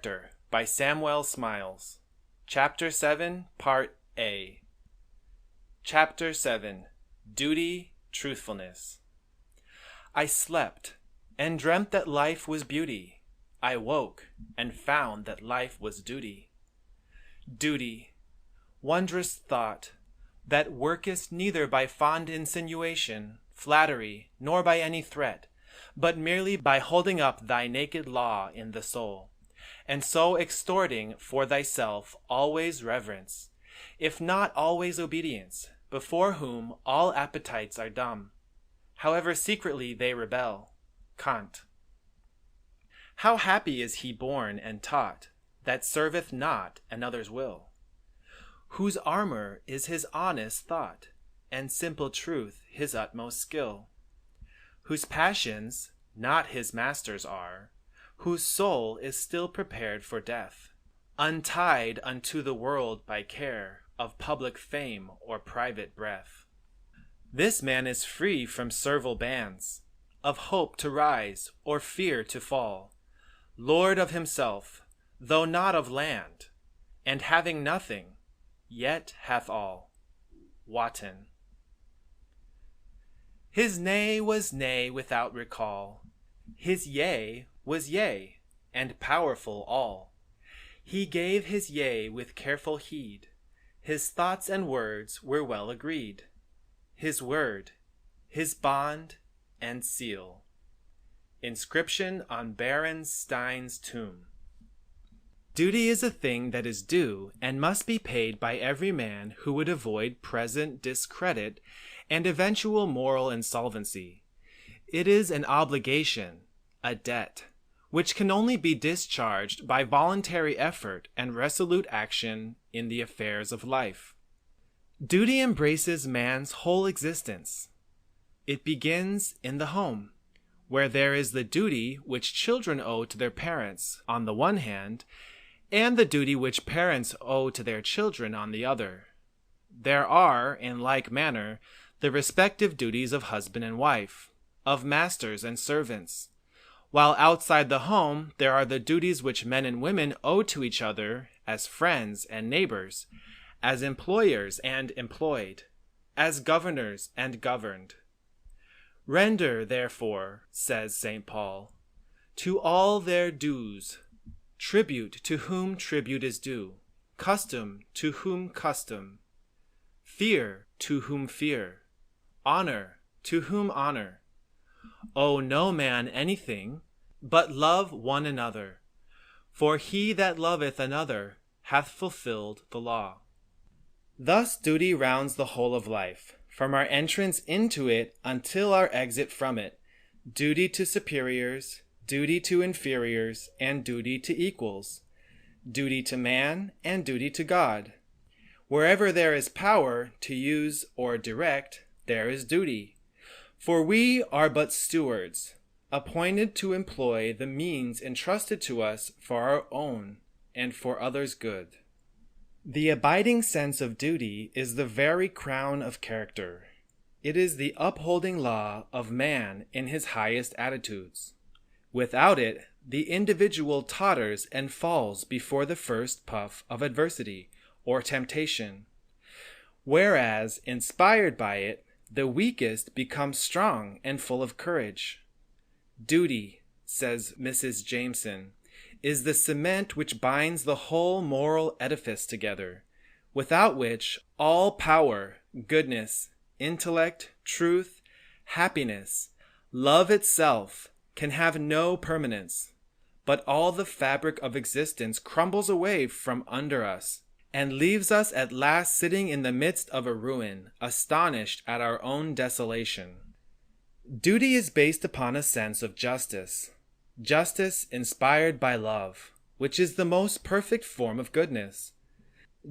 Character by Samuel Smiles. Chapter 7, Part A. Chapter 7, Duty, Truthfulness. I slept, and dreamt that life was beauty. I woke, and found that life was duty. Duty, wondrous thought, that workest neither by fond insinuation, flattery, nor by any threat, but merely by holding up thy naked law in the soul, and so extorting for thyself always reverence, if not always obedience, before whom all appetites are dumb, however secretly they rebel. Kant. How happy is he born and taught, that serveth not another's will, whose armor is his honest thought, and simple truth his utmost skill, whose passions not his masters are, whose soul is still prepared for death, untied unto the world by care of public fame or private breath. This man is free from servile bands, of hope to rise or fear to fall, lord of himself, though not of land, and having nothing, yet hath all. Wotton. His nay was nay without recall, his yea was yea, and powerful all. He gave his yea with careful heed, his thoughts and words were well agreed, his word, his bond and seal. Inscription on Baron Stein's tomb. Duty is a thing that is due and must be paid by every man who would avoid present discredit and eventual moral insolvency. It is an obligation, a debt, which can only be discharged by voluntary effort and resolute action in the affairs of life. Duty embraces man's whole existence. It begins in the home, where there is the duty which children owe to their parents on the one hand, and the duty which parents owe to their children on the other. There are, in like manner, the respective duties of husband and wife, of masters and servants, while outside the home there are the duties which men and women owe to each other as friends and neighbors, as employers and employed, as governors and governed. Render, therefore, says St. Paul, to all their dues, tribute to whom tribute is due, custom to whom custom, fear to whom fear, honor to whom honor. Owe no man anything, but love one another, for he that loveth another hath fulfilled the law. Thus duty rounds the whole of life, from our entrance into it until our exit from it. Duty to superiors, duty to inferiors, and duty to equals, duty to man and duty to God. Wherever there is power to use or direct, there is duty. For we are but stewards, appointed to employ the means entrusted to us for our own and for others' good. The abiding sense of duty is the very crown of character. It is the upholding law of man in his highest attitudes. Without it, the individual totters and falls before the first puff of adversity or temptation, whereas, inspired by it, the weakest becomes strong and full of courage. Duty, says Mrs. Jameson, is the cement which binds the whole moral edifice together, without which all power, goodness, intellect, truth, happiness, love itself can have no permanence, but all the fabric of existence crumbles away from under us, and leaves us at last sitting in the midst of a ruin, astonished at our own desolation. Duty is based upon a sense of justice, justice inspired by love, which is the most perfect form of goodness.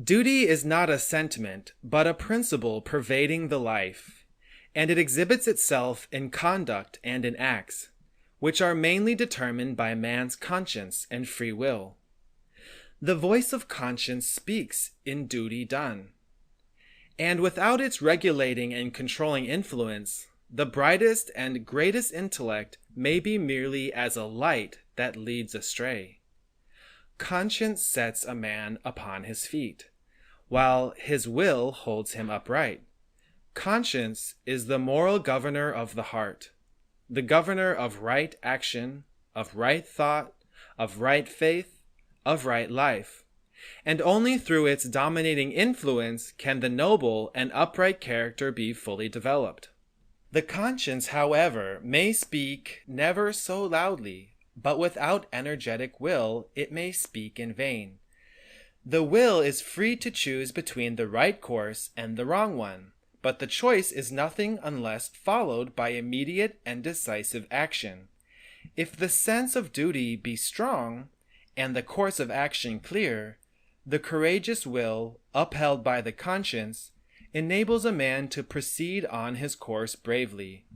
Duty is not a sentiment, but a principle pervading the life, and it exhibits itself in conduct and in acts, which are mainly determined by man's conscience and free will. The voice of conscience speaks in duty done, and without its regulating and controlling influence, the brightest and greatest intellect may be merely as a light that leads astray. Conscience sets a man upon his feet, while his will holds him upright. Conscience is the moral governor of the heart, the governor of right action, of right thought, of right faith, of right life. And only through its dominating influence can the noble and upright character be fully developed. The conscience, however, may speak never so loudly, but without energetic will it may speak in vain. The will is free to choose between the right course and the wrong one, but the choice is nothing unless followed by immediate and decisive action. If the sense of duty be strong, and the course of action clear, the courageous will, upheld by the conscience, enables a man to proceed on his course bravely,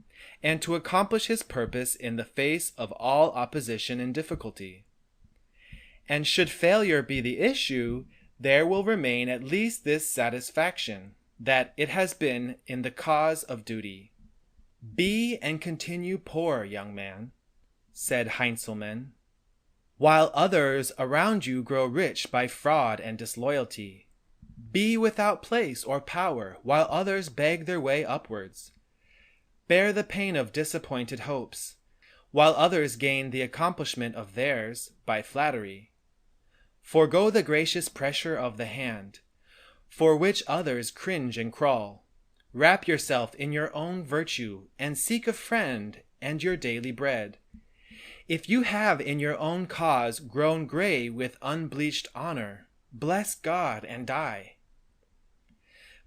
and to accomplish his purpose in the face of all opposition and difficulty. And should failure be the issue, there will remain at least this satisfaction, that it has been in the cause of duty. "Be and continue poor, young man," said Heintzelman, "while others around you grow rich by fraud and disloyalty. Be without place or power, while others beg their way upwards. Bear the pain of disappointed hopes, while others gain the accomplishment of theirs by flattery. Forego the gracious pressure of the hand, for which others cringe and crawl. Wrap yourself in your own virtue, and seek a friend and your daily bread. If you have in your own cause grown gray with unbleached honor, bless God and die."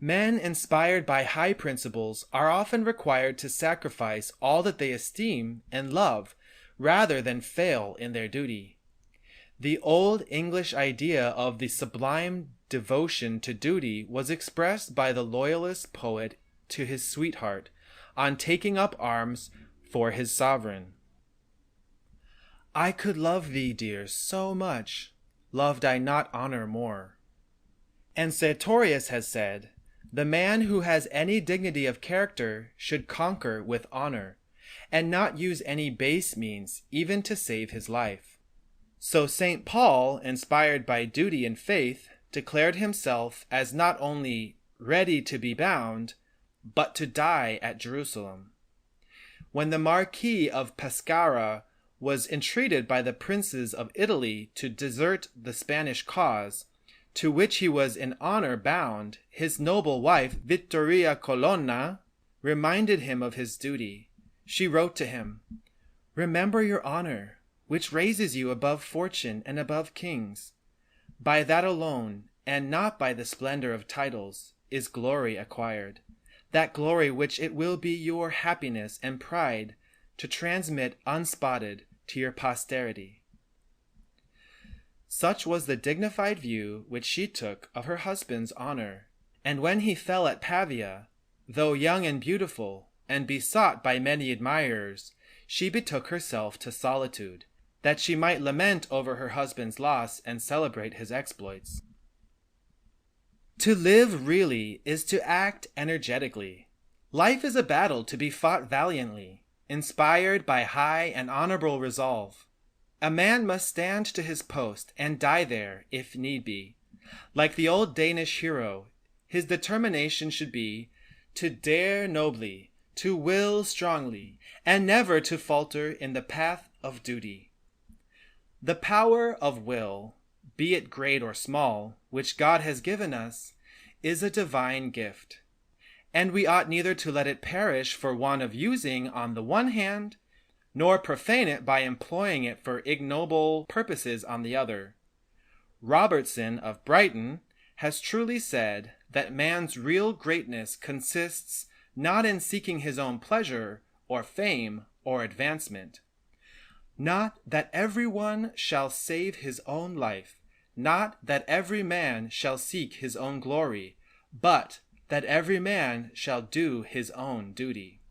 Men inspired by high principles are often required to sacrifice all that they esteem and love rather than fail in their duty. The old English idea of the sublime devotion to duty was expressed by the loyalist poet to his sweetheart on taking up arms for his sovereign. "I could love thee, dear, so much, loved I not honor more." And Sertorius has said, "The man who has any dignity of character should conquer with honor, and not use any base means even to save his life." So St. Paul, inspired by duty and faith, declared himself as not only ready to be bound, but to die at Jerusalem. When the Marquis of Pescara was entreated by the princes of Italy to desert the Spanish cause, to which he was in honor bound, his noble wife, Vittoria Colonna, reminded him of his duty. She wrote to him, "Remember your honor, which raises you above fortune and above kings. By that alone, and not by the splendor of titles, is glory acquired, that glory which it will be your happiness and pride to transmit unspotted to your posterity." Such was the dignified view which she took of her husband's honor, and when he fell at Pavia, though young and beautiful, and besought by many admirers, she betook herself to solitude, that she might lament over her husband's loss and celebrate his exploits. To live really is to act energetically. Life is a battle to be fought valiantly, inspired by high and honorable resolve. A man must stand to his post and die there, if need be. Like the old Danish hero, his determination should be to dare nobly, to will strongly, and never to falter in the path of duty. The power of will, be it great or small, which God has given us, is a divine gift, and we ought neither to let it perish for want of using on the one hand, nor profane it by employing it for ignoble purposes on the other. Robertson of Brighton has truly said that man's real greatness consists not in seeking his own pleasure or fame or advancement. Not that every one shall save his own life, not that every man shall seek his own glory, but that every man shall do his own duty.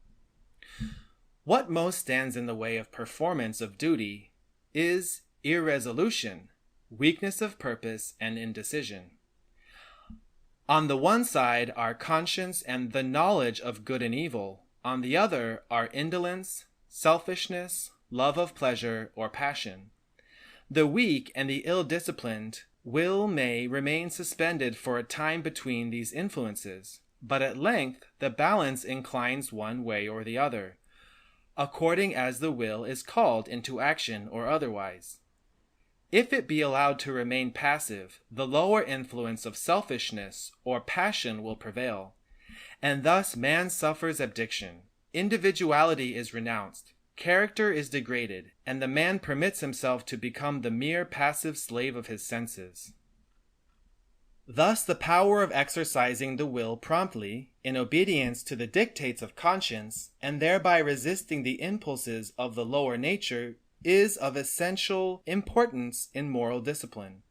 What most stands in the way of performance of duty is irresolution, weakness of purpose, and indecision. On the one side are conscience and the knowledge of good and evil. On the other are indolence, selfishness, love of pleasure, or passion. The weak and the ill-disciplined will may remain suspended for a time between these influences, but at length the balance inclines one way or the other, according as the will is called into action or otherwise. If it be allowed to remain passive, the lower influence of selfishness or passion will prevail, and thus man suffers abdiction. Individuality is renounced, character is degraded, and the man permits himself to become the mere passive slave of his senses. Thus the power of exercising the will promptly, in obedience to the dictates of conscience, and thereby resisting the impulses of the lower nature, is of essential importance in moral discipline,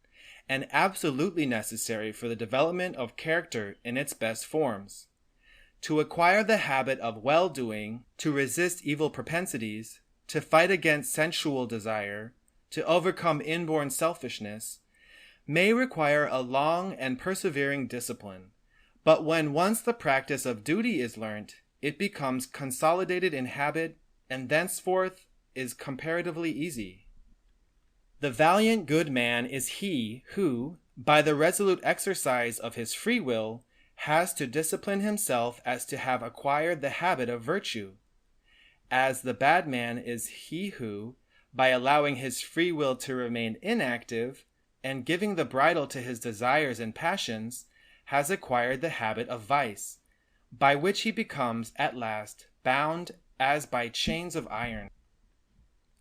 and absolutely necessary for the development of character in its best forms. To acquire the habit of well-doing, to resist evil propensities, to fight against sensual desire, to overcome inborn selfishness, may require a long and persevering discipline, but when once the practice of duty is learnt, it becomes consolidated in habit, and thenceforth is comparatively easy. The valiant good man is he who, by the resolute exercise of his free will, has to discipline himself as to have acquired the habit of virtue, as the bad man is he who, by allowing his free will to remain inactive, and giving the bridle to his desires and passions, has acquired the habit of vice, by which he becomes at last bound as by chains of iron.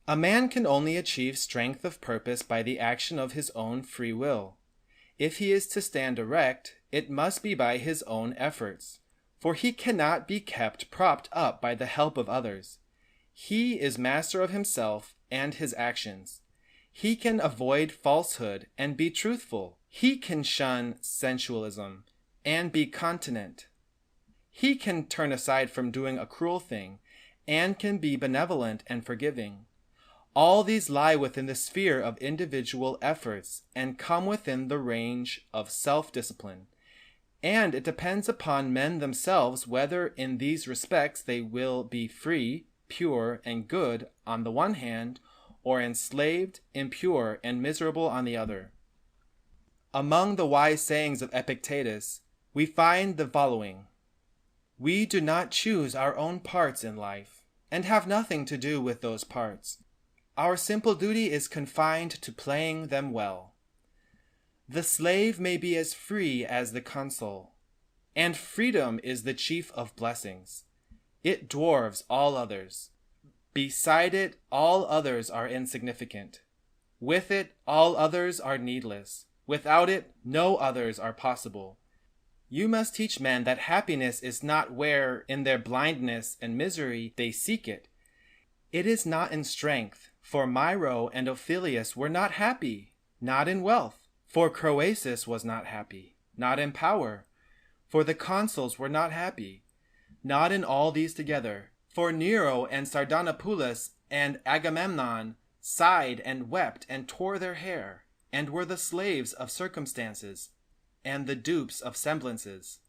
A man can only achieve strength of purpose by the action of his own free will. If he is to stand erect, it must be by his own efforts, for he cannot be kept propped up by the help of others. He is master of himself and his actions. He can avoid falsehood and be truthful. He can shun sensualism and be continent. He can turn aside from doing a cruel thing and can be benevolent and forgiving. All these lie within the sphere of individual efforts and come within the range of self-discipline, and it depends upon men themselves whether in these respects they will be free, pure, and good on the one hand, or enslaved, impure, and miserable on the other. Among the wise sayings of Epictetus, we find the following: "We do not choose our own parts in life, and have nothing to do with those parts. Our simple duty is confined to playing them well. The slave may be as free as the consul, and freedom is the chief of blessings. It dwarfs all others. Beside it, all others are insignificant. With it, all others are needless. Without it, no others are possible. You must teach men that happiness is not where, in their blindness and misery, they seek it. It is not in strength, for Myro and Ophelius were not happy, not in wealth, for Croesus was not happy, not in power, for the consuls were not happy, not in all these together, for Nero and Sardanapalus and Agamemnon sighed and wept and tore their hair, and were the slaves of circumstances, and the dupes of semblances.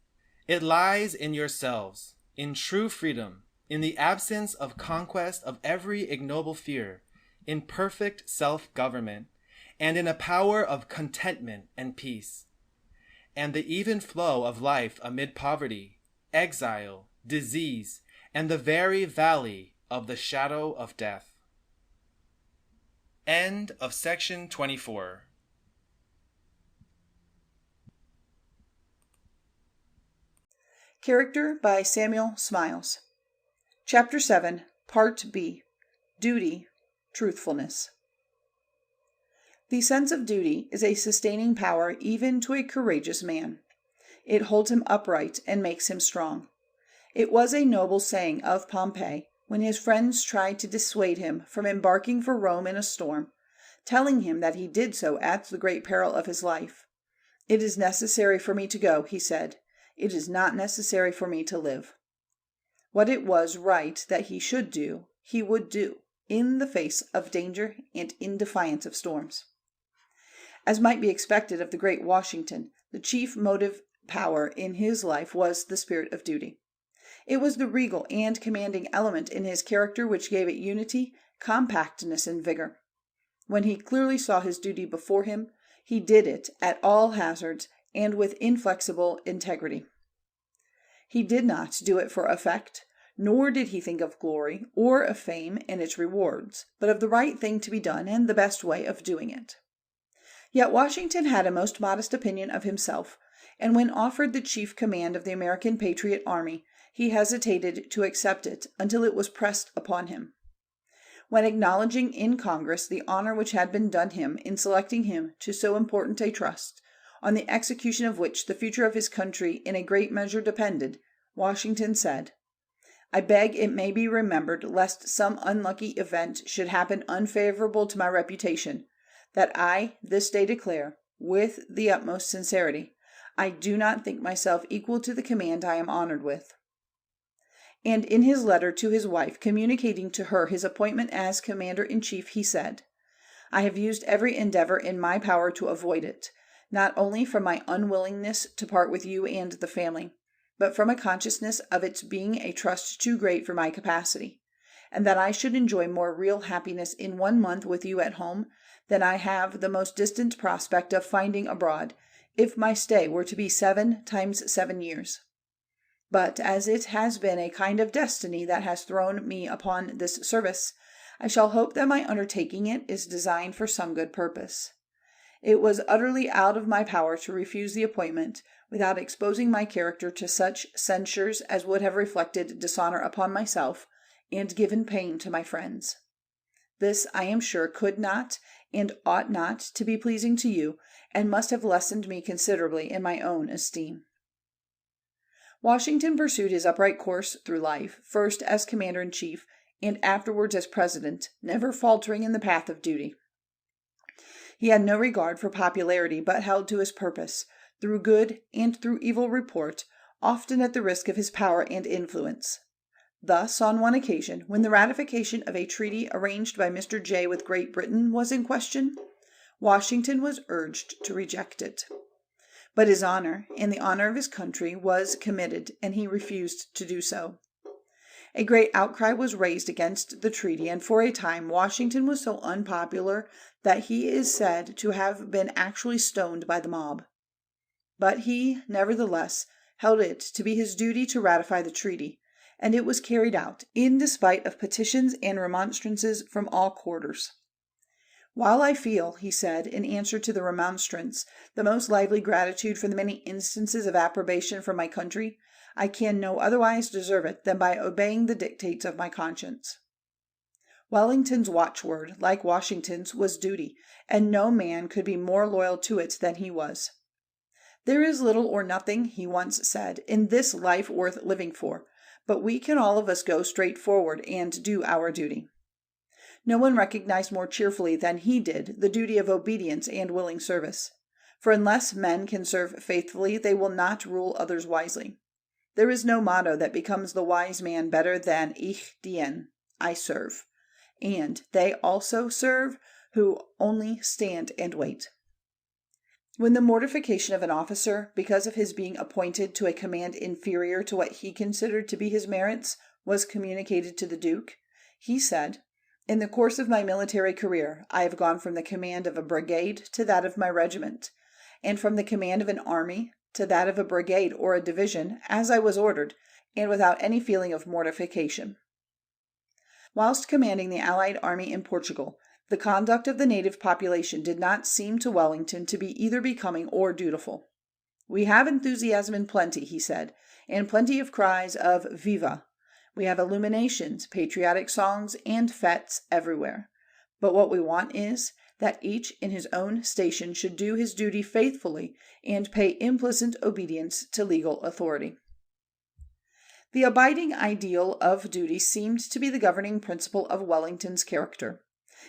It lies in yourselves, in true freedom, in the absence of conquest of every ignoble fear, in perfect self-government, and in a power of contentment and peace, and the even flow of life amid poverty, exile, disease, and the very valley of the shadow of death." End of section 24. Character by Samuel Smiles. Chapter 7, Part B. Duty, Truthfulness. The sense of duty is a sustaining power even to a courageous man. It holds him upright and makes him strong. It was a noble saying of Pompey when his friends tried to dissuade him from embarking for Rome in a storm, telling him that he did so at the great peril of his life. "It is necessary for me to go," he said. "It is not necessary for me to live." What it was right that he should do, he would do, in the face of danger and in defiance of storms. As might be expected of the great Washington, the chief motive power in his life was the spirit of duty. It was the regal and commanding element in his character which gave it unity, compactness, and vigor. When he clearly saw his duty before him, he did it at all hazards and with inflexible integrity. He did not do it for effect, nor did he think of glory or of fame and its rewards, but of the right thing to be done and the best way of doing it. Yet Washington had a most modest opinion of himself, and when offered the chief command of the American Patriot Army, he hesitated to accept it until it was pressed upon him. When acknowledging in Congress the honor which had been done him in selecting him to so important a trust, on the execution of which the future of his country in a great measure depended, Washington said, "I beg it may be remembered, lest some unlucky event should happen unfavorable to my reputation, that I this day declare, with the utmost sincerity, I do not think myself equal to the command I am honored with." And in his letter to his wife, communicating to her his appointment as Commander-in-Chief, he said, "I have used every endeavor in my power to avoid it, not only from my unwillingness to part with you and the family, but from a consciousness of its being a trust too great for my capacity, and that I should enjoy more real happiness in 1 month with you at home than I have the most distant prospect of finding abroad, if my stay were to be 7 times 7 years. But as it has been a kind of destiny that has thrown me upon this service, I shall hope that my undertaking it is designed for some good purpose. It was utterly out of my power to refuse the appointment, without exposing my character to such censures as would have reflected dishonor upon myself, and given pain to my friends. This, I am sure, could not and ought not to be pleasing to you, and must have lessened me considerably in my own esteem." Washington pursued his upright course through life, first as Commander-in-Chief, and afterwards as President, never faltering in the path of duty. He had no regard for popularity, but held to his purpose, through good and through evil report, often at the risk of his power and influence. Thus, on one occasion, when the ratification of a treaty arranged by Mr. Jay with Great Britain was in question, Washington was urged to reject it. But his honor, and the honor of his country, was committed, and he refused to do so. A great outcry was raised against the treaty, and for a time Washington was so unpopular that he is said to have been actually stoned by the mob. But he, nevertheless, held it to be his duty to ratify the treaty, and it was carried out, in despite of petitions and remonstrances from all quarters. "While I feel," he said, in answer to the remonstrance, "the most lively gratitude for the many instances of approbation from my country, I can no otherwise deserve it than by obeying the dictates of my conscience." Wellington's watchword, like Washington's, was duty, and no man could be more loyal to it than he was. "There is little or nothing," he once said, "in this life worth living for, but we can all of us go straight forward and do our duty." No one recognized more cheerfully than he did the duty of obedience and willing service. For unless men can serve faithfully, they will not rule others wisely. There is no motto that becomes the wise man better than Ich dien, I serve, and they also serve who only stand and wait. When the mortification of an officer, because of his being appointed to a command inferior to what he considered to be his merits, was communicated to the Duke, he said, "In the course of my military career, I have gone from the command of a brigade to that of my regiment, and from the command of an army to that of a brigade or a division, as I was ordered, and without any feeling of mortification." Whilst commanding the Allied army in Portugal, the conduct of the native population did not seem to Wellington to be either becoming or dutiful. "We have enthusiasm in plenty," he said, "and plenty of cries of Viva. We have illuminations, patriotic songs, and fêtes everywhere. But what we want is, that each in his own station should do his duty faithfully and pay implicit obedience to legal authority." The abiding ideal of duty seemed to be the governing principle of Wellington's character.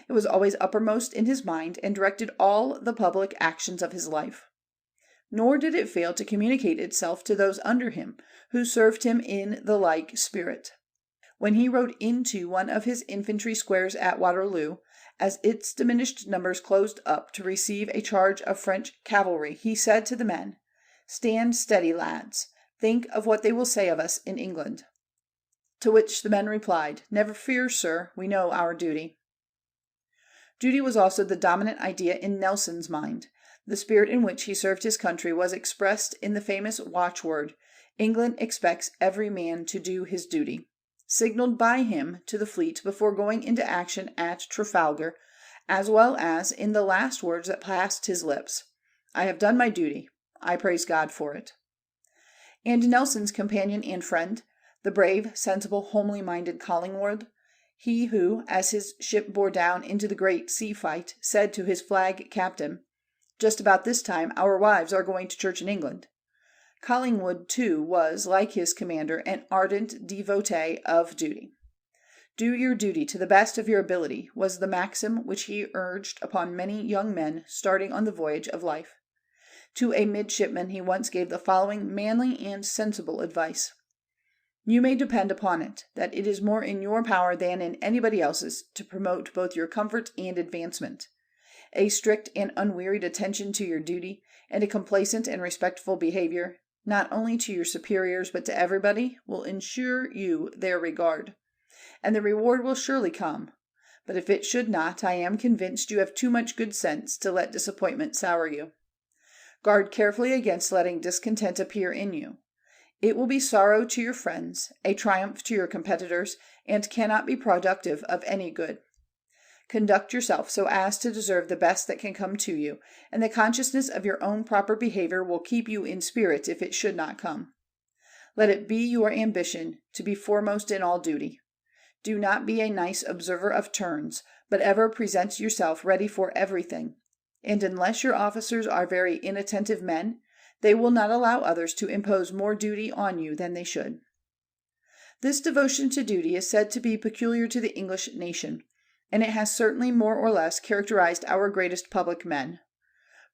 It was always uppermost in his mind and directed all the public actions of his life. Nor did it fail to communicate itself to those under him, who served him in the like spirit. When he rode into one of his infantry squares at Waterloo, as its diminished numbers closed up to receive a charge of French cavalry, he said to the men, "Stand steady, lads. Think of what they will say of us in England." To which the men replied, "Never fear, sir, we know our duty." Duty was also the dominant idea in Nelson's mind. The spirit in which he served his country was expressed in the famous watchword, "England expects every man to do his duty," signaled by him to the fleet before going into action at Trafalgar, as well as in the last words that passed his lips, "I have done my duty. I praise God for it." And Nelson's companion and friend, the brave, sensible, homely-minded Collingwood, he who, as his ship bore down into the great sea fight, said to his flag captain, "Just about this time our wives are going to church in England." Collingwood, too, was, like his commander, an ardent devotee of duty. "Do your duty to the best of your ability," was the maxim which he urged upon many young men starting on the voyage of life. To a midshipman he once gave the following manly and sensible advice: "You may depend upon it that it is more in your power than in anybody else's to promote both your comfort and advancement. A strict and unwearied attention to your duty, and a complacent and respectful behavior, not only to your superiors but to everybody, will ensure you their regard, and the reward will surely come. But if it should not, I am convinced you have too much good sense to let disappointment sour you. Guard carefully against letting discontent appear in you. It will be sorrow to your friends, a triumph to your competitors, and cannot be productive of any good. Conduct yourself so as to deserve the best that can come to you, and the consciousness of your own proper behavior will keep you in spirits if it should not come. Let it be your ambition to be foremost in all duty. Do not be a nice observer of turns, but ever present yourself ready for everything, and unless your officers are very inattentive men, they will not allow others to impose more duty on you than they should." This devotion to duty is said to be peculiar to the English nation, and it has certainly more or less characterized our greatest public men.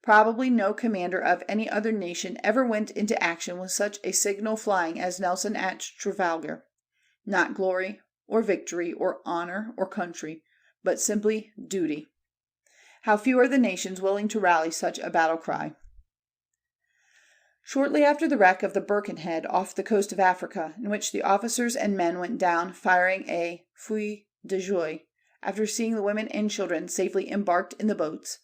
Probably no commander of any other nation ever went into action with such a signal flying as Nelson at Trafalgar. Not glory, or victory, or honor, or country, but simply duty. How few are the nations willing to rally such a battle cry. Shortly after the wreck of the Birkenhead off the coast of Africa, in which the officers and men went down firing a feu de joie, after seeing the women and children safely embarked in the boats,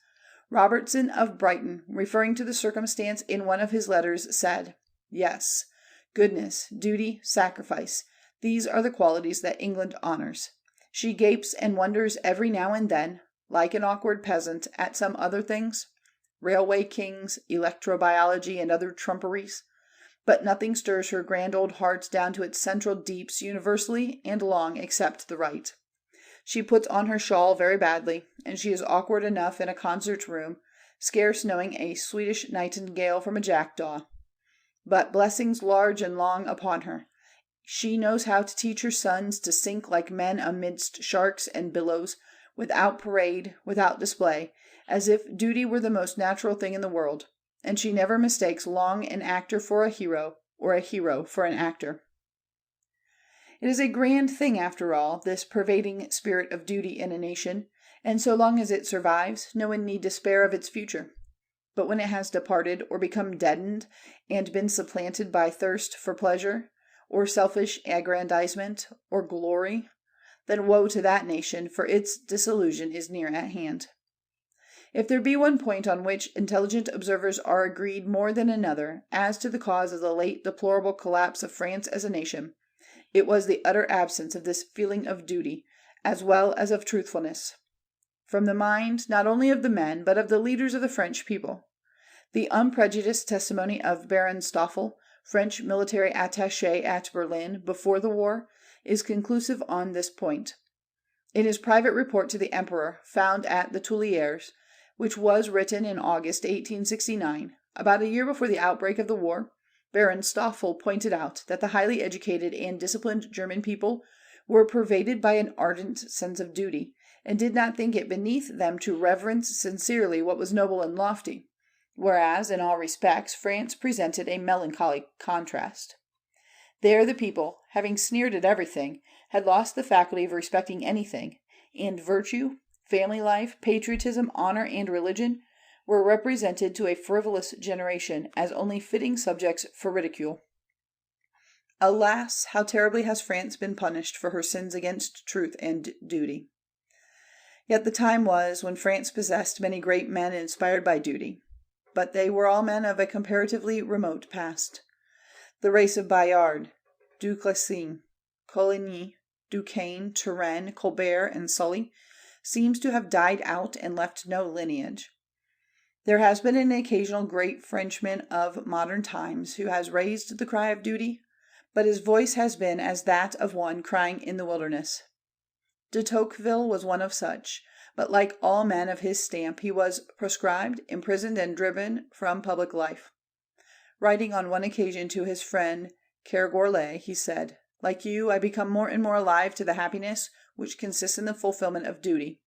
Robertson of Brighton, referring to the circumstance in one of his letters, said, "Yes, goodness, duty, sacrifice, these are the qualities that England honors. She gapes and wonders every now and then, like an awkward peasant, at some other things, railway kings, electrobiology, and other trumperies, but nothing stirs her grand old heart down to its central deeps universally and long except the right. She puts on her shawl very badly, and she is awkward enough in a concert room, scarce knowing a Swedish nightingale from a jackdaw. But blessings large and long upon her. She knows how to teach her sons to sink like men amidst sharks and billows, without parade, without display, as if duty were the most natural thing in the world, and she never mistakes long an actor for a hero, or a hero for an actor." It is a grand thing, after all, this pervading spirit of duty in a nation, and so long as it survives, no one need despair of its future. But when it has departed, or become deadened, and been supplanted by thirst for pleasure, or selfish aggrandizement, or glory, then woe to that nation, for its dissolution is near at hand. If there be one point on which intelligent observers are agreed more than another as to the cause of the late deplorable collapse of France as a nation, it was the utter absence of this feeling of duty, as well as of truthfulness, from the mind not only of the men, but of the leaders of the French people. The unprejudiced testimony of Baron Stoffel, French military attaché at Berlin before the war, is conclusive on this point. In his private report to the Emperor, found at the Tuileries, which was written in August 1869, about a year before the outbreak of the war, Baron Stoffel pointed out that the highly educated and disciplined German people were pervaded by an ardent sense of duty, and did not think it beneath them to reverence sincerely what was noble and lofty, whereas in all respects France presented a melancholy contrast. There the people, having sneered at everything, had lost the faculty of respecting anything, and virtue, family life, patriotism, honor, and religion were represented to a frivolous generation as only fitting subjects for ridicule. Alas, how terribly has France been punished for her sins against truth and duty! Yet the time was when France possessed many great men inspired by duty, but they were all men of a comparatively remote past. The race of Bayard, Duplessis, Coligny, Duquesne, Turenne, Colbert, and Sully seems to have died out and left no lineage. There has been an occasional great Frenchman of modern times who has raised the cry of duty, but his voice has been as that of one crying in the wilderness. De Tocqueville was one of such, but like all men of his stamp, he was proscribed, imprisoned, and driven from public life. Writing on one occasion to his friend Kergorlay, he said, "Like you, I become more and more alive to the happiness which consists in the fulfillment of duty.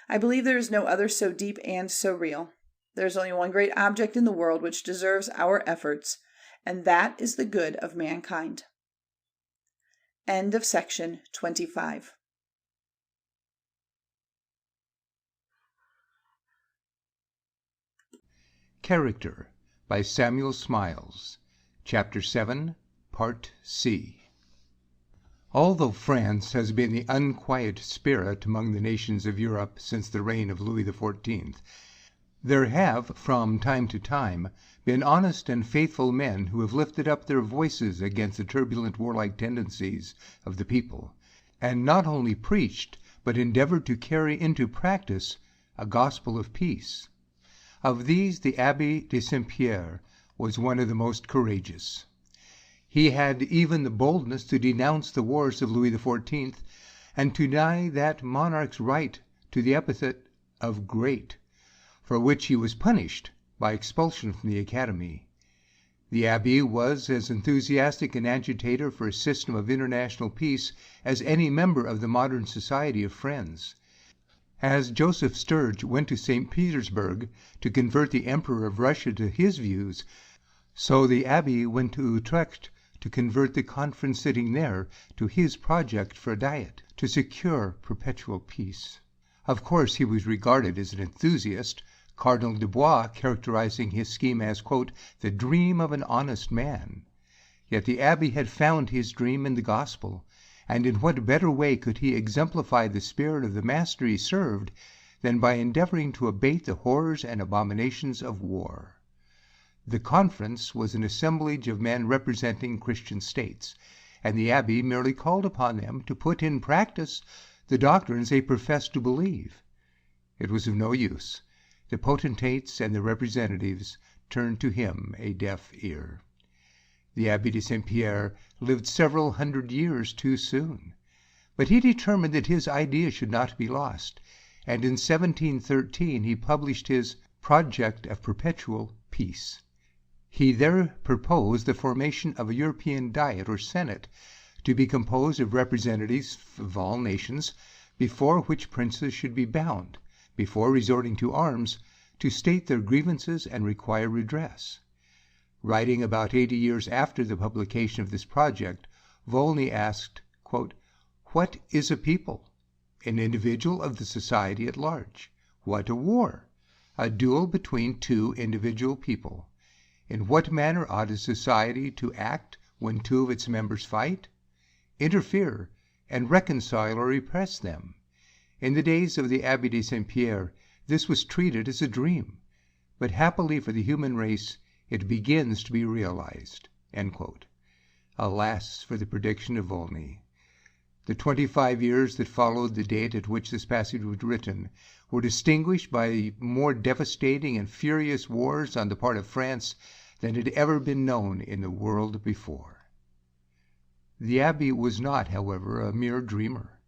I believe there is no other so deep and so real. There is only one great object in the world which deserves our efforts, and that is the good of mankind." End of section 25. Character by Samuel Smiles. Chapter 7, Part C. Although France has been the unquiet spirit among the nations of Europe since the reign of Louis XIV, there have from time to time been honest and faithful men who have lifted up their voices against the turbulent warlike tendencies of the people, and not only preached, but endeavored to carry into practice a gospel of peace. Of these the Abbé de Saint-Pierre was one of the most courageous. He had even the boldness to denounce the wars of Louis XIV, and to deny that monarch's right to the epithet of great, for which he was punished by expulsion from the Academy. The Abbé was as enthusiastic an agitator for a system of international peace as any member of the modern Society of Friends. As Joseph Sturge went to St. Petersburg to convert the Emperor of Russia to his views, so the Abbé went to Utrecht to convert the conference sitting there to his project for a diet, to secure perpetual peace. Of course he was regarded as an enthusiast, Cardinal Dubois characterizing his scheme as, quote, "the dream of an honest man." Yet the Abbé had found his dream in the gospel, and in what better way could he exemplify the spirit of the master he served than by endeavoring to abate the horrors and abominations of war? The conference was an assemblage of men representing Christian states, and the Abbé merely called upon them to put in practice the doctrines they professed to believe. It was of no use. The potentates and the representatives turned to him a deaf ear. The Abbé de Saint-Pierre lived several hundred years too soon, but he determined that his idea should not be lost, and in 1713 he published his Project of Perpetual Peace. He there proposed the formation of a European Diet or Senate, to be composed of representatives of all nations, before which princes should be bound, before resorting to arms, to state their grievances and require redress. Writing about 80 years after the publication of this project, Volney asked, quote, "What is a people? An individual of the society at large. What a war? A duel between two individual people. In what manner ought a society to act when two of its members fight? Interfere, and reconcile or repress them. In the days of the Abbé de Saint-Pierre, this was treated as a dream, but happily for the human race, it begins to be realized." End quote. Alas for the prediction of Volney. The 25 years that followed the date at which this passage was written were distinguished by more devastating and furious wars on the part of France than had ever been known in the world before. The Abbé was not, however, a mere dreamer.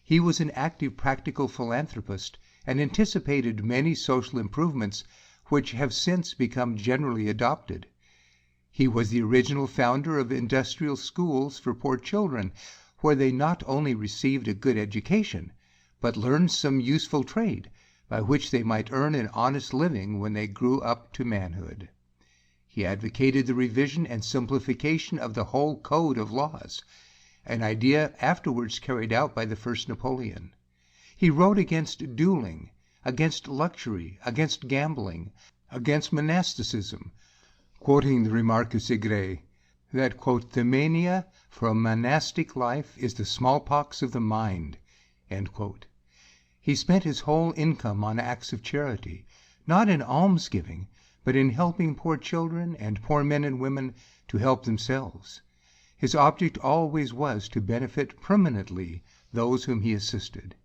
He was an active practical philanthropist, and anticipated many social improvements which have since become generally adopted. He was the original founder of industrial schools for poor children, where they not only received a good education, but learned some useful trade, by which they might earn an honest living when they grew up to manhood. He advocated the revision and simplification of the whole code of laws, an idea afterwards carried out by the first Napoleon. He wrote against dueling, against luxury, against gambling, against monasticism, quoting the remark of Segrais, that, quote, "the mania for a monastic life is the smallpox of the mind." End quote. He spent his whole income on acts of charity, not in almsgiving, but in helping poor children and poor men and women to help themselves. His object always was to benefit permanently those whom he assisted.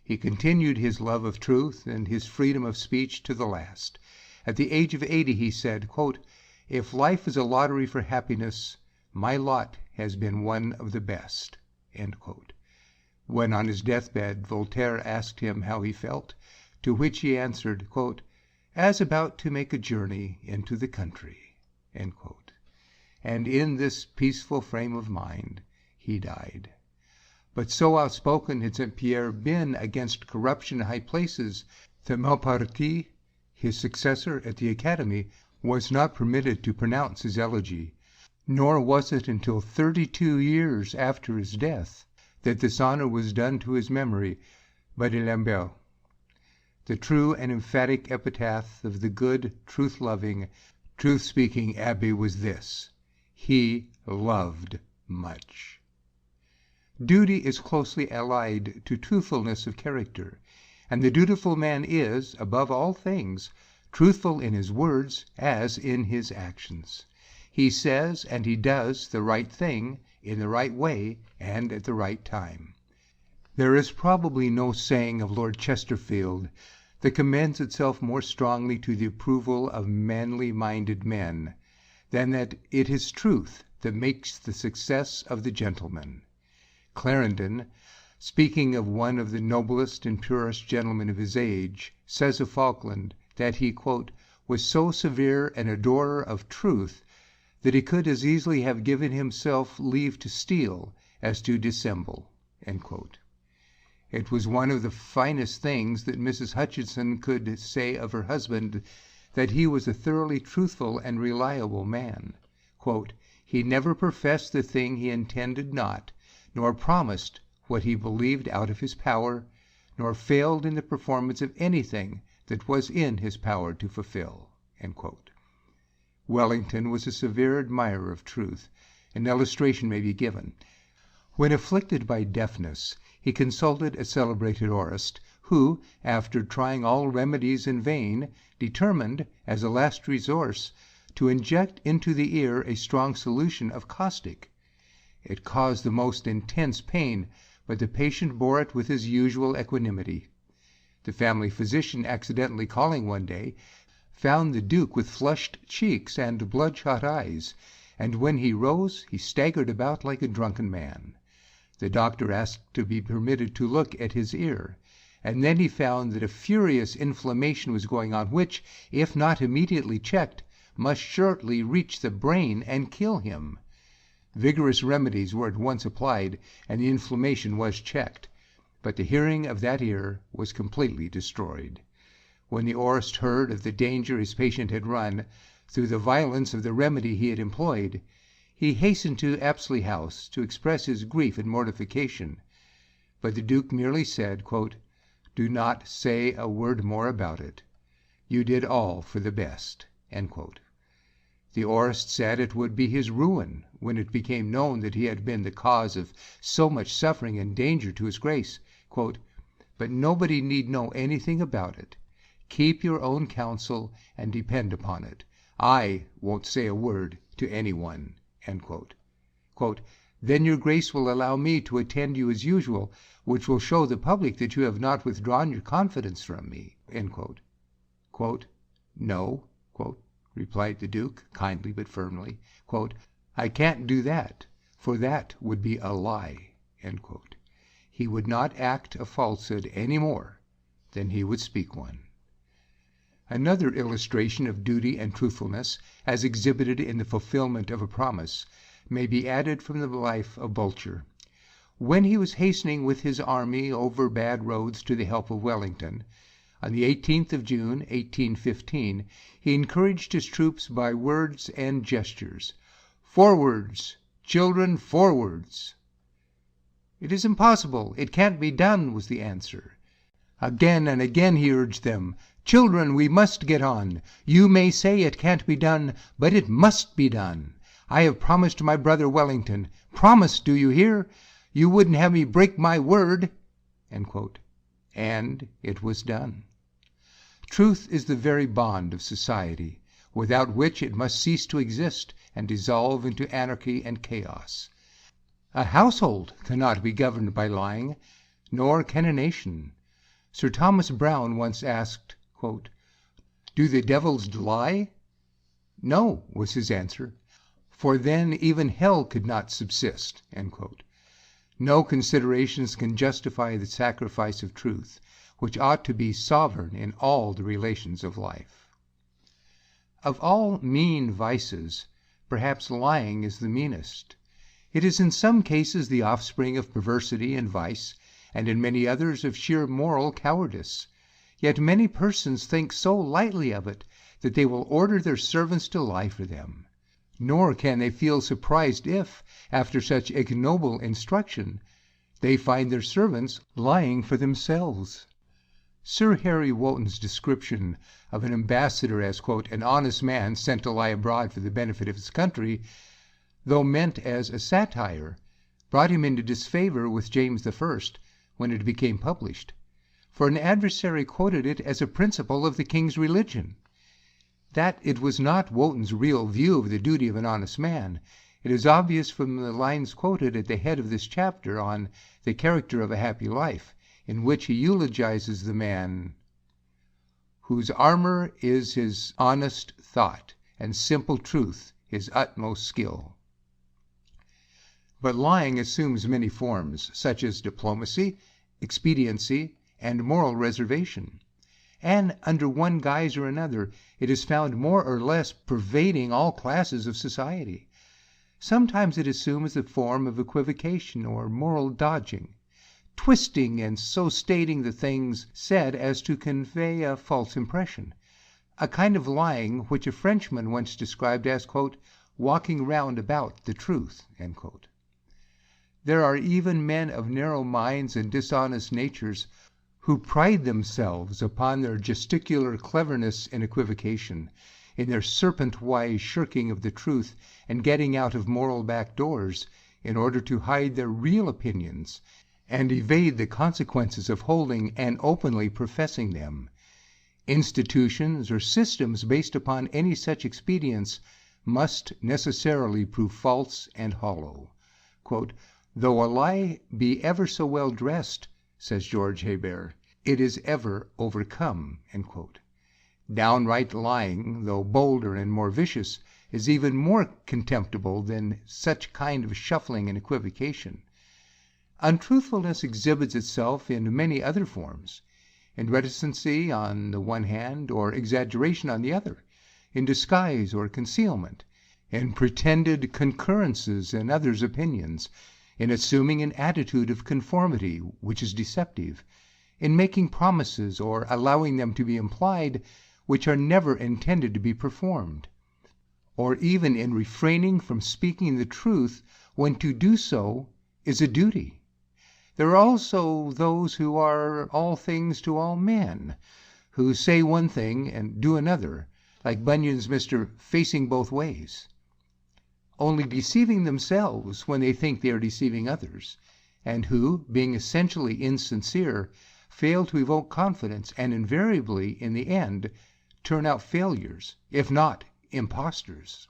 He continued his love of truth and his freedom of speech to the last. At the age of 80 he said, quote, "If life is a lottery for happiness, my lot has been one of the best." End quote. When on his deathbed, Voltaire asked him how he felt, to which he answered, quote, "As about to make a journey into the country." End quote. And in this peaceful frame of mind he died. But so outspoken had St. Pierre been against corruption in high places that Maupetit, his successor at the Academy, was not permitted to pronounce his elegy, nor was it until 32 years after his death that this honor was done to his memory by d'Alembert. The true and emphatic epitaph of the good, truth-loving, truth-speaking abbé was this: he loved much. Duty is closely allied to truthfulness of character, and the dutiful man is, above all things, truthful in his words as in his actions. He says and he does the right thing in the right way and at the right time. There is probably no saying of Lord Chesterfield that commends itself more strongly to the approval of manly-minded men than that it is truth that makes the success of the gentleman. Clarendon, speaking of one of the noblest and purest gentlemen of his age, says of Falkland that he, quote, "was so severe an adorer of truth that he could as easily have given himself leave to steal as to dissemble." End quote. It was one of the finest things that Mrs. Hutchinson could say of her husband, that he was a thoroughly truthful and reliable man. Quote, "He never professed the thing he intended not, nor promised what he believed out of his power, nor failed in the performance of anything that was in his power to fulfill." End quote. Wellington was a severe admirer of truth. An illustration may be given. When afflicted by deafness, he consulted a celebrated aurist, who, after trying all remedies in vain, determined, as a last resource, to inject into the ear a strong solution of caustic. It caused the most intense pain, but the patient bore it with his usual equanimity. The family physician, accidentally calling one day, found the Duke with flushed cheeks and bloodshot eyes, and when he rose he staggered about like a drunken man. The doctor asked to be permitted to look at his ear, and then he found that a furious inflammation was going on which, if not immediately checked, must shortly reach the brain and kill him. Vigorous remedies were at once applied, and the inflammation was checked, but the hearing of that ear was completely destroyed. When the aurist heard of the danger his patient had run through the violence of the remedy he had employed, he hastened to Apsley House to express his grief and mortification. But the Duke merely said, quote, "Do not say a word more about it. You did all for the best." End quote. The aurist said it would be his ruin when it became known that he had been the cause of so much suffering and danger to his grace. Quote, "But nobody need know anything about it. Keep your own counsel and depend upon it. I won't say a word to anyone." End quote. Quote, "Then your grace will allow me to attend you as usual, which will show the public that you have not withdrawn your confidence from me." End quote. Quote, "No," quote, replied the Duke, kindly but firmly. Quote, "I can't do that, for that would be a lie." End quote. He would not act a falsehood any more than he would speak one. Another illustration of duty and truthfulness, as exhibited in the fulfillment of a promise, may be added from the life of Boulger. When he was hastening with his army over bad roads to the help of Wellington, on the 18th of June, 1815, he encouraged his troops by words and gestures. "Forwards, children, forwards!" "It is impossible, it can't be done," was the answer. Again and again he urged them, "Children, we must get on. You may say it can't be done, but it must be done. I have promised my brother Wellington. Promised, do you hear? You wouldn't have me break my word." End quote. and it was done. Truth is the very bond of society, without which it must cease to exist and dissolve into anarchy and chaos. A household cannot be governed by lying, nor can a nation. Sir Thomas Browne once asked, quote, "Do the devils lie?" "No," was his answer, "for then even hell could not subsist." End quote. No considerations can justify the sacrifice of truth, which ought to be sovereign in all the relations of life. Of all mean vices, perhaps lying is the meanest. It is in some cases the offspring of perversity and vice, and in many others of sheer moral cowardice. Yet many persons think so lightly of it that they will order their servants to lie for them. Nor can they feel surprised if, after such ignoble instruction, they find their servants lying for themselves. Sir Harry Wotton's description of an ambassador as, quote, "an honest man sent to lie abroad for the benefit of his country," though meant as a satire, brought him into disfavor with James I when it became published, for an adversary quoted it as a principle of the king's religion. That it was not Wotton's real view of the duty of an honest man, it is obvious from the lines quoted at the head of this chapter on the character of a happy life, in which he eulogizes the man whose armor is his honest thought, and simple truth his utmost skill. But lying assumes many forms, such as diplomacy, expediency, and moral reservation. And under one guise or another, it is found more or less pervading all classes of society. Sometimes it assumes the form of equivocation or moral dodging, twisting and so stating the things said as to convey a false impression, a kind of lying which a Frenchman once described as, quote, "walking round about the truth." End quote. There are even men of narrow minds and dishonest natures who pride themselves upon their gesticular cleverness in equivocation, in their serpent-wise shirking of the truth and getting out of moral back doors in order to hide their real opinions and evade the consequences of holding and openly professing them. Institutions or systems based upon any such expedients must necessarily prove false and hollow. Quote, "Though a lie be ever so well dressed," says George Hebert, "it is ever overcome." End quote. Downright lying, though bolder and more vicious, is even more contemptible than such kind of shuffling and equivocation. Untruthfulness exhibits itself in many other forms, in reticency on the one hand, or exaggeration on the other, in disguise or concealment, in pretended concurrences in others' opinions, in assuming an attitude of conformity which is deceptive, in making promises or allowing them to be implied which are never intended to be performed, or even in refraining from speaking the truth when to do so is a duty. There are also those who are all things to all men, who say one thing and do another, like Bunyan's Mr. Facing Both Ways, only deceiving themselves when they think they are deceiving others, and who, being essentially insincere, fail to evoke confidence and invariably, in the end, turn out failures, if not impostors.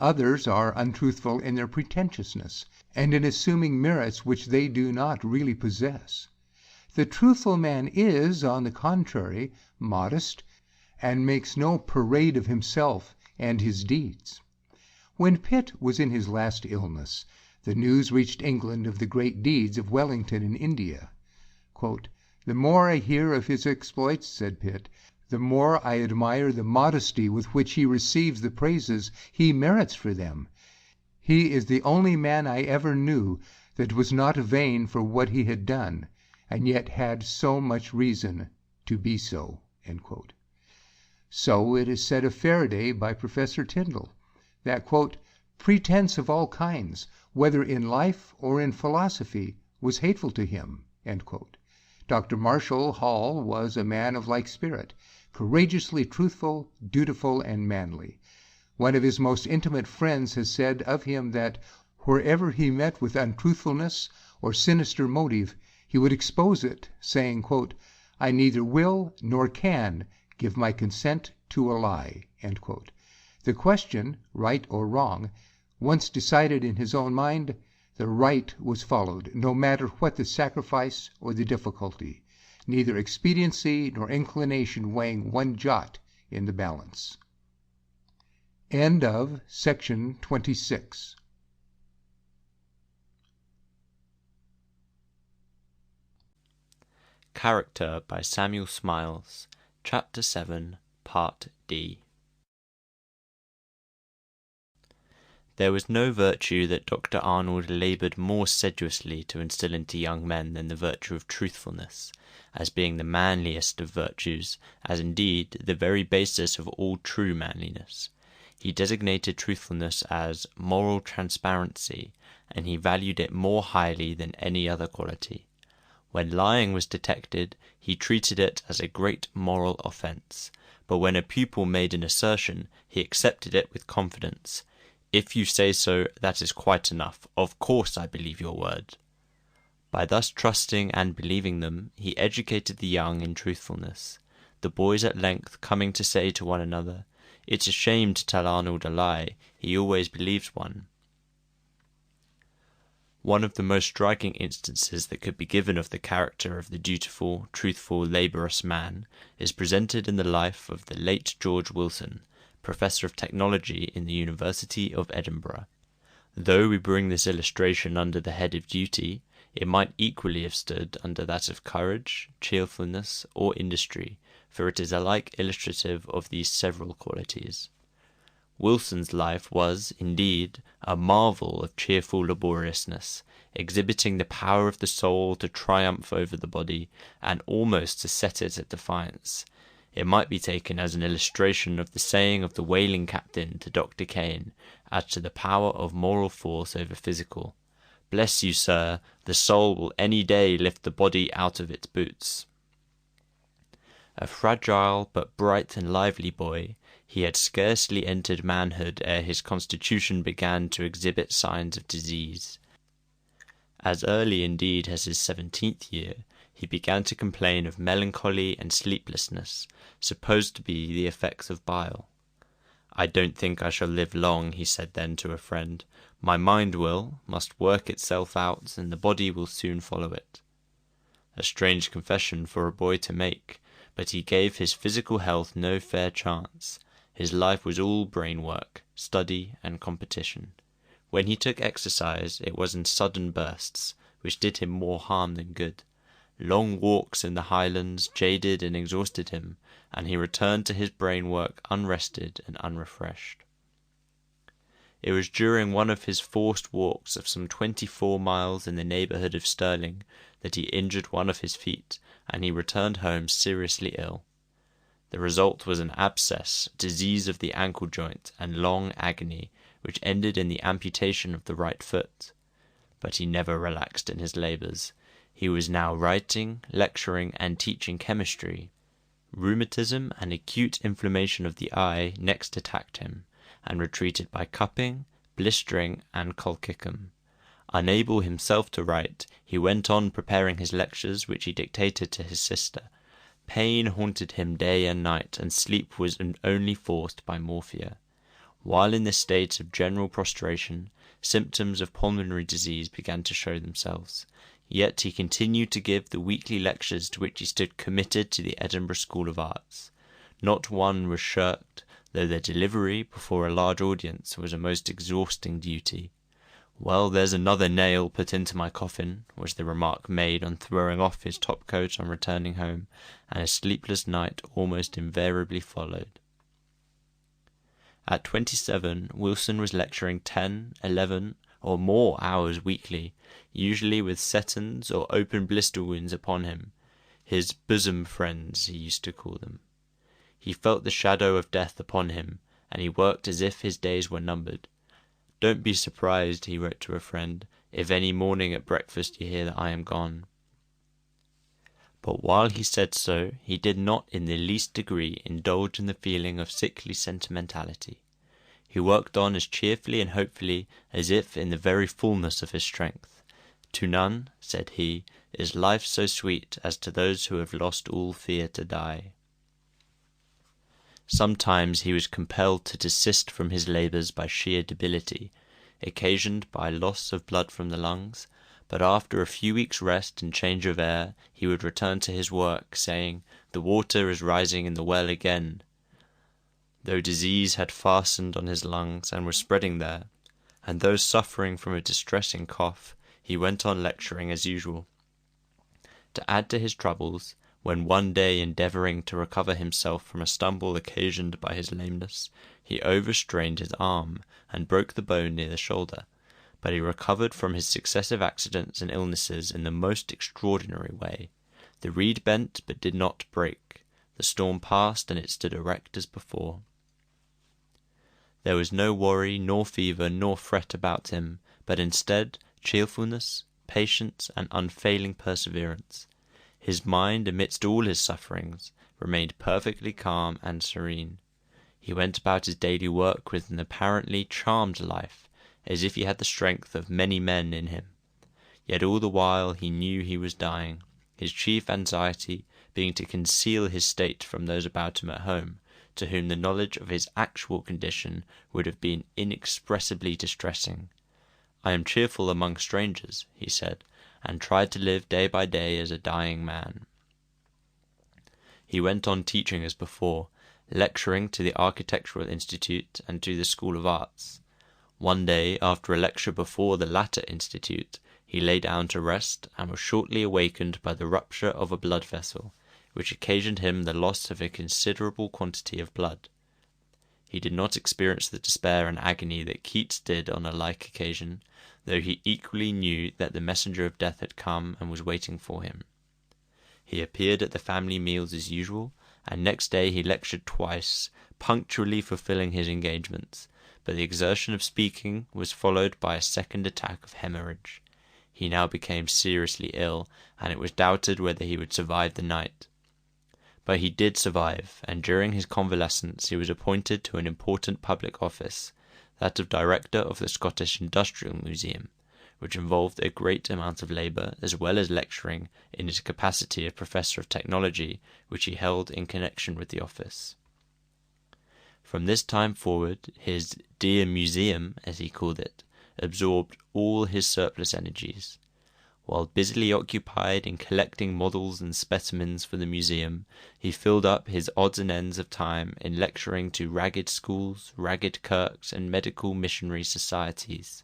Others are untruthful in their pretentiousness and in assuming merits which they do not really possess. The truthful man is, on the contrary, modest, and makes no parade of himself and his deeds. When Pitt was in his last illness, the news reached England of the great deeds of Wellington in India. Quote, "The more I hear of his exploits," said Pitt, "the more I admire the modesty with which he receives the praises he merits for them. He is the only man I ever knew that was not vain for what he had done, and yet had so much reason to be so." End quote. So it is said of Faraday by Professor Tyndall, that, quote, "pretense of all kinds, whether in life or in philosophy, was hateful to him." End quote. Dr. Marshall Hall was a man of like spirit, courageously truthful, dutiful, and manly. One of his most intimate friends has said of him that wherever he met with untruthfulness or sinister motive, he would expose it, saying, quote, "I neither will nor can give my consent to a lie." End quote. The question, right or wrong, once decided in his own mind, the right was followed, no matter what the sacrifice or the difficulty, neither expediency nor inclination weighing one jot in the balance. End of section 26. Character by Samuel Smiles, Chapter 7, Part D. There was no virtue that Dr. Arnold laboured more sedulously to instil into young men than the virtue of truthfulness, as being the manliest of virtues, as indeed the very basis of all true manliness. He designated truthfulness as moral transparency, and he valued it more highly than any other quality. When lying was detected, he treated it as a great moral offence, but when a pupil made an assertion, he accepted it with confidence. "If you say so, that is quite enough. Of course I believe your word." By thus trusting and believing them, he educated the young in truthfulness. The boys at length coming to say to one another, "It's a shame to tell Arnold a lie. He always believes one." One of the most striking instances that could be given of the character of the dutiful, truthful, laborious man is presented in the life of the late George Wilson, Professor of Technology in the University of Edinburgh. Though we bring this illustration under the head of duty, it might equally have stood under that of courage, cheerfulness, or industry, for it is alike illustrative of these several qualities. Wilson's life was, indeed, a marvel of cheerful laboriousness, exhibiting the power of the soul to triumph over the body, and almost to set it at defiance. It might be taken as an illustration of the saying of the whaling captain to Dr. Kane as to the power of moral force over physical. "Bless you, sir, the soul will any day lift the body out of its boots." A fragile but bright and lively boy, he had scarcely entered manhood ere his constitution began to exhibit signs of disease. As early indeed as his 17th year, he began to complain of melancholy and sleeplessness, supposed to be the effects of bile. "I don't think I shall live long," he said then to a friend. "My mind must work itself out, and the body will soon follow it." A strange confession for a boy to make, but he gave his physical health no fair chance. His life was all brain work, study, and competition. When he took exercise, it was in sudden bursts, which did him more harm than good. Long walks in the Highlands jaded and exhausted him, and he returned to his brain work unrested and unrefreshed. It was during one of his forced walks of some 24 miles in the neighbourhood of Stirling that he injured one of his feet, and he returned home seriously ill. The result was an abscess, disease of the ankle joint, and long agony, which ended in the amputation of the right foot. But he never relaxed in his labours. He was now writing, lecturing, and teaching chemistry. Rheumatism and acute inflammation of the eye next attacked him, and retreated by cupping, blistering, and colchicum. Unable himself to write, he went on preparing his lectures, which he dictated to his sister. Pain haunted him day and night, and sleep was only forced by morphia. While in this state of general prostration, symptoms of pulmonary disease began to show themselves. Yet he continued to give the weekly lectures to which he stood committed to the Edinburgh School of Arts. Not one was shirked, though their delivery before a large audience was a most exhausting duty. "Well, there's another nail put into my coffin," was the remark made on throwing off his top-coat on returning home, and a sleepless night almost invariably followed. At 27, Wilson was lecturing 10, 11, or more hours weekly, usually with setons or open blister wounds upon him. His bosom friends, he used to call them. He felt the shadow of death upon him, and he worked as if his days were numbered. "Don't be surprised," he wrote to a friend, "if any morning at breakfast you hear that I am gone." But while he said so, he did not in the least degree indulge in the feeling of sickly sentimentality. He worked on as cheerfully and hopefully as if in the very fullness of his strength. To none, said he, is life so sweet as to those who have lost all fear to die. Sometimes he was compelled to desist from his labours by sheer debility, occasioned by loss of blood from the lungs, but after a few weeks' rest and change of air, he would return to his work, saying, "The water is rising in the well again," though disease had fastened on his lungs and was spreading there, and though suffering from a distressing cough, he went on lecturing as usual. To add to his troubles, when one day endeavouring to recover himself from a stumble occasioned by his lameness, he overstrained his arm and broke the bone near the shoulder, but he recovered from his successive accidents and illnesses in the most extraordinary way. The reed bent but did not break. The storm passed, and it stood erect as before. There was no worry, nor fever, nor fret about him, but instead cheerfulness, patience, and unfailing perseverance. His mind, amidst all his sufferings, remained perfectly calm and serene. He went about his daily work with an apparently charmed life, as if he had the strength of many men in him. Yet all the while he knew he was dying, his chief anxiety being to conceal his state from those about him at home, to whom the knowledge of his actual condition would have been inexpressibly distressing. "I am cheerful among strangers," he said, and tried to live day by day as a dying man. He went on teaching as before, lecturing to the Architectural Institute and to the School of Arts. One day, after a lecture before the latter institute, he lay down to rest, and was shortly awakened by the rupture of a blood vessel, which occasioned him the loss of a considerable quantity of blood. He did not experience the despair and agony that Keats did on a like occasion, though he equally knew that the messenger of death had come and was waiting for him. He appeared at the family meals as usual, and next day he lectured twice, punctually fulfilling his engagements, but the exertion of speaking was followed by a second attack of hemorrhage. He now became seriously ill, and it was doubted whether he would survive the night. But he did survive, and during his convalescence he was appointed to an important public office, that of Director of the Scottish Industrial Museum, which involved a great amount of labour, as well as lecturing, in his capacity of Professor of Technology, which he held in connection with the office. From this time forward, his "dear museum," as he called it, absorbed all his surplus energies. While busily occupied in collecting models and specimens for the museum, he filled up his odds and ends of time in lecturing to ragged schools, ragged kirks, and medical missionary societies.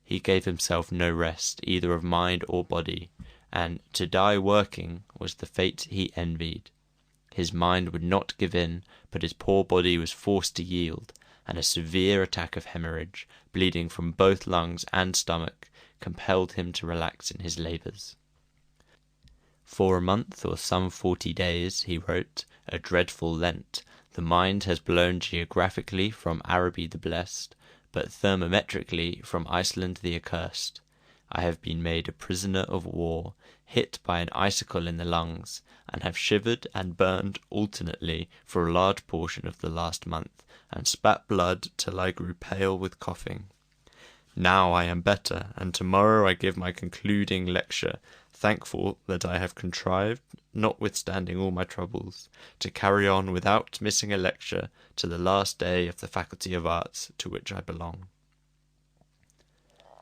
He gave himself no rest, either of mind or body, and to die working was the fate he envied. His mind would not give in, but his poor body was forced to yield, and a severe attack of hemorrhage, bleeding from both lungs and stomach, compelled him to relax in his labours. "For a month or some 40 days," he wrote, "a dreadful Lent, the mind has blown geographically from Araby the Blessed, but thermometrically from Iceland the Accursed. I have been made a prisoner of war, hit by an icicle in the lungs, and have shivered and burned alternately for a large portion of the last month, and spat blood till I grew pale with coughing. Now I am better, and tomorrow I give my concluding lecture, thankful that I have contrived, notwithstanding all my troubles, to carry on without missing a lecture to the last day of the Faculty of Arts to which I belong."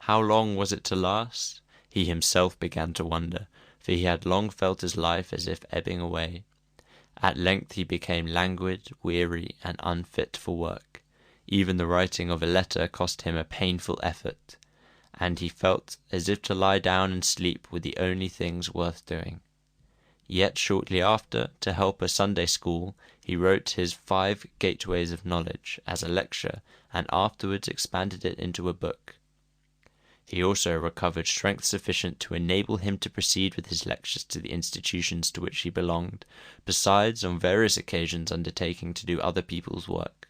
How long was it to last? He himself began to wonder, for he had long felt his life as if ebbing away. At length he became languid, weary, and unfit for work. Even the writing of a letter cost him a painful effort, and he felt as if to lie down and sleep were the only things worth doing. Yet shortly after, to help a Sunday school, he wrote his 5 Gateways of Knowledge as a lecture, and afterwards expanded it into a book. He also recovered strength sufficient to enable him to proceed with his lectures to the institutions to which he belonged, besides on various occasions undertaking to do other people's work.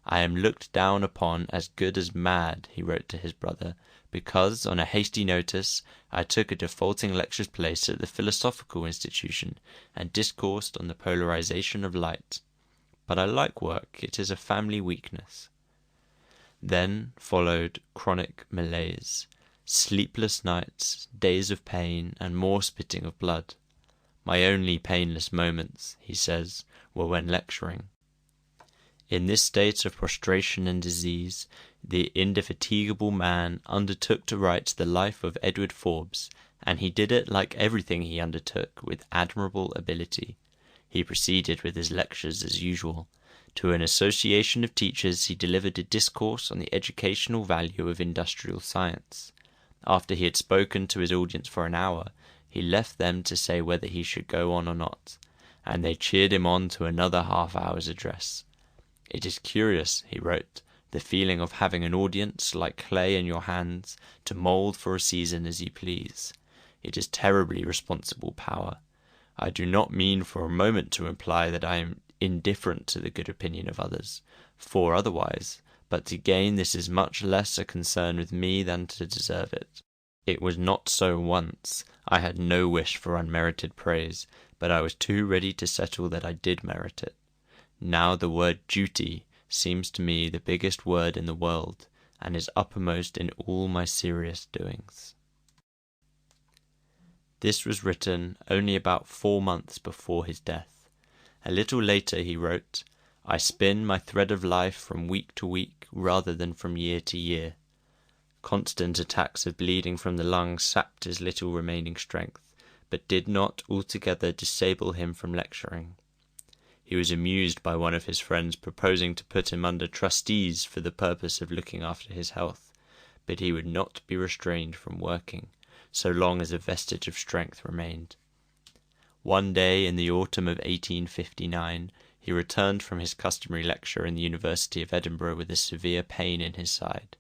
"I am looked down upon as good as mad," he wrote to his brother, "because, on a hasty notice, I took a defaulting lecturer's place at the Philosophical Institution, and discoursed on the polarization of light. But I like work, it is a family weakness." Then followed chronic malaise. Sleepless nights, days of pain, and more spitting of blood. My only painless moments, he says, were when lecturing. In this state of prostration and disease, the indefatigable man undertook to write the life of Edward Forbes, and he did it, like everything he undertook, with admirable ability. He proceeded with his lectures as usual. To an association of teachers he delivered a discourse on the educational value of industrial science. After he had spoken to his audience for an hour, he left them to say whether he should go on or not, and they cheered him on to another half-hour's address. "It is curious," he wrote, "the feeling of having an audience like clay in your hands to mould for a season as you please. It is terribly responsible power. I do not mean for a moment to imply that I am indifferent to the good opinion of others, for otherwise, but again this is much less a concern with me than to deserve it. It was not so once. I had no wish for unmerited praise, but I was too ready to settle that I did merit it. Now the word duty seems to me the biggest word in the world, and is uppermost in all my serious doings." This was written only about 4 months before his death. A little later he wrote, "I spin my thread of life from week to week rather than from year to year." Constant attacks of bleeding from the lungs sapped his little remaining strength, but did not altogether disable him from lecturing. He was amused by one of his friends proposing to put him under trustees for the purpose of looking after his health, but he would not be restrained from working, so long as a vestige of strength remained. One day in the autumn of 1859, he returned from his customary lecture in the University of Edinburgh with a severe pain in his side.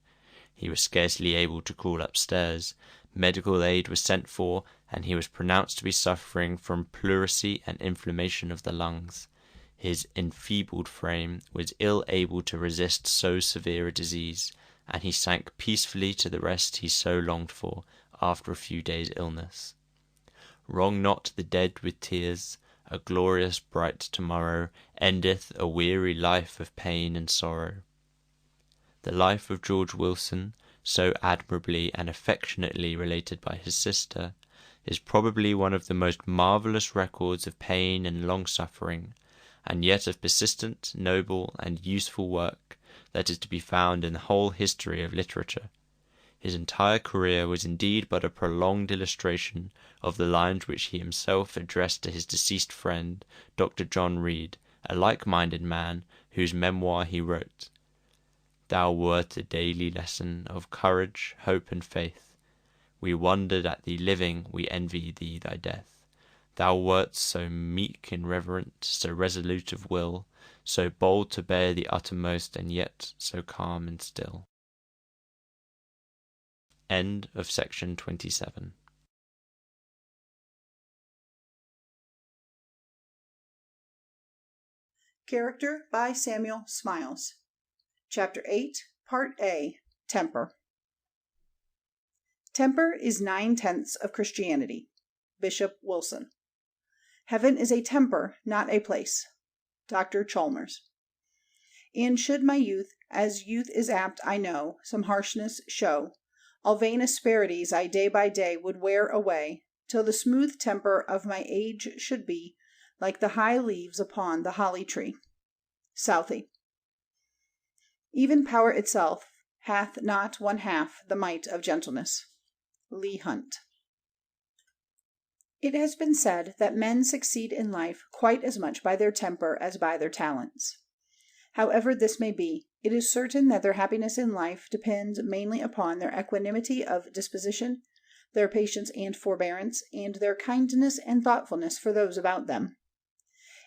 He was scarcely able to crawl upstairs. Medical aid was sent for, and he was pronounced to be suffering from pleurisy and inflammation of the lungs. His enfeebled frame was ill able to resist so severe a disease, and he sank peacefully to the rest he so longed for after a few days' illness. Wrong not the dead with tears. A glorious bright tomorrow endeth a weary life of pain and sorrow. The life of George Wilson, so admirably and affectionately related by his sister, is probably one of the most marvellous records of pain and long-suffering, and yet of persistent, noble, and useful work that is to be found in the whole history of literature. His entire career was indeed but a prolonged illustration of the lines which he himself addressed to his deceased friend, Dr. John Reed, a like-minded man, whose memoir he wrote. "Thou wert a daily lesson of courage, hope, and faith. We wondered at thee living, we envied thee thy death. Thou wert so meek and reverent, so resolute of will, so bold to bear the uttermost, and yet so calm and still." End of section 27. Character by Samuel Smiles. Chapter 8, Part A, Temper. Temper is 9/10 of Christianity. Bishop Wilson. Heaven is a temper, not a place. Dr. Chalmers. And should my youth, as youth is apt, I know, some harshness show, all vain asperities I day by day would wear away, till the smooth temper of my age should be like the high leaves upon the holly tree. Southey. Even power itself hath not 1/2 the might of gentleness. Leigh Hunt. It has been said that men succeed in life quite as much by their temper as by their talents. However this may be, it is certain that their happiness in life depends mainly upon their equanimity of disposition, their patience and forbearance, and their kindness and thoughtfulness for those about them.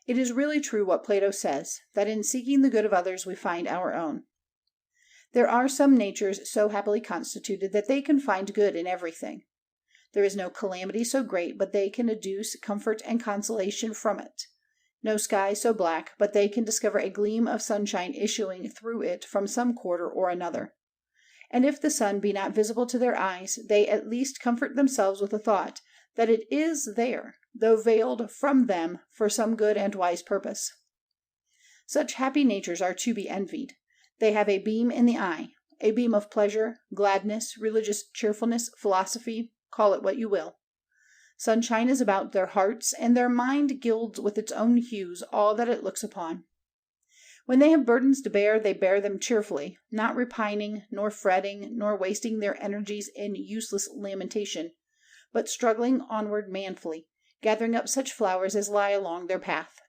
It is really true what Plato says, that in seeking the good of others we find our own. There are some natures so happily constituted that they can find good in everything. There is no calamity so great but they can adduce comfort and consolation from it. No sky so black but they can discover a gleam of sunshine issuing through it from some quarter or another. And if the sun be not visible to their eyes, they at least comfort themselves with the thought that it is there, though veiled from them for some good and wise purpose. Such happy natures are to be envied. They have a beam in the eye, a beam of pleasure, gladness, religious cheerfulness, philosophy, call it what you will. Sunshine is about their hearts, and their mind gilds with its own hues all that it looks upon. When they have burdens to bear, they bear them cheerfully, not repining, nor fretting, nor wasting their energies in useless lamentation, but struggling onward manfully, gathering up such flowers as lie along their path.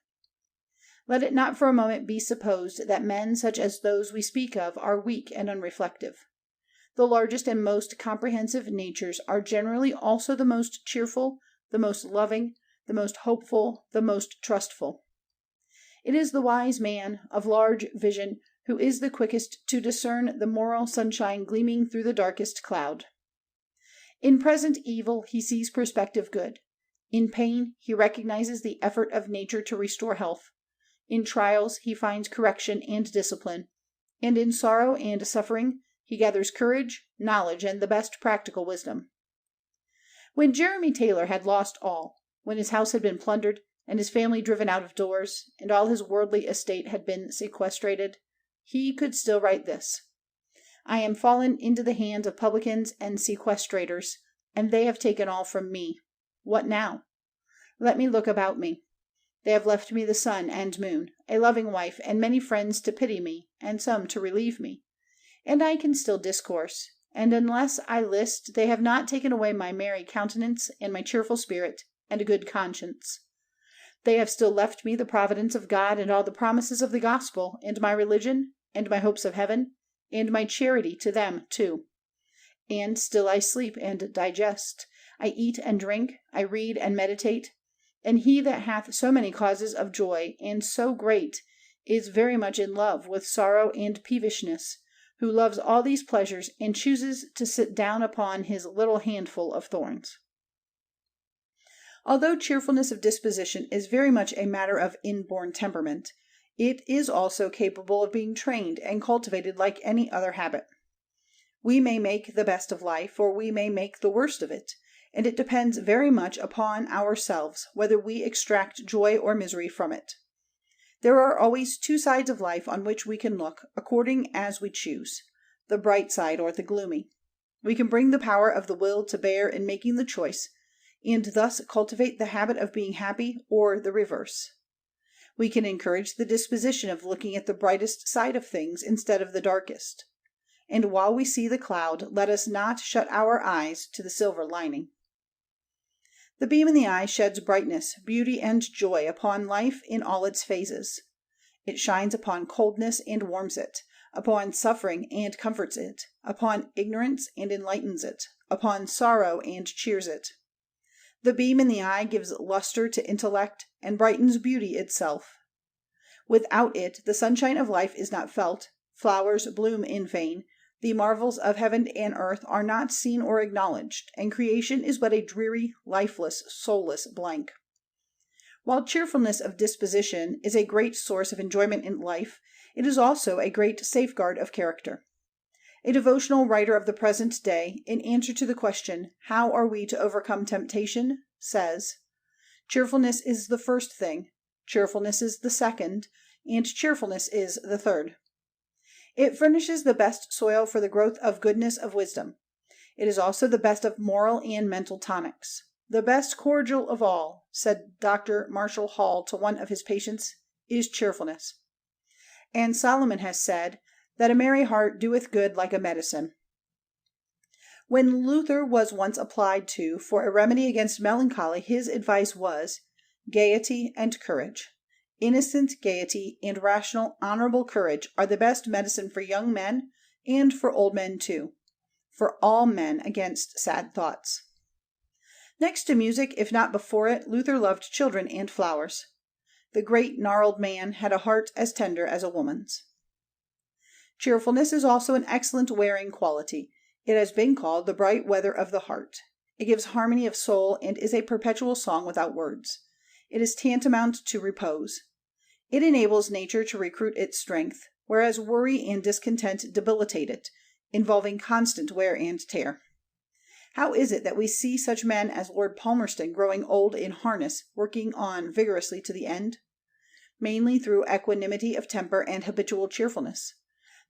Let it not for a moment be supposed that men such as those we speak of are weak and unreflective. The largest and most comprehensive natures are generally also the most cheerful, the most loving, the most hopeful, the most trustful. It is the wise man, of large vision, who is the quickest to discern the moral sunshine gleaming through the darkest cloud. In present evil he sees prospective good. In pain he recognizes the effort of nature to restore health. In trials he finds correction and discipline. And in sorrow and suffering he gathers courage, knowledge, and the best practical wisdom. When Jeremy Taylor had lost all, when his house had been plundered, and his family driven out of doors, and all his worldly estate had been sequestrated, he could still write this: I am fallen into the hands of publicans and sequestrators, and they have taken all from me. What now? Let me look about me. They have left me the sun and moon, a loving wife, and many friends to pity me, and some to relieve me. And I can still discourse, and unless I list, they have not taken away my merry countenance, and my cheerful spirit, and a good conscience. They have still left me the providence of God, and all the promises of the gospel, and my religion, and my hopes of heaven, and my charity to them too. And still I sleep and digest, I eat and drink, I read and meditate, and he that hath so many causes of joy, and so great, is very much in love with sorrow and peevishness, who loves all these pleasures, and chooses to sit down upon his little handful of thorns. Although cheerfulness of disposition is very much a matter of inborn temperament, it is also capable of being trained and cultivated like any other habit. We may make the best of life, or we may make the worst of it, and it depends very much upon ourselves whether we extract joy or misery from it. There are always two sides of life on which we can look, according as we choose, the bright side or the gloomy. We can bring the power of the will to bear in making the choice, and thus cultivate the habit of being happy, or the reverse. We can encourage the disposition of looking at the brightest side of things instead of the darkest. And while we see the cloud, let us not shut our eyes to the silver lining. The beam in the eye sheds brightness, beauty, and joy upon life in all its phases. It shines upon coldness and warms it, upon suffering and comforts it, upon ignorance and enlightens it, upon sorrow and cheers it. The beam in the eye gives luster to intellect and brightens beauty itself. Without it, the sunshine of life is not felt, flowers bloom in vain, the marvels of heaven and earth are not seen or acknowledged, and creation is but a dreary, lifeless, soulless blank. While cheerfulness of disposition is a great source of enjoyment in life, it is also a great safeguard of character. A devotional writer of the present day, in answer to the question, How are we to overcome temptation?, says, Cheerfulness is the first thing, cheerfulness is the second, and cheerfulness is the third. It furnishes the best soil for the growth of goodness of wisdom. It is also the best of moral and mental tonics. The best cordial of all, said Dr. Marshall Hall to one of his patients, is cheerfulness. And Solomon has said that a merry heart doeth good like a medicine. When Luther was once applied to for a remedy against melancholy, his advice was gaiety and courage. Innocent gaiety and rational, honorable courage are the best medicine for young men and for old men too, for all men against sad thoughts. Next to music, if not before it, Luther loved children and flowers. The great gnarled man had a heart as tender as a woman's. Cheerfulness is also an excellent wearing quality. It has been called the bright weather of the heart. It gives harmony of soul and is a perpetual song without words. It is tantamount to repose. It enables nature to recruit its strength, whereas worry and discontent debilitate it, involving constant wear and tear. How is it that we see such men as Lord Palmerston growing old in harness, working on vigorously to the end? Mainly through equanimity of temper and habitual cheerfulness.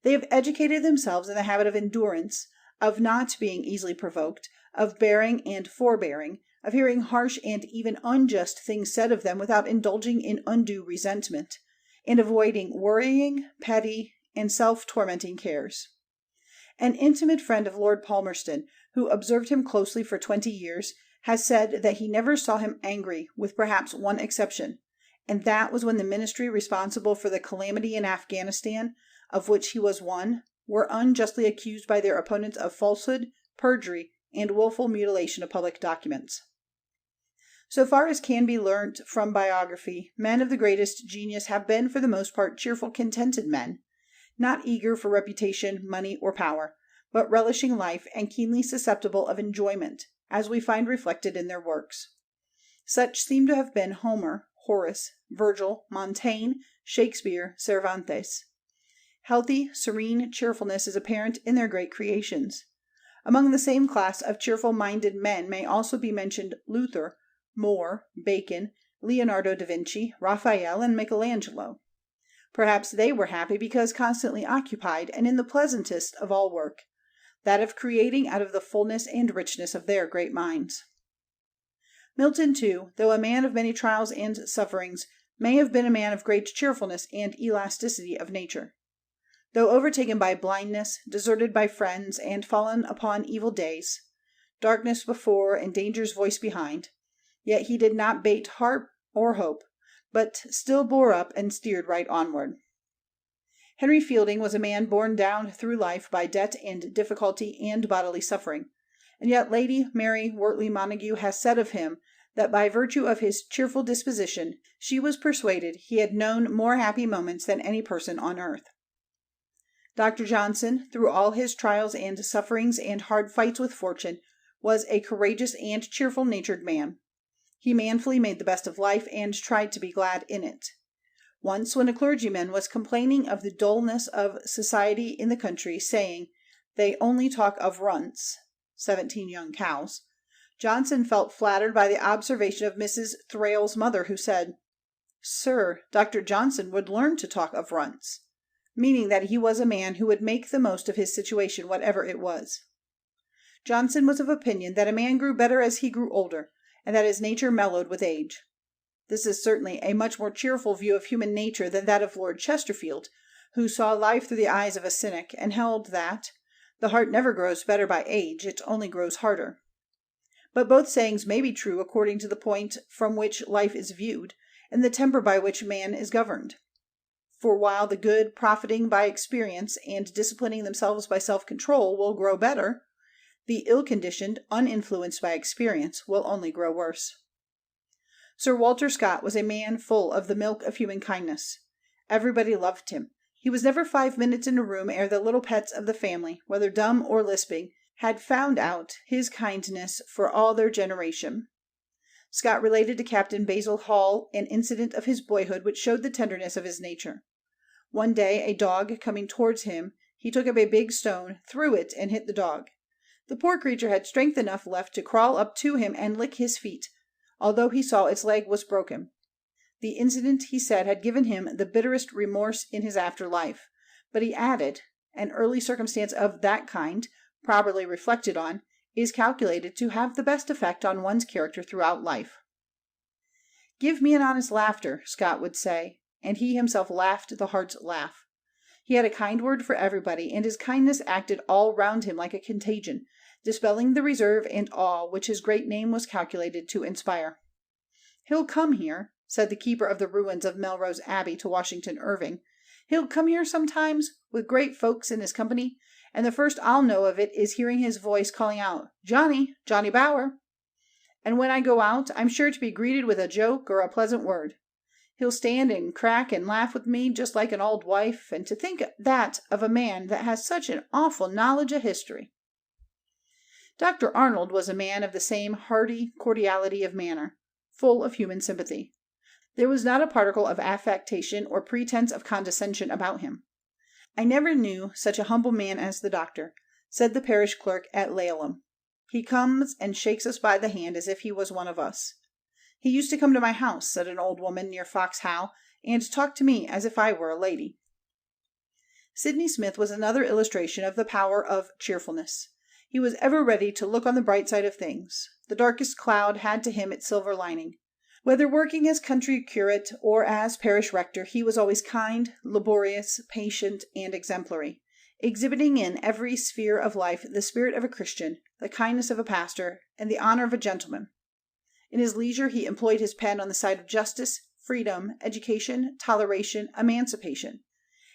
They have educated themselves in the habit of endurance, of not being easily provoked, of bearing and forbearing, of hearing harsh and even unjust things said of them without indulging in undue resentment, and avoiding worrying, petty, and self-tormenting cares. An intimate friend of Lord Palmerston, who observed him closely for 20 years, has said that he never saw him angry, with perhaps one exception, and that was when the ministry responsible for the calamity in Afghanistan, of which he was one, were unjustly accused by their opponents of falsehood, perjury, and willful mutilation of public documents. So far as can be learnt from biography, men of the greatest genius have been for the most part cheerful, contented men, not eager for reputation, money, or power, but relishing life and keenly susceptible of enjoyment, as we find reflected in their works. Such seem to have been Homer, Horace, Virgil, Montaigne, Shakespeare, Cervantes. Healthy, serene cheerfulness is apparent in their great creations. Among the same class of cheerful-minded men may also be mentioned Luther, More, Bacon, Leonardo da Vinci, Raphael, and Michelangelo. Perhaps they were happy because constantly occupied and in the pleasantest of all work, that of creating out of the fullness and richness of their great minds. Milton, too, though a man of many trials and sufferings, may have been a man of great cheerfulness and elasticity of nature. Though overtaken by blindness, deserted by friends, and fallen upon evil days, darkness before and danger's voice behind, yet he did not bate heart or hope, but still bore up and steered right onward. Henry Fielding was a man borne down through life by debt and difficulty and bodily suffering, and yet Lady Mary Wortley Montagu has said of him that by virtue of his cheerful disposition she was persuaded he had known more happy moments than any person on earth. Dr. Johnson, through all his trials and sufferings and hard fights with fortune, was a courageous and cheerful-natured man. He manfully made the best of life and tried to be glad in it. Once, when a clergyman was complaining of the dullness of society in the country, saying, "They only talk of runts," 17 young cows, Johnson felt flattered by the observation of Mrs. Thrale's mother, who said, "Sir, Dr. Johnson would learn to talk of runts," meaning that he was a man who would make the most of his situation, whatever it was. Johnson was of opinion that a man grew better as he grew older, and that his nature mellowed with age. This is certainly a much more cheerful view of human nature than that of Lord Chesterfield, who saw life through the eyes of a cynic, and held that the heart never grows better by age, it only grows harder. But both sayings may be true according to the point from which life is viewed, and the temper by which man is governed. For while the good, profiting by experience and disciplining themselves by self-control, will grow better, the ill-conditioned, uninfluenced by experience, will only grow worse. Sir Walter Scott was a man full of the milk of human kindness. Everybody loved him. He was never 5 minutes in a room ere the little pets of the family, whether dumb or lisping, had found out his kindness for all their generation. Scott related to Captain Basil Hall an incident of his boyhood which showed the tenderness of his nature. One day, a dog coming towards him, he took up a big stone, threw it, and hit the dog. The poor creature had strength enough left to crawl up to him and lick his feet, although he saw its leg was broken. The incident, he said, had given him the bitterest remorse in his after life, but he added, an early circumstance of that kind, properly reflected on, is calculated to have the best effect on one's character throughout life. "Give me an honest laughter," Scott would say, and he himself laughed the heart's laugh. He had a kind word for everybody, and his kindness acted all round him like a contagion, dispelling the reserve and awe which his great name was calculated to inspire. "He'll come here," said the keeper of the ruins of Melrose Abbey to Washington Irving. "He'll come here sometimes, with great folks in his company, and the first I'll know of it is hearing his voice calling out, 'Johnny, Johnny Bower!' And when I go out, I'm sure to be greeted with a joke or a pleasant word. He'll stand and crack and laugh with me just like an old wife, and to think that of a man that has such an awful knowledge of history." Dr. Arnold was a man of the same hearty cordiality of manner, full of human sympathy. There was not a particle of affectation or pretense of condescension about him. "I never knew such a humble man as the doctor," said the parish clerk at Laleham. "He comes and shakes us by the hand as if he was one of us." "He used to come to my house," said an old woman near Fox How, "and talk to me as if I were a lady." Sidney Smith was another illustration of the power of cheerfulness. He was ever ready to look on the bright side of things. The darkest cloud had to him its silver lining. Whether working as country curate or as parish rector, he was always kind, laborious, patient, and exemplary, exhibiting in every sphere of life the spirit of a Christian, the kindness of a pastor, and the honor of a gentleman. In his leisure he employed his pen on the side of justice, freedom, education, toleration, emancipation,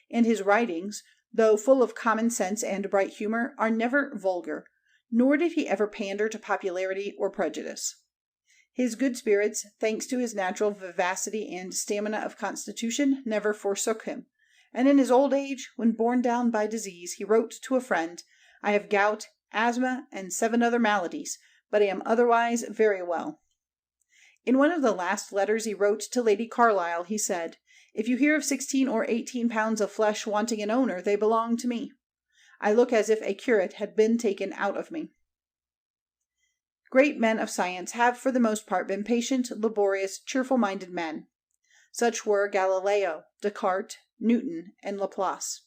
and his writings, though full of common sense and bright humor, are never vulgar, nor did he ever pander to popularity or prejudice. His good spirits, thanks to his natural vivacity and stamina of constitution, never forsook him, and in his old age, when borne down by disease, he wrote to a friend, "I have gout, asthma, and 7 other maladies, but I am otherwise very well." In one of the last letters he wrote to Lady Carlisle, he said, "If you hear of 16 or 18 pounds of flesh wanting an owner, they belong to me. I look as if a curate had been taken out of me." Great men of science have for the most part been patient, laborious, cheerful-minded men. Such were Galileo, Descartes, Newton, and Laplace.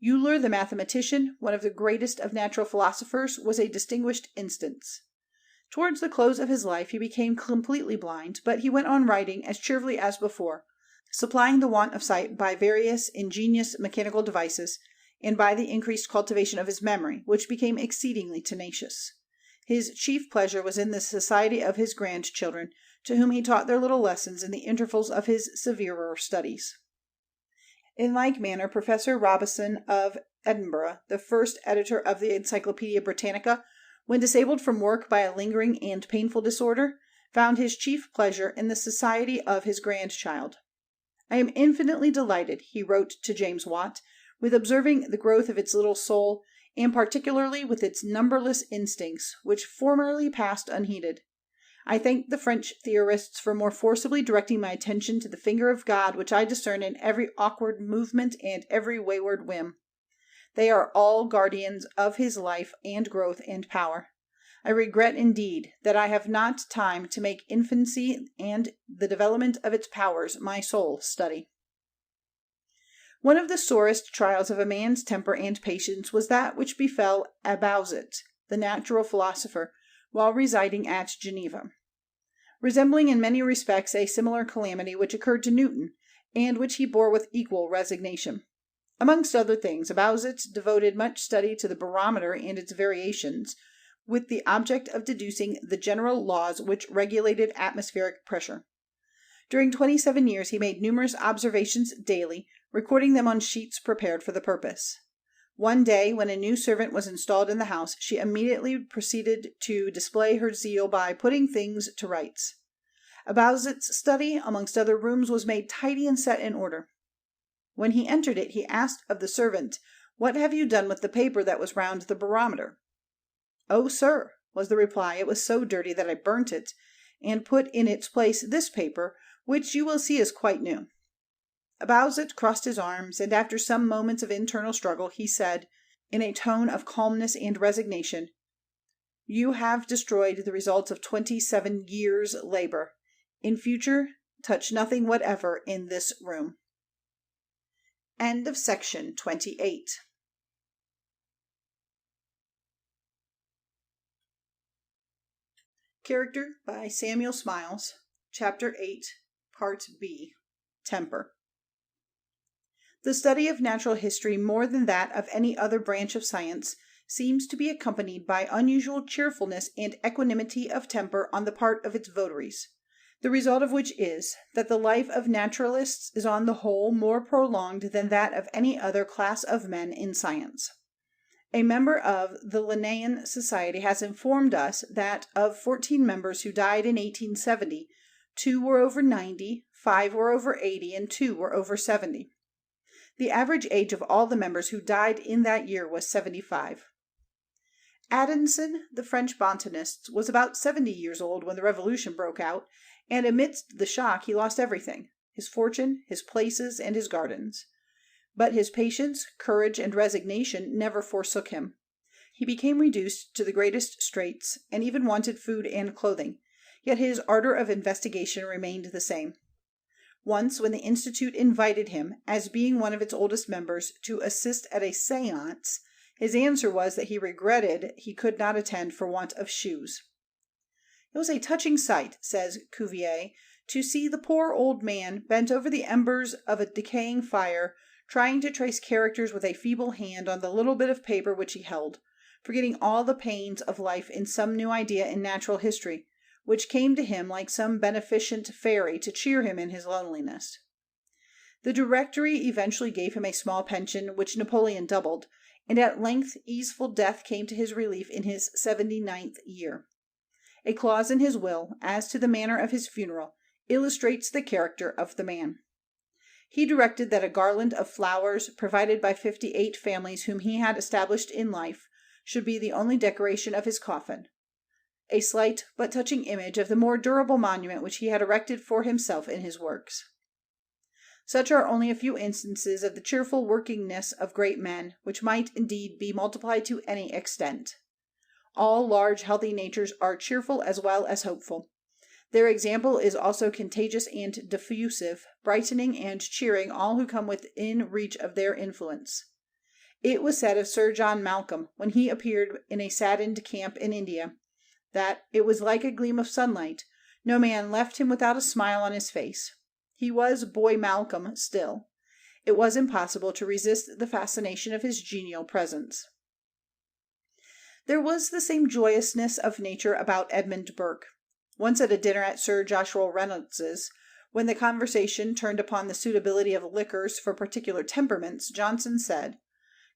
Euler, the mathematician, one of the greatest of natural philosophers, was a distinguished instance. Towards the close of his life he became completely blind, but he went on writing as cheerfully as before, supplying the want of sight by various ingenious mechanical devices, and by the increased cultivation of his memory, which became exceedingly tenacious. His chief pleasure was in the society of his grandchildren, to whom he taught their little lessons in the intervals of his severer studies. In like manner, Professor Robison of Edinburgh, the first editor of the Encyclopaedia Britannica, when disabled from work by a lingering and painful disorder, found his chief pleasure in the society of his grandchild. "I am infinitely delighted," he wrote to James Watt, "with observing the growth of its little soul, and particularly with its numberless instincts, which formerly passed unheeded. I thank the French theorists for more forcibly directing my attention to the finger of God which I discern in every awkward movement and every wayward whim. They are all guardians of his life and growth and power. I regret indeed that I have not time to make infancy and the development of its powers my sole study." One of the sorest trials of a man's temper and patience was that which befell Abauzit, the natural philosopher, while residing at Geneva, resembling in many respects a similar calamity which occurred to Newton, and which he bore with equal resignation. Amongst other things, Abauzit devoted much study to the barometer and its variations, with the object of deducing the general laws which regulated atmospheric pressure. During 27 years he made numerous observations daily, recording them on sheets prepared for the purpose. One day, when a new servant was installed in the house, she immediately proceeded to display her zeal by putting things to rights. Abauzit's study, amongst other rooms, was made tidy and set in order. When he entered it, he asked of the servant, "What have you done with the paper that was round the barometer?" "Oh, sir," was the reply, "it was so dirty that I burnt it, and put in its place this paper, which you will see is quite new." Abauzit crossed his arms, and after some moments of internal struggle, he said, in a tone of calmness and resignation, "You have destroyed the results of 27 years' labor. In future, touch nothing whatever in this room." End of section 28. Character by Samuel Smiles, Chapter 8, Part B, Temper. The study of natural history, more than that of any other branch of science, seems to be accompanied by unusual cheerfulness and equanimity of temper on the part of its votaries, the result of which is, that the life of naturalists is on the whole more prolonged than that of any other class of men in science. A member of the Linnean Society has informed us that of 14 members who died in 1870, 2 were over 90, 5 were over 80, and 2 were over 70. The average age of all the members who died in that year was 75. Addison, the French botanist, was about 70 years old when the Revolution broke out, and amidst the shock he lost everything, his fortune, his places, and his gardens. But his patience, courage, and resignation never forsook him. He became reduced to the greatest straits, and even wanted food and clothing, yet his ardor of investigation remained the same. Once, when the Institute invited him, as being one of its oldest members, to assist at a séance, his answer was that he regretted he could not attend for want of shoes. It was a touching sight, says Cuvier, to see the poor old man bent over the embers of a decaying fire, trying to trace characters with a feeble hand on the little bit of paper which he held, forgetting all the pains of life in some new idea in natural history, which came to him like some beneficent fairy to cheer him in his loneliness. The Directory eventually gave him a small pension, which Napoleon doubled, and at length easeful death came to his relief in his 79th year. A clause in his will, as to the manner of his funeral, illustrates the character of the man. He directed that a garland of flowers, provided by 58 families whom he had established in life, should be the only decoration of his coffin, a slight but touching image of the more durable monument which he had erected for himself in his works. Such are only a few instances of the cheerful workingness of great men, which might, indeed, be multiplied to any extent. All large, healthy natures are cheerful as well as hopeful. Their example is also contagious and diffusive, brightening and cheering all who come within reach of their influence. It was said of Sir John Malcolm, when he appeared in a saddened camp in India, that it was like a gleam of sunlight. No man left him without a smile on his face. He was Boy Malcolm still. It was impossible to resist the fascination of his genial presence. There was the same joyousness of nature about Edmund Burke. Once at a dinner at Sir Joshua Reynolds's, when the conversation turned upon the suitability of liquors for particular temperaments, Johnson said,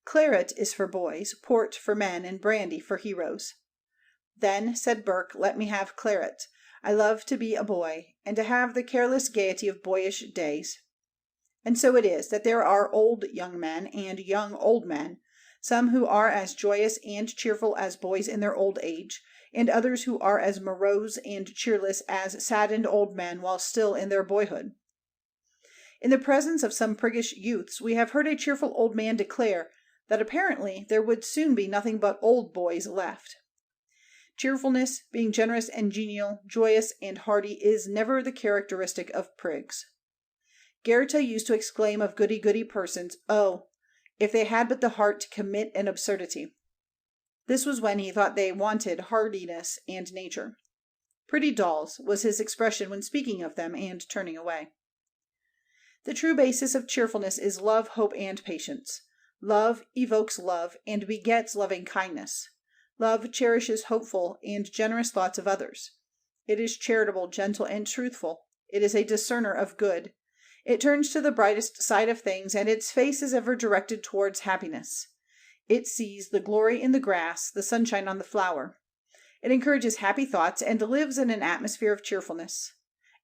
"Claret is for boys, port for men, and brandy for heroes." "Then," said Burke, "let me have claret. I love to be a boy, and to have the careless gaiety of boyish days." And so it is that there are old young men and young old men, some who are as joyous and cheerful as boys in their old age, and others who are as morose and cheerless as saddened old men while still in their boyhood. In the presence of some priggish youths, we have heard a cheerful old man declare that apparently there would soon be nothing but old boys left. Cheerfulness, being generous and genial, joyous and hearty, is never the characteristic of prigs. Goethe used to exclaim of goody-goody persons, "Oh, if they had but the heart to commit an absurdity." This was when he thought they wanted hardiness and nature. "Pretty dolls" was his expression when speaking of them and turning away. The true basis of cheerfulness is love, hope, and patience. Love evokes love and begets loving kindness. Love cherishes hopeful and generous thoughts of others. It is charitable, gentle, and truthful. It is a discerner of good. It turns to the brightest side of things, and its face is ever directed towards happiness. It sees the glory in the grass, the sunshine on the flower. It encourages happy thoughts and lives in an atmosphere of cheerfulness.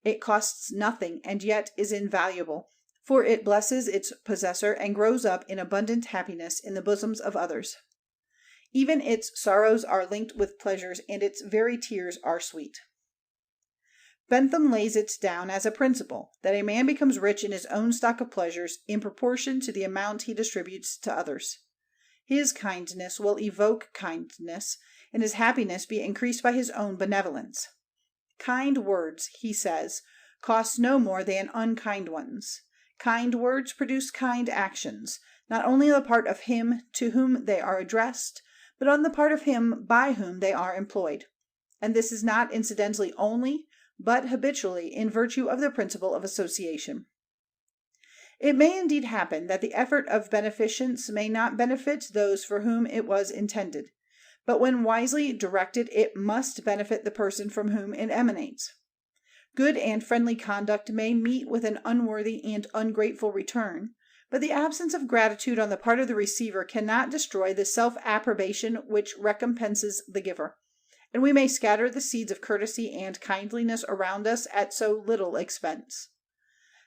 It costs nothing and yet is invaluable, for it blesses its possessor and grows up in abundant happiness in the bosoms of others. Even its sorrows are linked with pleasures, and its very tears are sweet. Bentham lays it down as a principle that a man becomes rich in his own stock of pleasures in proportion to the amount he distributes to others. His kindness will evoke kindness, and his happiness be increased by his own benevolence. Kind words, he says, cost no more than unkind ones. Kind words produce kind actions, not only on the part of him to whom they are addressed, but on the part of him by whom they are employed. And this is not incidentally only, but habitually, in virtue of the principle of association. It may indeed happen that the effort of beneficence may not benefit those for whom it was intended, but when wisely directed it must benefit the person from whom it emanates. Good and friendly conduct may meet with an unworthy and ungrateful return, but the absence of gratitude on the part of the receiver cannot destroy the self-approbation which recompenses the giver, and we may scatter the seeds of courtesy and kindliness around us at so little expense.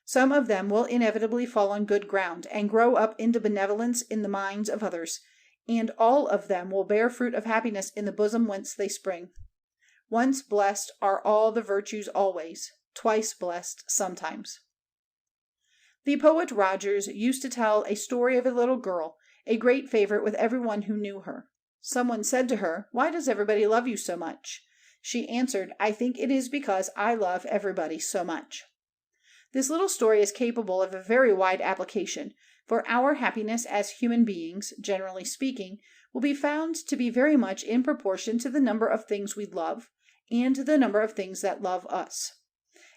Some of them will inevitably fall on good ground and grow up into benevolence in the minds of others, and all of them will bear fruit of happiness in the bosom whence they spring. Once blessed are all the virtues always, twice blessed sometimes. The poet Rogers used to tell a story of a little girl, a great favorite with everyone who knew her. Someone said to her, "Why does everybody love you so much?" She answered, "I think it is because I love everybody so much." This little story is capable of a very wide application, for our happiness as human beings, generally speaking, will be found to be very much in proportion to the number of things we love and the number of things that love us.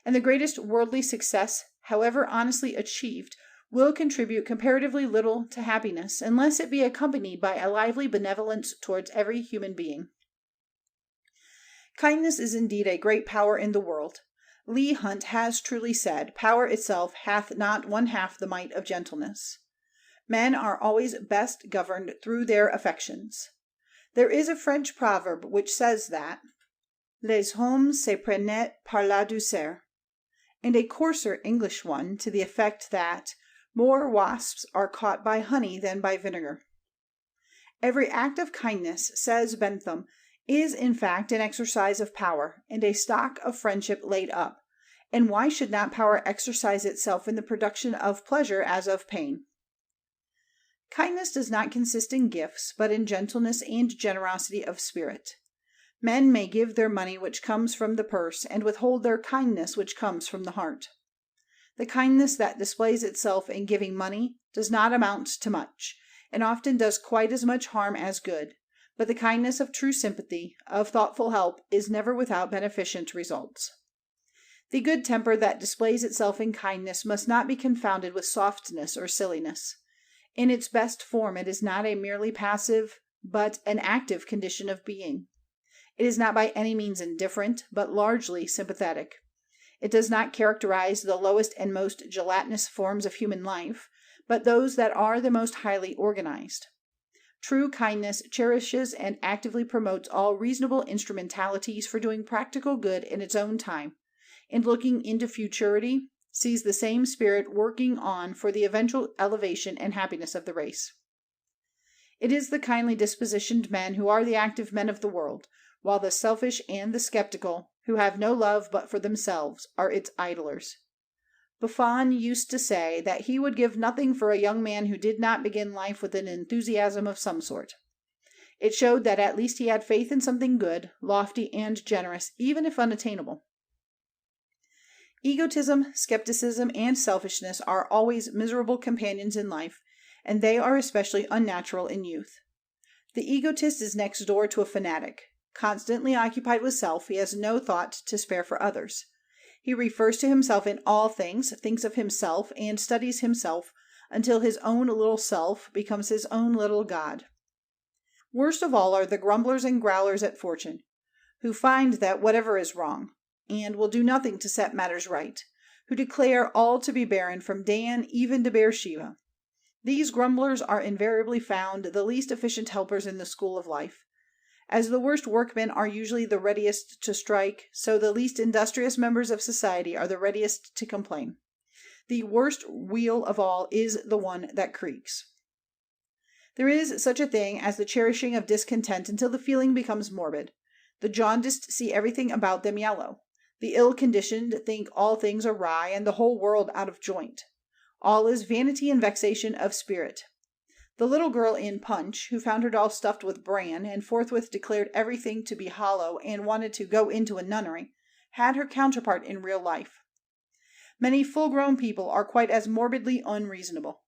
And the greatest worldly success, however honestly achieved, will contribute comparatively little to happiness unless it be accompanied by a lively benevolence towards every human being. Kindness is indeed a great power in the world. Leigh Hunt has truly said, "Power itself hath not one half the might of gentleness." Men are always best governed through their affections. There is a French proverb which says that les hommes se prennent par la douceur, and a coarser English one to the effect that more wasps are caught by honey than by vinegar. Every act of kindness, says Bentham, is in fact an exercise of power, and a stock of friendship laid up, and why should not power exercise itself in the production of pleasure as of pain? Kindness does not consist in gifts, but in gentleness and generosity of spirit. Men may give their money which comes from the purse, and withhold their kindness which comes from the heart. The kindness that displays itself in giving money does not amount to much, and often does quite as much harm as good, but the kindness of true sympathy, of thoughtful help, is never without beneficent results. The good temper that displays itself in kindness must not be confounded with softness or silliness. In its best form it is not a merely passive, but an active condition of being. It is not by any means indifferent, but largely sympathetic. It does not characterize the lowest and most gelatinous forms of human life, but those that are the most highly organized. True kindness cherishes and actively promotes all reasonable instrumentalities for doing practical good in its own time, and looking into futurity, sees the same spirit working on for the eventual elevation and happiness of the race. It is the kindly dispositioned men who are the active men of the world, while the selfish and the skeptical, who have no love but for themselves, are its idlers. Buffon used to say that he would give nothing for a young man who did not begin life with an enthusiasm of some sort. It showed that at least he had faith in something good, lofty, and generous, even if unattainable. Egotism, skepticism, and selfishness are always miserable companions in life, and they are especially unnatural in youth. The egotist is next door to a fanatic. Constantly occupied with self, he has no thought to spare for others. He refers to himself in all things, thinks of himself, and studies himself until his own little self becomes his own little God. Worst of all are the grumblers and growlers at fortune, who find that whatever is wrong, and will do nothing to set matters right, who declare all to be barren from Dan even to Beersheba. These grumblers are invariably found the least efficient helpers in the school of life. As the worst workmen are usually the readiest to strike, so the least industrious members of society are the readiest to complain. The worst wheel of all is the one that creaks. There is such a thing as the cherishing of discontent until the feeling becomes morbid. The jaundiced see everything about them yellow. The ill-conditioned think all things awry and the whole world out of joint. All is vanity and vexation of spirit. The little girl in Punch, who found her doll stuffed with bran, and forthwith declared everything to be hollow and wanted to go into a nunnery, had her counterpart in real life. Many full-grown people are quite as morbidly unreasonable.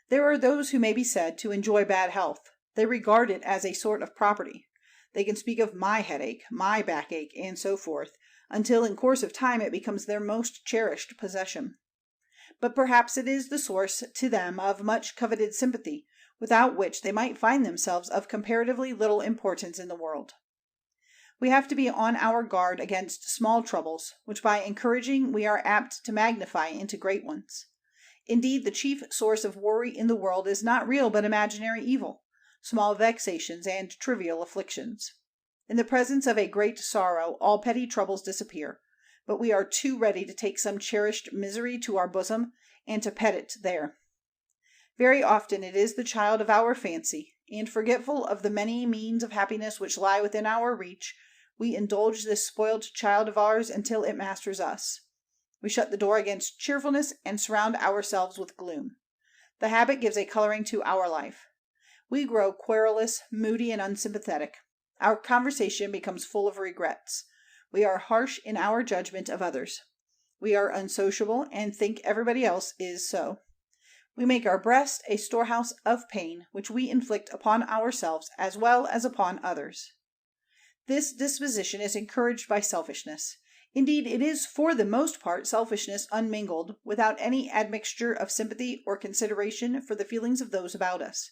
There are those who may be said to enjoy bad health. They regard it as a sort of property. They can speak of my headache, my backache, and so forth, until in course of time it becomes their most cherished possession. But perhaps it is the source to them of much coveted sympathy, without which they might find themselves of comparatively little importance in the world. We have to be on our guard against small troubles, which by encouraging we are apt to magnify into great ones. Indeed, the chief source of worry in the world is not real but imaginary evil, small vexations and trivial afflictions. In the presence of a great sorrow, all petty troubles disappear, but we are too ready to take some cherished misery to our bosom and to pet it there. Very often it is the child of our fancy, and forgetful of the many means of happiness which lie within our reach, we indulge this spoiled child of ours until it masters us. We shut the door against cheerfulness and surround ourselves with gloom. The habit gives a coloring to our life. We grow querulous, moody, and unsympathetic. Our conversation becomes full of regrets. We are harsh in our judgment of others. We are unsociable and think everybody else is so. We make our breast a storehouse of pain, which we inflict upon ourselves as well as upon others. This disposition is encouraged by selfishness. Indeed, it is for the most part selfishness unmingled, without any admixture of sympathy or consideration for the feelings of those about us.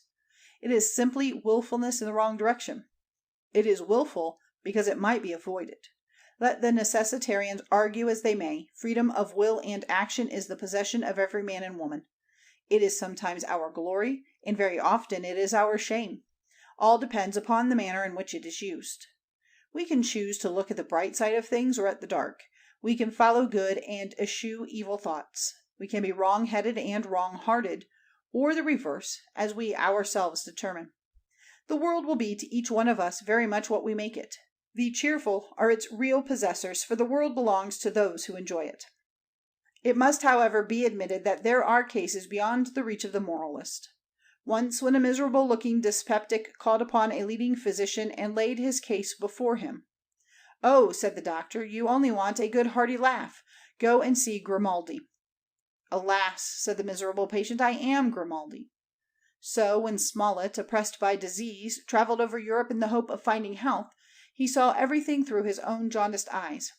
It is simply willfulness in the wrong direction. It is willful because it might be avoided. Let the necessitarians argue as they may, freedom of will and action is the possession of every man and woman. It is sometimes our glory, and very often it is our shame. All depends upon the manner in which it is used. We can choose to look at the bright side of things or at the dark. We can follow good and eschew evil thoughts. We can be wrong-headed and wrong-hearted, or the reverse, as we ourselves determine. The world will be to each one of us very much what we make it. The cheerful are its real possessors, for the world belongs to those who enjoy it. It must, however, be admitted that there are cases beyond the reach of the moralist. Once, when a miserable-looking dyspeptic called upon a leading physician and laid his case before him. "Oh," said the doctor, "you only want a good hearty laugh. Go and see Grimaldi." "Alas," said the miserable patient, "I am Grimaldi." So, when Smollett, oppressed by disease, travelled over Europe in the hope of finding health, he saw everything through his own jaundiced eyes.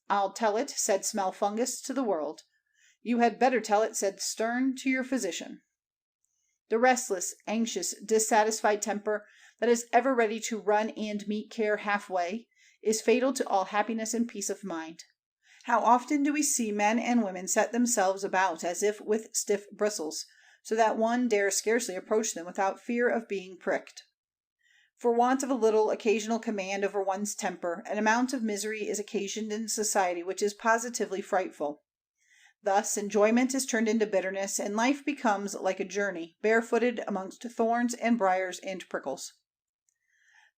"I'll tell it," said Smelfungus to the world. "You had better tell it," said Sterne to your physician. The restless, anxious, dissatisfied temper that is ever ready to run and meet care halfway is fatal to all happiness and peace of mind. How often do we see men and women set themselves about as if with stiff bristles, so that one dare scarcely approach them without fear of being pricked. For want of a little occasional command over one's temper, an amount of misery is occasioned in society which is positively frightful. Thus enjoyment is turned into bitterness, and life becomes like a journey, barefooted amongst thorns and briars and prickles.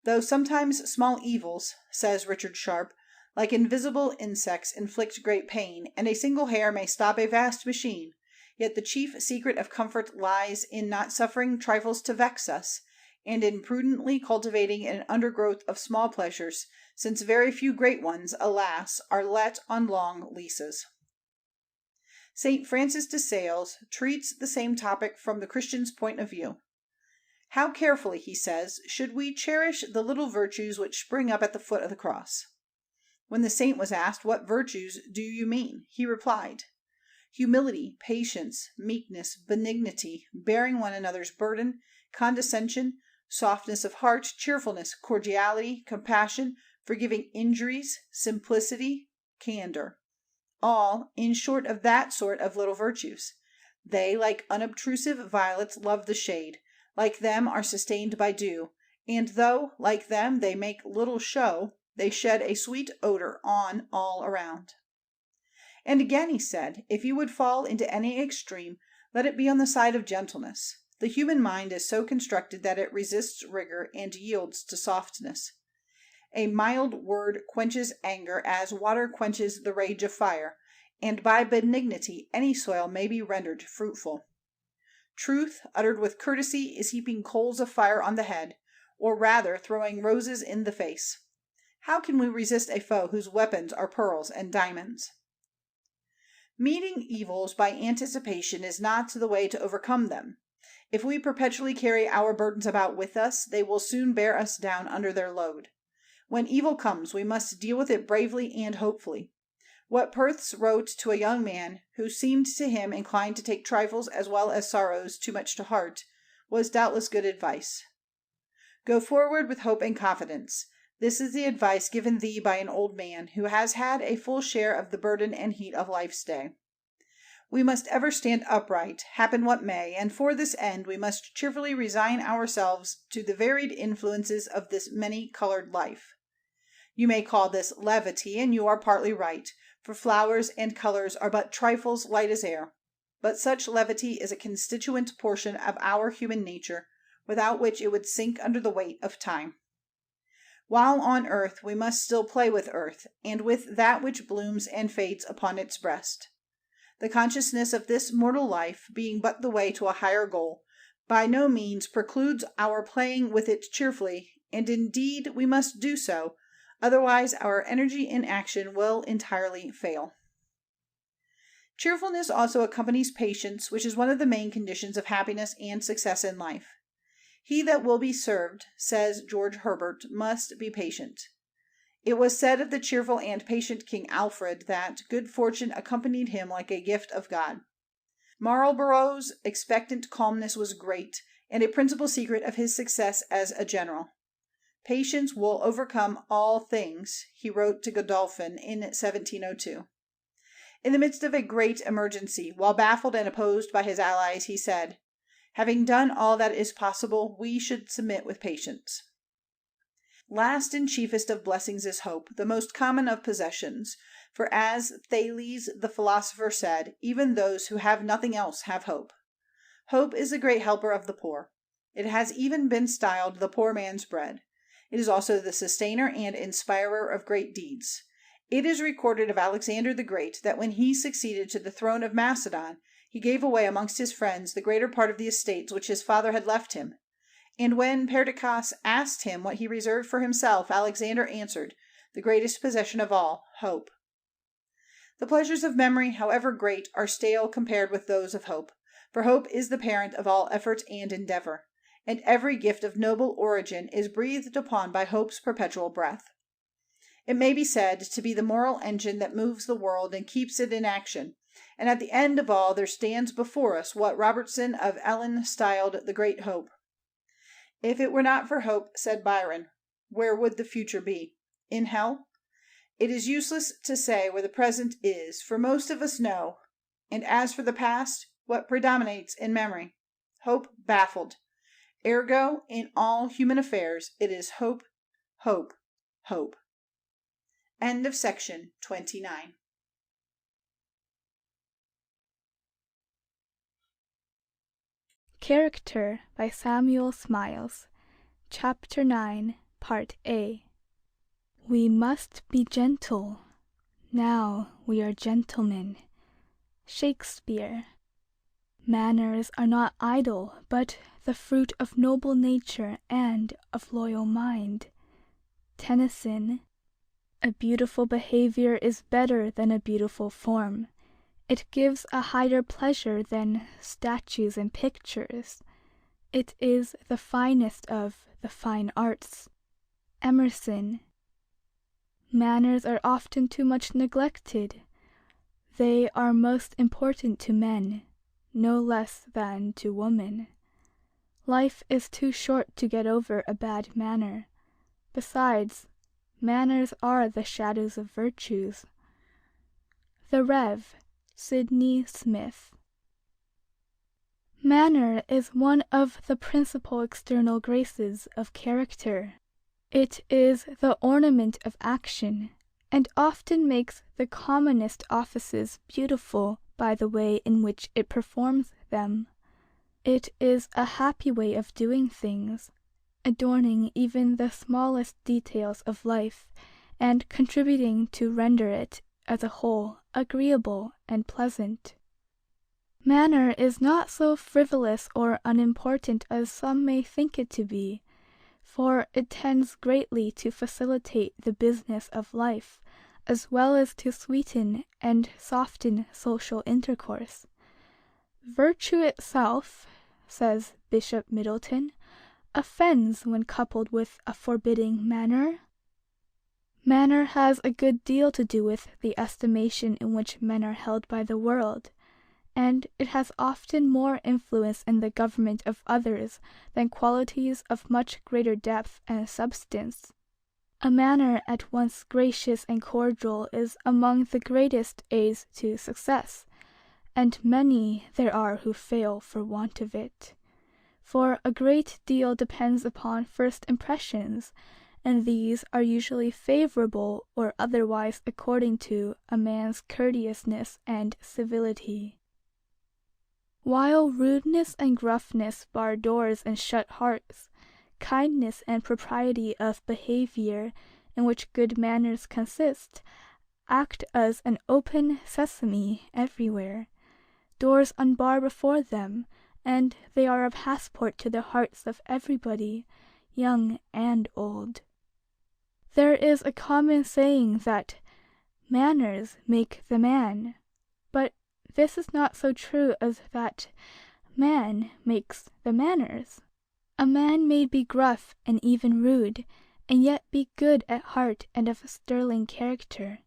Though sometimes small evils, says Richard Sharp, like invisible insects inflict great pain, and a single hair may stop a vast machine, yet the chief secret of comfort lies in not suffering trifles to vex us, and in prudently cultivating an undergrowth of small pleasures, since very few great ones, alas, are let on long leases. St. Francis de Sales treats the same topic from the Christian's point of view. How carefully, he says, should we cherish the little virtues which spring up at the foot of the cross. When the saint was asked, "What virtues do you mean?" he replied, "Humility, patience, meekness, benignity, bearing one another's burden, condescension, softness of heart, cheerfulness, cordiality, compassion, forgiving injuries, simplicity, candor. All, in short, of that sort of little virtues. They, like unobtrusive violets, love the shade, like them are sustained by dew, and though, like them, they make little show, they shed a sweet odor on all around." And again he said, if you would fall into any extreme, let it be on the side of gentleness. The human mind is so constructed that it resists rigor and yields to softness. A mild word quenches anger as water quenches the rage of fire, and by benignity any soil may be rendered fruitful. Truth, uttered with courtesy, is heaping coals of fire on the head, or rather throwing roses in the face. How can we resist a foe whose weapons are pearls and diamonds? Meeting evils by anticipation is not the way to overcome them. If we perpetually carry our burdens about with us, they will soon bear us down under their load. When evil comes, we must deal with it bravely and hopefully. What Perthes wrote to a young man who seemed to him inclined to take trifles as well as sorrows too much to heart, was doubtless good advice. Go forward with hope and confidence. This is the advice given thee by an old man who has had a full share of the burden and heat of life's day. We must ever stand upright, happen what may, and for this end we must cheerfully resign ourselves to the varied influences of this many-colored life. You may call this levity, and you are partly right, for flowers and colors are but trifles light as air. But such levity is a constituent portion of our human nature, without which it would sink under the weight of time. While on earth, we must still play with earth, and with that which blooms and fades upon its breast. The consciousness of this mortal life, being but the way to a higher goal, by no means precludes our playing with it cheerfully, and indeed we must do so, otherwise our energy in action will entirely fail. Cheerfulness also accompanies patience, which is one of the main conditions of happiness and success in life. He that will be served, says George Herbert, must be patient. It was said of the cheerful and patient King Alfred that good fortune accompanied him like a gift of God. Marlborough's expectant calmness was great, and a principal secret of his success as a general. Patience will overcome all things, he wrote to Godolphin in 1702. In the midst of a great emergency, while baffled and opposed by his allies, he said, "Having done all that is possible, we should submit with patience." Last and chiefest of blessings is hope, the most common of possessions. For as Thales the philosopher said, even those who have nothing else have hope. Hope is the great helper of the poor. It has even been styled the poor man's bread. It is also the sustainer and inspirer of great deeds. It is recorded of Alexander the Great that when he succeeded to the throne of Macedon, he gave away amongst his friends the greater part of the estates which his father had left him. And when Perdiccas asked him what he reserved for himself, Alexander answered, "The greatest possession of all, hope." The pleasures of memory, however great, are stale compared with those of hope, for hope is the parent of all effort and endeavor, and every gift of noble origin is breathed upon by hope's perpetual breath. It may be said to be the moral engine that moves the world and keeps it in action, and at the end of all there stands before us what Robertson of Ellon styled the great hope. "If it were not for hope," said Byron, "where would the future be? In hell? It is useless to say where the present is, for most of us know, and as for the past, what predominates in memory? Hope baffled. Ergo, in all human affairs, it is hope, hope, hope." End of section 29. Character by Samuel Smiles. Chapter 9, Part A. We must be gentle. Now we are gentlemen. Shakespeare. Manners are not idle, but the fruit of noble nature and of loyal mind. Tennyson. A beautiful behavior is better than a beautiful form. It gives a higher pleasure than statues and pictures. It is the finest of the fine arts. Emerson. Manners are often too much neglected. They are most important to men, no less than to women. Life is too short to get over a bad manner. Besides, manners are the shadows of virtues. The Rev. Sidney Smith. Manner is one of the principal external graces of character. It is the ornament of action, and often makes the commonest offices beautiful by the way in which it performs them. It is a happy way of doing things, adorning even the smallest details of life, and contributing to render it, as a whole, agreeable and pleasant. Manner is not so frivolous or unimportant as some may think it to be, for it tends greatly to facilitate the business of life, as well as to sweeten and soften social intercourse. Virtue itself, says Bishop Middleton, offends when coupled with a forbidding manner. Manner has a good deal to do with the estimation in which men are held by the world, and it has often more influence in the government of others than qualities of much greater depth and substance. A manner at once gracious and cordial is among the greatest aids to success, and many there are who fail for want of it. For a great deal depends upon first impressions, and these are usually favorable or otherwise according to a man's courteousness and civility. While rudeness and gruffness bar doors and shut hearts, kindness and propriety of behavior, in which good manners consist, act as an open sesame everywhere. Doors unbar before them, and they are a passport to the hearts of everybody, young and old. There is a common saying that manners make the man, but this is not so true as that man makes the manners. A man may be gruff and even rude, and yet be good at heart and of sterling character.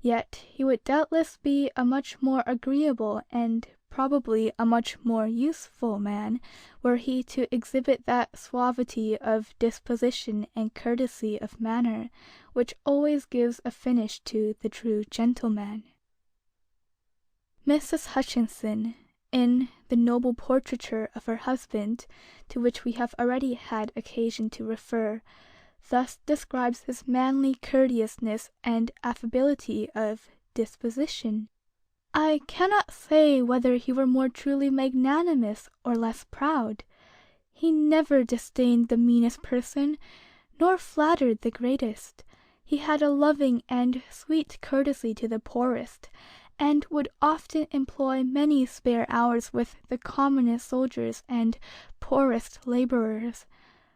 Yet he would doubtless be a much more agreeable and probably a much more useful man were he to exhibit that suavity of disposition and courtesy of manner which always gives a finish to the true gentleman. Mrs. Hutchinson, in the noble portraiture of her husband, to which we have already had occasion to refer, thus describes his manly courteousness and affability of disposition. I cannot say whether he were more truly magnanimous or less proud. He never disdained the meanest person, nor flattered the greatest. He had a loving and sweet courtesy to the poorest, and would often employ many spare hours with the commonest soldiers and poorest labourers,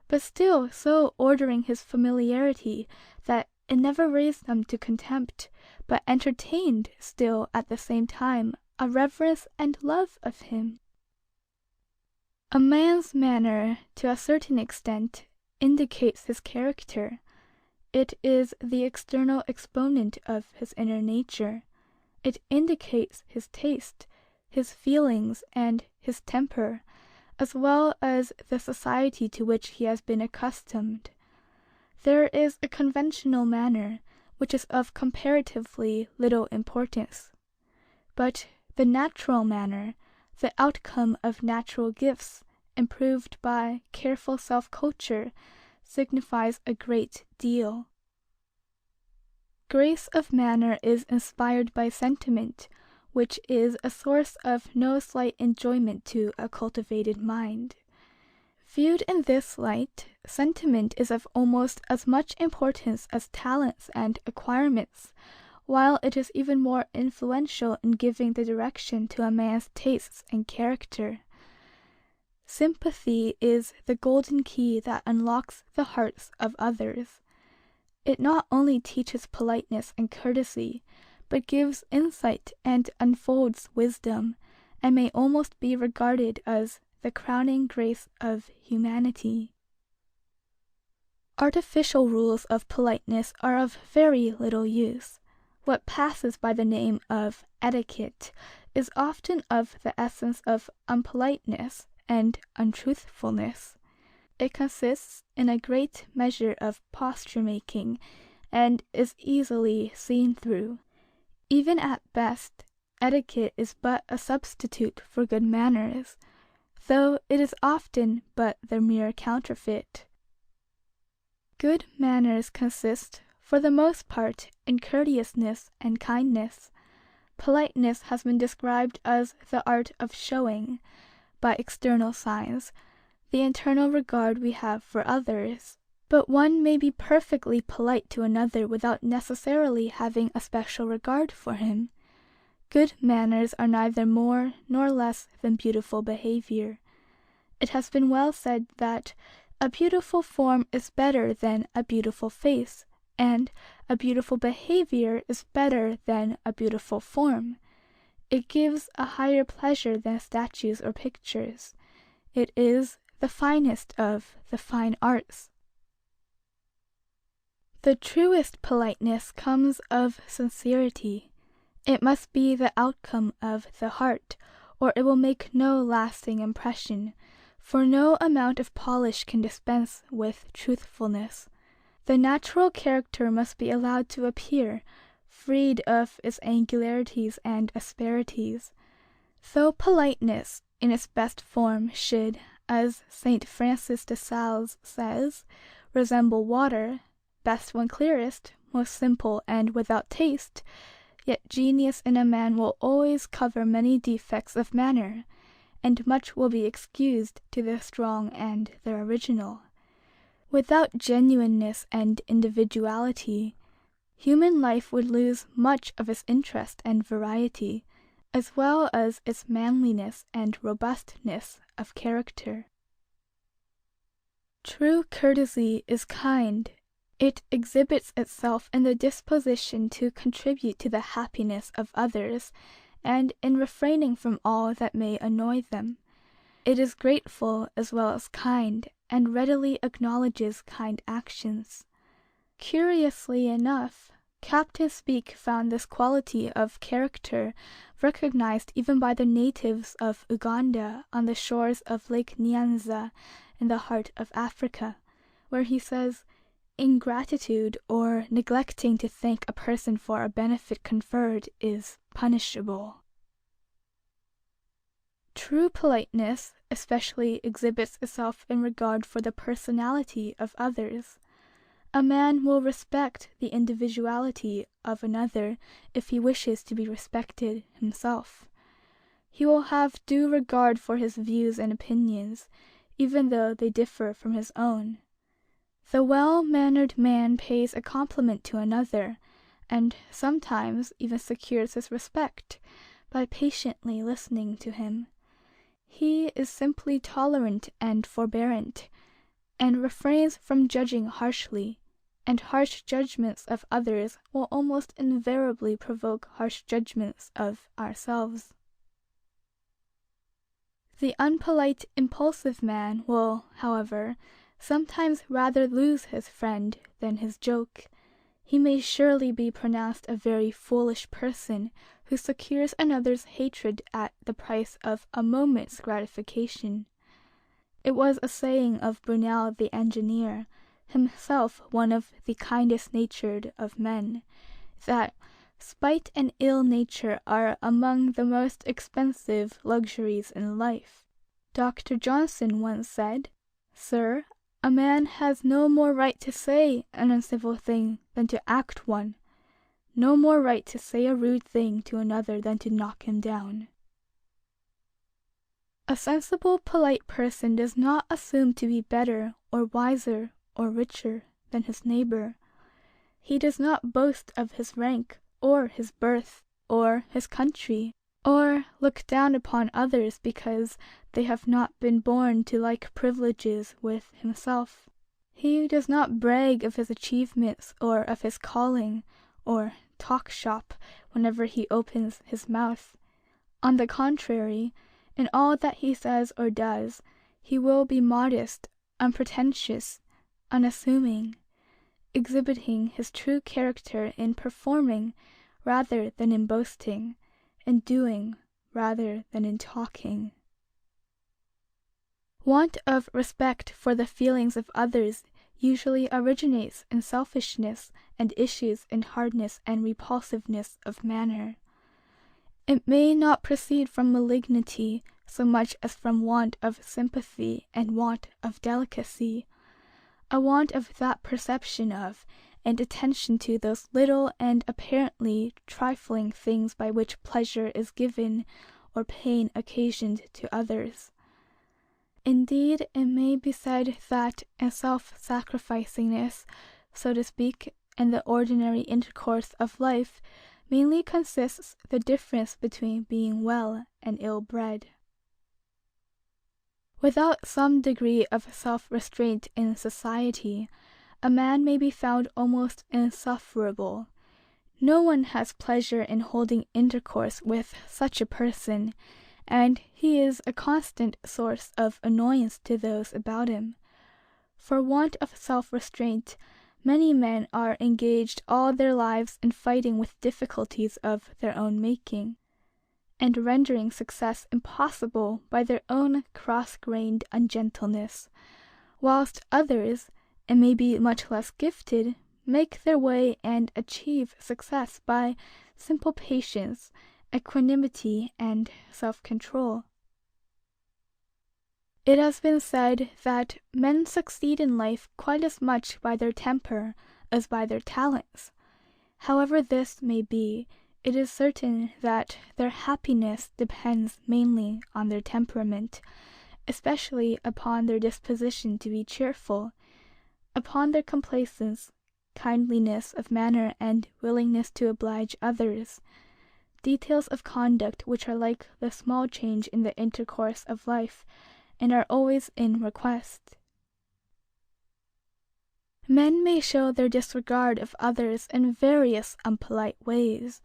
but still so ordering his familiarity that it never raised them to contempt, but entertained still at the same time a reverence and love of him. A man's manner, to a certain extent, indicates his character. It is the external exponent of his inner nature. It indicates his taste, his feelings, and his temper, as well as the society to which he has been accustomed. There is a conventional manner, which is of comparatively little importance. But the natural manner, the outcome of natural gifts, improved by careful self-culture, signifies a great deal. Grace of manner is inspired by sentiment, which is a source of no slight enjoyment to a cultivated mind. Viewed in this light, sentiment is of almost as much importance as talents and acquirements, while it is even more influential in giving the direction to a man's tastes and character. Sympathy is the golden key that unlocks the hearts of others. It not only teaches politeness and courtesy, but gives insight and unfolds wisdom, and may almost be regarded as the crowning grace of humanity. Artificial rules of politeness are of very little use. What passes by the name of etiquette is often of the essence of unpoliteness and untruthfulness. It consists in a great measure of posture-making, and is easily seen through. Even at best, etiquette is but a substitute for good manners, though it is often but the mere counterfeit. Good manners consist, for the most part, in courteousness and kindness. Politeness has been described as the art of showing, by external signs, the internal regard we have for others. But one may be perfectly polite to another without necessarily having a special regard for him. Good manners are neither more nor less than beautiful behavior. It has been well said that a beautiful form is better than a beautiful face, and a beautiful behavior is better than a beautiful form. It gives a higher pleasure than statues or pictures. It is the finest of the fine arts. The truest politeness comes of sincerity. It must be the outcome of the heart, or it will make no lasting impression, for no amount of polish can dispense with truthfulness. The natural character must be allowed to appear, freed of its angularities and asperities. Though politeness, in its best form, should, as St. Francis de Sales says, resemble water, best when clearest, most simple and without taste, yet genius in a man will always cover many defects of manner, and much will be excused to the strong and the original. Without genuineness and individuality, human life would lose much of its interest and variety, as well as its manliness and robustness of character. True courtesy is kind. It exhibits itself in the disposition to contribute to the happiness of others, and in refraining from all that may annoy them. It is grateful as well as kind, and readily acknowledges kind actions. Curiously enough, Captain Speke found this quality of character recognized even by the natives of Uganda on the shores of Lake Nyanza in the heart of Africa, where he says, "Ingratitude or neglecting to thank a person for a benefit conferred is punishable." True politeness especially exhibits itself in regard for the personality of others. A man will respect the individuality of another if he wishes to be respected himself. He will have due regard for his views and opinions, even though they differ from his own. The well-mannered man pays a compliment to another, and sometimes even secures his respect by patiently listening to him. He is simply tolerant and forbearant, and refrains from judging harshly, and harsh judgments of others will almost invariably provoke harsh judgments of ourselves. The unpolite, impulsive man will, however, sometimes rather lose his friend than his joke. He may surely be pronounced a very foolish person who secures another's hatred at the price of a moment's gratification. It was a saying of Brunel the engineer, himself one of the kindest-natured of men, that spite and ill nature are among the most expensive luxuries in life. Dr. Johnson once said, "Sir, a man has no more right to say an uncivil thing than to act one, no more right to say a rude thing to another than to knock him down." A sensible, polite person does not assume to be better or wiser or richer than his neighbor. He does not boast of his rank, or his birth, or his country, or look down upon others because they have not been born to like privileges with himself. He does not brag of his achievements or of his calling, or talk shop whenever he opens his mouth. On the contrary, in all that he says or does, he will be modest, unpretentious, unassuming, exhibiting his true character in performing rather than in boasting, in doing rather than in talking. Want of respect for the feelings of others usually originates in selfishness and issues in hardness and repulsiveness of manner. It may not proceed from malignity so much as from want of sympathy and want of delicacy, a want of that perception of and attention to those little and apparently trifling things by which pleasure is given or pain occasioned to others. Indeed, it may be said that in self-sacrificingness, so to speak, in the ordinary intercourse of life, mainly consists the difference between being well and ill-bred. Without some degree of self-restraint in society, a man may be found almost insufferable. No one has pleasure in holding intercourse with such a person, and he is a constant source of annoyance to those about him. For want of self-restraint, many men are engaged all their lives in fighting with difficulties of their own making, and rendering success impossible by their own cross-grained ungentleness, whilst others, and maybe much less gifted, make their way and achieve success by simple patience, equanimity, and self-control. It has been said that men succeed in life quite as much by their temper as by their talents. However this may be, it is certain that their happiness depends mainly on their temperament, especially upon their disposition to be cheerful, upon their complacence, kindliness of manner, and willingness to oblige others, details of conduct which are like the small change in the intercourse of life, and are always in request. Men may show their disregard of others in various unpolite ways.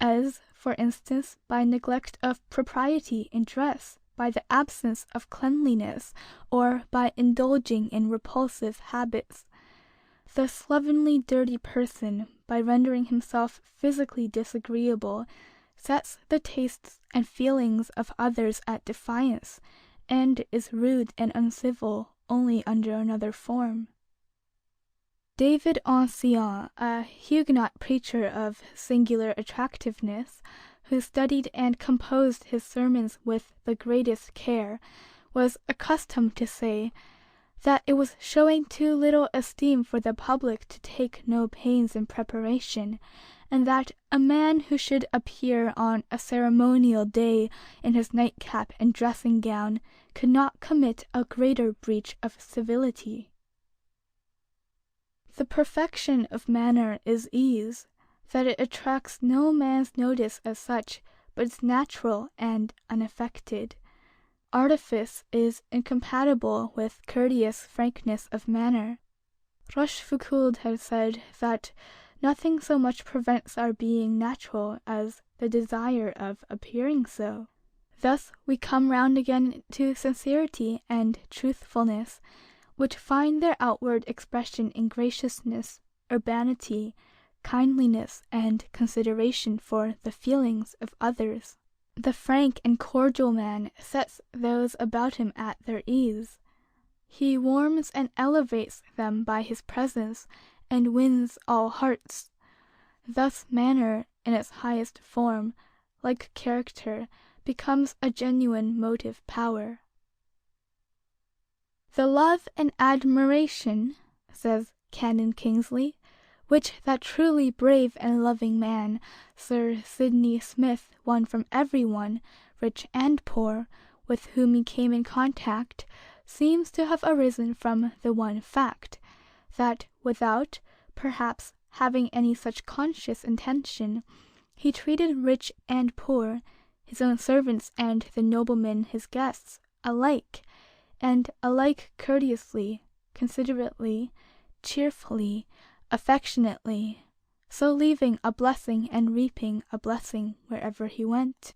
as, for instance, by neglect of propriety in dress, by the absence of cleanliness, or by indulging in repulsive habits. The slovenly, dirty person, by rendering himself physically disagreeable, sets the tastes and feelings of others at defiance, and is rude and uncivil only under another form. David Ancillon, a Huguenot preacher of singular attractiveness, who studied and composed his sermons with the greatest care, was accustomed to say that it was showing too little esteem for the public to take no pains in preparation, and that a man who should appear on a ceremonial day in his nightcap and dressing-gown could not commit a greater breach of civility. The perfection of manner is ease, that it attracts no man's notice as such, but is natural and unaffected. Artifice is incompatible with courteous frankness of manner. Rochefoucauld had said that nothing so much prevents our being natural as the desire of appearing so. Thus we come round again to sincerity and truthfulness, which find their outward expression in graciousness, urbanity, kindliness, and consideration for the feelings of others. The frank and cordial man sets those about him at their ease. He warms and elevates them by his presence, and wins all hearts. Thus manner, in its highest form, like character, becomes a genuine motive power. The love and admiration, says Canon Kingsley, which that truly brave and loving man, Sir Sidney Smith, won from everyone, rich and poor, with whom he came in contact, seems to have arisen from the one fact, that without, perhaps, having any such conscious intention, he treated rich and poor, his own servants and the noblemen his guests, alike, and alike courteously, considerately, cheerfully, affectionately, so leaving a blessing and reaping a blessing wherever he went.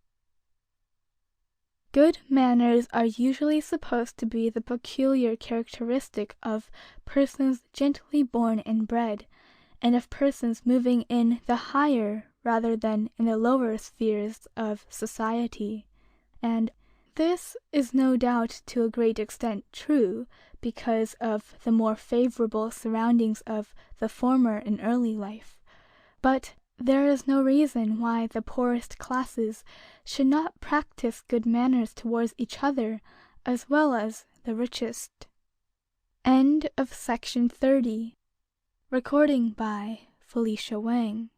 Good manners are usually supposed to be the peculiar characteristic of persons gently born and bred, and of persons moving in the higher rather than in the lower spheres of society, and this is no doubt to a great extent true, because of the more favorable surroundings of the former in early life. But there is no reason why the poorest classes should not practice good manners towards each other as well as the richest. End of section 30. Recording by Felicia Wang.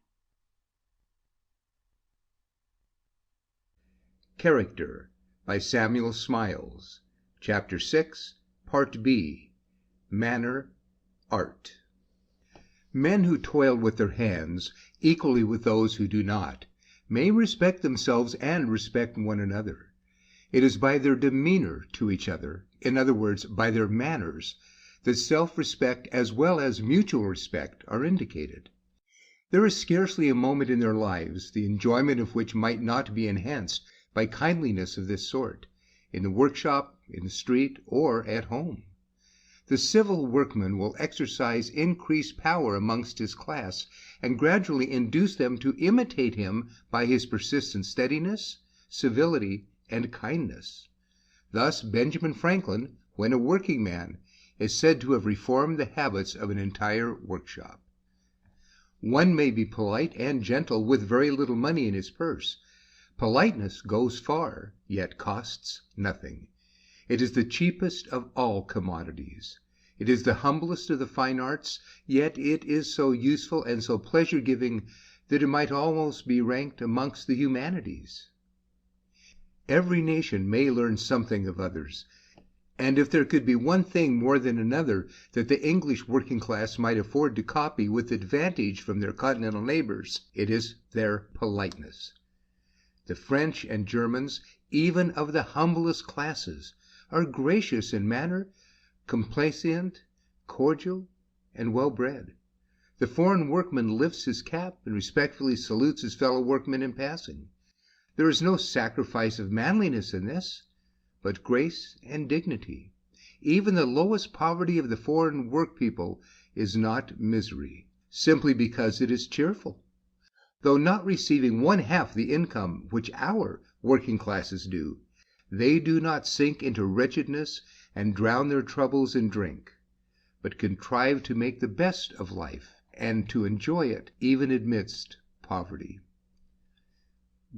Character by Samuel Smiles. Chapter 6, Part B. Manner, Art. Men who toil with their hands, equally with those who do not, may respect themselves and respect one another. It is by their demeanor to each other, in other words, by their manners, that self-respect as well as mutual respect are indicated. There is scarcely a moment in their lives the enjoyment of which might not be enhanced by kindliness of this sort, in the workshop, in the street, or at home. The civil workman will exercise increased power amongst his class, and gradually induce them to imitate him by his persistent steadiness, civility, and kindness. Thus Benjamin Franklin, when a working man, is said to have reformed the habits of an entire workshop. One may be polite and gentle with very little money in his purse. Politeness goes far, yet costs nothing. It is the cheapest of all commodities. It is the humblest of the fine arts, yet it is so useful and so pleasure-giving that it might almost be ranked amongst the humanities. Every nation may learn something of others, and if there could be one thing more than another that the English working class might afford to copy with advantage from their continental neighbors, it is their politeness. The French and Germans, even of the humblest classes, are gracious in manner, complaisant, cordial, and well-bred. The foreign workman lifts his cap and respectfully salutes his fellow workmen in passing. There is no sacrifice of manliness in this, but grace and dignity. Even the lowest poverty of the foreign work people is not misery, simply because it is cheerful. Though not receiving one half the income which our working classes do, they do not sink into wretchedness and drown their troubles in drink, but contrive to make the best of life and to enjoy it even amidst poverty.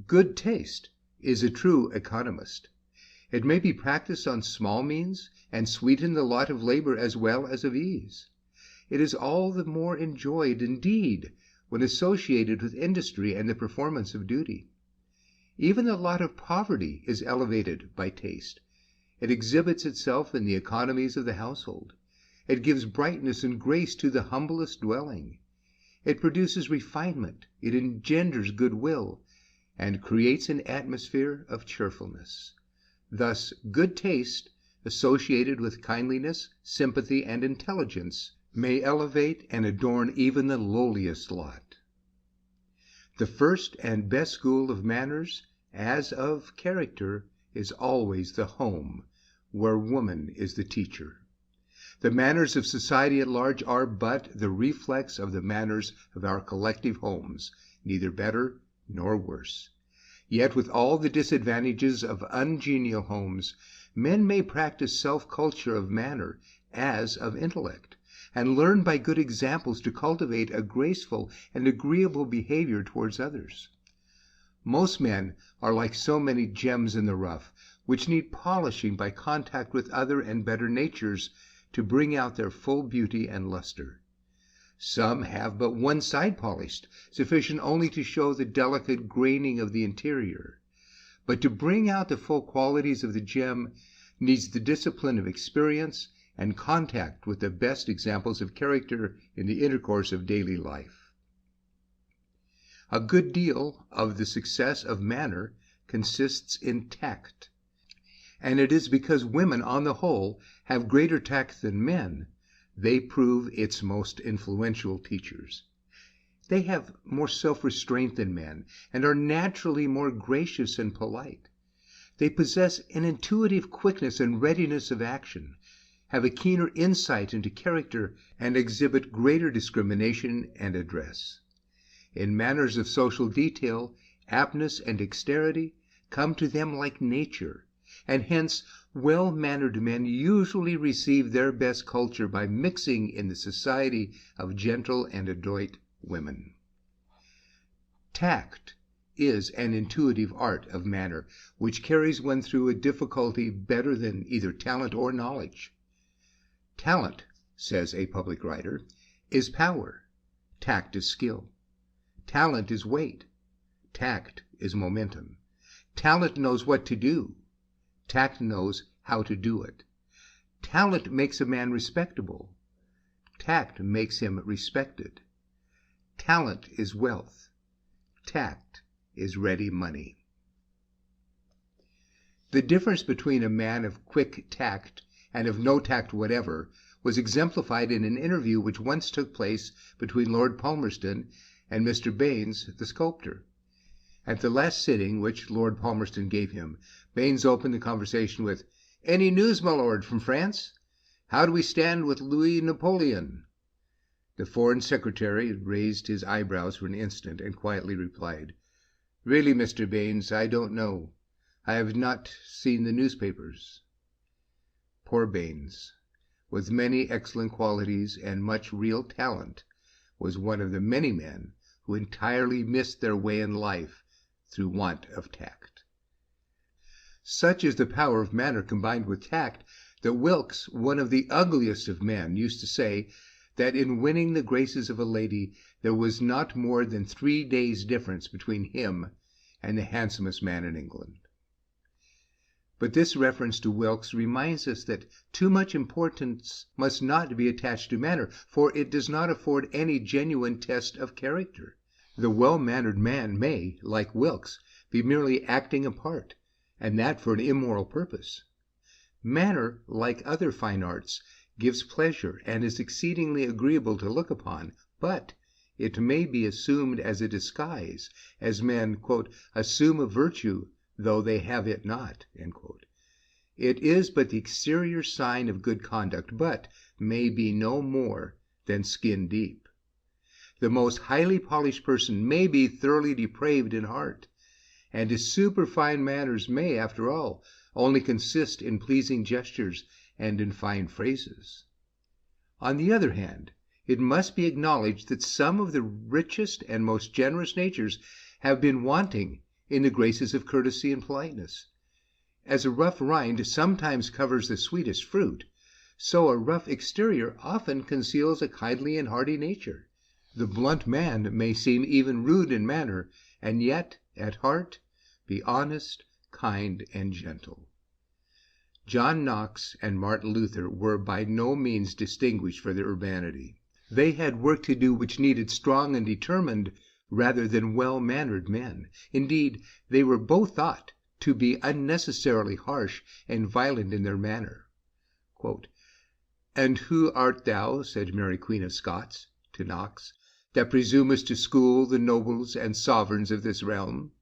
Good taste is a true economist. It may be practiced on small means and sweeten the lot of labor as well as of ease. It is all the more enjoyed indeed when associated with industry and the performance of duty. Even the lot of poverty is elevated by taste. It exhibits itself in the economies of the household. It gives brightness and grace to the humblest dwelling. It produces refinement. It engenders goodwill, and creates an atmosphere of cheerfulness. Thus, good taste, associated with kindliness, sympathy, and intelligence, may elevate and adorn even the lowliest lot. The first and best school of manners, as of character, is always the home, where woman is the teacher. The manners of society at large are but the reflex of the manners of our collective homes, neither better nor worse. Yet with all the disadvantages of ungenial homes, men may practice self-culture of manner as of intellect, and learn by good examples to cultivate a graceful and agreeable behavior towards others. Most men are like so many gems in the rough, which need polishing by contact with other and better natures to bring out their full beauty and luster. Some have but one side polished, sufficient only to show the delicate graining of the interior. But to bring out the full qualities of the gem needs the discipline of experience and contact with the best examples of character in the intercourse of daily life. A good deal of the success of manner consists in tact, and it is because women on the whole have greater tact than men they prove its most influential teachers. They have more self-restraint than men and are naturally more gracious and polite. They possess an intuitive quickness and readiness of action, have a keener insight into character, and exhibit greater discrimination and address. In matters of social detail, aptness and dexterity come to them like nature, and hence well-mannered men usually receive their best culture by mixing in the society of gentle and adroit women. Tact is an intuitive art of manner which carries one through a difficulty better than either talent or knowledge. Talent, says a public writer, is power. Tact is skill. Talent is weight. Tact is momentum. Talent knows what to do. Tact knows how to do it. Talent makes a man respectable. Tact makes him respected. Talent is wealth. Tact is ready money. The difference between a man of quick tact and of no tact whatever was exemplified in an interview which once took place between Lord Palmerston and Mr. Baynes, the sculptor. At the last sitting which Lord Palmerston gave him, Baynes opened the conversation with, "Any news, my lord, from France? How do we stand with Louis Napoleon?" The Foreign Secretary raised his eyebrows for an instant and quietly replied, "Really, Mr. Baynes, I don't know. I have not seen the newspapers." Poor Baynes, with many excellent qualities and much real talent, was one of the many men who entirely missed their way in life through want of tact. Such is the power of manner combined with tact that Wilkes, one of the ugliest of men, used to say that in winning the graces of a lady there was not more than 3 days' difference between him and the handsomest man in England. But this reference to Wilkes reminds us that too much importance must not be attached to manner, for it does not afford any genuine test of character. The well-mannered man may, like Wilkes, be merely acting a part, and that for an immoral purpose. Manner, like other fine arts, gives pleasure and is exceedingly agreeable to look upon, but it may be assumed as a disguise, as men, assume a virtue, though they have it not. It is but the exterior sign of good conduct, but may be no more than skin deep. The most highly polished person may be thoroughly depraved in heart, and his superfine manners may, after all, only consist in pleasing gestures and in fine phrases. On the other hand, it must be acknowledged that some of the richest and most generous natures have been wanting in the graces of courtesy and politeness. As a rough rind sometimes covers the sweetest fruit, so a rough exterior often conceals a kindly and hearty nature. The blunt man may seem even rude in manner, and yet, at heart, be honest, kind, and gentle. John Knox and Martin Luther were by no means distinguished for their urbanity. They had work to do which needed strong and determined rather than well-mannered men. Indeed, they were both thought to be unnecessarily harsh and violent in their manner. "And who art thou," said Mary Queen of Scots to Knox, "that presumest to school the nobles and sovereigns of this realm?"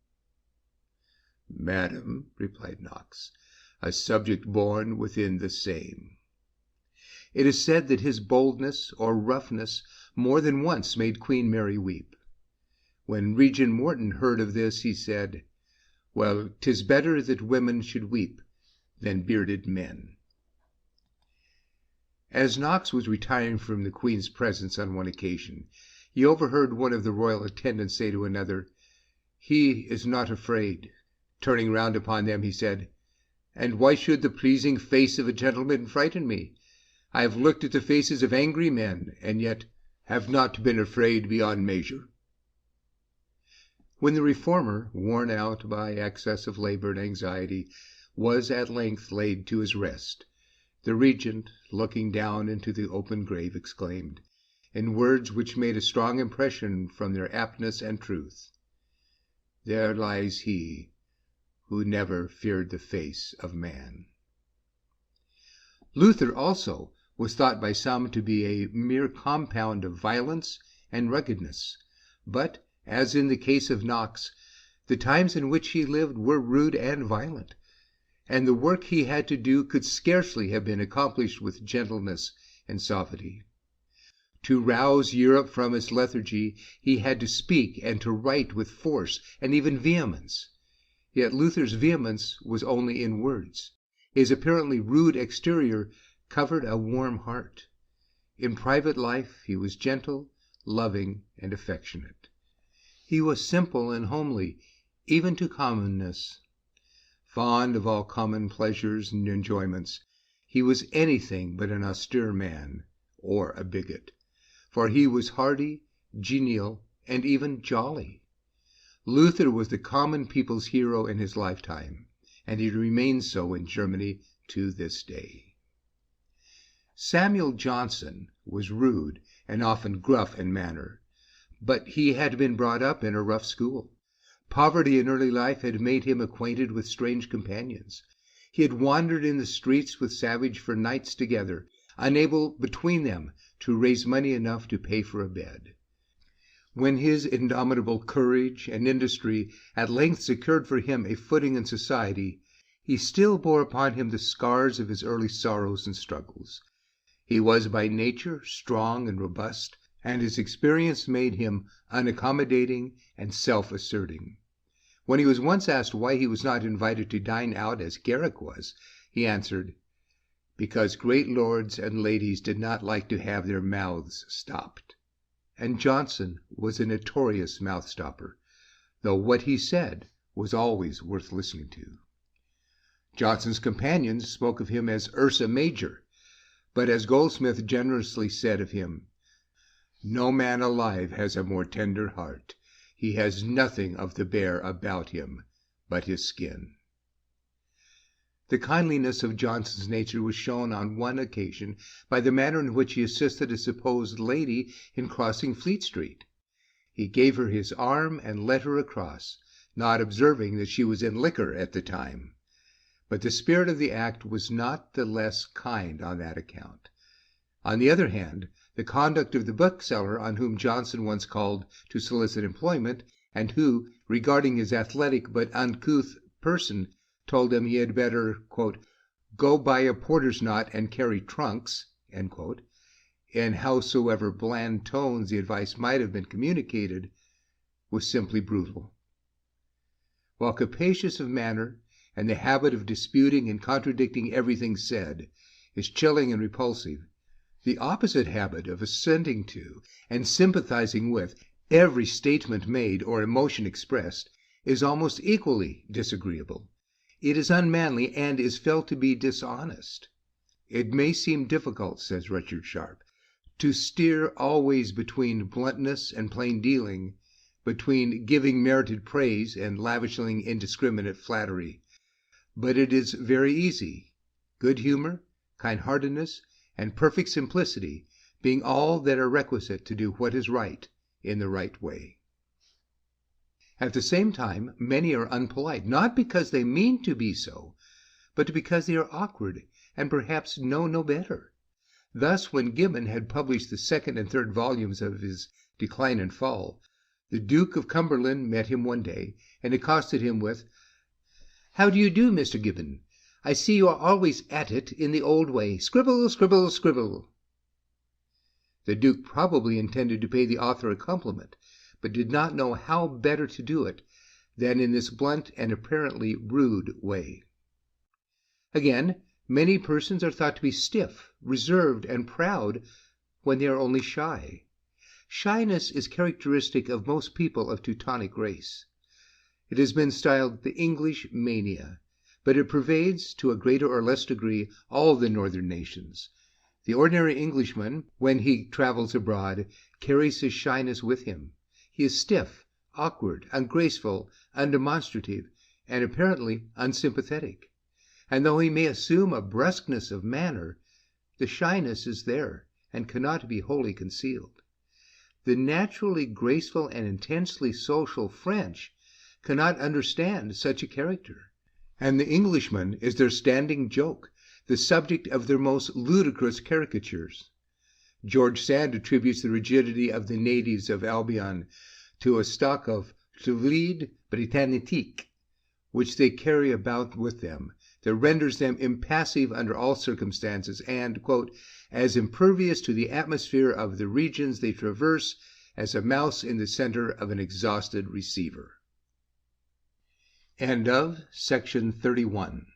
"Madam," replied Knox, "a subject born within the same." It is said that his boldness or roughness more than once made Queen Mary weep. When Regent Morton heard of this, he said, "Well, 'tis better that women should weep than bearded men." As Knox was retiring from the Queen's presence on one occasion, he overheard one of the royal attendants say to another, "He is not afraid." Turning round upon them, he said, "And why should the pleasing face of a gentleman frighten me? I have looked at the faces of angry men, and yet have not been afraid beyond measure." When the reformer, worn out by excess of labor and anxiety, was at length laid to his rest, the regent, looking down into the open grave, exclaimed, in words which made a strong impression from their aptness and truth, "There lies he who never feared the face of man." Luther also was thought by some to be a mere compound of violence and ruggedness, but, as in the case of Knox, the times in which he lived were rude and violent, and the work he had to do could scarcely have been accomplished with gentleness and suavity. To rouse Europe from its lethargy, he had to speak and to write with force and even vehemence. Yet Luther's vehemence was only in words. His apparently rude exterior covered a warm heart. In private life he was gentle, loving, and affectionate. He was simple and homely, even to commonness. Fond of all common pleasures and enjoyments, he was anything but an austere man or a bigot, for he was hearty, genial, and even jolly. Luther was the common people's hero in his lifetime, and he remains so in Germany to this day. Samuel Johnson was rude and often gruff in manner, but he had been brought up in a rough school. Poverty in early life had made him acquainted with strange companions. He had wandered in the streets with savages for nights together, unable between them to raise money enough to pay for a bed. When his indomitable courage and industry at length secured for him a footing in society, he still bore upon him the scars of his early sorrows and struggles. He was by nature strong and robust, and his experience made him unaccommodating and self-asserting. When he was once asked why he was not invited to dine out as Garrick was, he answered, "Because great lords and ladies did not like to have their mouths stopped." And Johnson was a notorious mouth-stopper, though what he said was always worth listening to. Johnson's companions spoke of him as Ursa Major, but as Goldsmith generously said of him, "No man alive has a more tender heart. He has nothing of the bear about him but his skin." The kindliness of Johnson's nature was shown on one occasion by the manner in which he assisted a supposed lady in crossing Fleet Street. He gave her his arm and led her across, not observing that she was in liquor at the time. But the spirit of the act was not the less kind on that account. On the other hand, the conduct of the bookseller on whom Johnson once called to solicit employment, and who, regarding his athletic but uncouth person, told him he had better, "go buy a porter's knot and carry trunks," in howsoever bland tones the advice might have been communicated, was simply brutal. While capacious of manner, and the habit of disputing and contradicting everything said, is chilling and repulsive, the opposite habit of assenting to and sympathizing with every statement made or emotion expressed is almost equally disagreeable. It is unmanly and is felt to be dishonest. It may seem difficult, says Richard Sharp, to steer always between bluntness and plain dealing, between giving merited praise and lavishing indiscriminate flattery. But it is very easy, good humor, kind-heartedness, and perfect simplicity being all that are requisite to do what is right in the right way. At the same time, many are unpolite, not because they mean to be so, but because they are awkward and perhaps know no better. Thus, when Gibbon had published the second and third volumes of his Decline and Fall, the Duke of Cumberland met him one day and accosted him with, "How do you do, Mr. Gibbon? I see you are always at it in the old way. Scribble, scribble, scribble." The Duke probably intended to pay the author a compliment, but did not know how better to do it than in this blunt and apparently rude way. Again, many persons are thought to be stiff, reserved, and proud when they are only shy. Shyness is characteristic of most people of Teutonic race. It has been styled the English mania, but it pervades, to a greater or less degree, all the northern nations. The ordinary Englishman, when he travels abroad, carries his shyness with him. He is stiff, awkward, ungraceful, undemonstrative, and apparently unsympathetic. And though he may assume a brusqueness of manner, the shyness is there and cannot be wholly concealed. The naturally graceful and intensely social French cannot understand such a character, and the Englishman is their standing joke, the subject of their most ludicrous caricatures. George Sand attributes the rigidity of the natives of Albion to a stock of fluide britannique, which they carry about with them, that renders them impassive under all circumstances, and, "as impervious to the atmosphere of the regions they traverse as a mouse in the center of an exhausted receiver." End of section 31.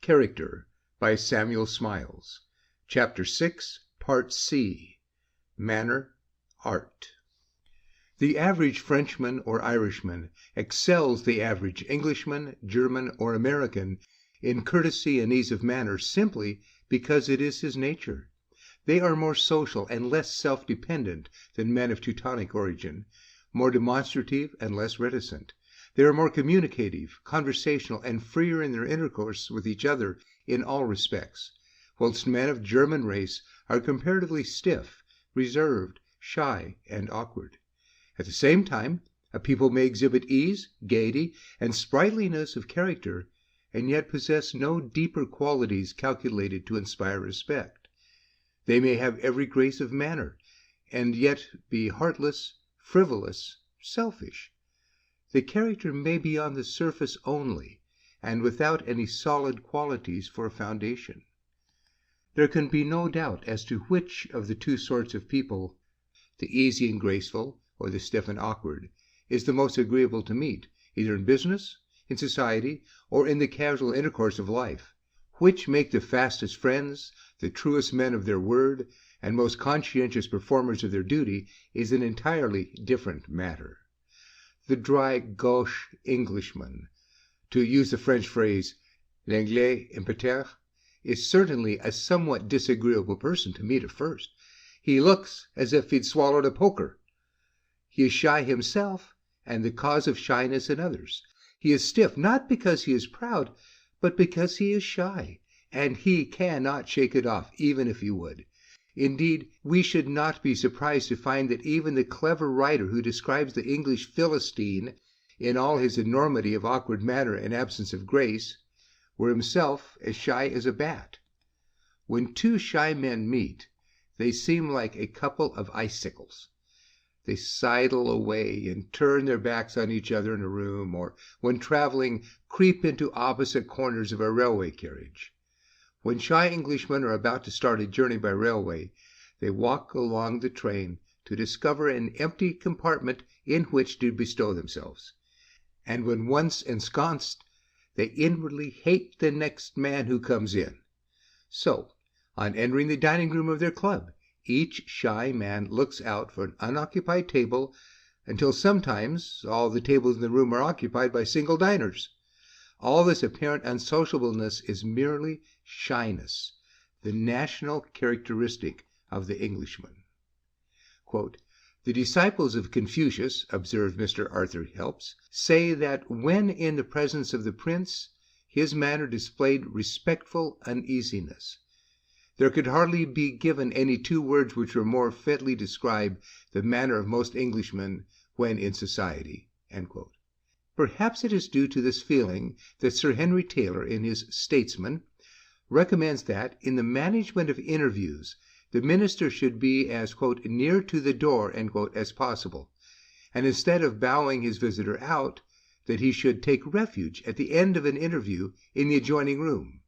Character by Samuel Smiles. Chapter 6, Part C. Manner, Art. The average Frenchman or Irishman excels the average Englishman, German, or American in courtesy and ease of manner simply because it is his nature. They are more social and less self-dependent than men of Teutonic origin, more demonstrative and less reticent. They are more communicative, conversational, and freer in their intercourse with each other in all respects, whilst men of German race are comparatively stiff, reserved, shy, and awkward. At the same time, a people may exhibit ease, gaiety, and sprightliness of character, and yet possess no deeper qualities calculated to inspire respect. They may have every grace of manner, and yet be heartless, frivolous, selfish. The character may be on the surface only, and without any solid qualities for a foundation. There can be no doubt as to which of the two sorts of people, the easy and graceful, or the stiff and awkward, is the most agreeable to meet, either in business, in society, or in the casual intercourse of life. Which make the fastest friends, the truest men of their word, and most conscientious performers of their duty, is an entirely different matter. The dry gauche Englishman, to use the French phrase, l'anglais impeter, is certainly a somewhat disagreeable person to meet at first. He looks as if he'd swallowed a poker. He is shy himself, and the cause of shyness in others. He is stiff, not because he is proud, but because he is shy, and he cannot shake it off, even if he would. Indeed, we should not be surprised to find that even the clever writer who describes the English Philistine in all his enormity of awkward manner and absence of grace, were himself as shy as a bat. When two shy men meet, they seem like a couple of icicles. They sidle away and turn their backs on each other in a room, or when traveling, creep into opposite corners of a railway carriage. When shy Englishmen are about to start a journey by railway, they walk along the train to discover an empty compartment in which to bestow themselves. And when once ensconced, they inwardly hate the next man who comes in. So, on entering the dining room of their club, each shy man looks out for an unoccupied table until sometimes all the tables in the room are occupied by single diners. All this apparent unsociableness is merely shyness, the national characteristic of the Englishman. Quote, "The disciples of Confucius," observed Mr. Arthur Helps, "say that when in the presence of the prince, his manner displayed respectful uneasiness. There could hardly be given any two words which would more fitly describe the manner of most Englishmen when in society." End quote. Perhaps it is due to this feeling that Sir Henry Taylor, in his Statesman, recommends that, in the management of interviews, the minister should be as, quote, "near to the door," end quote, as possible, and instead of bowing his visitor out, that he should take refuge at the end of an interview in the adjoining room.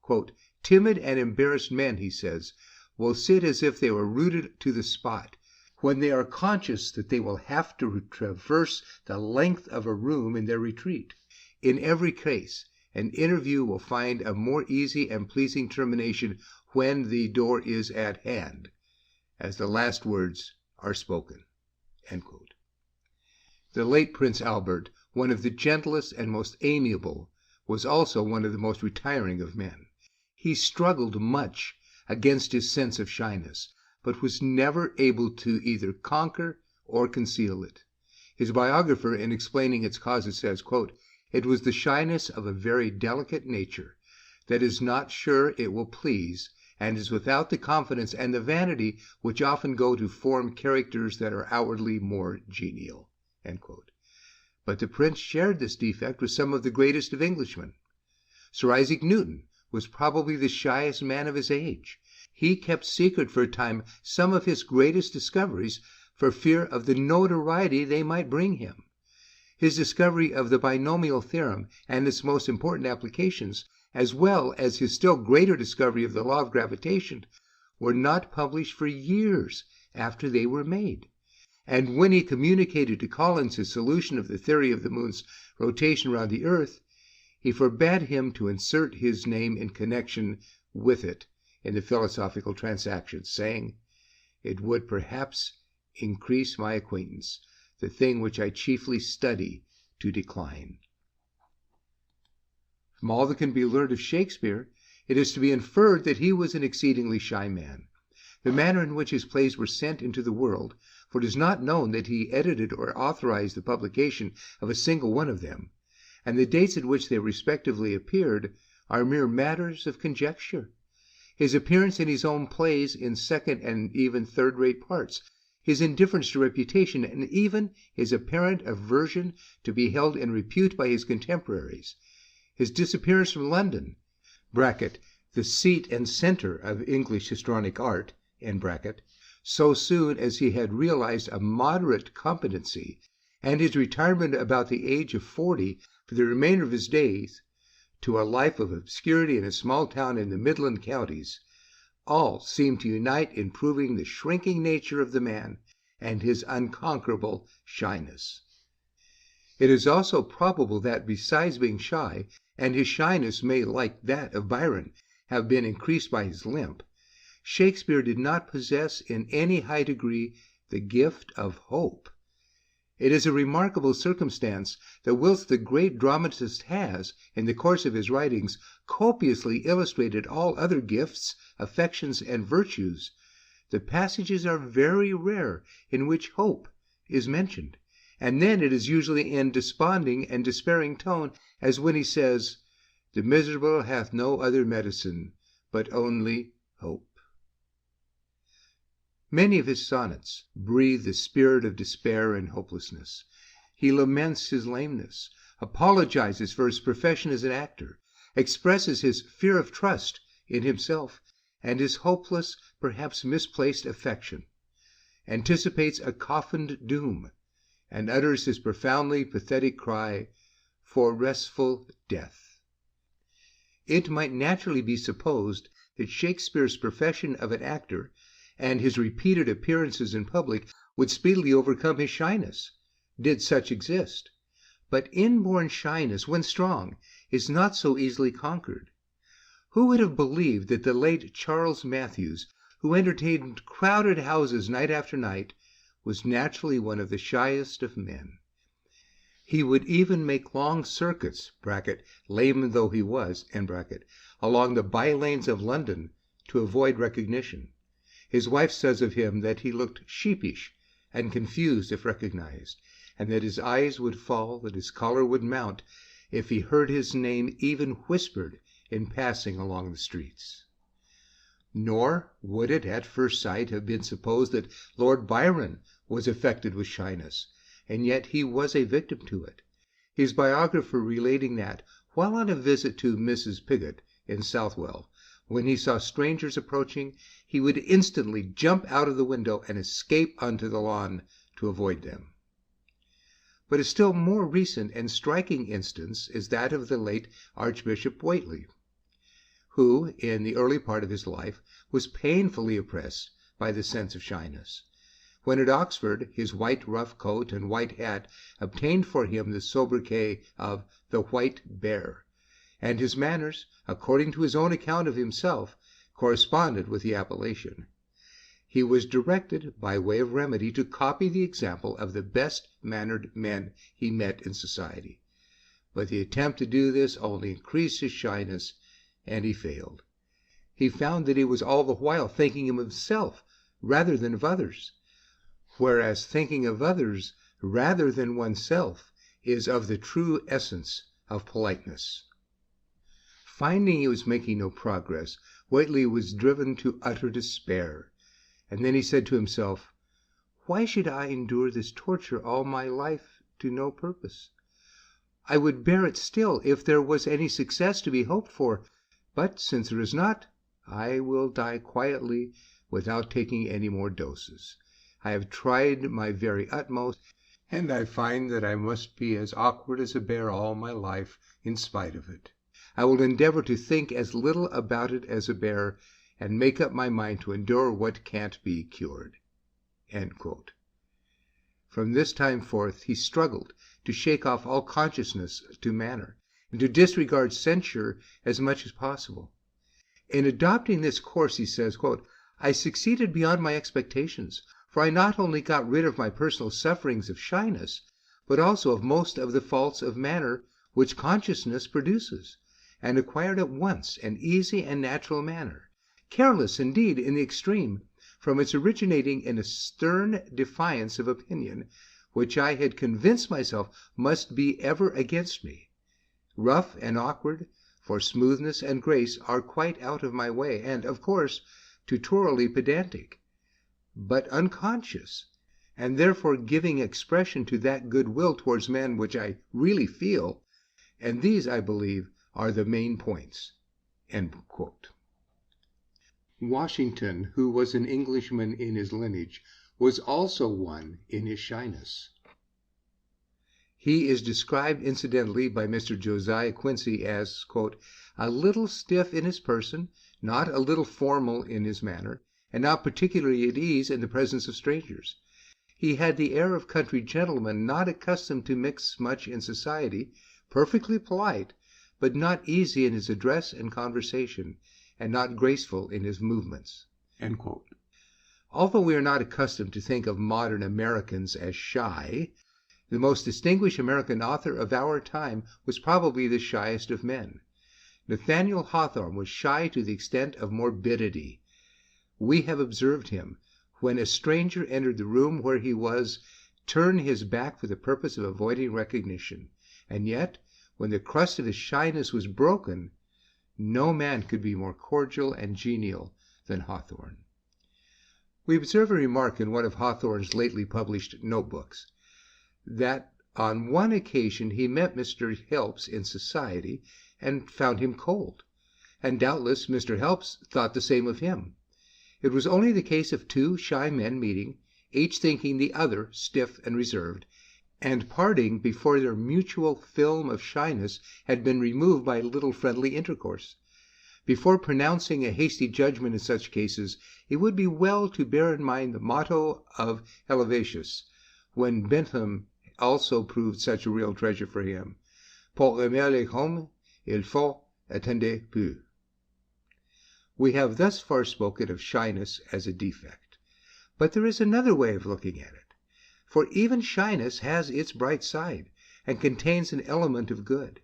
Quote, "Timid and embarrassed men," he says, "will sit as if they were rooted to the spot, when they are conscious that they will have to traverse the length of a room in their retreat. In every case, an interview will find a more easy and pleasing termination when the door is at hand, as the last words are spoken." End quote. The late Prince Albert, one of the gentlest and most amiable, was also one of the most retiring of men. He struggled much against his sense of shyness, but was never able to either conquer or conceal it. His biographer, in explaining its causes, says, quote, "It was the shyness of a very delicate nature, that is not sure it will please, and is without the confidence and the vanity which often go to form characters that are outwardly more genial." End quote. But the prince shared this defect with some of the greatest of Englishmen. Sir Isaac Newton was probably the shyest man of his age. He kept secret for a time some of his greatest discoveries for fear of the notoriety they might bring him. His discovery of the binomial theorem and its most important applications, as well as his still greater discovery of the law of gravitation, were not published for years after they were made. And when he communicated to Collins his solution of the theory of the moon's rotation around the earth, he forbade him to insert his name in connection with it in the Philosophical Transactions, saying, "It would perhaps increase my acquaintance, the thing which I chiefly study to decline." From all that can be learned of Shakespeare, it is to be inferred that he was an exceedingly shy man. The manner in which his plays were sent into the world, for it is not known that he edited or authorized the publication of a single one of them, and the dates at which they respectively appeared, are mere matters of conjecture. His appearance in his own plays in second and even third-rate parts, his indifference to reputation, and even his apparent aversion to be held in repute by his contemporaries, his disappearance from London, (the seat and center of English histrionic art), so soon as he had realized a moderate competency, and his retirement about the age of 40 for the remainder of his days to a life of obscurity in a small town in the Midland counties, all seem to unite in proving the shrinking nature of the man and his unconquerable shyness. It is also probable that, besides being shy, and his shyness may, like that of Byron, have been increased by his limp, Shakespeare did not possess in any high degree the gift of hope. It is a remarkable circumstance that whilst the great dramatist has, in the course of his writings, copiously illustrated all other gifts, affections, and virtues, the passages are very rare in which hope is mentioned, and then it is usually in desponding and despairing tone, as when he says, "The miserable hath no other medicine, but only hope." Many of his sonnets breathe the spirit of despair and hopelessness. He laments his lameness, apologizes for his profession as an actor, expresses his fear of trust in himself and his hopeless, perhaps misplaced affection, anticipates a coffined doom, and utters his profoundly pathetic cry for restful death. It might naturally be supposed that Shakespeare's profession of an actor and his repeated appearances in public would speedily overcome his shyness, did such exist. But inborn shyness, when strong, is not so easily conquered. Who would have believed that the late Charles Mathews, who entertained crowded houses night after night, was naturally one of the shyest of men? He would even make long circuits, (lame though he was), along the by-lanes of London to avoid recognition. His wife says of him that he looked sheepish and confused if recognized, and that his eyes would fall, that his color would mount, if he heard his name even whispered in passing along the streets. Nor would it at first sight have been supposed that Lord Byron was affected with shyness, and yet he was a victim to it, his biographer relating that, while on a visit to Mrs. Pigot in Southwell, when he saw strangers approaching, he would instantly jump out of the window and escape onto the lawn to avoid them. But a still more recent and striking instance is that of the late Archbishop Whately, who, in the early part of his life, was painfully oppressed by the sense of shyness. When at Oxford, his white rough coat and white hat obtained for him the sobriquet of the White Bear, and his manners, according to his own account of himself, corresponded with the appellation. He was directed, by way of remedy, to copy the example of the best-mannered men he met in society. But the attempt to do this only increased his shyness, and he failed. He found that he was all the while thinking of himself rather than of others, whereas thinking of others rather than oneself is of the true essence of politeness. Finding he was making no progress, Whately was driven to utter despair, and then he said to himself, "Why should I endure this torture all my life to no purpose? I would bear it still if there was any success to be hoped for, but since there is not, I will die quietly without taking any more doses. I have tried my very utmost, and I find that I must be as awkward as a bear all my life in spite of it. I will endeavor to think as little about it as a bear, and make up my mind to endure what can't be cured." From this time forth he struggled to shake off all consciousness to manner, and to disregard censure as much as possible. In adopting this course, he says, "I succeeded beyond my expectations, for I not only got rid of my personal sufferings of shyness, but also of most of the faults of manner which consciousness produces, and acquired at once an easy and natural manner, careless indeed in the extreme, from its originating in a stern defiance of opinion, which I had convinced myself must be ever against me, rough and awkward, for smoothness and grace are quite out of my way, and, of course, tutorially pedantic, but unconscious, and therefore giving expression to that goodwill towards men which I really feel, and these, I believe, are the main points." Washington, who was an Englishman in his lineage, was also one in his shyness. He is described incidentally by Mr. Josiah Quincy as, "a little stiff in his person, not a little formal in his manner, and not particularly at ease in the presence of strangers. He had the air of country gentlemen not accustomed to mix much in society, perfectly polite, but not easy in his address and conversation, and not graceful in his movements." Although we are not accustomed to think of modern Americans as shy, the most distinguished American author of our time was probably the shyest of men. Nathaniel Hawthorne was shy to the extent of morbidity. We have observed him, when a stranger entered the room where he was, turn his back for the purpose of avoiding recognition, and yet, when the crust of his shyness was broken, no man could be more cordial and genial than Hawthorne. We observe a remark in one of Hawthorne's lately published notebooks, that on one occasion he met Mr. Helps in society, and found him cold, and doubtless Mr. Helps thought the same of him. It was only the case of two shy men meeting, each thinking the other stiff and reserved, and parting before their mutual film of shyness had been removed by a little friendly intercourse. Before pronouncing a hasty judgment in such cases, it would be well to bear in mind the motto of Helvetius, when Bentham also proved such a real treasure for him: Pour aimer les hommes, il faut attendre peu. We have thus far spoken of shyness as a defect, but there is another way of looking at it, for even shyness has its bright side and contains an element of good.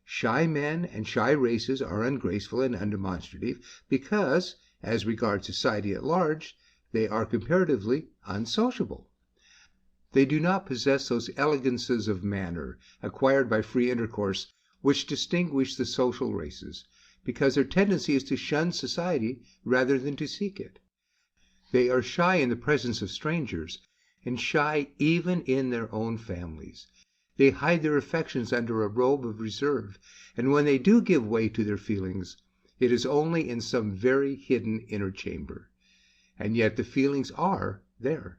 Shy men and shy races are ungraceful and undemonstrative because, as regards society at large, they are comparatively unsociable. They do not possess those elegances of manner acquired by free intercourse which distinguish the social races, because their tendency is to shun society rather than to seek it. They are shy in the presence of strangers, and shy even in their own families. They hide their affections under a robe of reserve, and when they do give way to their feelings, it is only in some very hidden inner chamber. And yet the feelings are there,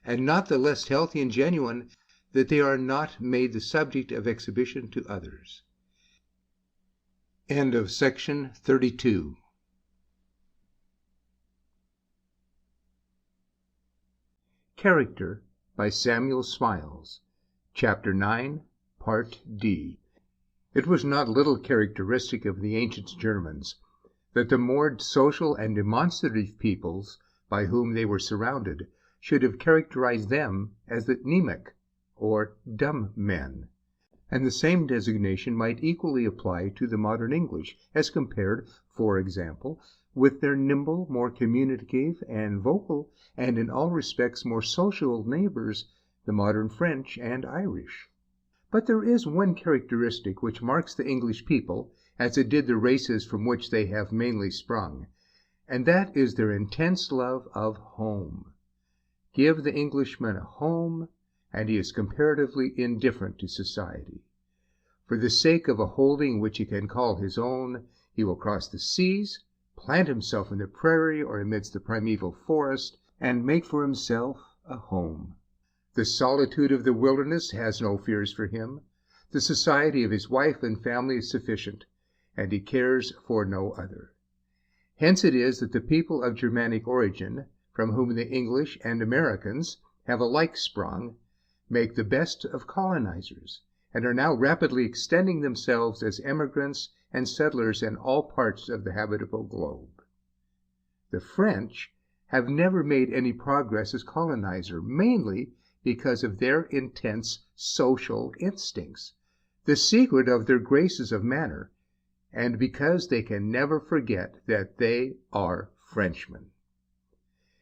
and not the less healthy and genuine that they are not made the subject of exhibition to others. End of section 32. Character by Samuel Smiles. Chapter 9, Part D. It was not little characteristic of the ancient Germans that the more social and demonstrative peoples by whom they were surrounded should have characterized them as the Nemec, or dumb men, and the same designation might equally apply to the modern English, as compared, for example, with their nimble, more communicative and vocal, and in all respects more social neighbors, the modern French and Irish. But there is one characteristic which marks the English people, as it did the races from which they have mainly sprung, and that is their intense love of home. Give the Englishman a home, and he is comparatively indifferent to society. For the sake of a holding which he can call his own, he will cross the seas, plant himself in the prairie or amidst the primeval forest, and make for himself a home. The solitude of the wilderness has no fears for him. The society of his wife and family is sufficient, and he cares for no other. Hence it is that the people of Germanic origin, from whom the English and Americans have alike sprung, make the best of colonizers, and are now rapidly extending themselves as emigrants and settlers in all parts of the habitable globe. The French have never made any progress as colonizer, mainly because of their intense social instincts, the secret of their graces of manner, and because they can never forget that they are Frenchmen.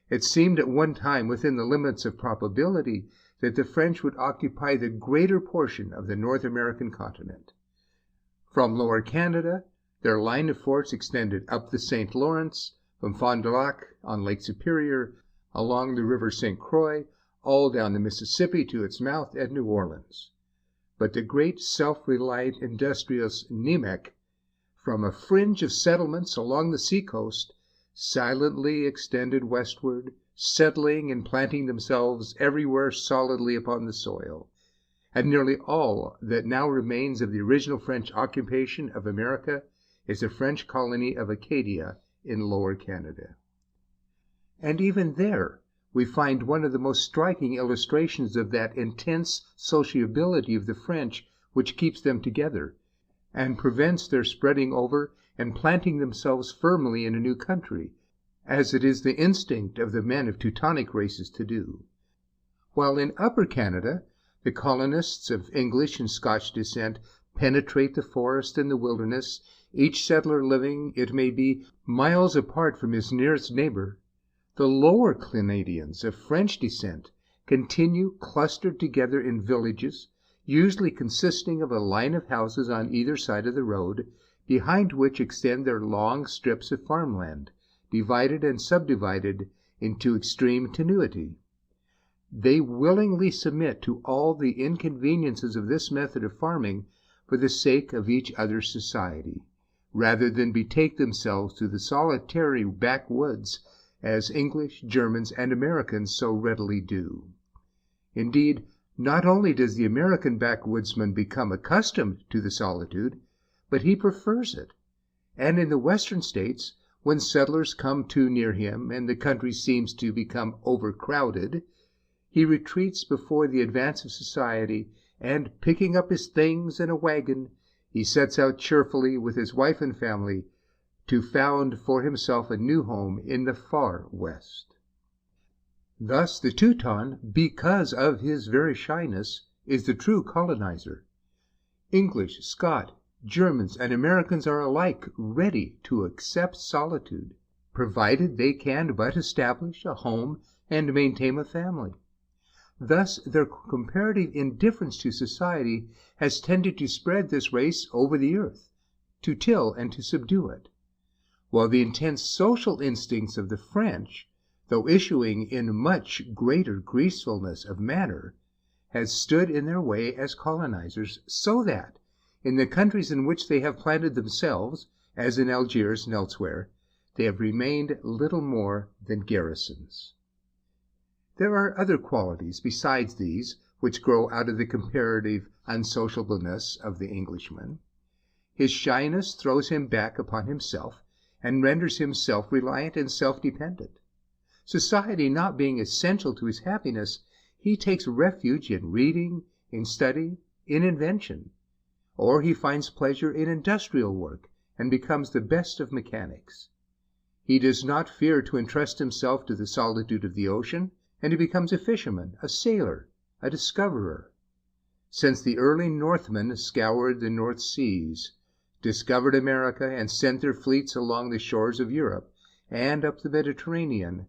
It seemed at one time within the limits of probability that the French would occupy the greater portion of the North American continent. From Lower Canada, their line of forts extended up the St. Lawrence, from Fond du Lac on Lake Superior, along the river St. Croix, all down the Mississippi to its mouth at New Orleans. But the great self-reliant industrious Nemec, from a fringe of settlements along the seacoast, silently extended westward, settling and planting themselves everywhere solidly upon the soil, and nearly all that now remains of the original French occupation of America is the French colony of Acadia in Lower Canada. And even there we find one of the most striking illustrations of that intense sociability of the French which keeps them together, and prevents their spreading over and planting themselves firmly in a new country, as it is the instinct of the men of Teutonic races to do. While in Upper Canada, the colonists of English and Scotch descent penetrate the forest and the wilderness, each settler living, it may be, miles apart from his nearest neighbor, the lower Canadians of French descent continue clustered together in villages, usually consisting of a line of houses on either side of the road, behind which extend their long strips of farmland, divided and subdivided into extreme tenuity. They willingly submit to all the inconveniences of this method of farming, for the sake of each other's society, rather than betake themselves to the solitary backwoods as English, Germans, and Americans so readily do. Indeed, not only does the American backwoodsman become accustomed to the solitude, but he prefers it, and in the Western states, when settlers come too near him and the country seems to become overcrowded, he retreats before the advance of society, and picking up his things in a wagon, he sets out cheerfully with his wife and family to found for himself a new home in the far West. Thus the Teuton, because of his very shyness, is the true colonizer. English, Scot, Germans, and Americans are alike ready to accept solitude, provided they can but establish a home and maintain a family. Thus their comparative indifference to society has tended to spread this race over the earth, to till and to subdue it, while the intense social instincts of the French, though issuing in much greater gracefulness of manner, has stood in their way as colonizers, so that, in the countries in which they have planted themselves, as in Algiers and elsewhere, they have remained little more than garrisons. There are other qualities besides these which grow out of the comparative unsociableness of the Englishman. His shyness throws him back upon himself and renders him self-reliant and self-dependent. Society not being essential to his happiness, he takes refuge in reading, in study, in invention, or he finds pleasure in industrial work and becomes the best of mechanics. He does not fear to entrust himself to the solitude of the ocean, and he becomes a fisherman, a sailor, a discoverer. Since the early Northmen scoured the North Seas, discovered America, and sent their fleets along the shores of Europe and up the Mediterranean,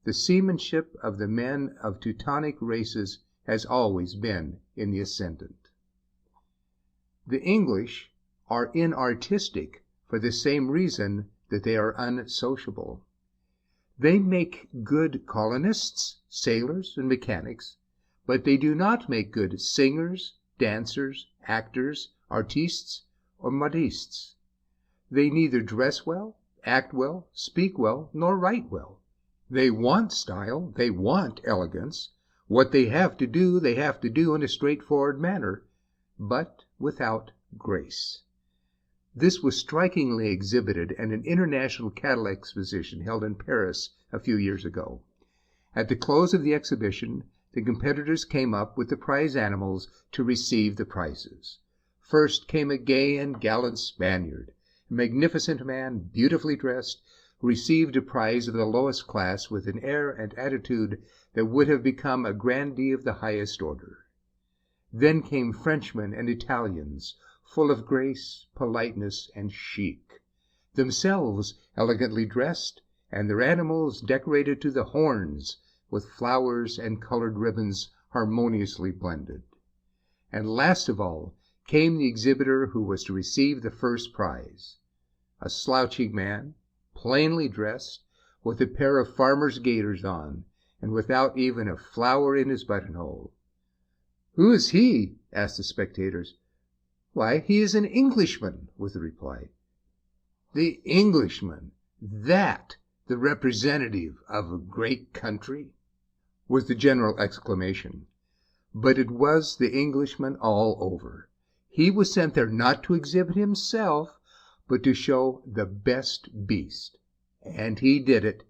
the seamanship of the men of Teutonic races has always been in the ascendant. The English are inartistic for the same reason that they are unsociable. They make good colonists, sailors, and mechanics, but they do not make good singers, dancers, actors, artistes, or modistes. They neither dress well, act well, speak well, nor write well. They want style, they want elegance. What they have to do in a straightforward manner, but without grace. This was strikingly exhibited at an international cattle exposition held in Paris a few years ago. At the close of the exhibition, the competitors came up with the prize animals to receive the prizes. First came a gay and gallant Spaniard, a magnificent man, beautifully dressed, who received a prize of the lowest class with an air and attitude that would have become a grandee of the highest order. Then came Frenchmen and Italians, full of grace, politeness, and chic, themselves elegantly dressed, and their animals decorated to the horns with flowers and colored ribbons harmoniously blended. And last of all came the exhibitor who was to receive the first prize, a slouching man, plainly dressed, with a pair of farmer's gaiters on, and without even a flower in his buttonhole. "Who is he?" asked the spectators. "Why, he is an Englishman," was the reply. "The Englishman! That the representative of a great country?" was the general exclamation. But it was the Englishman all over. He was sent there not to exhibit himself, but to show the best beast. And he did it,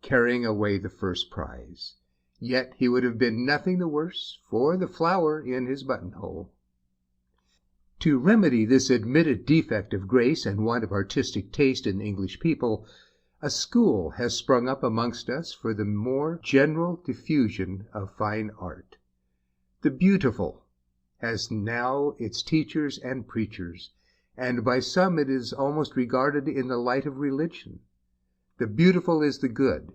carrying away the first prize. Yet he would have been nothing the worse for the flower in his buttonhole. To remedy this admitted defect of grace and want of artistic taste in the English people, a school has sprung up amongst us for the more general diffusion of fine art. The Beautiful has now its teachers and preachers, and by some it is almost regarded in the light of religion. The beautiful is the good.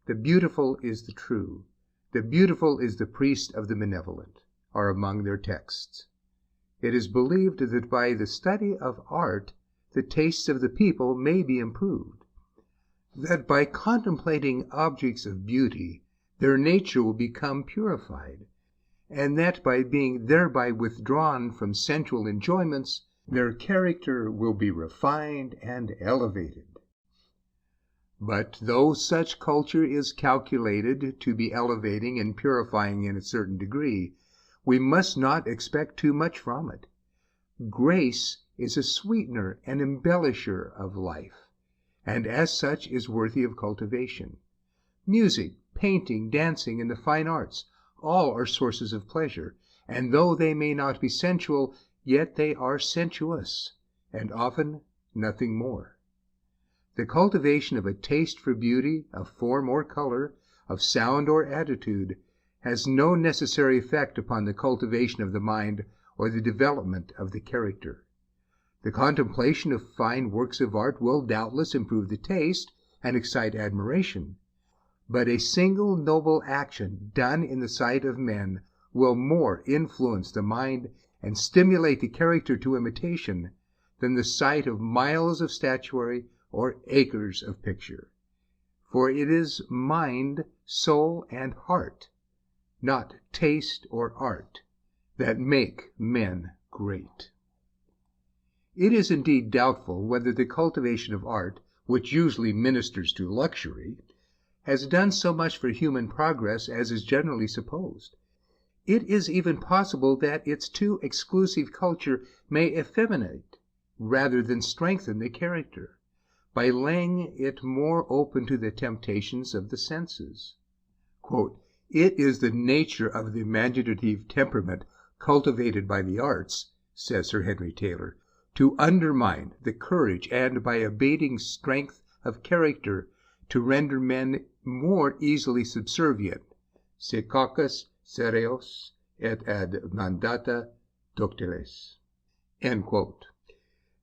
The beautiful is the true. The beautiful is the priest of the benevolent, are among their texts. It is believed that by the study of art, the tastes of the people may be improved, that by contemplating objects of beauty, their nature will become purified, and that by being thereby withdrawn from sensual enjoyments, their character will be refined and elevated. But though such culture is calculated to be elevating and purifying in a certain degree, we must not expect too much from it. Grace is a sweetener and embellisher of life, and as such is worthy of cultivation. Music, painting, dancing, and the fine arts, all are sources of pleasure, and though they may not be sensual, yet they are sensuous, and often nothing more. The cultivation of a taste for beauty, of form or color, of sound or attitude, has no necessary effect upon the cultivation of the mind or the development of the character. The contemplation of fine works of art will doubtless improve the taste and excite admiration, but a single noble action done in the sight of men will more influence the mind and stimulate the character to imitation than the sight of miles of statuary or acres of picture. For it is mind, soul, and heart, not taste or art, that make men great. It is indeed doubtful whether the cultivation of art, which usually ministers to luxury, has done so much for human progress as is generally supposed. It is even possible that its too exclusive culture may effeminate rather than strengthen the character, by laying it more open to the temptations of the senses. Quote, "It is the nature of the imaginative temperament cultivated by the arts," says Sir Henry Taylor, "to undermine the courage and, by abating strength of character, to render men more easily subservient, se caucus sereos et ad mandata doctiles." End quote.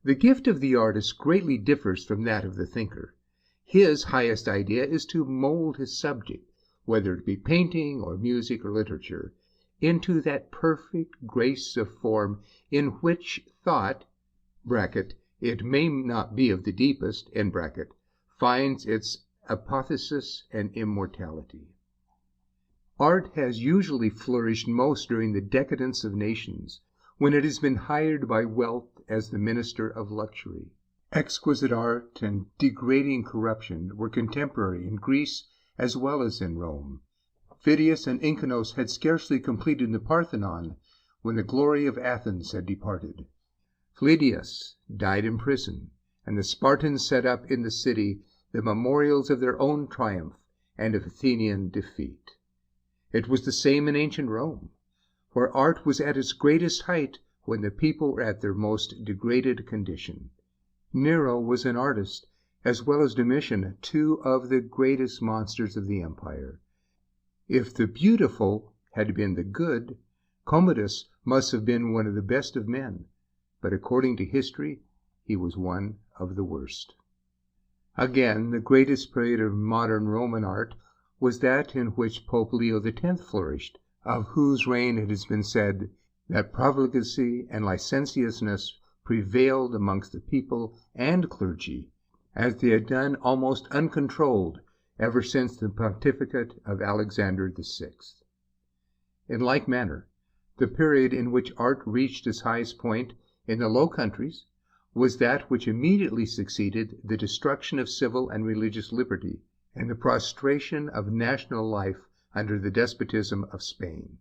The gift of the artist greatly differs from that of the thinker. His highest idea is to mold his subject, whether it be painting or music or literature, into that perfect grace of form in which thought (it may not be of the deepest) finds its apotheosis and immortality. Art has usually flourished most during the decadence of nations, when it has been hired by wealth as the minister of luxury. Exquisite art and degrading corruption were contemporary in Greece as well as in Rome. Phidias and Inkanos had scarcely completed the Parthenon when the glory of Athens had departed. Pheidias died in prison, and the Spartans set up in the city the memorials of their own triumph and of Athenian defeat. It was the same in ancient Rome, where art was at its greatest height when the people were at their most degraded condition. Nero was an artist, as well as Domitian, two of the greatest monsters of the empire. If the beautiful had been the good, Commodus must have been one of the best of men, but according to history, he was one of the worst. Again, the greatest period of modern Roman art was that in which Pope Leo X flourished, of whose reign it has been said that profligacy and licentiousness prevailed amongst the people and clergy, as they had done almost uncontrolled ever since the pontificate of Alexander VI. In like manner, the period in which art reached its highest point in the Low Countries was that which immediately succeeded the destruction of civil and religious liberty and the prostration of national life under the despotism of Spain.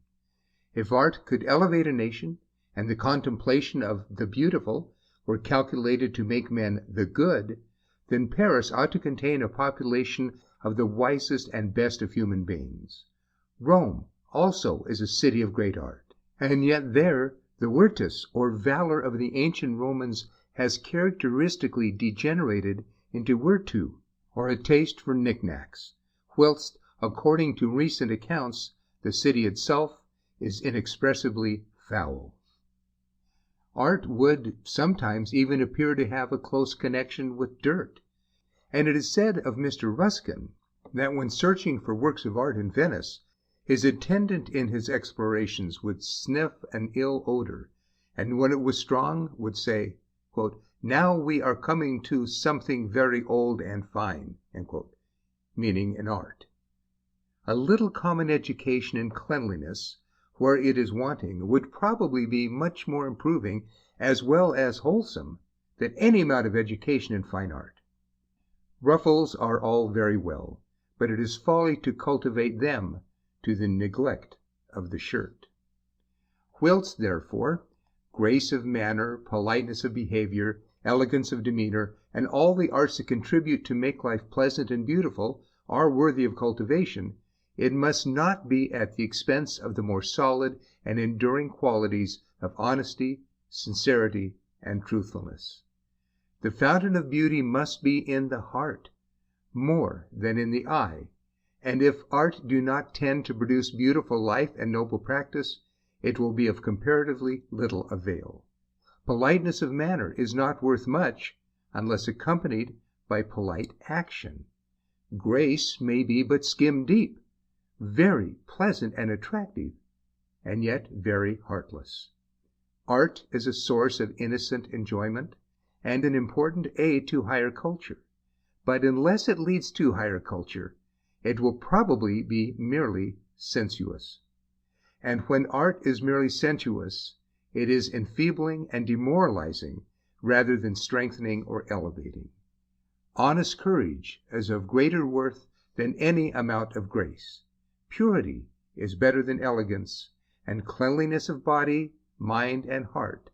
If art could elevate a nation, and the contemplation of the beautiful were calculated to make men the good, then Paris ought to contain a population of the wisest and best of human beings. Rome also is a city of great art, and yet there the virtus or valor of the ancient Romans has characteristically degenerated into virtu, or a taste for knickknacks, whilst, according to recent accounts, the city itself is inexpressibly foul. Art would sometimes even appear to have a close connection with dirt, and it is said of Mr. Ruskin that when searching for works of art in Venice, his attendant in his explorations would sniff an ill odor, and when it was strong would say, quote, "Now we are coming to something very old and fine," end quote, meaning in art. A little common education in cleanliness, where it is wanting, would probably be much more improving as well as wholesome than any amount of education in fine art. Ruffles are all very well, but it is folly to cultivate them to the neglect of the shirt. Whilst, therefore, grace of manner, politeness of behavior, elegance of demeanor, and all the arts that contribute to make life pleasant and beautiful are worthy of cultivation, it must not be at the expense of the more solid and enduring qualities of honesty, sincerity, and truthfulness. The fountain of beauty must be in the heart, more than in the eye, and if art do not tend to produce beautiful life and noble practice, it will be of comparatively little avail. Politeness of manner is not worth much unless accompanied by polite action. Grace may be but skim deep, very pleasant and attractive, and yet very heartless. Art is a source of innocent enjoyment and an important aid to higher culture, but unless it leads to higher culture, it will probably be merely sensuous. And when art is merely sensuous, it is enfeebling and demoralizing rather than strengthening or elevating. Honest courage is of greater worth than any amount of grace. Purity is better than elegance, and cleanliness of body, mind, and heart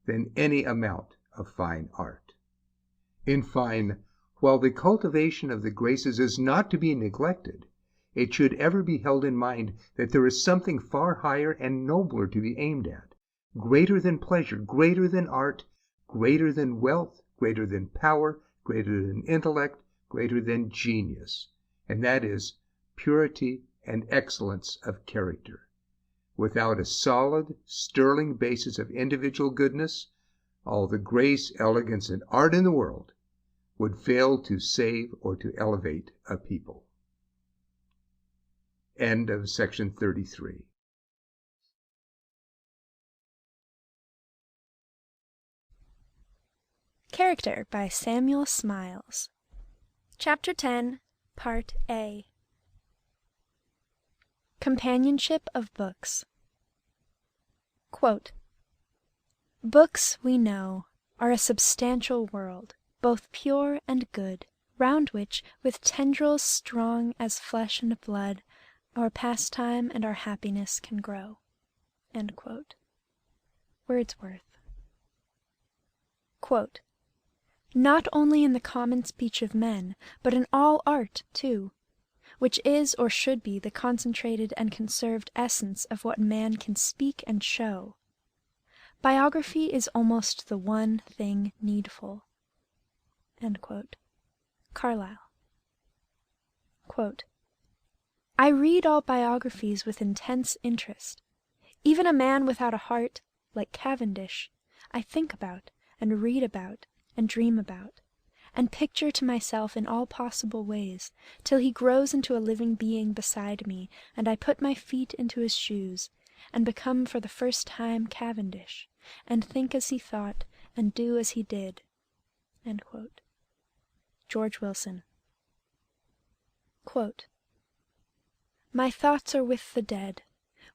than any amount of fine art. In fine, while the cultivation of the graces is not to be neglected, it should ever be held in mind that there is something far higher and nobler to be aimed at, greater than pleasure, greater than art, greater than wealth, greater than power, greater than intellect, greater than genius, and that is purity and excellence of character. Without a solid, sterling basis of individual goodness, all the grace, elegance, and art in the world would fail to save or to elevate a people. End of section 33. Character by Samuel Smiles. Chapter 10, Part A. Companionship of Books. Quote, "Books, we know, are a substantial world, both pure and good, round which, with tendrils strong as flesh and blood, our pastime and our happiness can grow." End quote. Wordsworth. Quote, "Not only in the common speech of men, but in all art too, which is or should be the concentrated and conserved essence of what man can speak and show. Biography is almost the one thing needful." End quote. Carlyle. Quote, "I read all biographies with intense interest. Even a man without a heart, like Cavendish, I think about, and read about, and dream about, and picture to myself in all possible ways, till he grows into a living being beside me, and I put my feet into his shoes, and become for the first time Cavendish, and think as he thought, and do as he did." End quote. George Wilson. Quote, "My thoughts are with the dead.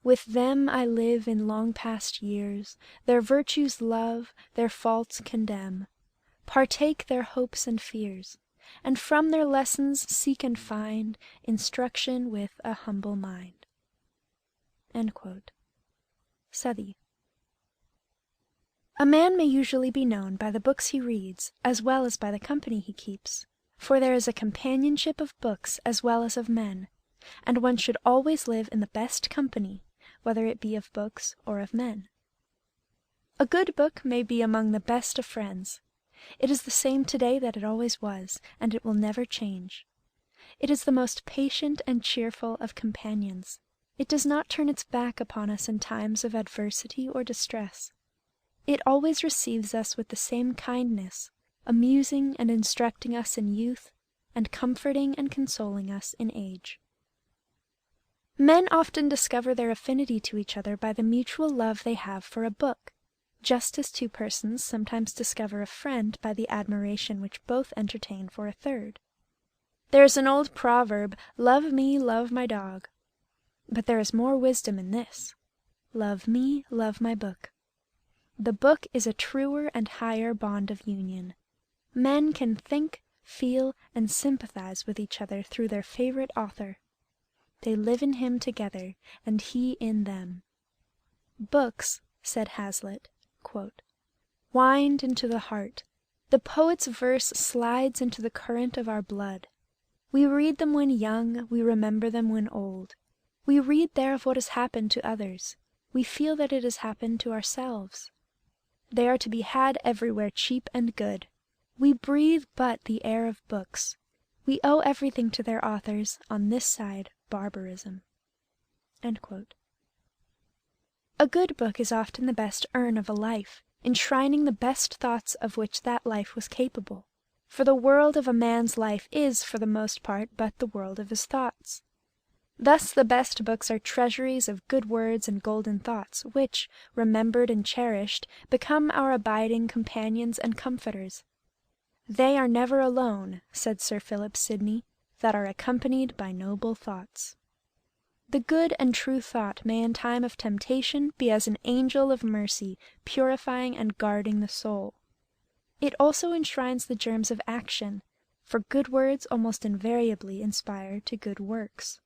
With them I live in long past years, their virtues love, their faults condemn, partake their hopes and fears, and from their lessons seek and find instruction with a humble mind." End quote. Southey. A man may usually be known by the books he reads as well as by the company he keeps, for there is a companionship of books as well as of men, and one should always live in the best company, whether it be of books or of men. A good book may be among the best of friends. It is the same today that it always was, and it will never change. It is the most patient and cheerful of companions. It does not turn its back upon us in times of adversity or distress. It always receives us with the same kindness, amusing and instructing us in youth, and comforting and consoling us in age. Men often discover their affinity to each other by the mutual love they have for a book, just as two persons sometimes discover a friend by the admiration which both entertain for a third. There is an old proverb, "Love me, love my dog." But there is more wisdom in this. love me, love my book. The book is a truer and higher bond of union. Men can think, feel, and sympathize with each other through their favorite author. They live in him together, and he in them. Books, said Hazlitt, quote, wind into the heart. The poet's verse slides into the current of our blood. We read them when young, we remember them when old. We read there of what has happened to others. We feel that it has happened to ourselves. They are to be had everywhere cheap and good. We breathe but the air of books. We owe everything to their authors, on this side barbarism. End quote. A good book is often the best urn of a life, enshrining the best thoughts of which that life was capable. For the world of a man's life is, for the most part, but the world of his thoughts. Thus the best books are treasuries of good words and golden thoughts, which, remembered and cherished, become our abiding companions and comforters. They are never alone, said Sir Philip Sidney, that are accompanied by noble thoughts. The good and true thought may in time of temptation be as an angel of mercy, purifying and guarding the soul. It also enshrines the germs of action, for good words almost invariably inspire to good works.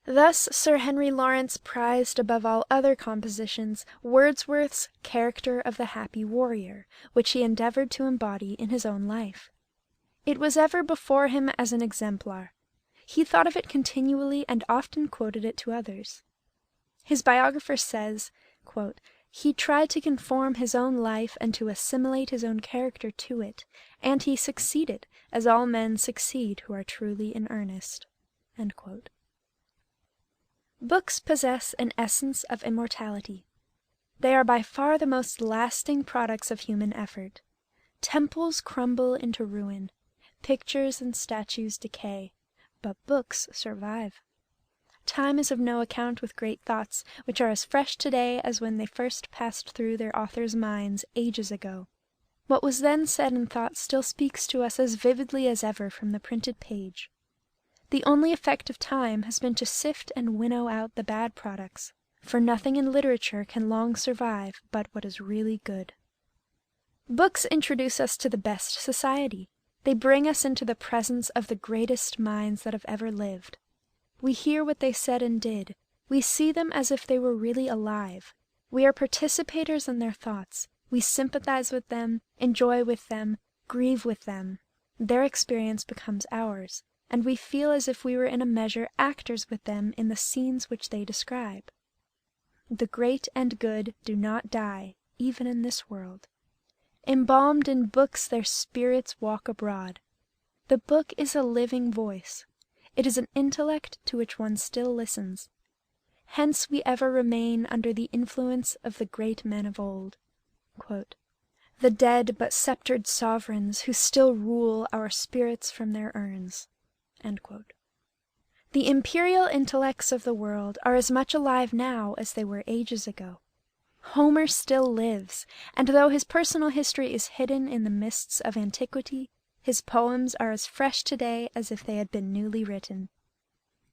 Thus Sir Henry Lawrence prized above all other compositions Wordsworth's Character of the Happy Warrior, which he endeavoured to embody in his own life. It was ever before him as an exemplar. He thought of it continually and often quoted it to others. His biographer says, quote, he tried to conform his own life and to assimilate his own character to it, and he succeeded, as all men succeed who are truly in earnest. End quote. Books possess an essence of immortality. They are by far the most lasting products of human effort. Temples crumble into ruin, pictures and statues decay, but books survive. Time is of no account with great thoughts, which are as fresh today as when they first passed through their authors' minds ages ago. What was then said and thought still speaks to us as vividly as ever from the printed page. The only effect of time has been to sift and winnow out the bad products, for nothing in literature can long survive but what is really good. Books introduce us to the best society. They bring us into the presence of the greatest minds that have ever lived. We hear what they said and did. We see them as if they were really alive. We are participators in their thoughts. We sympathize with them, enjoy with them, grieve with them. Their experience becomes ours, and we feel as if we were in a measure actors with them in the scenes which they describe. The great and good do not die, even in this world. Embalmed in books their spirits walk abroad. The book is a living voice. It is an intellect to which one still listens. Hence we ever remain under the influence of the great men of old. Quote, the dead but sceptred sovereigns who still rule our spirits from their urns. End quote. The imperial intellects of the world are as much alive now as they were ages ago. Homer still lives, and though his personal history is hidden in the mists of antiquity, his poems are as fresh today as if they had been newly written.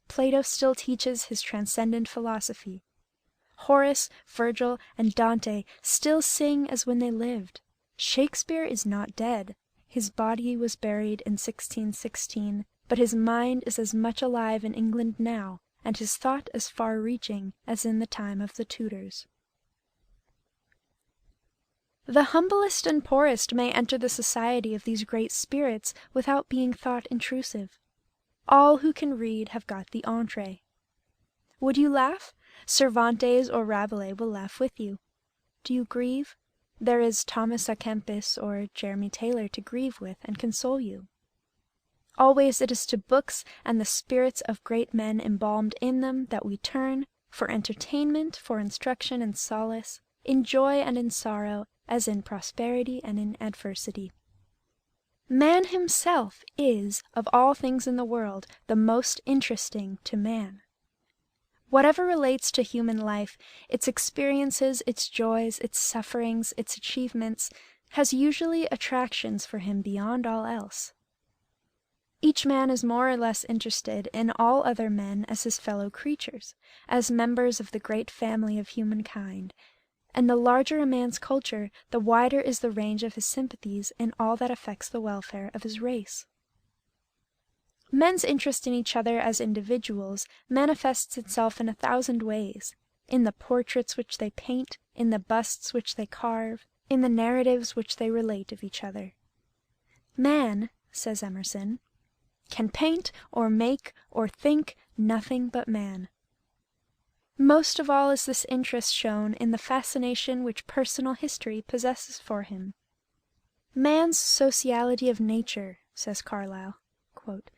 Plato still teaches his transcendent philosophy. Horace, Virgil, and Dante still sing as when they lived. Shakespeare is not dead. His body was buried in 1616, but his mind is as much alive in England now, and his thought as far-reaching as in the time of the Tudors. The humblest and poorest may enter the society of these great spirits without being thought intrusive. All who can read have got the entrée. Would you laugh? Cervantes or Rabelais will laugh with you. Do you grieve? There is Thomas à Kempis or Jeremy Taylor to grieve with and console you. Always it is to books and the spirits of great men embalmed in them that we turn, for entertainment, for instruction and solace, in joy and in sorrow, as in prosperity and in adversity. Man himself is, of all things in the world, the most interesting to man. Whatever relates to human life, its experiences, its joys, its sufferings, its achievements, has usually attractions for him beyond all else. Each man is more or less interested in all other men as his fellow creatures, as members of the great family of humankind, and the larger a man's culture, the wider is the range of his sympathies in all that affects the welfare of his race. Men's interest in each other as individuals manifests itself in 1,000 ways, in the portraits which they paint, in the busts which they carve, in the narratives which they relate of each other. Man, says Emerson, can paint or make or think nothing but man. Most of all is this interest shown in the fascination which personal history possesses for him. Man's sociality of nature, says Carlyle, quote,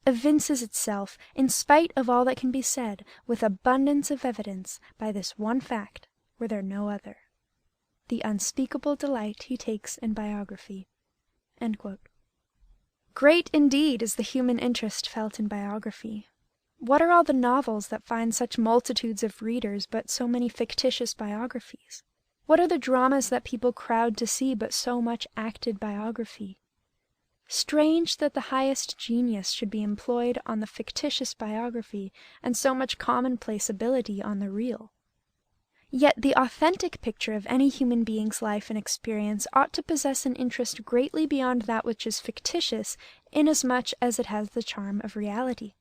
evinces itself, in spite of all that can be said, with abundance of evidence, by this one fact, were there no other, the unspeakable delight he takes in biography. End quote. Great indeed is the human interest felt in biography. What are all the novels that find such multitudes of readers but so many fictitious biographies? What are the dramas that people crowd to see but so much acted biography? Strange that the highest genius should be employed on the fictitious biography and so much commonplace ability on the real. Yet the authentic picture of any human being's life and experience ought to possess an interest greatly beyond that which is fictitious, inasmuch as it has the charm of reality.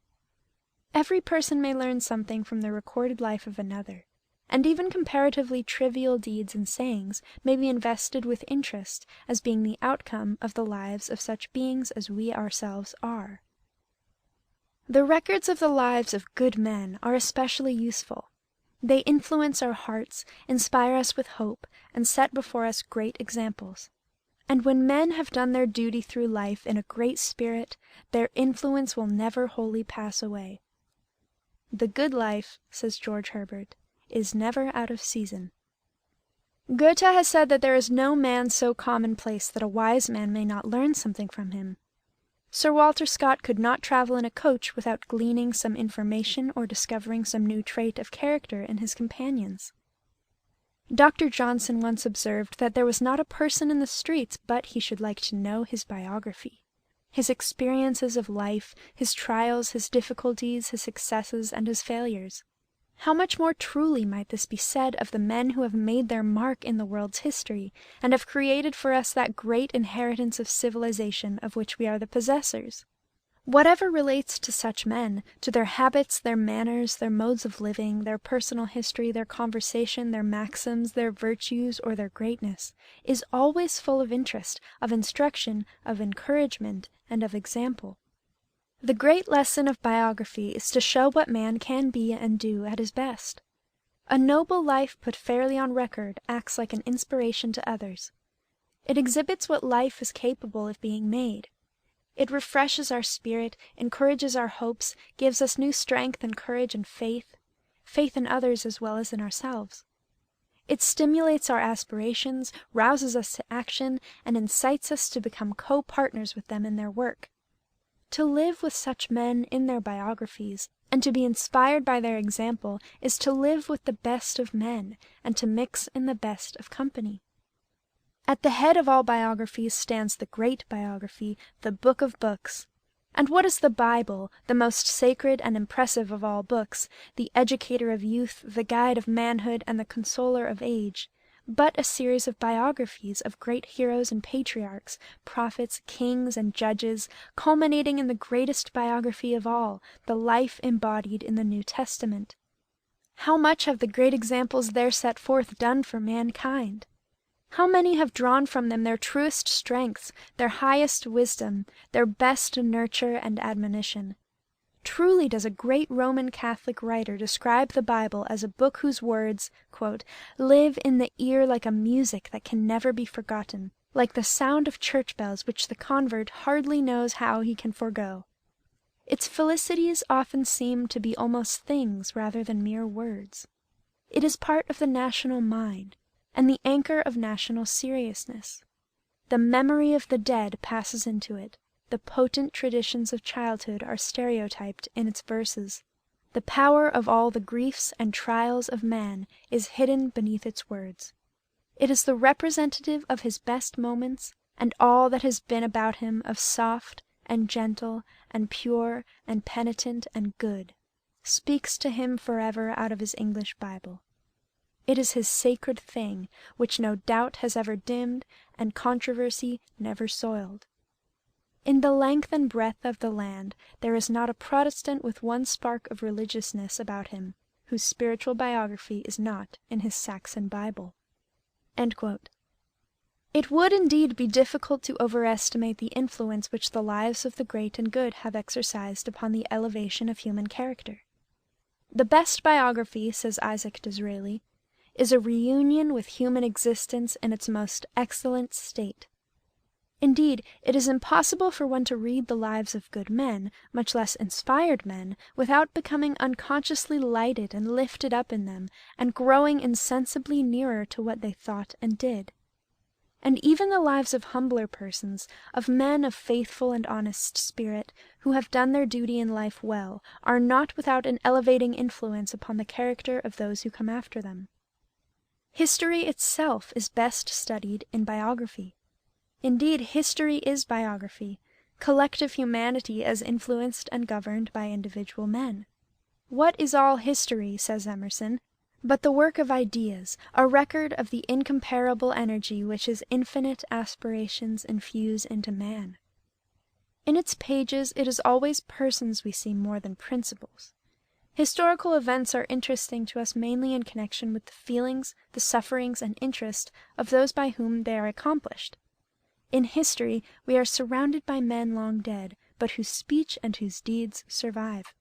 Every person may learn something from the recorded life of another, and even comparatively trivial deeds and sayings may be invested with interest as being the outcome of the lives of such beings as we ourselves are. The records of the lives of good men are especially useful. They influence our hearts, inspire us with hope, and set before us great examples. And when men have done their duty through life in a great spirit, their influence will never wholly pass away. The good life, says George Herbert, is never out of season. Goethe has said that there is no man so commonplace that a wise man may not learn something from him. Sir Walter Scott could not travel in a coach without gleaning some information or discovering some new trait of character in his companions. Dr. Johnson once observed that there was not a person in the streets but he should like to know his biography, his experiences of life, his trials, his difficulties, his successes, and his failures. How much more truly might this be said of the men who have made their mark in the world's history, and have created for us that great inheritance of civilization of which we are the possessors? Whatever relates to such men, to their habits, their manners, their modes of living, their personal history, their conversation, their maxims, their virtues, or their greatness, is always full of interest, of instruction, of encouragement, and of example. The great lesson of biography is to show what man can be and do at his best. A noble life put fairly on record acts like an inspiration to others. It exhibits what life is capable of being made. It refreshes our spirit, encourages our hopes, gives us new strength and courage and faith in others as well as in ourselves. It stimulates our aspirations, rouses us to action, and incites us to become co-partners with them in their work. To live with such men in their biographies, and to be inspired by their example, is to live with the best of men, and to mix in the best of company. At the head of all biographies stands the great biography, the Book of Books. And what is the Bible, the most sacred and impressive of all books, the educator of youth, the guide of manhood, and the consoler of age, but a series of biographies of great heroes and patriarchs, prophets, kings, and judges, culminating in the greatest biography of all, the life embodied in the New Testament? How much have the great examples there set forth done for mankind? How many have drawn from them their truest strengths, their highest wisdom, their best nurture and admonition? Truly does a great Roman Catholic writer describe the Bible as a book whose words, quote, live in the ear like a music that can never be forgotten, like the sound of church bells which the convert hardly knows how he can forego. Its felicities often seem to be almost things rather than mere words. It is part of the national mind, and the anchor of national seriousness. The memory of the dead passes into it. The potent traditions of childhood are stereotyped in its verses. The power of all the griefs and trials of man is hidden beneath its words. It is the representative of his best moments and all that has been about him of soft and gentle and pure and penitent and good, speaks to him forever out of his English Bible. It is his sacred thing, which no doubt has ever dimmed and controversy never soiled. In the length and breadth of the land there is not a Protestant with one spark of religiousness about him, whose spiritual biography is not in his Saxon Bible." End quote. It would indeed be difficult to overestimate the influence which the lives of the great and good have exercised upon the elevation of human character. The best biography, says Isaac Disraeli, is a reunion with human existence in its most excellent state. Indeed, it is impossible for one to read the lives of good men, much less inspired men, without becoming unconsciously lighted and lifted up in them, and growing insensibly nearer to what they thought and did. And even the lives of humbler persons, of men of faithful and honest spirit, who have done their duty in life well, are not without an elevating influence upon the character of those who come after them. History itself is best studied in biography. Indeed, history is biography, collective humanity as influenced and governed by individual men. What is all history, says Emerson, but the work of ideas, a record of the incomparable energy which his infinite aspirations infuse into man? In its pages it is always persons we see more than principles. Historical events are interesting to us mainly in connection with the feelings, the sufferings, and interest of those by whom they are accomplished. In history we are surrounded by men long dead, but whose speech and whose deeds survive.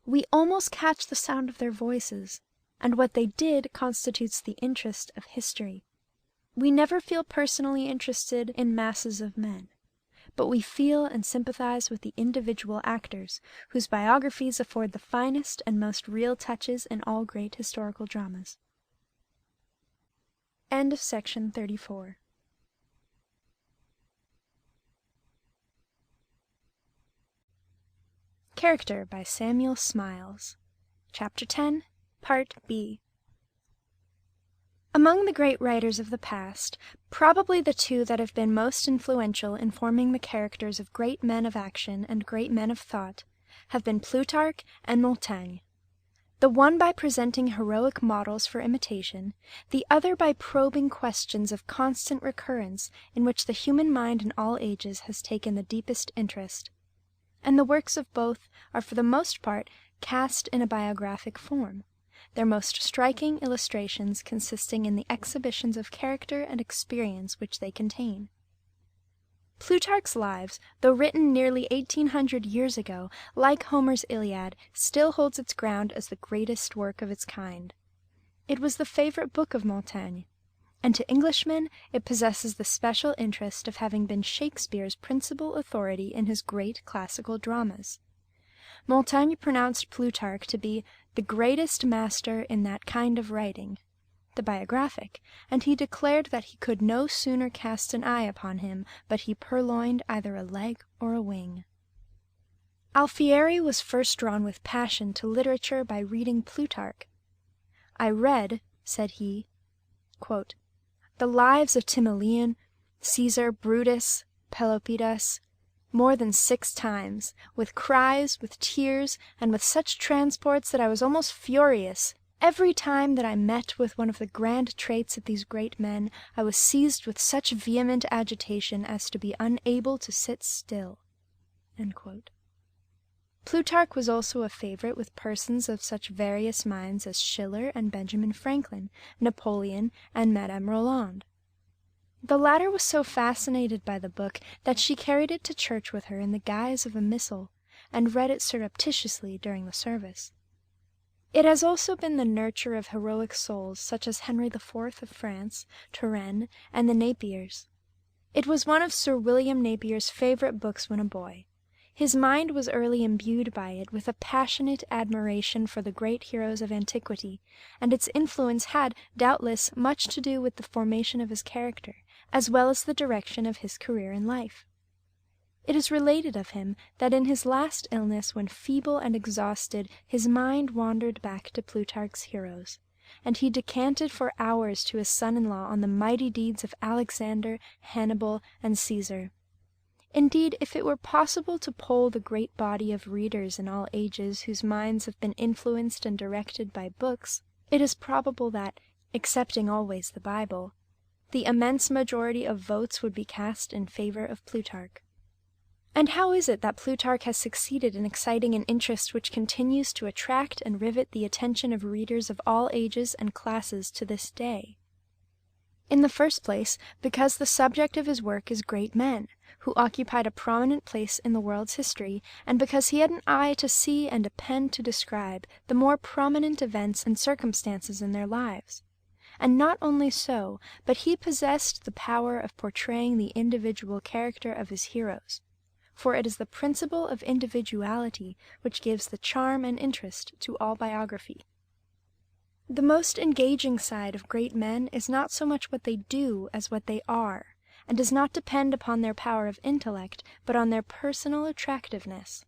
We almost catch the sound of their voices, and what they did constitutes the interest of history. We never feel personally interested in masses of men, but we feel and sympathize with the individual actors, whose biographies afford the finest and most real touches in all great historical dramas. End of section 34. Character by Samuel Smiles. Chapter 10, Part B. Among the great writers of the past, probably the two that have been most influential in forming the characters of great men of action and great men of thought have been Plutarch and Montaigne. The one by presenting heroic models for imitation, the other by probing questions of constant recurrence in which the human mind in all ages has taken the deepest interest. And the works of both are for the most part cast in a biographic form, their most striking illustrations consisting in the exhibitions of character and experience which they contain. Plutarch's Lives, though written nearly 1800 years ago, like Homer's Iliad, still holds its ground as the greatest work of its kind. It was the favorite book of Montaigne, and to Englishmen it possesses the special interest of having been Shakespeare's principal authority in his great classical dramas. Montaigne pronounced Plutarch to be the greatest master in that kind of writing, the biographic, and he declared that he could no sooner cast an eye upon him but he purloined either a leg or a wing. Alfieri was first drawn with passion to literature by reading Plutarch. "I read," said he, quote, "the lives of Timoleon, Caesar, Brutus, Pelopidas, more than 6 times, with cries, with tears, and with such transports that I was almost furious. Every time that I met with one of the grand traits of these great men, I was seized with such vehement agitation as to be unable to sit still." End quote. Plutarch was also a favorite with persons of such various minds as Schiller and Benjamin Franklin, Napoleon, and Madame Roland. The latter was so fascinated by the book that she carried it to church with her in the guise of a missal, and read it surreptitiously during the service. It has also been the nurture of heroic souls such as Henry IV of France, Turenne, and the Napiers. It was one of Sir William Napier's favorite books when a boy. His mind was early imbued by it with a passionate admiration for the great heroes of antiquity, and its influence had, doubtless, much to do with the formation of his character, as well as the direction of his career in life. It is related of him that in his last illness, when feeble and exhausted, his mind wandered back to Plutarch's heroes, and he descanted for hours to his son-in-law on the mighty deeds of Alexander, Hannibal, and Caesar. Indeed, if it were possible to poll the great body of readers in all ages whose minds have been influenced and directed by books, it is probable that, excepting always the Bible, the immense majority of votes would be cast in favor of Plutarch. And how is it that Plutarch has succeeded in exciting an interest which continues to attract and rivet the attention of readers of all ages and classes to this day? In the first place, because the subject of his work is great men, who occupied a prominent place in the world's history, and because he had an eye to see and a pen to describe the more prominent events and circumstances in their lives. And not only so, but he possessed the power of portraying the individual character of his heroes, for it is the principle of individuality which gives the charm and interest to all biography. The most engaging side of great men is not so much what they do as what they are, and does not depend upon their power of intellect, but on their personal attractiveness.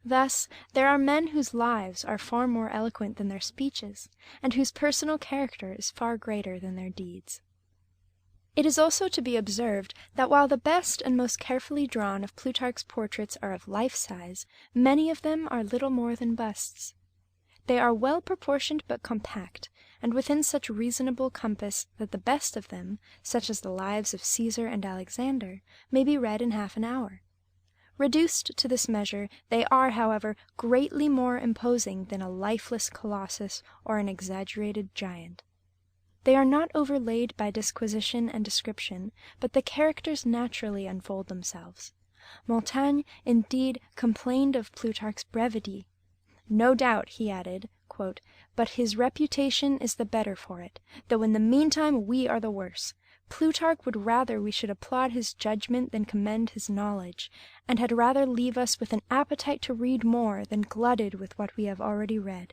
Thus, there are men whose lives are far more eloquent than their speeches, and whose personal character is far greater than their deeds. It is also to be observed that while the best and most carefully drawn of Plutarch's portraits are of life-size, many of them are little more than busts. They are well proportioned but compact, and within such reasonable compass that the best of them, such as the lives of Caesar and Alexander, may be read in half an hour. Reduced to this measure, they are, however, greatly more imposing than a lifeless colossus or an exaggerated giant. They are not overlaid by disquisition and description, but the characters naturally unfold themselves. Montaigne, indeed, complained of Plutarch's brevity. No doubt, he added, quote, "but his reputation is the better for it, though in the meantime we are the worse. Plutarch would rather we should applaud his judgment than commend his knowledge, and had rather leave us with an appetite to read more than glutted with what we have already read.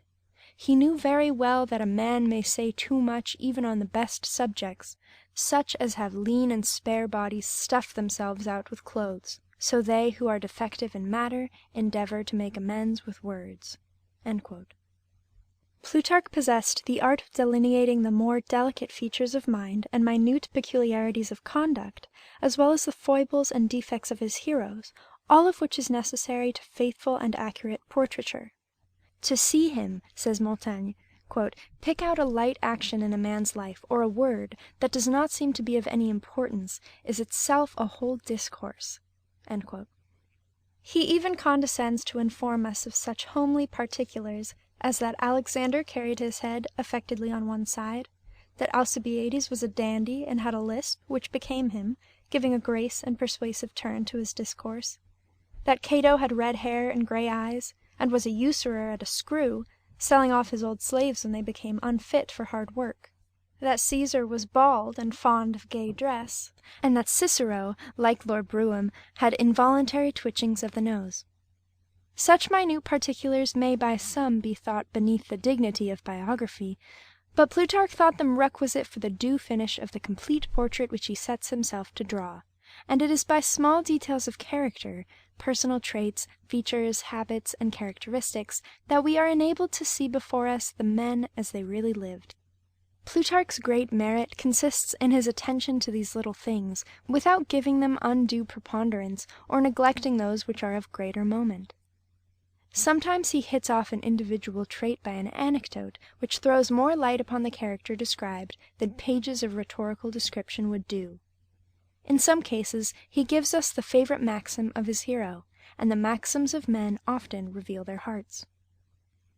He knew very well that a man may say too much even on the best subjects, such as have lean and spare bodies stuff themselves out with clothes, so they who are defective in matter endeavor to make amends with words." End quote. Plutarch possessed the art of delineating the more delicate features of mind and minute peculiarities of conduct, as well as the foibles and defects of his heroes, all of which is necessary to faithful and accurate portraiture. To see him, says Montaigne, quote, "pick out a light action in a man's life, or a word, that does not seem to be of any importance, is itself a whole discourse." End quote. He even condescends to inform us of such homely particulars as that Alexander carried his head affectedly on one side, that Alcibiades was a dandy and had a lisp which became him, giving a grace and persuasive turn to his discourse, that Cato had red hair and grey eyes, and was a usurer at a screw, selling off his old slaves when they became unfit for hard work, that Caesar was bald and fond of gay dress, and that Cicero, like Lord Brougham, had involuntary twitchings of the nose. Such minute particulars may by some be thought beneath the dignity of biography, but Plutarch thought them requisite for the due finish of the complete portrait which he sets himself to draw, and it is by small details of character, personal traits, features, habits, and characteristics, that we are enabled to see before us the men as they really lived. Plutarch's great merit consists in his attention to these little things, without giving them undue preponderance, or neglecting those which are of greater moment. Sometimes he hits off an individual trait by an anecdote, which throws more light upon the character described than pages of rhetorical description would do. In some cases he gives us the favorite maxim of his hero, and the maxims of men often reveal their hearts.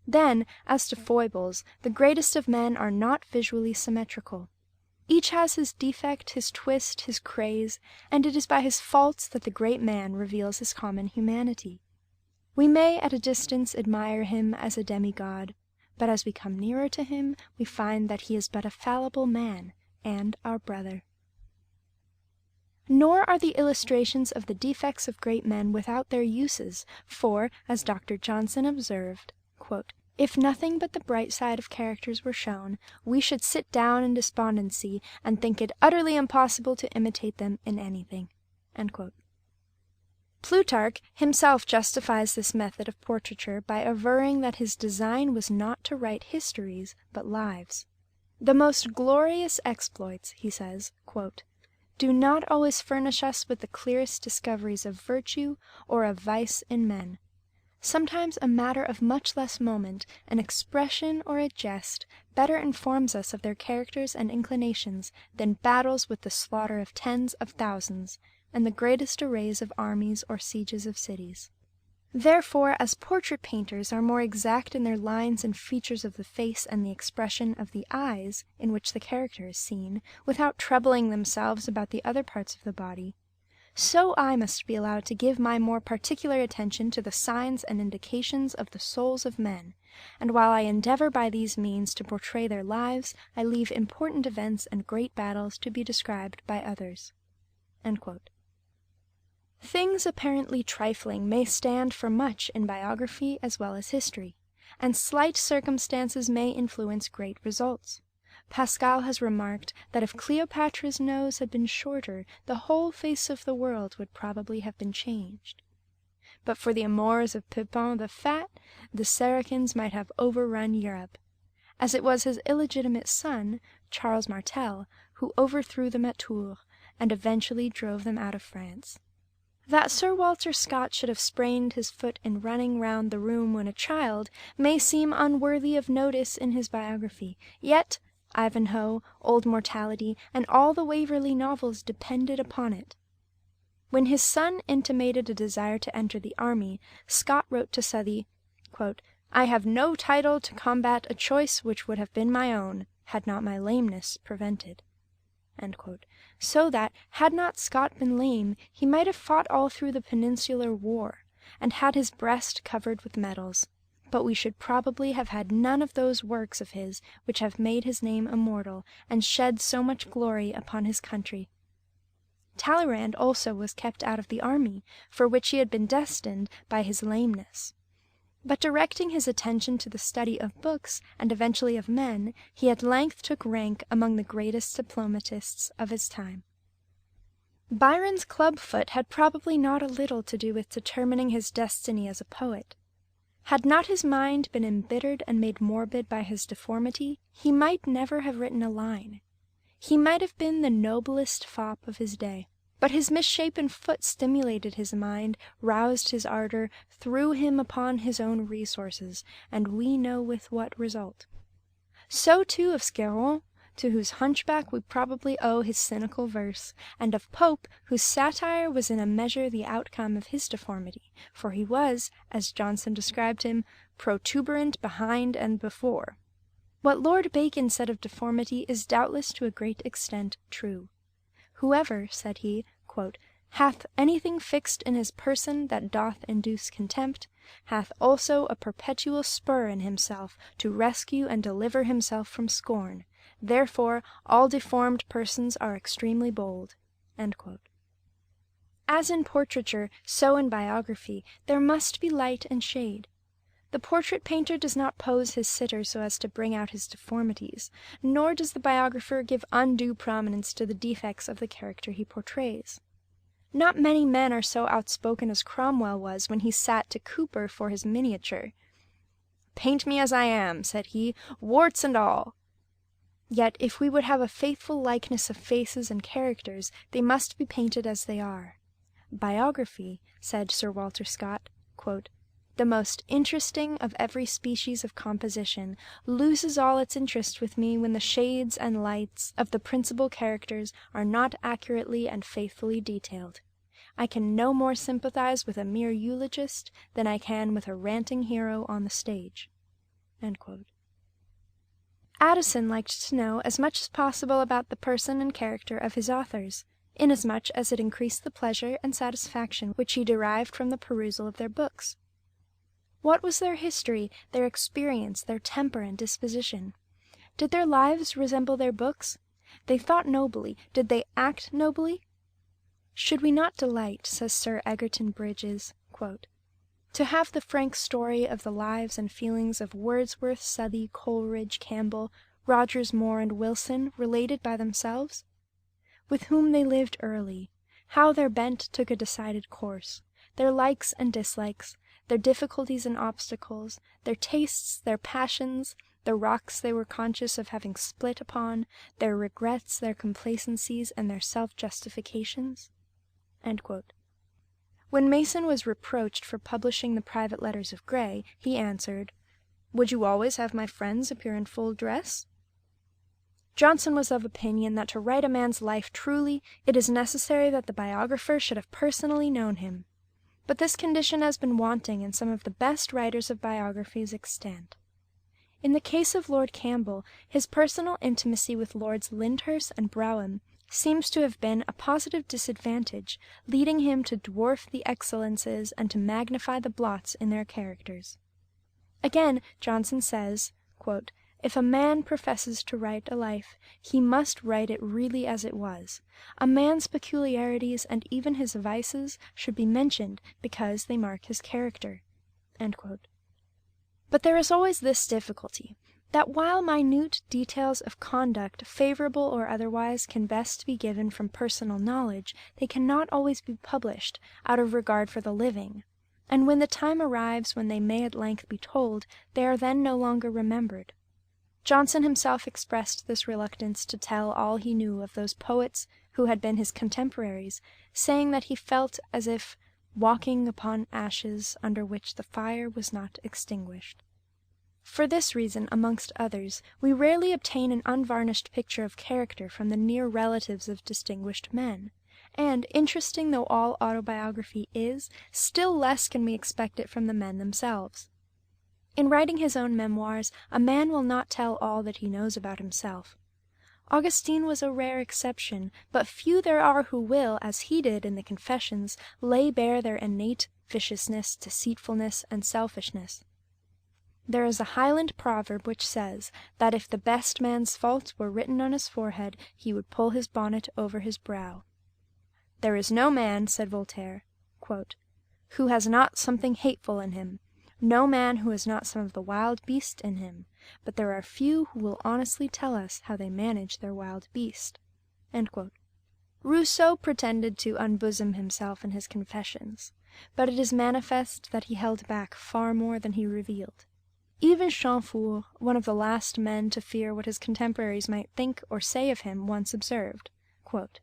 Then, as to foibles, the greatest of men are not visually symmetrical. Each has his defect, his twist, his craze, and it is by his faults that the great man reveals his common humanity. We may at a distance admire him as a demigod, but as we come nearer to him, we find that he is but a fallible man, and our brother. Nor are the illustrations of the defects of great men without their uses, for, as Dr. Johnson observed, quote, "If nothing but the bright side of characters were shown, we should sit down in despondency, and think it utterly impossible to imitate them in anything." End quote. Plutarch himself justifies this method of portraiture by averring that his design was not to write histories, but lives. "The most glorious exploits," he says, quote, do not always furnish us with the clearest discoveries of virtue or of vice in men. Sometimes a matter of much less moment, an expression or a jest, better informs us of their characters and inclinations than battles with the slaughter of tens of thousands, and the greatest arrays of armies or sieges of cities. Therefore, as portrait painters are more exact in their lines and features of the face and the expression of the eyes in which the character is seen, without troubling themselves about the other parts of the body, so I must be allowed to give my more particular attention to the signs and indications of the souls of men, and while I endeavor by these means to portray their lives, I leave important events and great battles to be described by others." Things apparently trifling may stand for much in biography as well as history, and slight circumstances may influence great results. Pascal has remarked that if Cleopatra's nose had been shorter, the whole face of the world would probably have been changed. But for the amours of Pepin the Fat, the Saracens might have overrun Europe, as it was his illegitimate son, Charles Martel, who overthrew them at Tours, and eventually drove them out of France. That Sir Walter Scott should have sprained his foot in running round the room when a child may seem unworthy of notice in his biography, yet Ivanhoe, Old Mortality, and all the Waverley novels depended upon it. When his son intimated a desire to enter the army, Scott wrote to Southey, "I have no title to combat a choice which would have been my own, had not my lameness prevented." So that, had not Scott been lame, he might have fought all through the Peninsular War, and had his breast covered with medals. But we should probably have had none of those works of his which have made his name immortal, and shed so much glory upon his country. Talleyrand also was kept out of the army, for which he had been destined by his lameness. But directing his attention to the study of books, and eventually of men, he at length took rank among the greatest diplomatists of his time. Byron's club-foot had probably not a little to do with determining his destiny as a poet. Had not his mind been embittered and made morbid by his deformity, he might never have written a line. He might have been the noblest fop of his day. But his misshapen foot stimulated his mind, roused his ardor, threw him upon his own resources, and we know with what result. So too of Scarron, to whose hunchback we probably owe his cynical verse, and of Pope, whose satire was in a measure the outcome of his deformity, for he was, as Johnson described him, protuberant behind and before. What Lord Bacon said of deformity is doubtless to a great extent true. "Whoever," said he, "hath anything fixed in his person that doth induce contempt, hath also a perpetual spur in himself to rescue and deliver himself from scorn. Therefore all deformed persons are extremely bold." As in portraiture, so in biography, there must be light and shade. The portrait painter does not pose his sitter so as to bring out his deformities, nor does the biographer give undue prominence to the defects of the character he portrays. Not many men are so outspoken as Cromwell was when he sat to Cooper for his miniature. "Paint me as I am," said he, "warts and all." Yet if we would have a faithful likeness of faces and characters, they must be painted as they are. "Biography," said Sir Walter Scott, "the most interesting of every species of composition, loses all its interest with me when the shades and lights of the principal characters are not accurately and faithfully detailed. I can no more sympathize with a mere eulogist than I can with a ranting hero on the stage." Addison liked to know as much as possible about the person and character of his authors, inasmuch as it increased the pleasure and satisfaction which he derived from the perusal of their books. What was their history, their experience, their temper and disposition? Did their lives resemble their books? They thought nobly. Did they act nobly? "Should we not delight," says Sir Egerton Bridges, "to have the frank story of the lives and feelings of Wordsworth, Southey, Coleridge, Campbell, Rogers More, and Wilson related by themselves? With whom they lived early, how their bent took a decided course, their likes and dislikes, their difficulties and obstacles, their tastes, their passions, the rocks they were conscious of having split upon, their regrets, their complacencies, and their self-justifications?" When Mason was reproached for publishing the private letters of Gray, he answered, "Would you always have my friends appear in full dress?" Johnson was of opinion that to write a man's life truly, it is necessary that the biographer should have personally known him. But this condition has been wanting in some of the best writers of biographies extant. In the case of Lord Campbell, his personal intimacy with Lords Lyndhurst and Brougham seems to have been a positive disadvantage, leading him to dwarf the excellences and to magnify the blots in their characters. Again, Johnson says, quote, "If a man professes to write a life, he must write it really as it was. A man's peculiarities and even his vices should be mentioned because they mark his character." End quote. But there is always this difficulty, that while minute details of conduct, favorable or otherwise, can best be given from personal knowledge, they cannot always be published out of regard for the living, and when the time arrives when they may at length be told, they are then no longer remembered. Johnson himself expressed this reluctance to tell all he knew of those poets who had been his contemporaries, saying that he felt as if walking upon ashes under which the fire was not extinguished. For this reason, amongst others, we rarely obtain an unvarnished picture of character from the near relatives of distinguished men, and, interesting though all autobiography is, still less can we expect it from the men themselves. In writing his own memoirs, a man will not tell all that he knows about himself. Augustine was a rare exception, but few there are who will, as he did in the Confessions, lay bare their innate viciousness, deceitfulness, and selfishness. There is a Highland proverb which says that if the best man's faults were written on his forehead, he would pull his bonnet over his brow. "There is no man," said Voltaire, quote, "who has not something hateful in him, no man who has not some of the wild beast in him, but there are few who will honestly tell us how they manage their wild beast." End quote. Rousseau pretended to unbosom himself in his Confessions, but it is manifest that he held back far more than he revealed. Even Chamfort, one of the last men to fear what his contemporaries might think or say of him, once observed, quote,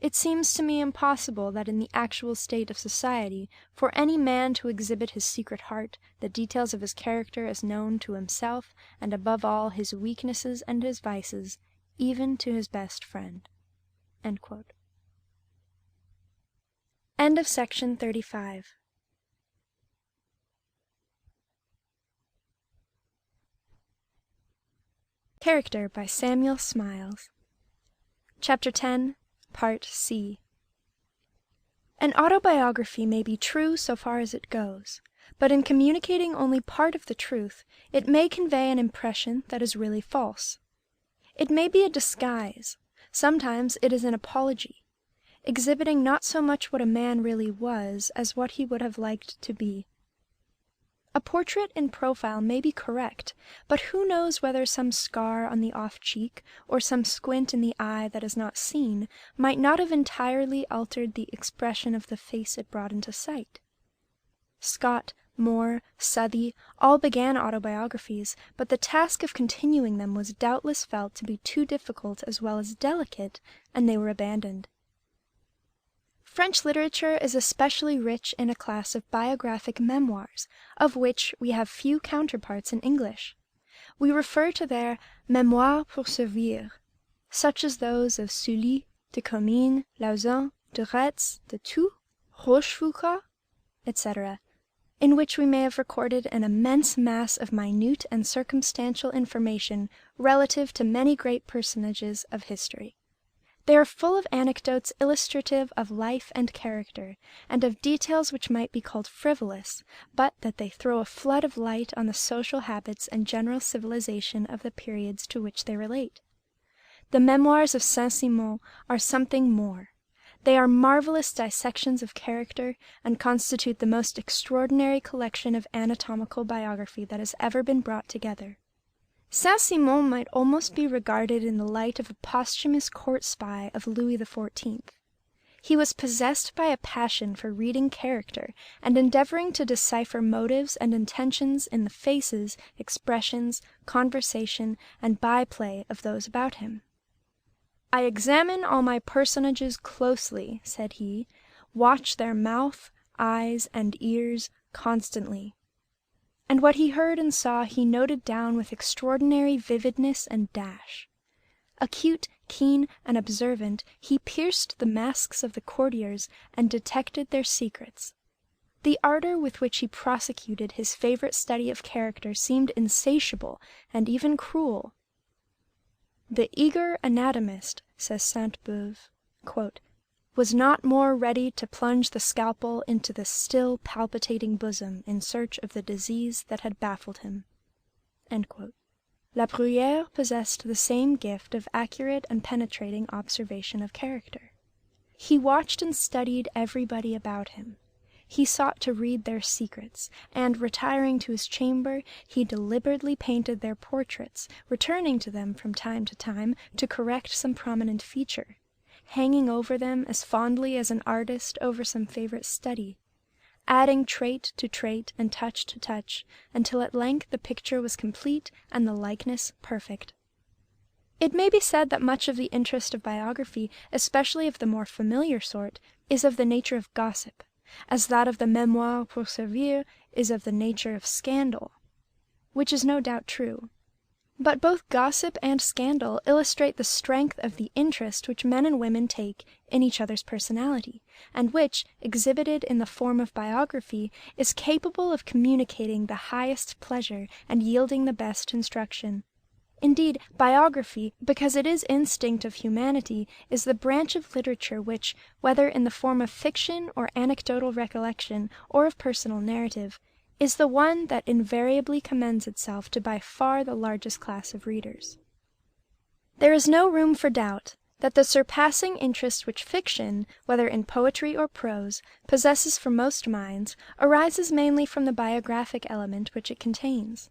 "It seems to me impossible that in the actual state of society, for any man to exhibit his secret heart, the details of his character as known to himself, and above all his weaknesses and his vices, even to his best friend." End quote. End of section 35. Character by Samuel Smiles. Chapter 10, Part C. An autobiography may be true so far as it goes, but in communicating only part of the truth, it may convey an impression that is really false. It may be a disguise, sometimes it is an apology, exhibiting not so much what a man really was as what he would have liked to be. A portrait in profile may be correct, but who knows whether some scar on the off cheek, or some squint in the eye that is not seen, might not have entirely altered the expression of the face it brought into sight? Scott, Moore, Southey, all began autobiographies, but the task of continuing them was doubtless felt to be too difficult as well as delicate, and they were abandoned. French literature is especially rich in a class of biographic memoirs, of which we have few counterparts in English. We refer to their mémoires pour servir, such as those of Sully, de Comines, Lauzun, de Retz, de Thou, Rochefoucauld, etc., in which we may have recorded an immense mass of minute and circumstantial information relative to many great personages of history. They are full of anecdotes illustrative of life and character, and of details which might be called frivolous, but that they throw a flood of light on the social habits and general civilization of the periods to which they relate. The memoirs of Saint-Simon are something more. They are marvelous dissections of character, and constitute the most extraordinary collection of anatomical biography that has ever been brought together. Saint-Simon might almost be regarded in the light of a posthumous court spy of Louis XIV. He was possessed by a passion for reading character and endeavoring to decipher motives and intentions in the faces, expressions, conversation, and by-play of those about him. "I examine all my personages closely," said he, "watch their mouth, eyes, and ears constantly." And what he heard and saw he noted down with extraordinary vividness and dash. Acute, keen, and observant, he pierced the masks of the courtiers and detected their secrets. The ardor with which he prosecuted his favorite study of character seemed insatiable and even cruel. "The eager anatomist," says Sainte-Beuve, "was not more ready to plunge the scalpel into the still palpitating bosom in search of the disease that had baffled him." La Bruyère possessed the same gift of accurate and penetrating observation of character. He watched and studied everybody about him. He sought to read their secrets, and, retiring to his chamber, he deliberately painted their portraits, returning to them from time to time to correct some prominent feature, hanging over them as fondly as an artist over some favorite study, adding trait to trait and touch to touch, until at length the picture was complete and the likeness perfect. It may be said that much of the interest of biography, especially of the more familiar sort, is of the nature of gossip, as that of the Mémoires pour servir is of the nature of scandal, which is no doubt true. But both gossip and scandal illustrate the strength of the interest which men and women take in each other's personality, and which, exhibited in the form of biography, is capable of communicating the highest pleasure and yielding the best instruction. Indeed, biography, because it is instinct of humanity, is the branch of literature which, whether in the form of fiction or anecdotal recollection, or of personal narrative, is the one that invariably commends itself to by far the largest class of readers. There is no room for doubt that the surpassing interest which fiction, whether in poetry or prose, possesses for most minds, arises mainly from the biographic element which it contains.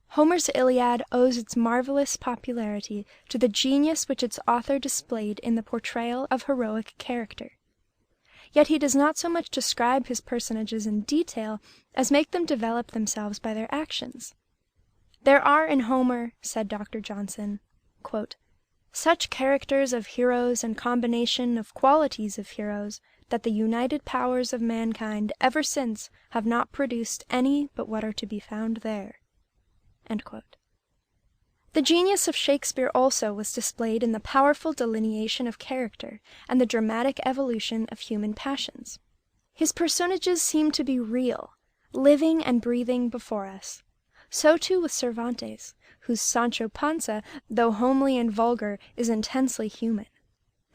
Homer's Iliad owes its marvelous popularity to the genius which its author displayed in the portrayal of heroic character. Yet he does not so much describe his personages in detail as make them develop themselves by their actions. "There are in Homer," said Dr. Johnson, "such characters of heroes and combination of qualities of heroes, that the united powers of mankind ever since have not produced any but what are to be found there." The genius of Shakespeare also was displayed in the powerful delineation of character and the dramatic evolution of human passions. His personages seem to be real, living and breathing before us. So too with Cervantes, whose Sancho Panza, though homely and vulgar, is intensely human.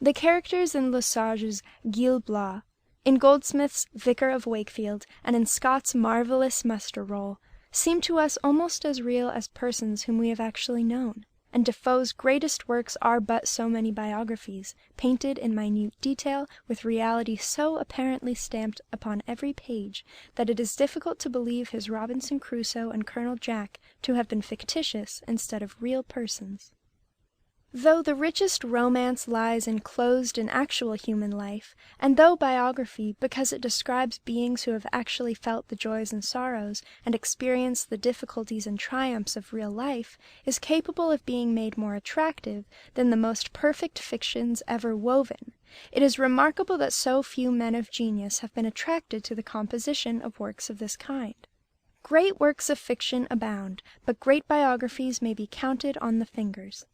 The characters in Le Sage's Gil Blas, in Goldsmith's Vicar of Wakefield, and in Scott's marvellous Muster Roll, seem to us almost as real as persons whom we have actually known, and Defoe's greatest works are but so many biographies, painted in minute detail, with reality so apparently stamped upon every page that it is difficult to believe his Robinson Crusoe and Colonel Jack to have been fictitious instead of real persons. Though the richest romance lies enclosed in actual human life, and though biography, because it describes beings who have actually felt the joys and sorrows, and experienced the difficulties and triumphs of real life, is capable of being made more attractive than the most perfect fictions ever woven, it is remarkable that so few men of genius have been attracted to the composition of works of this kind. Great works of fiction abound, but great biographies may be counted on the fingers.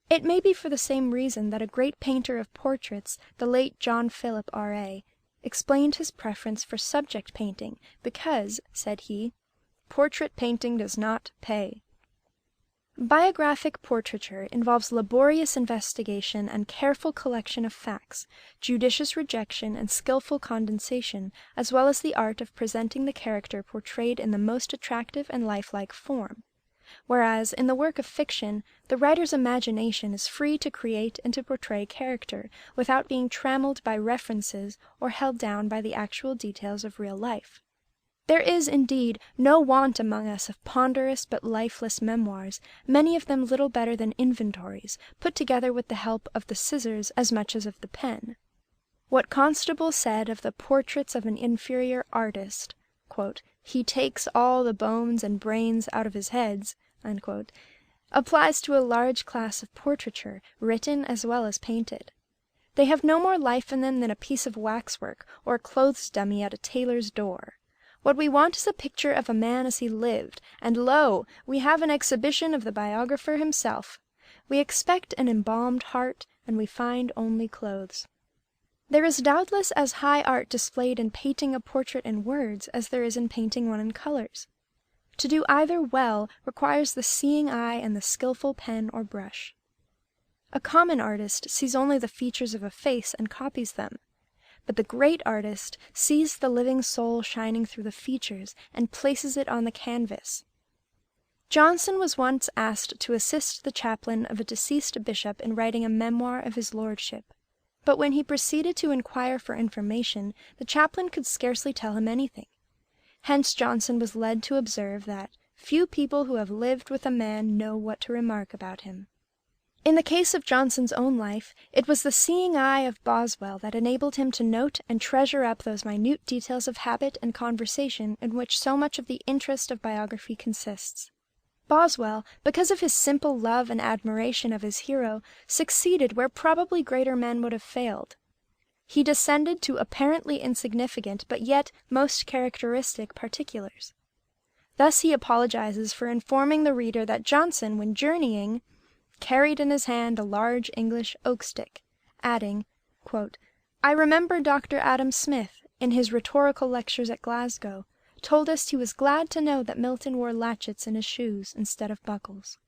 It may be for the same reason that a great painter of portraits, the late John Philip, R.A., explained his preference for subject painting, because, said he, "portrait painting does not pay." Biographic portraiture involves laborious investigation and careful collection of facts, judicious rejection and skilful condensation, as well as the art of presenting the character portrayed in the most attractive and lifelike form. Whereas, in the work of fiction, the writer's imagination is free to create and to portray character, without being trammelled by references or held down by the actual details of real life. There is, indeed, no want among us of ponderous but lifeless memoirs, many of them little better than inventories, put together with the help of the scissors as much as of the pen. What Constable said of the portraits of an inferior artist, "He takes all the bones and brains out of his heads," applies to a large class of portraiture, written as well as painted. They have no more life in them than a piece of waxwork or a clothes dummy at a tailor's door. What we want is a picture of a man as he lived, and lo, we have an exhibition of the biographer himself. We expect an embalmed heart, and we find only clothes. There is doubtless as high art displayed in painting a portrait in words as there is in painting one in colors. To do either well requires the seeing eye and the skillful pen or brush. A common artist sees only the features of a face and copies them, but the great artist sees the living soul shining through the features and places it on the canvas. Johnson was once asked to assist the chaplain of a deceased bishop in writing a memoir of his lordship. But when he proceeded to inquire for information, the chaplain could scarcely tell him anything. Hence Johnson was led to observe that few people who have lived with a man know what to remark about him. In the case of Johnson's own life, it was the seeing eye of Boswell that enabled him to note and treasure up those minute details of habit and conversation in which so much of the interest of biography consists. Boswell, because of his simple love and admiration of his hero, succeeded where probably greater men would have failed. He descended to apparently insignificant but yet most characteristic particulars. Thus he apologizes for informing the reader that Johnson, when journeying, carried in his hand a large English oak stick, adding, "I remember Dr. Adam Smith, in his rhetorical lectures at Glasgow, told us he was glad to know that Milton wore latchets in his shoes instead of buckles."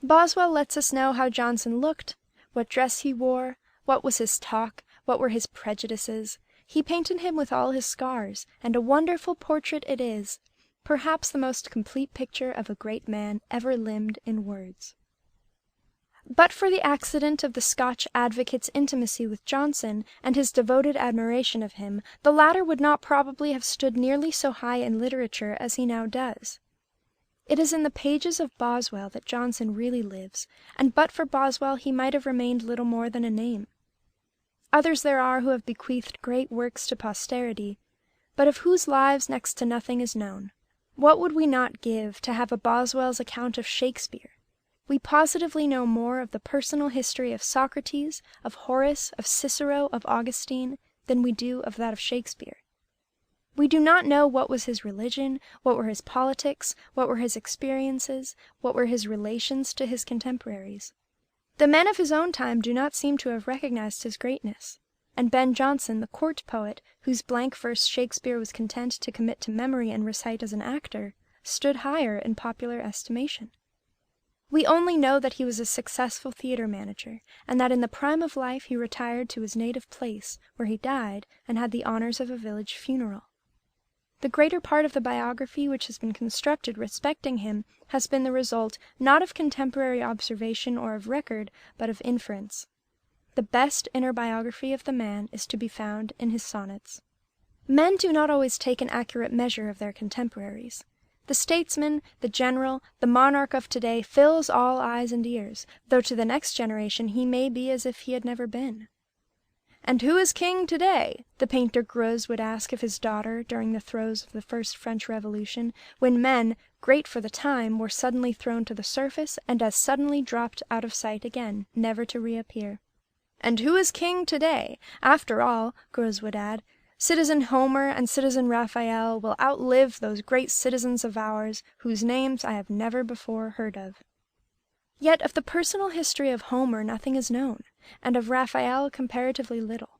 Boswell lets us know how Johnson looked, what dress he wore, what was his talk, what were his prejudices. He painted him with all his scars, and a wonderful portrait it is, perhaps the most complete picture of a great man ever limned in words. But for the accident of the Scotch advocate's intimacy with Johnson, and his devoted admiration of him, the latter would not probably have stood nearly so high in literature as he now does. It is in the pages of Boswell that Johnson really lives, and but for Boswell he might have remained little more than a name. Others there are who have bequeathed great works to posterity, but of whose lives next to nothing is known. What would we not give to have a Boswell's account of Shakespeare? We positively know more of the personal history of Socrates, of Horace, of Cicero, of Augustine, than we do of that of Shakespeare. We do not know what was his religion, what were his politics, what were his experiences, what were his relations to his contemporaries. The men of his own time do not seem to have recognized his greatness, and Ben Jonson, the court poet, whose blank verse Shakespeare was content to commit to memory and recite as an actor, stood higher in popular estimation. We only know that he was a successful theater manager, and that in the prime of life he retired to his native place, where he died, and had the honors of a village funeral. The greater part of the biography which has been constructed respecting him has been the result, not of contemporary observation or of record, but of inference. The best inner biography of the man is to be found in his sonnets. Men do not always take an accurate measure of their contemporaries. The statesman, the general, the monarch of today fills all eyes and ears, though to the next generation he may be as if he had never been. "And who is king today?" the painter Greuze would ask of his daughter during the throes of the first French Revolution, when men, great for the time, were suddenly thrown to the surface and as suddenly dropped out of sight again, never to reappear. "And who is king today? After all," Greuze would add, "Citizen Homer and Citizen Raphael will outlive those great citizens of ours, whose names I have never before heard of." Yet of the personal history of Homer nothing is known, and of Raphael comparatively little.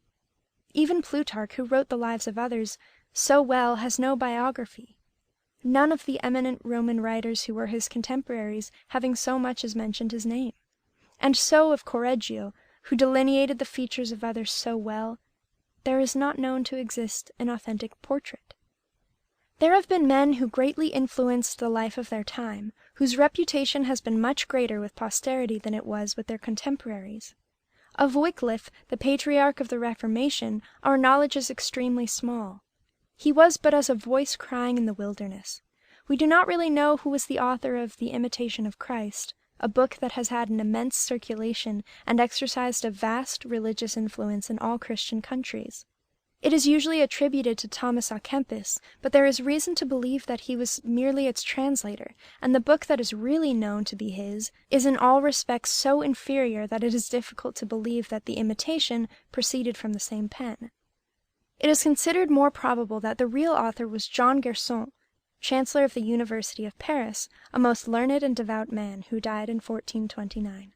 Even Plutarch, who wrote the lives of others so well, has no biography. None of the eminent Roman writers who were his contemporaries having so much as mentioned his name. And so of Correggio, who delineated the features of others so well, there is not known to exist an authentic portrait. There have been men who greatly influenced the life of their time, whose reputation has been much greater with posterity than it was with their contemporaries. Of Wycliffe, the patriarch of the Reformation, our knowledge is extremely small. He was but as a voice crying in the wilderness. We do not really know who was the author of The Imitation of Christ, a book that has had an immense circulation and exercised a vast religious influence in all Christian countries. It is usually attributed to Thomas à Kempis, but there is reason to believe that he was merely its translator, and the book that is really known to be his is in all respects so inferior that it is difficult to believe that the imitation proceeded from the same pen. It is considered more probable that the real author was John Gerson, Chancellor of the University of Paris, a most learned and devout man who died in 1429.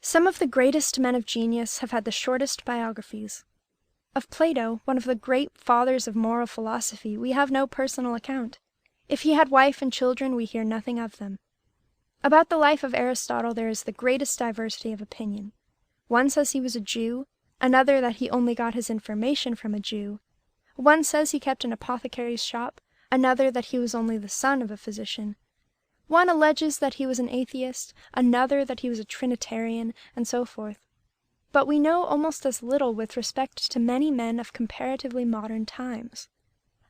Some of the greatest men of genius have had the shortest biographies. Of Plato, one of the great fathers of moral philosophy, we have no personal account. If he had wife and children, we hear nothing of them. About the life of Aristotle there is the greatest diversity of opinion. One says he was a Jew, another that he only got his information from a Jew. One says he kept an apothecary's shop, another that he was only the son of a physician. One alleges that he was an atheist, another that he was a Trinitarian, and so forth. But we know almost as little with respect to many men of comparatively modern times.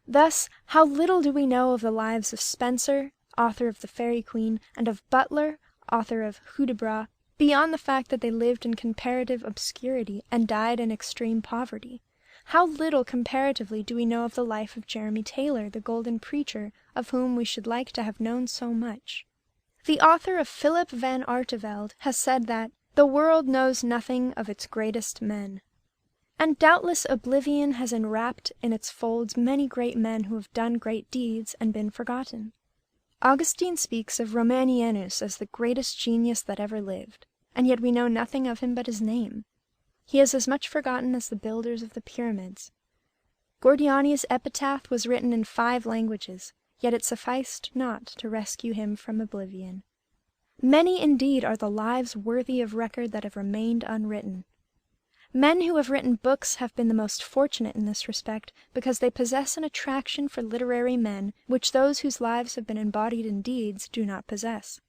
Thus, how little do we know of the lives of Spenser, author of The Faerie Queene, and of Butler, author of Hudibras, beyond the fact that they lived in comparative obscurity and died in extreme poverty. How little comparatively do we know of the life of Jeremy Taylor, the Golden Preacher, of whom we should like to have known so much. The author of Philip van Artevelde has said that the world knows nothing of its greatest men. And doubtless oblivion has enwrapped in its folds many great men who have done great deeds and been forgotten. Augustine speaks of Romanianus as the greatest genius that ever lived, and yet we know nothing of him but his name. He is as much forgotten as the builders of the pyramids. Gordiani's epitaph was written in 5 languages, yet it sufficed not to rescue him from oblivion. Many indeed are the lives worthy of record that have remained unwritten. Men who have written books have been the most fortunate in this respect, because they possess an attraction for literary men which those whose lives have been embodied in deeds do not possess.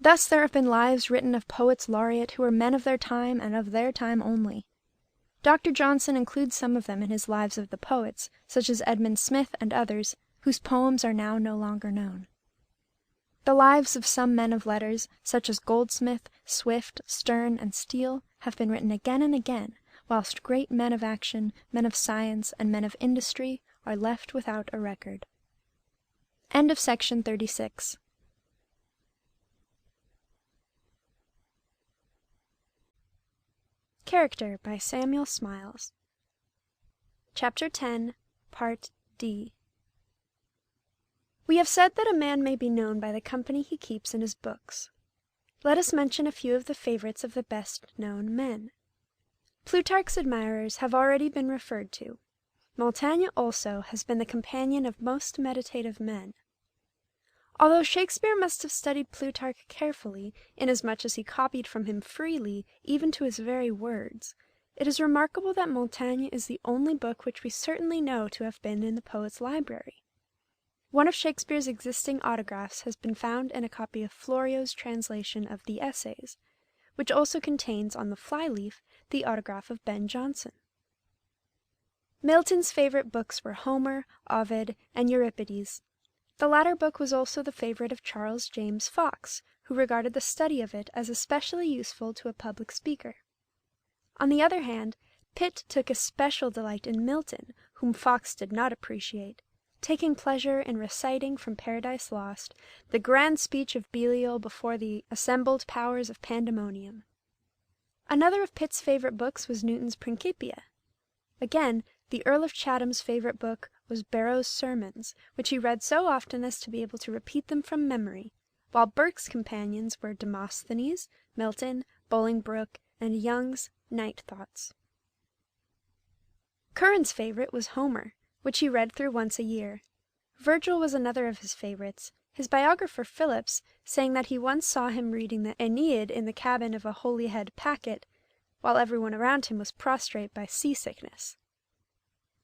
Thus there have been lives written of poets laureate who were men of their time and of their time only. Dr. Johnson includes some of them in his lives of the poets, such as Edmund Smith and others, whose poems are now no longer known. The lives of some men of letters, such as Goldsmith, Swift, Sterne, and Steele, have been written again and again, whilst great men of action, men of science, and men of industry are left without a record. End of section 36. Character by Samuel Smiles. Chapter 10, Part D. We have said that a man may be known by the company he keeps in his books. Let us mention a few of the favorites of the best-known men. Plutarch's admirers have already been referred to. Montaigne also has been the companion of most meditative men. Although Shakespeare must have studied Plutarch carefully, inasmuch as he copied from him freely, even to his very words, it is remarkable that Montaigne is the only book which we certainly know to have been in the poet's library. One of Shakespeare's existing autographs has been found in a copy of Florio's translation of the Essays, which also contains on the flyleaf the autograph of Ben Jonson. Milton's favorite books were Homer, Ovid, and Euripides. The latter book was also the favorite of Charles James Fox, who regarded the study of it as especially useful to a public speaker. On the other hand, Pitt took especial delight in Milton, whom Fox did not appreciate, taking pleasure in reciting from Paradise Lost the grand speech of Belial before the assembled powers of Pandemonium. Another of Pitt's favorite books was Newton's Principia. Again, the Earl of Chatham's favorite book was Barrow's Sermons, which he read so often as to be able to repeat them from memory, while Burke's companions were Demosthenes, Milton, Bolingbroke, and Young's Night Thoughts. Curran's favorite was Homer, which he read through once a year. Virgil was another of his favorites, his biographer Phillips saying that he once saw him reading the Aeneid in the cabin of a Holyhead packet, while everyone around him was prostrate by seasickness.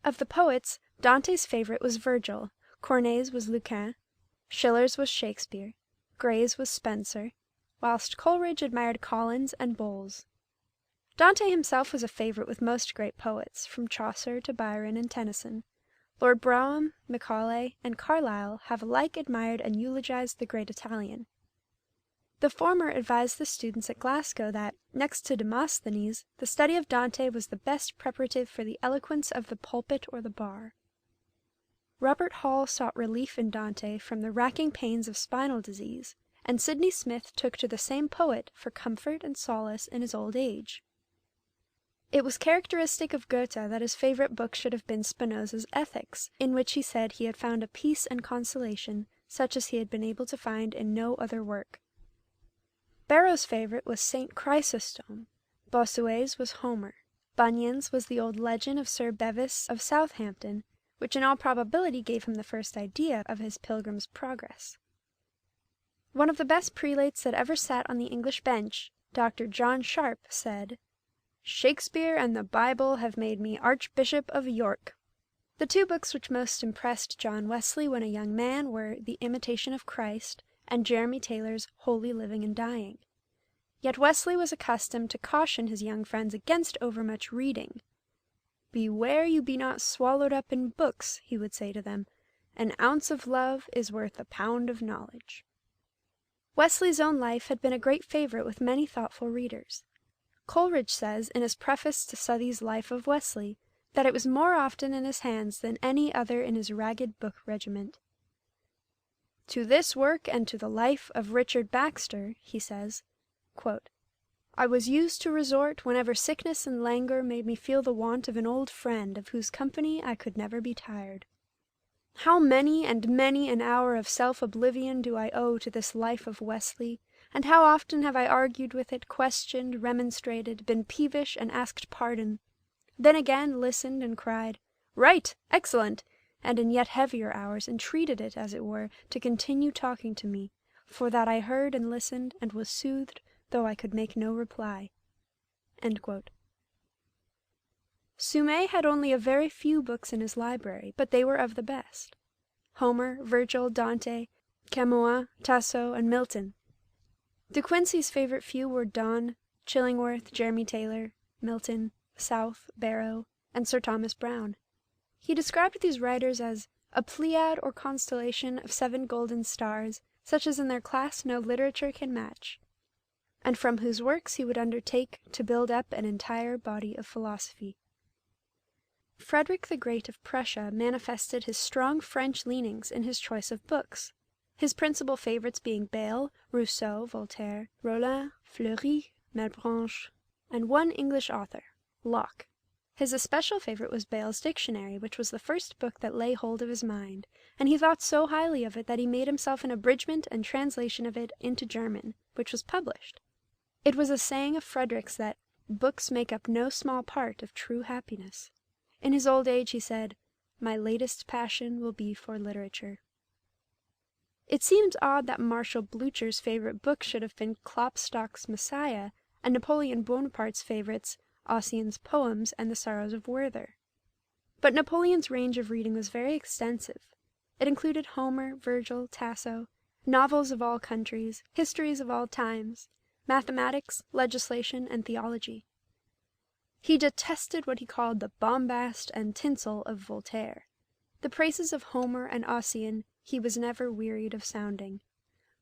Of the poets, Dante's favorite was Virgil, Corneille's was Lucain, Schiller's was Shakespeare, Gray's was Spenser, whilst Coleridge admired Collins and Bowles. Dante himself was a favorite with most great poets, from Chaucer to Byron and Tennyson. Lord Brougham, Macaulay, and Carlyle have alike admired and eulogized the great Italian. The former advised the students at Glasgow that, next to Demosthenes, the study of Dante was the best preparative for the eloquence of the pulpit or the bar. Robert Hall sought relief in Dante from the racking pains of spinal disease, and Sidney Smith took to the same poet for comfort and solace in his old age. It was characteristic of Goethe that his favorite book should have been Spinoza's Ethics, in which he said he had found a peace and consolation such as he had been able to find in no other work. Barrow's favorite was St. Chrysostom, Bossuet's was Homer, Bunyan's was the old legend of Sir Bevis of Southampton, which in all probability gave him the first idea of his Pilgrim's Progress. One of the best prelates that ever sat on the English bench, Dr. John Sharp, said, "Shakespeare and the Bible have made me Archbishop of York." The two books which most impressed John Wesley when a young man were The Imitation of Christ and Jeremy Taylor's Holy Living and Dying. Yet Wesley was accustomed to caution his young friends against overmuch reading. "Beware you be not swallowed up in books," he would say to them. "An ounce of love is worth a pound of knowledge." Wesley's own life had been a great favorite with many thoughtful readers. Coleridge says, in his preface to Southey's Life of Wesley, that it was more often in his hands than any other in his ragged book regiment. "To this work and to the life of Richard Baxter," he says, quote, "I was used to resort whenever sickness and languor made me feel the want of an old friend of whose company I could never be tired. How many and many an hour of self-oblivion do I owe to this Life of Wesley, and how often have I argued with it, questioned, remonstrated, been peevish and asked pardon, then again listened and cried, 'Right! Excellent!' and in yet heavier hours entreated it, as it were, to continue talking to me, for that I heard and listened and was soothed, though I could make no reply." End quote. Sumet had only a very few books in his library, but they were of the best. Homer, Virgil, Dante, Camoens, Tasso, and Milton. De Quincey's favorite few were Donne, Chillingworth, Jeremy Taylor, Milton, South, Barrow, and Sir Thomas Browne. He described these writers as a Pleiad or constellation of 7 golden stars, such as in their class no literature can match, and from whose works he would undertake to build up an entire body of philosophy. Frederick the Great of Prussia manifested his strong French leanings in his choice of books, his principal favorites being Bayle, Rousseau, Voltaire, Rollin, Fleury, Malebranche, and one English author, Locke. His especial favorite was Bayle's Dictionary, which was the first book that lay hold of his mind, and he thought so highly of it that he made himself an abridgment and translation of it into German, which was published. It was a saying of Frederick's that books make up no small part of true happiness. In his old age he said, "My latest passion will be for literature." It seems odd that Marshall Blucher's favorite book should have been Klopstock's Messiah, and Napoleon Bonaparte's favorites, Ossian's Poems and The Sorrows of Werther. But Napoleon's range of reading was very extensive. It included Homer, Virgil, Tasso, novels of all countries, histories of all times, mathematics, legislation, and theology. He detested what he called the bombast and tinsel of Voltaire. The praises of Homer and Ossian he was never wearied of sounding.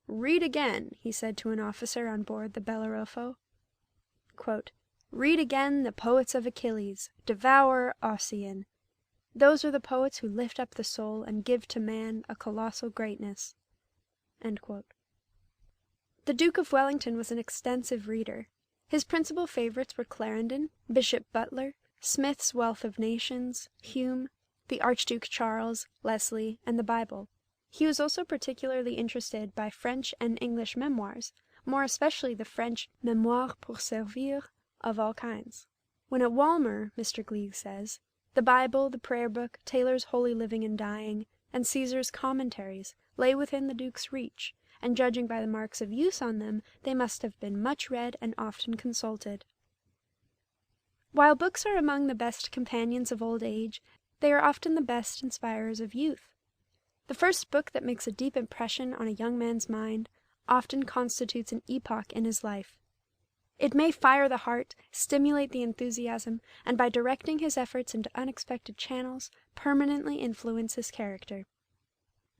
"Read again," he said to an officer on board the Bellerophon. Quote, "Read again the poets of Achilles, devour Ossian. Those are the poets who lift up the soul and give to man a colossal greatness." End quote. The Duke of Wellington was an extensive reader. His principal favorites were Clarendon, Bishop Butler, Smith's Wealth of Nations, Hume, the Archduke Charles, Leslie, and the Bible. He was also particularly interested by French and English memoirs, more especially the French Mémoires pour servir of all kinds. When at Walmer, Mr. Gleig says, the Bible, the Prayer Book, Taylor's Holy Living and Dying, and Caesar's Commentaries lay within the Duke's reach, and judging by the marks of use on them, they must have been much read and often consulted. While books are among the best companions of old age, they are often the best inspirers of youth. The first book that makes a deep impression on a young man's mind often constitutes an epoch in his life. It may fire the heart, stimulate the enthusiasm, and by directing his efforts into unexpected channels, permanently influence his character.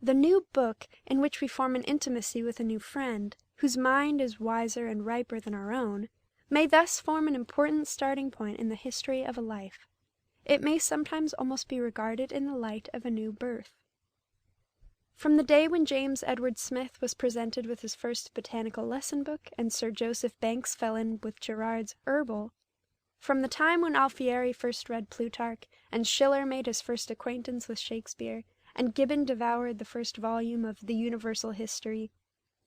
The new book, in which we form an intimacy with a new friend, whose mind is wiser and riper than our own, may thus form an important starting point in the history of a life. It may sometimes almost be regarded in the light of a new birth. From the day when James Edward Smith was presented with his first botanical lesson book and Sir Joseph Banks fell in with Gerard's Herbal, from the time when Alfieri first read Plutarch and Schiller made his first acquaintance with Shakespeare and Gibbon devoured the first volume of The Universal History,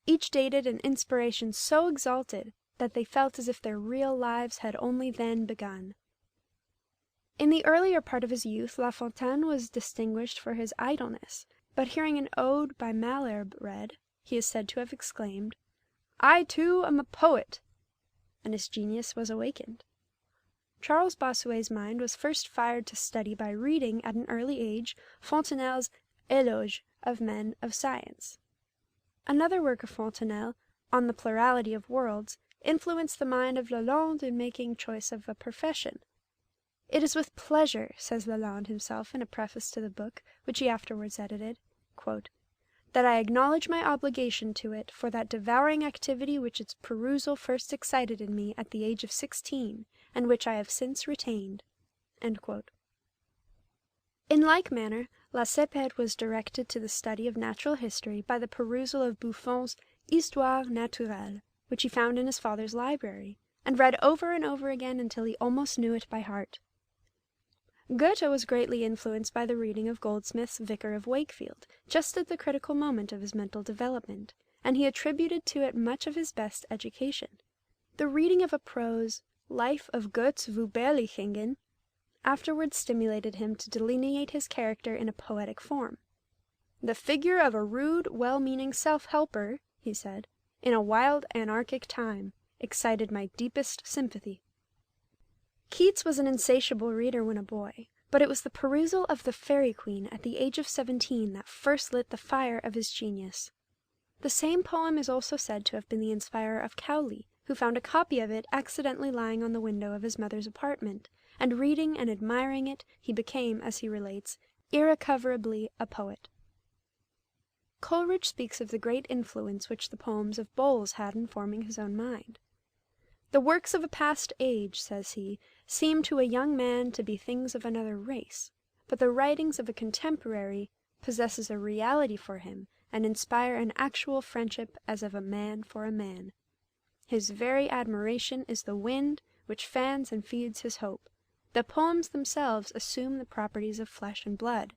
each dated an inspiration so exalted that they felt as if their real lives had only then begun. In the earlier part of his youth, La Fontaine was distinguished for his idleness, but hearing an ode by Malherbe read, he is said to have exclaimed, "I too am a poet," and his genius was awakened. Charles Bossuet's mind was first fired to study by reading, at an early age, Fontenelle's Éloge of Men of Science. Another work of Fontenelle, On the Plurality of Worlds, influenced the mind of Lalande in making choice of a profession. "It is with pleasure," says Lalande himself in a preface to the book, which he afterwards edited, "that I acknowledge my obligation to it for that devouring activity which its perusal first excited in me at the age of 16, and which I have since retained." In like manner, La Cepede was directed to the study of natural history by the perusal of Buffon's Histoire Naturelle, which he found in his father's library, and read over and over again until he almost knew it by heart. Goethe was greatly influenced by the reading of Goldsmith's Vicar of Wakefield, just at the critical moment of his mental development, and he attributed to it much of his best education. The reading of a prose Life of Götz vu Berlichingen afterwards stimulated him to delineate his character in a poetic form. "The figure of a rude, well-meaning self-helper," he said, "in a wild, anarchic time, excited my deepest sympathy." Keats was an insatiable reader when a boy, but it was the perusal of The Faerie Queene at the age of 17 that first lit the fire of his genius. The same poem is also said to have been the inspirer of Cowley, who found a copy of it accidentally lying on the window of his mother's apartment, and reading and admiring it, he became, as he relates, irrecoverably a poet. Coleridge speaks of the great influence which the poems of Bowles had in forming his own mind. "The works of a past age," says he, "seem to a young man to be things of another race, but the writings of a contemporary possess a reality for him, and inspire an actual friendship as of a man for a man. His very admiration is the wind which fans and feeds his hope. The poems themselves assume the properties of flesh and blood."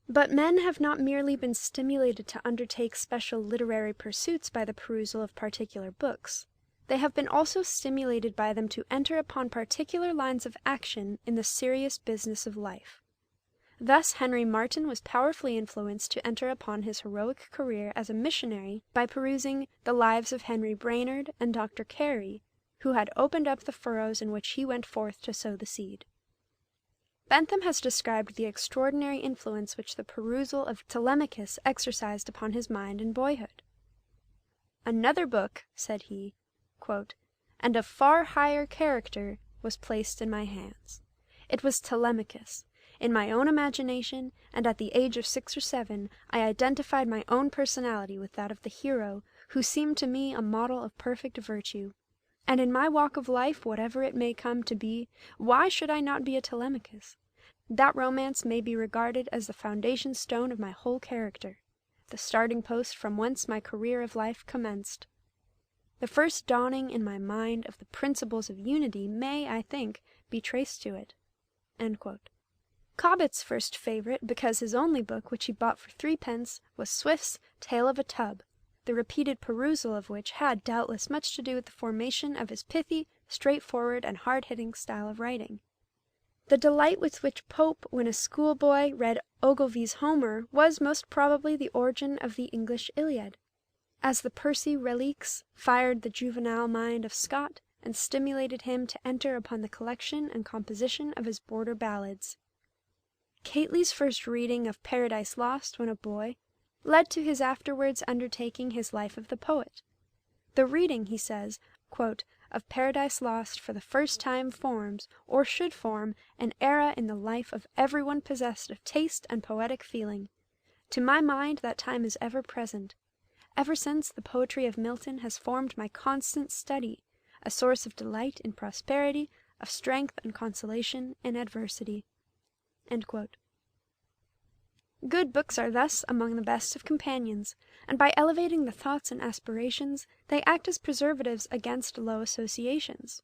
But men have not merely been stimulated to undertake special literary pursuits by the perusal of particular books. They have been also stimulated by them to enter upon particular lines of action in the serious business of life. Thus Henry Martyn was powerfully influenced to enter upon his heroic career as a missionary by perusing the lives of Henry Brainerd and Dr. Carey, who had opened up the furrows in which he went forth to sow the seed. Bentham has described the extraordinary influence which the perusal of Telemachus exercised upon his mind in boyhood. "Another book," said he, "and of far higher character, was placed in my hands. It was Telemachus. In my own imagination, and at the age of 6 or 7, I identified my own personality with that of the hero, who seemed to me a model of perfect virtue. And in my walk of life, whatever it may come to be, why should I not be a Telemachus? That romance may be regarded as the foundation stone of my whole character, the starting post from whence my career of life commenced. The first dawning in my mind of the principles of unity may, I think, be traced to it." Cobbett's first favourite, because his only book, which he bought for 3d, was Swift's Tale of a Tub, the repeated perusal of which had doubtless much to do with the formation of his pithy, straightforward, and hard-hitting style of writing. The delight with which Pope, when a schoolboy, read Ogilvy's Homer, was most probably the origin of the English Iliad, as the Percy Reliques fired the juvenile mind of Scott, and stimulated him to enter upon the collection and composition of his border ballads. Cately's first reading of Paradise Lost when a boy led to his afterwards undertaking his Life of the Poet. The reading, he says, "of Paradise Lost for the first time forms, or should form, an era in the life of everyone possessed of taste and poetic feeling. To my mind that time is ever present. Ever since, the poetry of Milton has formed my constant study, a source of delight in prosperity, of strength and consolation in adversity." End quote. Good books are thus among the best of companions, and by elevating the thoughts and aspirations, they act as preservatives against low associations.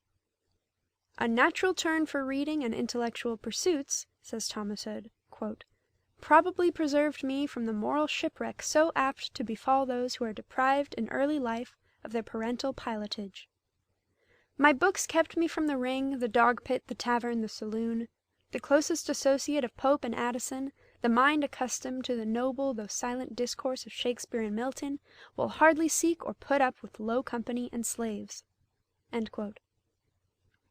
"A natural turn for reading and intellectual pursuits," says Thomas Hood, quote, "probably preserved me from the moral shipwreck so apt to befall those who are deprived in early life of their parental pilotage. My books kept me from the ring, the dog pit, the tavern, the saloon. The closest associate of Pope and Addison, the mind accustomed to the noble though silent discourse of Shakespeare and Milton, will hardly seek or put up with low company and slaves." End quote.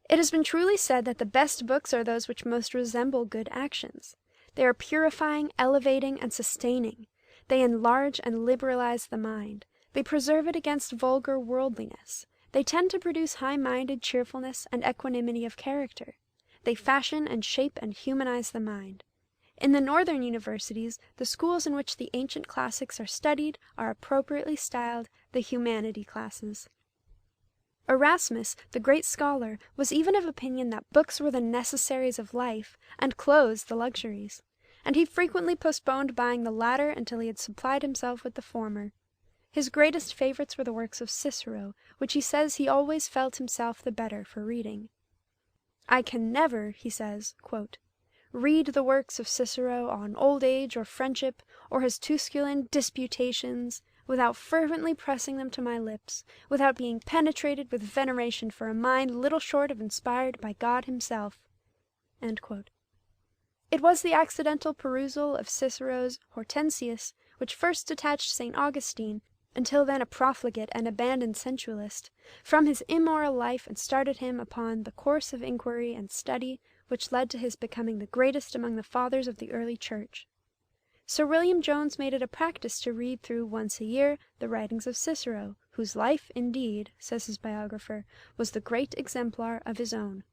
It has been truly said that the best books are those which most resemble good actions. They are purifying, elevating, and sustaining. They enlarge and liberalize the mind. They preserve it against vulgar worldliness. They tend to produce high-minded cheerfulness and equanimity of character. They fashion and shape and humanize the mind. In the northern universities, the schools in which the ancient classics are studied are appropriately styled the humanity classes. Erasmus, the great scholar, was even of opinion that books were the necessaries of life, and clothes the luxuries, and he frequently postponed buying the latter until he had supplied himself with the former. His greatest favorites were the works of Cicero, which he says he always felt himself the better for reading. "I can never," he says, quote, "read the works of Cicero on old age or friendship, or his Tusculan disputations, without fervently pressing them to my lips, without being penetrated with veneration for a mind little short of inspired by God himself." End quote. It was the accidental perusal of Cicero's Hortensius which first detached St. Augustine, until then a profligate and abandoned sensualist, from his immoral life and started him upon the course of inquiry and study which led to his becoming the greatest among the fathers of the early church. Sir William Jones made it a practice to read through once a year the writings of Cicero, whose life, indeed, says his biographer, was the great exemplar of his own.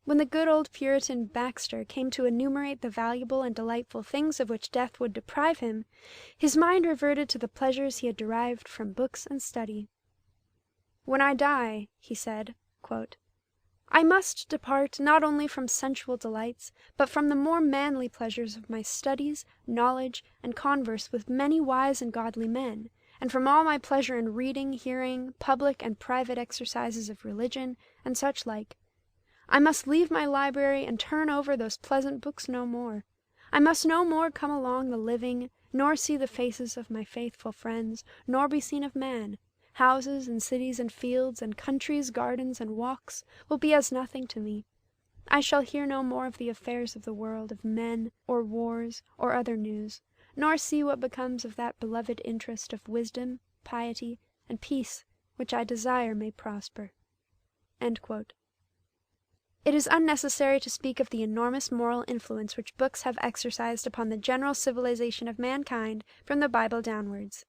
When the good old Puritan Baxter came to enumerate the valuable and delightful things of which death would deprive him, his mind reverted to the pleasures he had derived from books and study. "When I die," he said, quote, "I must depart not only from sensual delights, but from the more manly pleasures of my studies, knowledge, and converse with many wise and godly men, and from all my pleasure in reading, hearing, public and private exercises of religion, and such like. I must leave my library and turn over those pleasant books no more. I must no more come along the living, nor see the faces of my faithful friends, nor be seen of man. Houses and cities and fields and countries, gardens and walks will be as nothing to me. I shall hear no more of the affairs of the world, of men, or wars, or other news, nor see what becomes of that beloved interest of wisdom, piety, and peace which I desire may prosper." End quote. It is unnecessary to speak of the enormous moral influence which books have exercised upon the general civilization of mankind from the Bible downwards.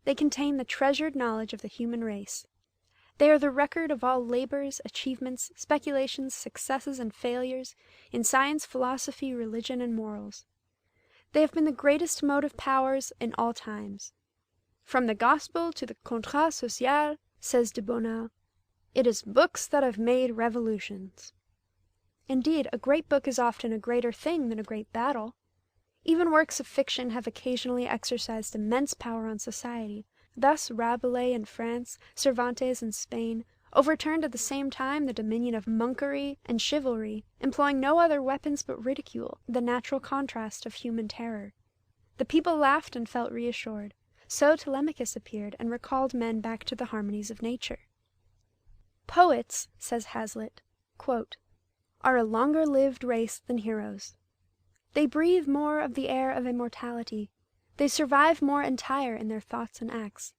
They contain the treasured knowledge of the human race. They are the record of all labors, achievements, speculations, successes, and failures in science, philosophy, religion, and morals. They have been the greatest motive powers in all times. "From the gospel to the contrat social," says de Bonald, "it is books that have made revolutions." Indeed, a great book is often a greater thing than a great battle. Even works of fiction have occasionally exercised immense power on society. Thus Rabelais in France, Cervantes in Spain, overturned at the same time the dominion of monkery and chivalry, employing no other weapons but ridicule, the natural contrast of human terror. The people laughed and felt reassured. So Telemachus appeared and recalled men back to the harmonies of nature. "Poets," says Hazlitt, quote, "are a longer-lived race than heroes. They breathe more of the air of immortality. They survive more entire in their thoughts and acts.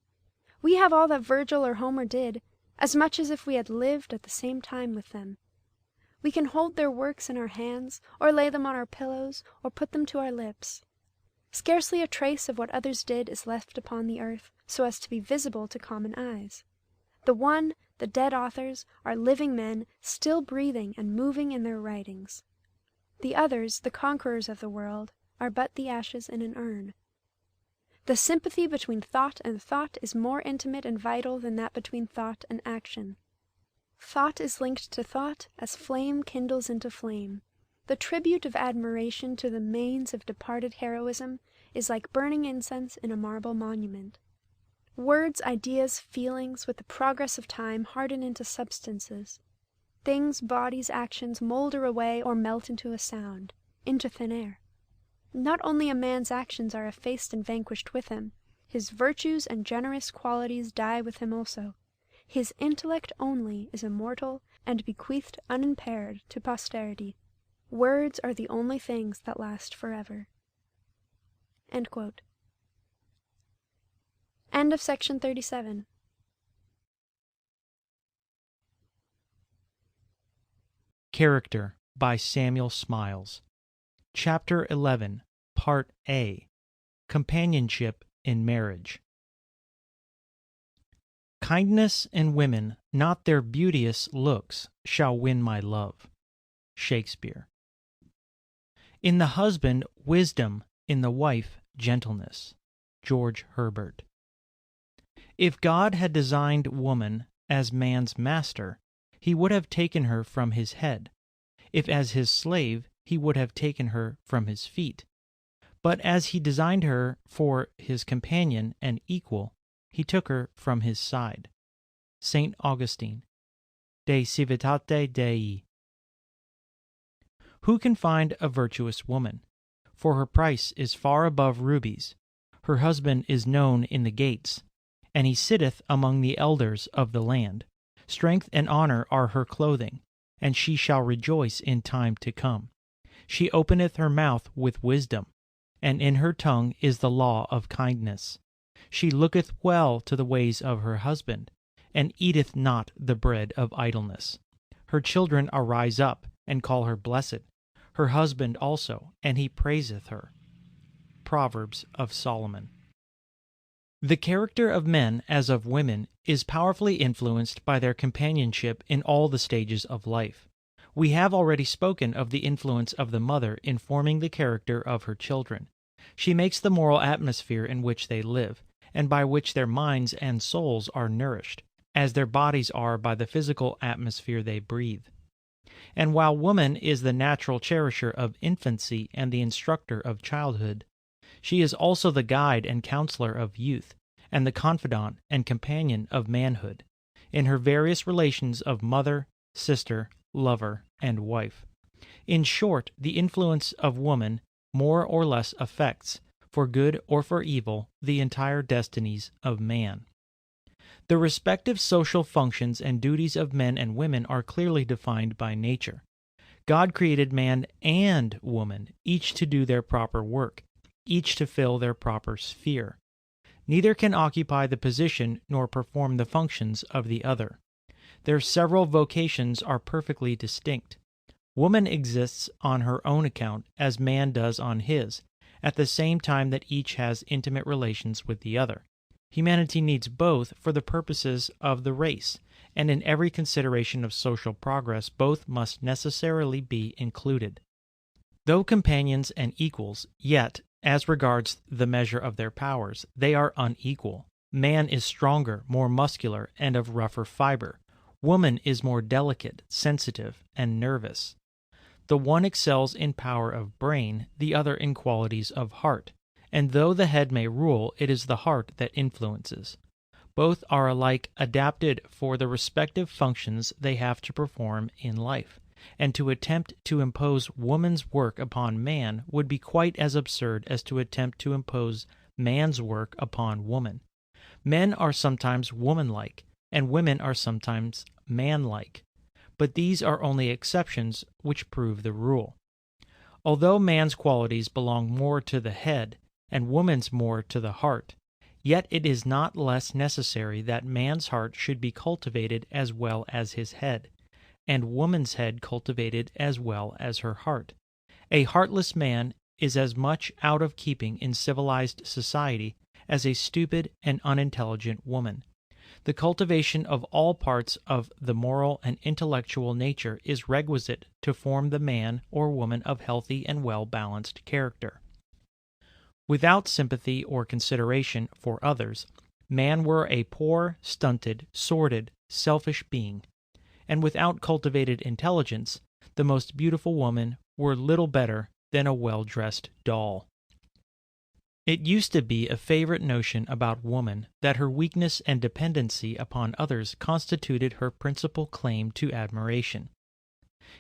We have all that Virgil or Homer did, as much as if we had lived at the same time with them. We can hold their works in our hands, or lay them on our pillows, or put them to our lips. Scarcely a trace of what others did is left upon the earth, so as to be visible to common eyes. The dead authors, are living men, still breathing and moving in their writings. The others, the conquerors of the world, are but the ashes in an urn. The sympathy between thought and thought is more intimate and vital than that between thought and action. Thought is linked to thought as flame kindles into flame. The tribute of admiration to the manes of departed heroism is like burning incense in a marble monument. Words, ideas, feelings, with the progress of time, harden into substances. Things, bodies, actions moulder away or melt into a sound, into thin air. Not only a man's actions are effaced and vanquished with him, his virtues and generous qualities die with him also. His intellect only is immortal and bequeathed unimpaired to posterity. Words are the only things that last forever. End quote. End of section 37. Character by Samuel Smiles. Chapter 11, Part A. Companionship in Marriage. Kindness in women, not their beauteous looks, shall win my love. Shakespeare. In the husband, wisdom; in the wife, gentleness. George Herbert. If God had designed woman as man's master, he would have taken her from his head. If as his slave, he would have taken her from his feet. But as he designed her for his companion and equal, he took her from his side. St. Augustine. De Civitate Dei. Who can find a virtuous woman? For her price is far above rubies. Her husband is known in the gates, and he sitteth among the elders of the land. Strength and honor are her clothing, and she shall rejoice in time to come. She openeth her mouth with wisdom, and in her tongue is the law of kindness. She looketh well to the ways of her husband, and eateth not the bread of idleness. Her children arise up, and call her blessed, her husband also, and he praiseth her. Proverbs of Solomon. The character of men, as of women, is powerfully influenced by their companionship in all the stages of life. We have already spoken of the influence of the mother in forming the character of her children. She makes the moral atmosphere in which they live, and by which their minds and souls are nourished, as their bodies are by the physical atmosphere they breathe. And while woman is the natural cherisher of infancy and the instructor of childhood, she is also the guide and counselor of youth, and the confidant and companion of manhood, in her various relations of mother, sister, lover, and wife. In short, the influence of woman more or less affects, for good or for evil, the entire destinies of man. The respective social functions and duties of men and women are clearly defined by nature. God created man and woman, each to do their proper work, each to fill their proper sphere. Neither can occupy the position nor perform the functions of the other. Their several vocations are perfectly distinct. Woman exists on her own account as man does on his, at the same time that each has intimate relations with the other. Humanity needs both for the purposes of the race, and in every consideration of social progress both must necessarily be included. Though companions and equals, yet, as regards the measure of their powers, they are unequal. Man is stronger, more muscular, and of rougher fiber. Woman is more delicate, sensitive, and nervous. The one excels in power of brain, the other in qualities of heart, and though the head may rule, it is the heart that influences. Both are alike adapted for the respective functions they have to perform in life, and to attempt to impose woman's work upon man would be quite as absurd as to attempt to impose man's work upon woman. Men are sometimes womanlike, and women are sometimes manlike, but these are only exceptions which prove the rule. Although man's qualities belong more to the head, and woman's more to the heart, yet it is not less necessary that man's heart should be cultivated as well as his head, and woman's head cultivated as well as her heart. A heartless man is as much out of keeping in civilized society as a stupid and unintelligent woman. The cultivation of all parts of the moral and intellectual nature is requisite to form the man or woman of healthy and well-balanced character. Without sympathy or consideration for others, man were a poor, stunted, sordid, selfish being, and without cultivated intelligence, the most beautiful woman were little better than a well-dressed doll. It used to be a favorite notion about woman that her weakness and dependency upon others constituted her principal claim to admiration.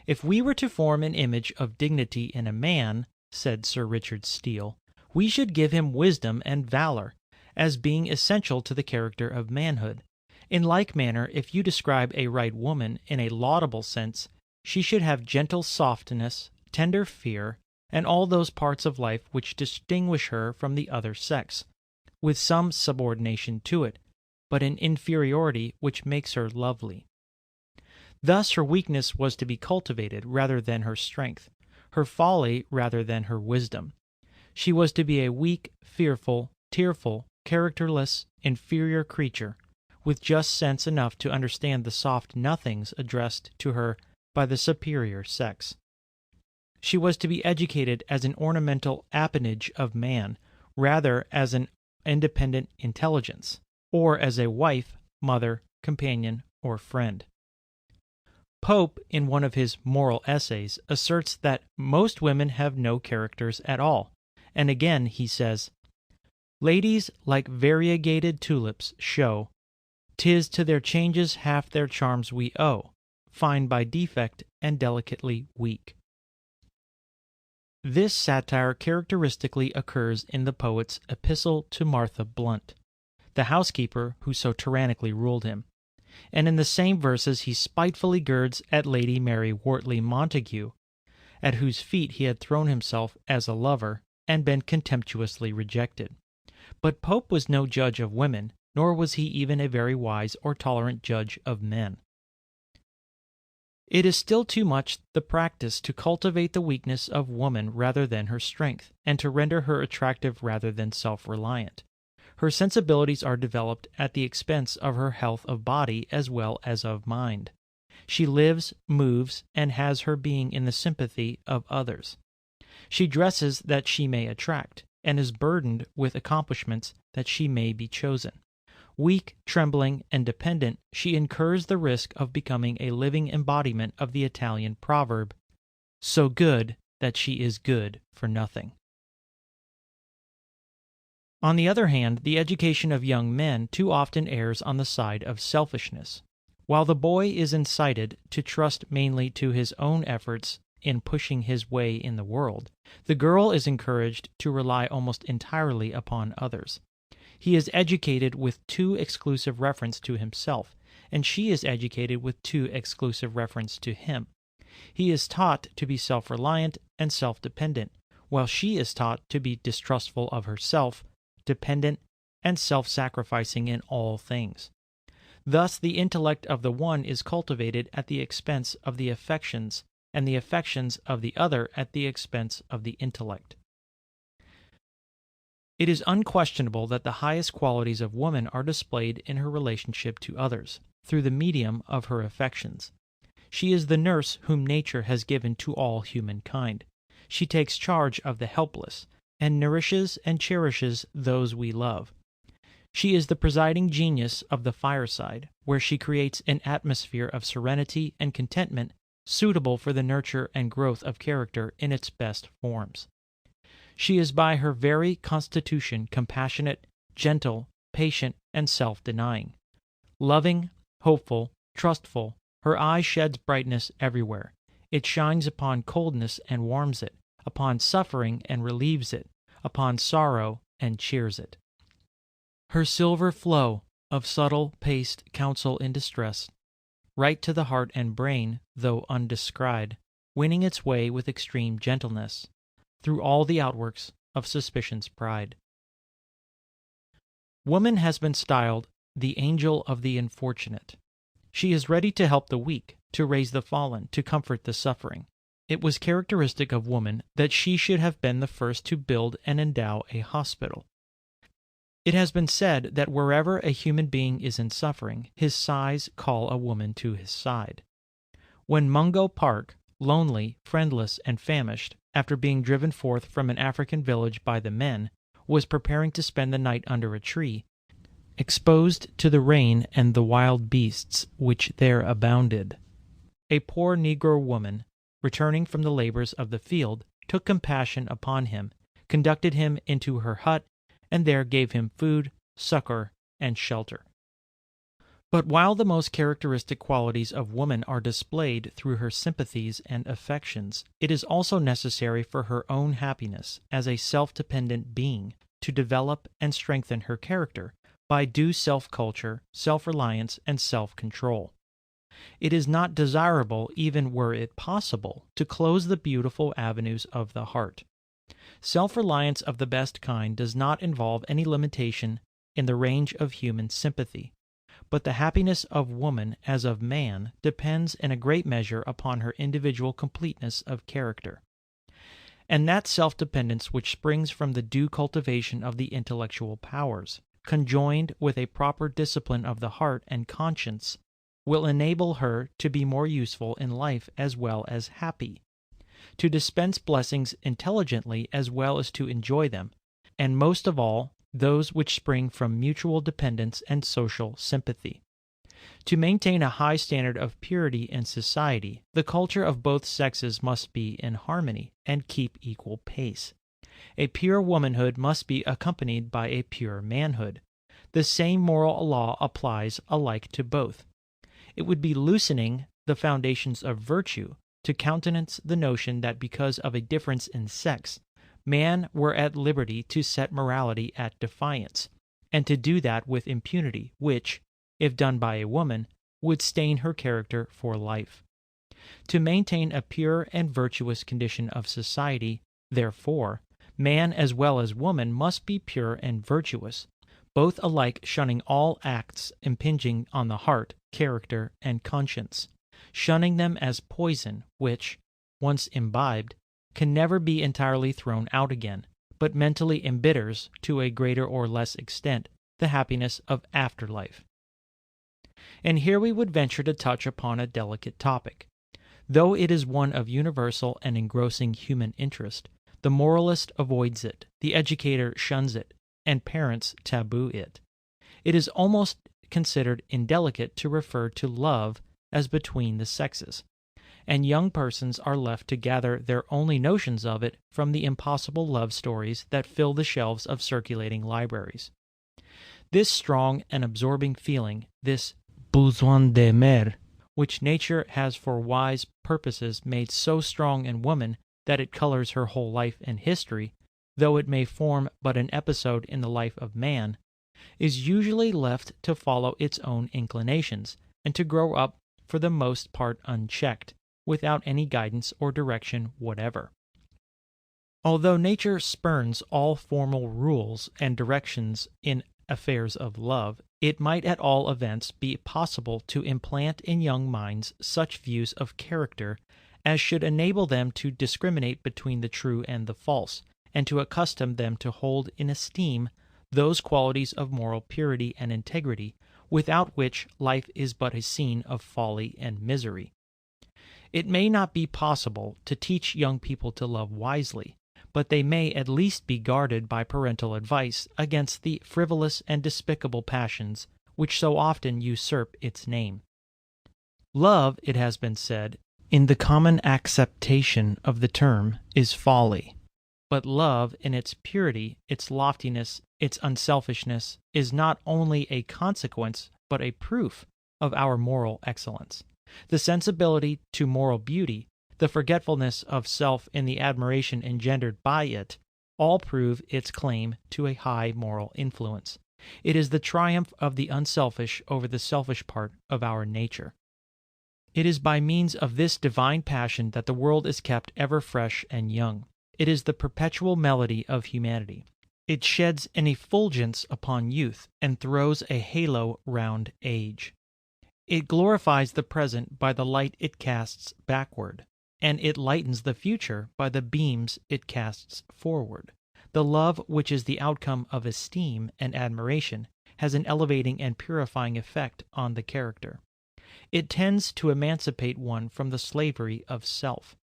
If we were to form an image of dignity in a man, said Sir Richard Steele, we should give him wisdom and valor, as being essential to the character of manhood. In like manner, if you describe a right woman in a laudable sense, she should have gentle softness, tender fear, and all those parts of life which distinguish her from the other sex, with some subordination to it, but an inferiority which makes her lovely. Thus her weakness was to be cultivated rather than her strength, her folly rather than her wisdom. She was to be a weak, fearful, tearful, characterless, inferior creature, with just sense enough to understand the soft nothings addressed to her by the superior sex. She was to be educated as an ornamental appanage of man, rather as an independent intelligence, or as a wife, mother, companion, or friend. Pope, in one of his moral essays, asserts that most women have no characters at all, and again he says, "Ladies, like variegated tulips, show, 'tis to their changes half their charms we owe, fine by defect and delicately weak." This satire characteristically occurs in the poet's Epistle to Martha Blount, the housekeeper who so tyrannically ruled him, and in the same verses he spitefully girds at Lady Mary Wortley Montagu, at whose feet he had thrown himself as a lover and been contemptuously rejected. But Pope was no judge of women, nor was he even a very wise or tolerant judge of men. It is still too much the practice to cultivate the weakness of woman rather than her strength, and to render her attractive rather than self-reliant. Her sensibilities are developed at the expense of her health of body as well as of mind. She lives, moves, and has her being in the sympathy of others. She dresses that she may attract, and is burdened with accomplishments that she may be chosen. Weak, trembling, and dependent, she incurs the risk of becoming a living embodiment of the Italian proverb, "So good that she is good for nothing." On the other hand, the education of young men too often errs on the side of selfishness. While the boy is incited to trust mainly to his own efforts in pushing his way in the world, the girl is encouraged to rely almost entirely upon others. He is educated with too exclusive reference to himself, and she is educated with too exclusive reference to him. He is taught to be self-reliant and self-dependent, while she is taught to be distrustful of herself, dependent, and self-sacrificing in all things. Thus the intellect of the one is cultivated at the expense of the affections, and the affections of the other at the expense of the intellect. It is unquestionable that the highest qualities of woman are displayed in her relationship to others, through the medium of her affections. She is the nurse whom nature has given to all humankind. She takes charge of the helpless, and nourishes and cherishes those we love. She is the presiding genius of the fireside, where she creates an atmosphere of serenity and contentment suitable for the nurture and growth of character in its best forms. She is by her very constitution compassionate, gentle, patient, and self-denying. Loving, hopeful, trustful, her eye sheds brightness everywhere. It shines upon coldness and warms it, upon suffering and relieves it, upon sorrow and cheers it. Her silver flow of subtle paced counsel in distress, right to the heart and brain, though undescried, winning its way with extreme gentleness, through all the outworks of suspicion's pride. Woman has been styled the angel of the unfortunate. She is ready to help the weak, to raise the fallen, to comfort the suffering. It was characteristic of woman that she should have been the first to build and endow a hospital. It has been said that wherever a human being is in suffering, his sighs call a woman to his side. When Mungo Park, lonely, friendless, and famished, after being driven forth from an African village by the men, was preparing to spend the night under a tree, exposed to the rain and the wild beasts which there abounded. A poor Negro woman, returning from the labors of the field, took compassion upon him, conducted him into her hut, and there gave him food, succor, and shelter. But while the most characteristic qualities of woman are displayed through her sympathies and affections, it is also necessary for her own happiness as a self-dependent being to develop and strengthen her character by due self-culture, self-reliance, and self-control. It is not desirable, even were it possible, to close the beautiful avenues of the heart. Self-reliance of the best kind does not involve any limitation in the range of human sympathy, but the happiness of woman as of man depends in a great measure upon her individual completeness of character. And that self-dependence which springs from the due cultivation of the intellectual powers, conjoined with a proper discipline of the heart and conscience, will enable her to be more useful in life as well as happy, to dispense blessings intelligently as well as to enjoy them, and most of all, those which spring from mutual dependence and social sympathy. To maintain a high standard of purity in society, the culture of both sexes must be in harmony and keep equal pace. A pure womanhood must be accompanied by a pure manhood. The same moral law applies alike to both. It would be loosening the foundations of virtue to countenance the notion that because of a difference in sex, man were at liberty to set morality at defiance, and to do that with impunity, which, if done by a woman, would stain her character for life. To maintain a pure and virtuous condition of society, therefore, man as well as woman must be pure and virtuous, both alike shunning all acts impinging on the heart, character, and conscience, shunning them as poison, which, once imbibed, can never be entirely thrown out again, but mentally embitters, to a greater or less extent, the happiness of afterlife. And here we would venture to touch upon a delicate topic. Though it is one of universal and engrossing human interest, the moralist avoids it, the educator shuns it, and parents taboo it. It is almost considered indelicate to refer to love as between the sexes, and young persons are left to gather their only notions of it from the impossible love stories that fill the shelves of circulating libraries. This strong and absorbing feeling, this besoin d'aimer, which nature has for wise purposes made so strong in woman that it colors her whole life and history, though it may form but an episode in the life of man, is usually left to follow its own inclinations, and to grow up for the most part unchecked, without any guidance or direction whatever. Although nature spurns all formal rules and directions in affairs of love, it might at all events be possible to implant in young minds such views of character as should enable them to discriminate between the true and the false, and to accustom them to hold in esteem those qualities of moral purity and integrity without which life is but a scene of folly and misery. It may not be possible to teach young people to love wisely, but they may at least be guarded by parental advice against the frivolous and despicable passions which so often usurp its name. Love, it has been said, in the common acceptation of the term, is folly. But love, in its purity, its loftiness, its unselfishness, is not only a consequence, but a proof of our moral excellence. The sensibility to moral beauty, the forgetfulness of self in the admiration engendered by it, all prove its claim to a high moral influence. It is the triumph of the unselfish over the selfish part of our nature. It is by means of this divine passion that the world is kept ever fresh and young. It is the perpetual melody of humanity. It sheds an effulgence upon youth and throws a halo round age. It glorifies the present by the light it casts backward, and it lightens the future by the beams it casts forward. The love which is the outcome of esteem and admiration has an elevating and purifying effect on the character. It tends to emancipate one from the slavery of self.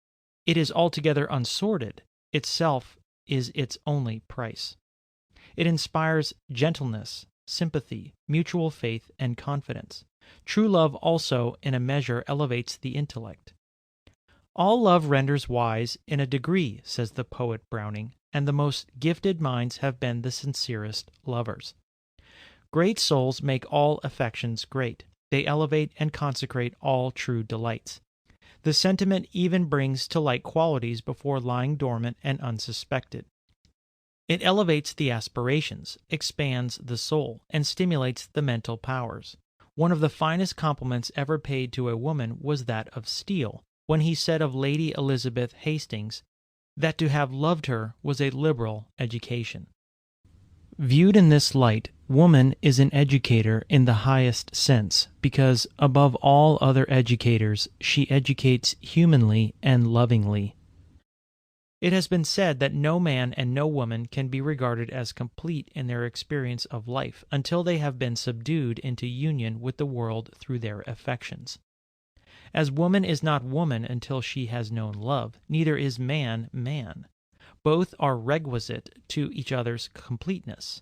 It is altogether unsordid. Itself is its only price. It inspires gentleness, sympathy, mutual faith, and confidence. True love also, in a measure, elevates the intellect. All love renders wise in a degree, says the poet Browning, and the most gifted minds have been the sincerest lovers. Great souls make all affections great. They elevate and consecrate all true delights. The sentiment even brings to light qualities before lying dormant and unsuspected. It elevates the aspirations, expands the soul, and stimulates the mental powers. One of the finest compliments ever paid to a woman was that of Steele, when he said of Lady Elizabeth Hastings that to have loved her was a liberal education. Viewed in this light, woman is an educator in the highest sense, because, above all other educators, she educates humanly and lovingly. It has been said that no man and no woman can be regarded as complete in their experience of life until they have been subdued into union with the world through their affections. As woman is not woman until she has known love, neither is man man. Both are requisite to each other's completeness.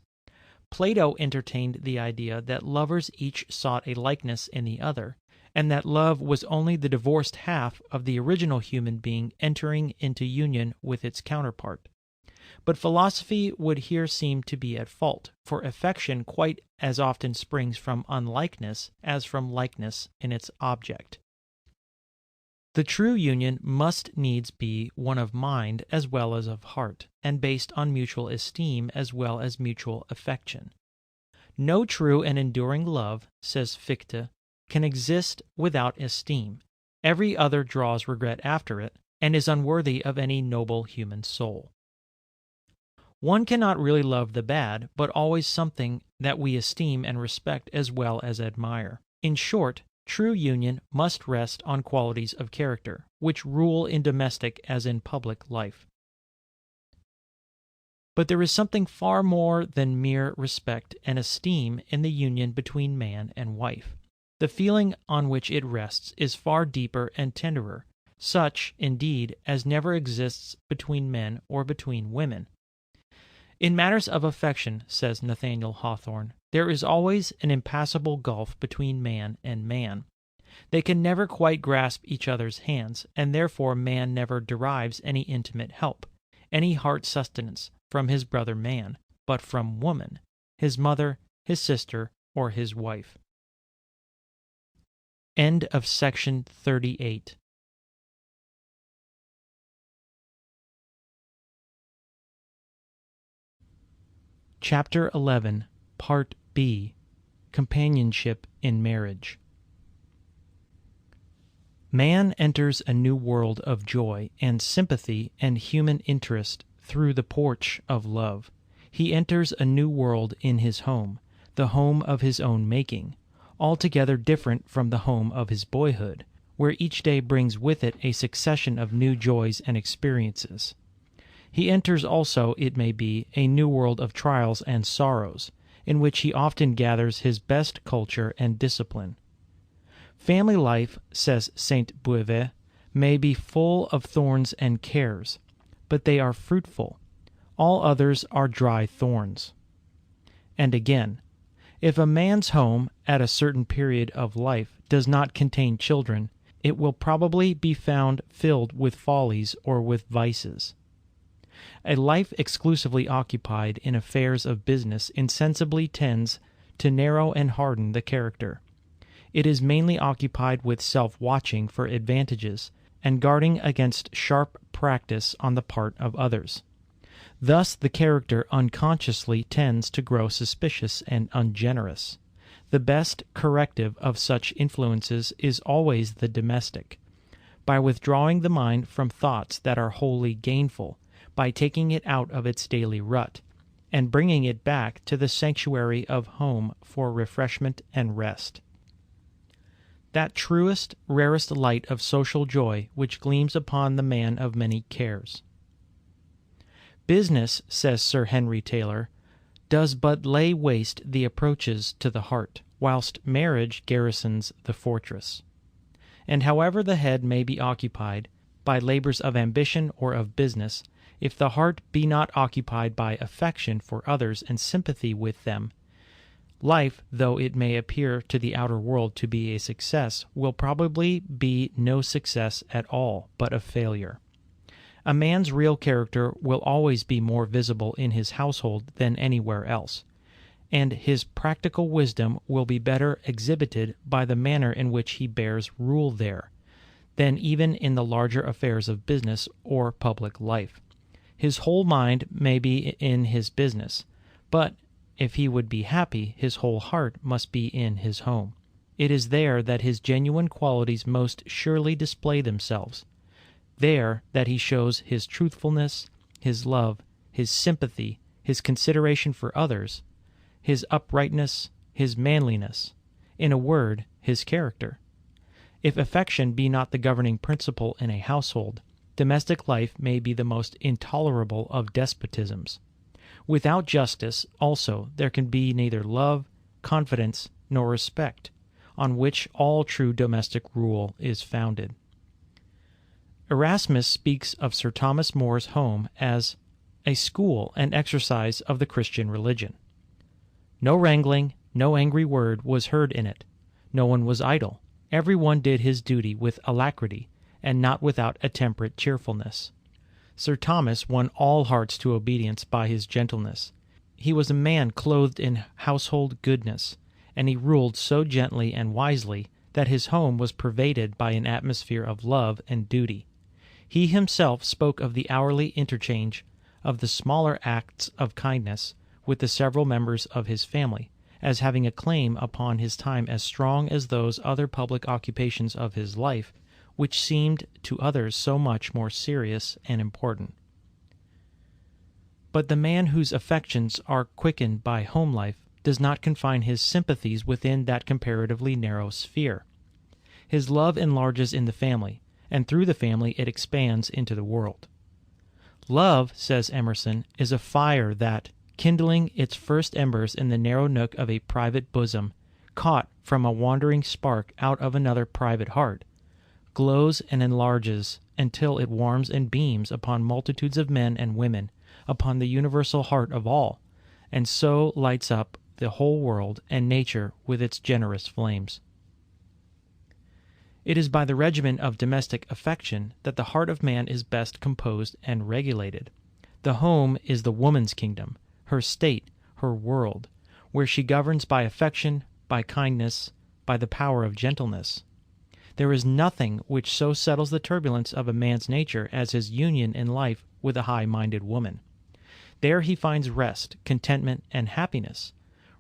Plato entertained the idea that lovers each sought a likeness in the other, and that love was only the divorced half of the original human being entering into union with its counterpart. But philosophy would here seem to be at fault, for affection quite as often springs from unlikeness as from likeness in its object. The true union must needs be one of mind as well as of heart, and based on mutual esteem as well as mutual affection. No true and enduring love, says Fichte, can exist without esteem. Every other draws regret after it, and is unworthy of any noble human soul. One cannot really love the bad, but always something that we esteem and respect as well as admire. In short, true union must rest on qualities of character, which rule in domestic as in public life. But there is something far more than mere respect and esteem in the union between man and wife. The feeling on which it rests is far deeper and tenderer, such, indeed, as never exists between men or between women. In matters of affection, says Nathaniel Hawthorne, there is always an impassable gulf between man and man. They can never quite grasp each other's hands, and therefore man never derives any intimate help, any heart sustenance from his brother man, but from woman, his mother, his sister, or his wife. End of section 38. Chapter 11, Part B, Companionship in Marriage. Man enters a new world of joy and sympathy and human interest through the porch of love. He enters a new world in his home, the home of his own making, altogether different from the home of his boyhood, where each day brings with it a succession of new joys and experiences. He enters also, it may be, a new world of trials and sorrows, in which he often gathers his best culture and discipline. Family life, says Saint Beuve, may be full of thorns and cares, but they are fruitful. All others are dry thorns. And again, if a man's home at a certain period of life does not contain children, it will probably be found filled with follies or with vices. A life exclusively occupied in affairs of business insensibly tends to narrow and harden the character. It is mainly occupied with self-watching for advantages and guarding against sharp practice on the part of others. Thus the character unconsciously tends to grow suspicious and ungenerous. The best corrective of such influences is always the domestic. By withdrawing the mind from thoughts that are wholly gainful, by taking it out of its daily rut, and bringing it back to the sanctuary of home for refreshment and rest. That truest, rarest light of social joy which gleams upon the man of many cares. Business, says Sir Henry Taylor, does but lay waste the approaches to the heart, whilst marriage garrisons the fortress. And however the head may be occupied, by labors of ambition or of business, If the heart be not occupied by affection for others and sympathy with them, life, though it may appear to the outer world to be a success, will probably be no success at all, but a failure. A man's real character will always be more visible in his household than anywhere else, and his practical wisdom will be better exhibited by the manner in which he bears rule there, than even in the larger affairs of business or public life. His whole mind may be in his business, but if he would be happy, his whole heart must be in his home. It is there that his genuine qualities most surely display themselves, there that he shows his truthfulness, his love, his sympathy, his consideration for others, his uprightness, his manliness, in a word, his character. If affection be not the governing principle in a household, domestic life may be the most intolerable of despotisms. Without justice, also, there can be neither love, confidence, nor respect, on which all true domestic rule is founded. Erasmus speaks of Sir Thomas More's home as a school and exercise of the Christian religion. No wrangling, no angry word was heard in it. No one was idle. Every one did his duty with alacrity, and not without a temperate cheerfulness. Sir Thomas won all hearts to obedience by his gentleness. He was a man clothed in household goodness, and he ruled so gently and wisely that his home was pervaded by an atmosphere of love and duty. He himself spoke of the hourly interchange of the smaller acts of kindness with the several members of his family, as having a claim upon his time as strong as those other public occupations of his life, which seemed to others so much more serious and important. But the man whose affections are quickened by home life does not confine his sympathies within that comparatively narrow sphere. His love enlarges in the family, and through the family it expands into the world. Love, says Emerson, is a fire that, kindling its first embers in the narrow nook of a private bosom, caught from a wandering spark out of another private heart, glows and enlarges until it warms and beams upon multitudes of men and women, upon the universal heart of all, and so lights up the whole world and nature with its generous flames. It is by the regimen of domestic affection that the heart of man is best composed and regulated. The home is the woman's kingdom, her state, her world, where she governs by affection, by kindness, by the power of gentleness. There is nothing which so settles the turbulence of a man's nature as his union in life with a high-minded woman. There he finds rest, contentment, and happiness,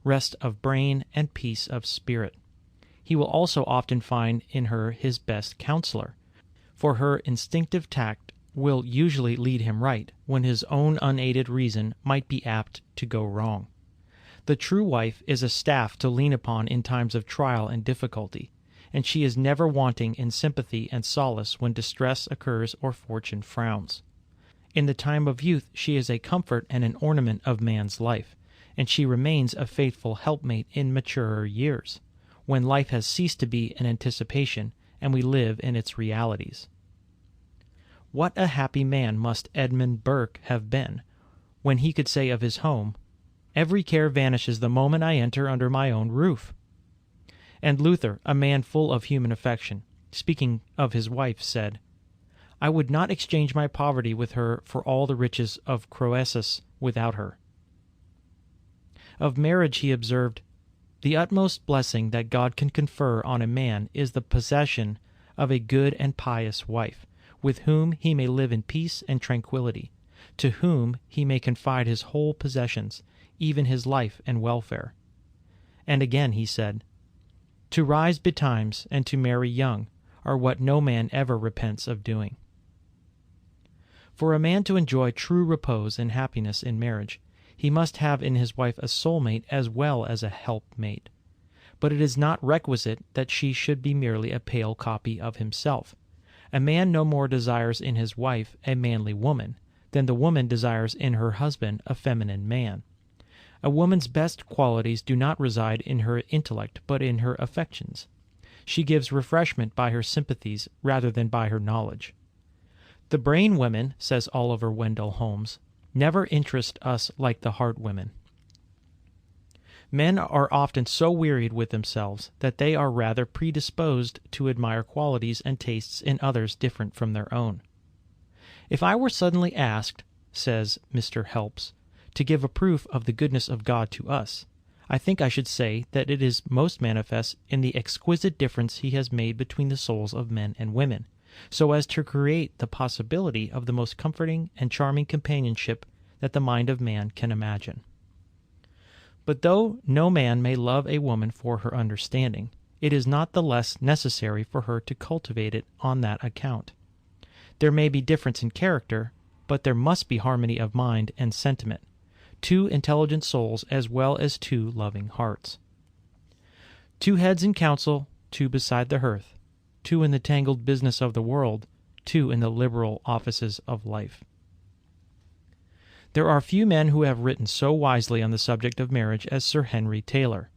rest of brain and peace of spirit. He will also often find in her his best counselor, for her instinctive tact will usually lead him right, when his own unaided reason might be apt to go wrong. The true wife is a staff to lean upon in times of trial and difficulty, and she is never wanting in sympathy and solace when distress occurs or fortune frowns. In the time of youth she is a comfort and an ornament of man's life, and she remains a faithful helpmate in maturer years, when life has ceased to be an anticipation and we live in its realities. What a happy man must Edmund Burke have been when he could say of his home, "Every care vanishes the moment I enter under my own roof." And Luther, a man full of human affection, speaking of his wife, said, "I would not exchange my poverty with her for all the riches of Croesus without her." Of marriage he observed, "The utmost blessing that God can confer on a man is the possession of a good and pious wife, with whom he may live in peace and tranquillity, to whom he may confide his whole possessions, even his life and welfare." And again he said, "To rise betimes and to marry young are what no man ever repents of doing." For a man to enjoy true repose and happiness in marriage, he must have in his wife a soulmate as well as a helpmate. But it is not requisite that she should be merely a pale copy of himself. A man no more desires in his wife a manly woman than the woman desires in her husband a feminine man. A woman's best qualities do not reside in her intellect, but in her affections. She gives refreshment by her sympathies rather than by her knowledge. The brain women, says Oliver Wendell Holmes, never interest us like the heart women. Men are often so wearied with themselves that they are rather predisposed to admire qualities and tastes in others different from their own. If I were suddenly asked, says Mr. Helps, to give a proof of the goodness of God to us, I think I should say that it is most manifest in the exquisite difference he has made between the souls of men and women, so as to create the possibility of the most comforting and charming companionship that the mind of man can imagine. But though no man may love a woman for her understanding, it is not the less necessary for her to cultivate it on that account. There may be difference in character, but there must be harmony of mind and sentiment, two intelligent souls as well as two loving hearts. Two heads in council, two beside the hearth, two in the tangled business of the world, two in the liberal offices of life. There are few men who have written so wisely on the subject of marriage as Sir Henry Taylor.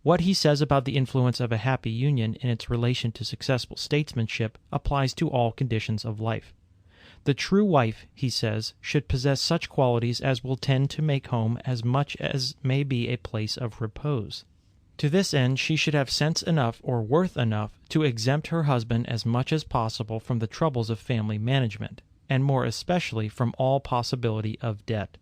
What he says about the influence of a happy union in its relation to successful statesmanship applies to all conditions of life. The true wife, he says, should possess such qualities as will tend to make home as much as may be a place of repose. To this end she should have sense enough or worth enough to exempt her husband as much as possible from the troubles of family management, and more especially from all possibility of debt.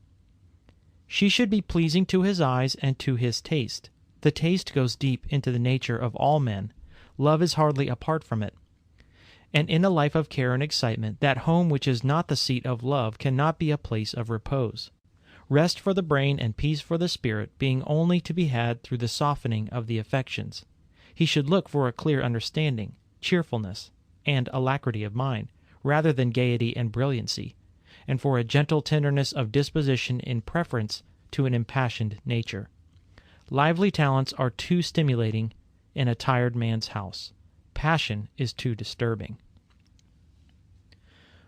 She should be pleasing to his eyes and to his taste. The taste goes deep into the nature of all men. Love is hardly apart from it. And in a life of care and excitement, that home which is not the seat of love cannot be a place of repose. Rest for the brain and peace for the spirit being only to be had through the softening of the affections. He should look for a clear understanding, cheerfulness, and alacrity of mind, rather than gaiety and brilliancy, and for a gentle tenderness of disposition in preference to an impassioned nature. Lively talents are too stimulating in a tired man's house. Passion is too disturbing.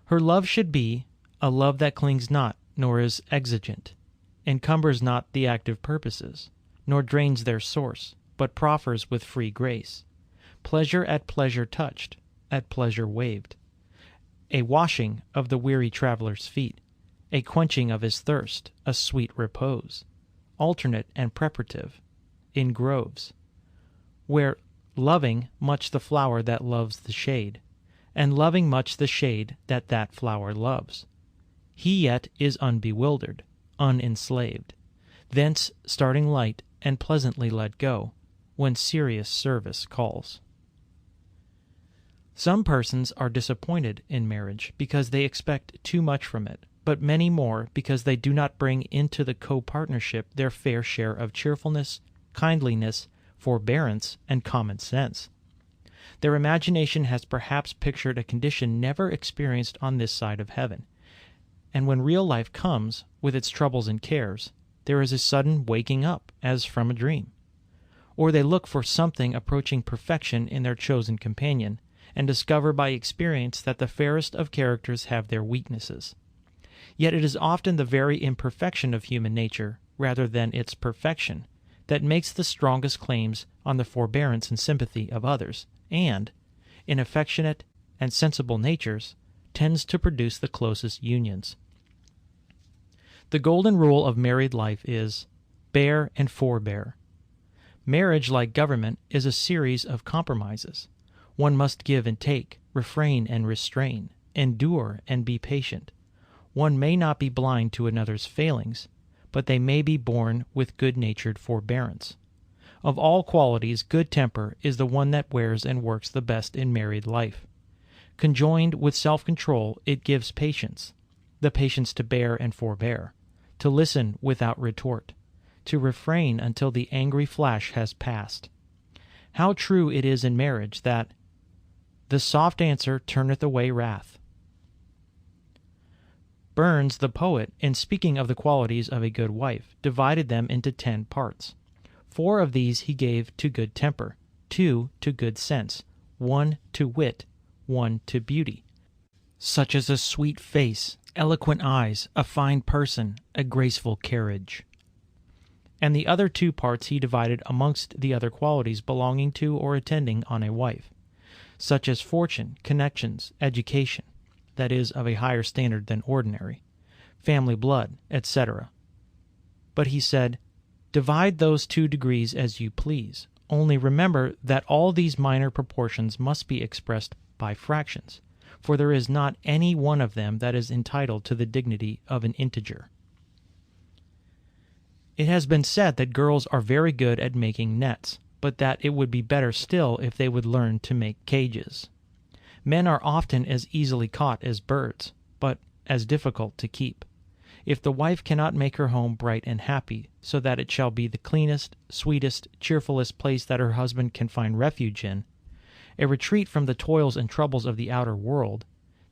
Her love should be a love that clings not, nor is exigent, encumbers not the active purposes, nor drains their source, but proffers with free grace. Pleasure at pleasure touched, at pleasure waved. A washing of the weary traveler's feet, a quenching of his thirst, a sweet repose, alternate and preparative, in groves, where loving much the flower that loves the shade, and loving much the shade that that flower loves. He yet is unbewildered, unenslaved, thence starting light and pleasantly let go, when serious service calls. Some persons are disappointed in marriage because they expect too much from it, but many more because they do not bring into the co-partnership their fair share of cheerfulness, kindliness, forbearance, and common sense. Their imagination has perhaps pictured a condition never experienced on this side of heaven, and when real life comes, with its troubles and cares, there is a sudden waking up, as from a dream. Or they look for something approaching perfection in their chosen companion, and discover by experience that the fairest of characters have their weaknesses. Yet it is often the very imperfection of human nature, rather than its perfection, that makes the strongest claims on the forbearance and sympathy of others, and, in affectionate and sensible natures, tends to produce the closest unions. The golden rule of married life is, bear and forbear. Marriage, like government, is a series of compromises. One must give and take, refrain and restrain, endure and be patient. One may not be blind to another's failings, but they may be borne with good-natured forbearance. Of all qualities, good temper is the one that wears and works the best in married life. Conjoined with self-control, it gives patience, the patience to bear and forbear, to listen without retort, to refrain until the angry flash has passed. How true it is in marriage that the soft answer turneth away wrath. Burns, the poet, in speaking of the qualities of a good wife, divided them into 10 parts. 4 of these he gave to good temper, 2 to good sense, 1 to wit, 1 to beauty, such as a sweet face, eloquent eyes, a fine person, a graceful carriage. And the other 2 parts he divided amongst the other qualities belonging to or attending on a wife, such as fortune, connections, education, that is, of a higher standard than ordinary, family blood, etc. But he said, "Divide those 2 degrees as you please, only remember that all these minor proportions must be expressed by fractions, for there is not any one of them that is entitled to the dignity of an integer." It has been said that girls are very good at making nets, but that it would be better still if they would learn to make cages. Men are often as easily caught as birds, but as difficult to keep. If the wife cannot make her home bright and happy, so that it shall be the cleanest, sweetest, cheerfulest place that her husband can find refuge in, a retreat from the toils and troubles of the outer world,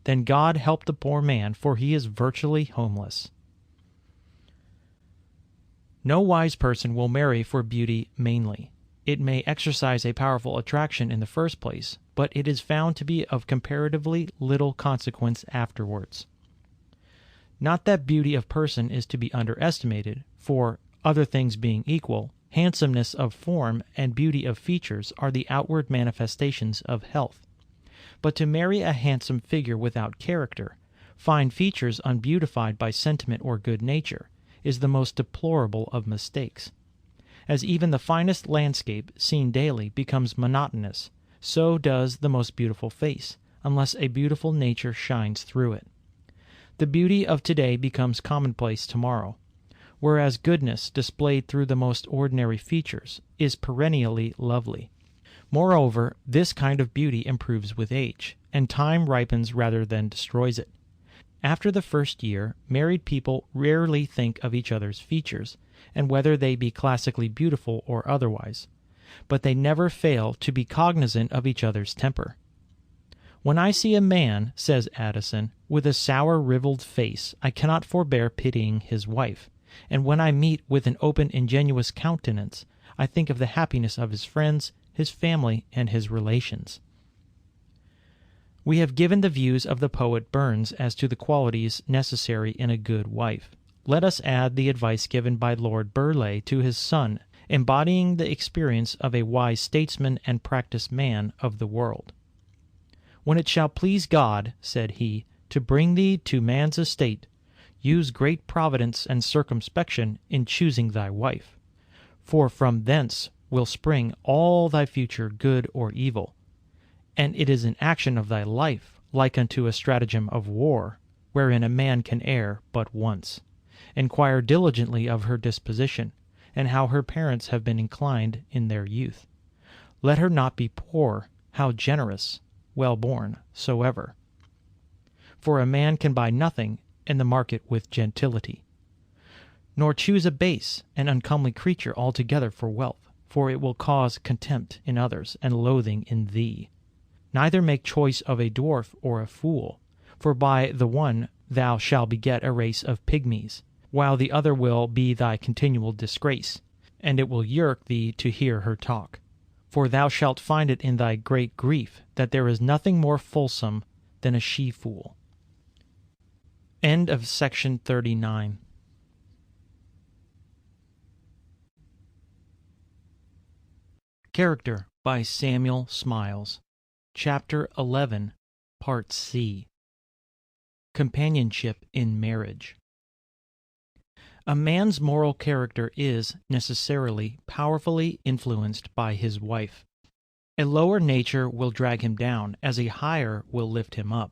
then God help the poor man, for he is virtually homeless. No wise person will marry for beauty mainly. It may exercise a powerful attraction in the first place, but it is found to be of comparatively little consequence afterwards. Not that beauty of person is to be underestimated, for, other things being equal, handsomeness of form and beauty of features are the outward manifestations of health. But to marry a handsome figure without character, fine features unbeautified by sentiment or good nature, is the most deplorable of mistakes. As even the finest landscape, seen daily, becomes monotonous, so does the most beautiful face, unless a beautiful nature shines through it. The beauty of today becomes commonplace tomorrow, whereas goodness, displayed through the most ordinary features, is perennially lovely. Moreover, this kind of beauty improves with age, and time ripens rather than destroys it. After the first year, married people rarely think of each other's features, and whether they be classically beautiful or otherwise, but they never fail to be cognizant of each other's temper. "When I see a man," says Addison, "with a sour rivelled face, I cannot forbear pitying his wife, and when I meet with an open ingenuous countenance, I think of the happiness of his friends, his family, and his relations." We have given the views of the poet Burns as to the qualities necessary in a good wife. Let us add the advice given by Lord Burleigh to his son, embodying the experience of a wise statesman and practised man of the world. "When it shall please God," said he, "to bring thee to man's estate, use great providence and circumspection in choosing thy wife, for from thence will spring all thy future good or evil. And it is an action of thy life, like unto a stratagem of war, wherein a man can err but once. Enquire diligently of her disposition, and how her parents have been inclined in their youth. Let her not be poor, how generous, well-born soever. For a man can buy nothing in the market with gentility. Nor choose a base and uncomely creature altogether for wealth, for it will cause contempt in others and loathing in thee. Neither make choice of a dwarf or a fool, for by the one thou shalt beget a race of pygmies, while the other will be thy continual disgrace, and it will yerk thee to hear her talk. For thou shalt find it in thy great grief that there is nothing more fulsome than a she-fool." End of section 39. Character by Samuel Smiles. Chapter 11, Part C. Companionship in Marriage. A man's moral character is, necessarily, powerfully influenced by his wife. A lower nature will drag him down, as a higher will lift him up.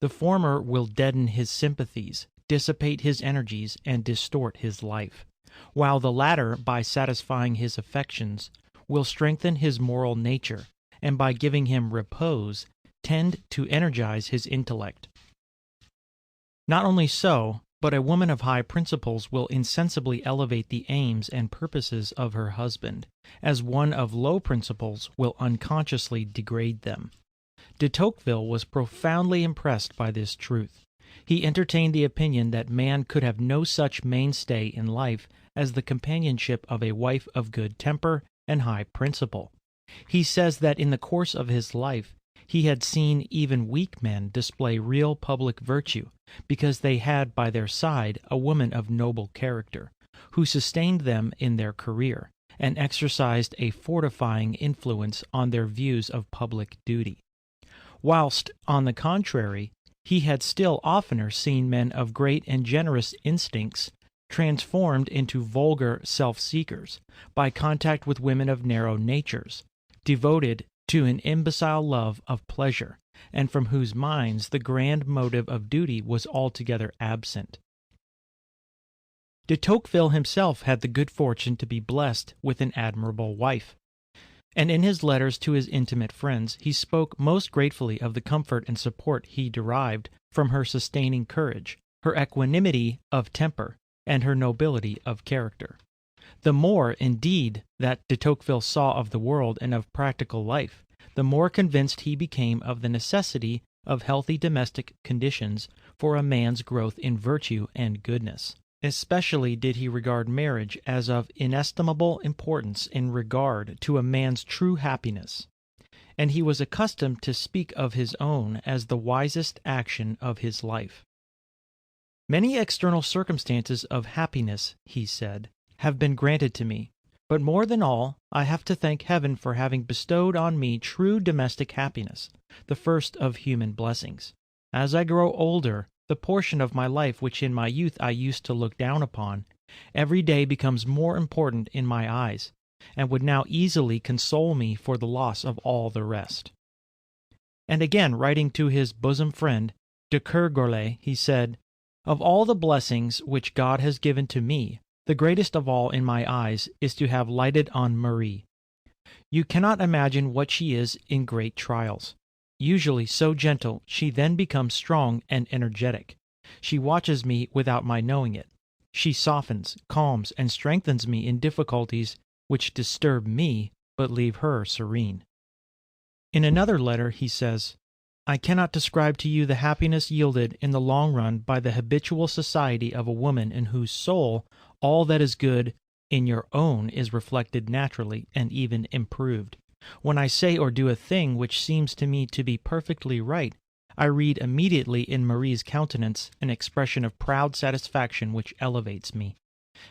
The former will deaden his sympathies, dissipate his energies, and distort his life, while the latter, by satisfying his affections, will strengthen his moral nature, and by giving him repose, tend to energize his intellect. Not only so, but a woman of high principles will insensibly elevate the aims and purposes of her husband, as one of low principles will unconsciously degrade them. De Tocqueville was profoundly impressed by this truth. He entertained the opinion that man could have no such mainstay in life as the companionship of a wife of good temper and high principle. He says that in the course of his life he had seen even weak men display real public virtue, because they had by their side a woman of noble character, who sustained them in their career, and exercised a fortifying influence on their views of public duty. Whilst, on the contrary, he had still oftener seen men of great and generous instincts transformed into vulgar self-seekers by contact with women of narrow natures, devoted to an imbecile love of pleasure, and from whose minds the grand motive of duty was altogether absent. De Tocqueville himself had the good fortune to be blessed with an admirable wife, and in his letters to his intimate friends he spoke most gratefully of the comfort and support he derived from her sustaining courage, her equanimity of temper, and her nobility of character. The more, indeed, that de Tocqueville saw of the world and of practical life, the more convinced he became of the necessity of healthy domestic conditions for a man's growth in virtue and goodness. Especially did he regard marriage as of inestimable importance in regard to a man's true happiness, and he was accustomed to speak of his own as the wisest action of his life. Many external circumstances of happiness, he said, have been granted to me, but more than all, I have to thank Heaven for having bestowed on me true domestic happiness, the first of human blessings. As I grow older, the portion of my life which in my youth I used to look down upon, every day becomes more important in my eyes, and would now easily console me for the loss of all the rest. And again, writing to his bosom friend, de Kergolay, he said, "Of all the blessings which God has given to me, the greatest of all in my eyes is to have lighted on Marie. You cannot imagine what she is in great trials. Usually so gentle, she then becomes strong and energetic. She watches me without my knowing it. She softens, calms, and strengthens me in difficulties which disturb me, but leave her serene." In another letter he says, "I cannot describe to you the happiness yielded in the long run by the habitual society of a woman in whose soul all that is good in your own is reflected naturally and even improved. When I say or do a thing which seems to me to be perfectly right, I read immediately in Marie's countenance an expression of proud satisfaction which elevates me.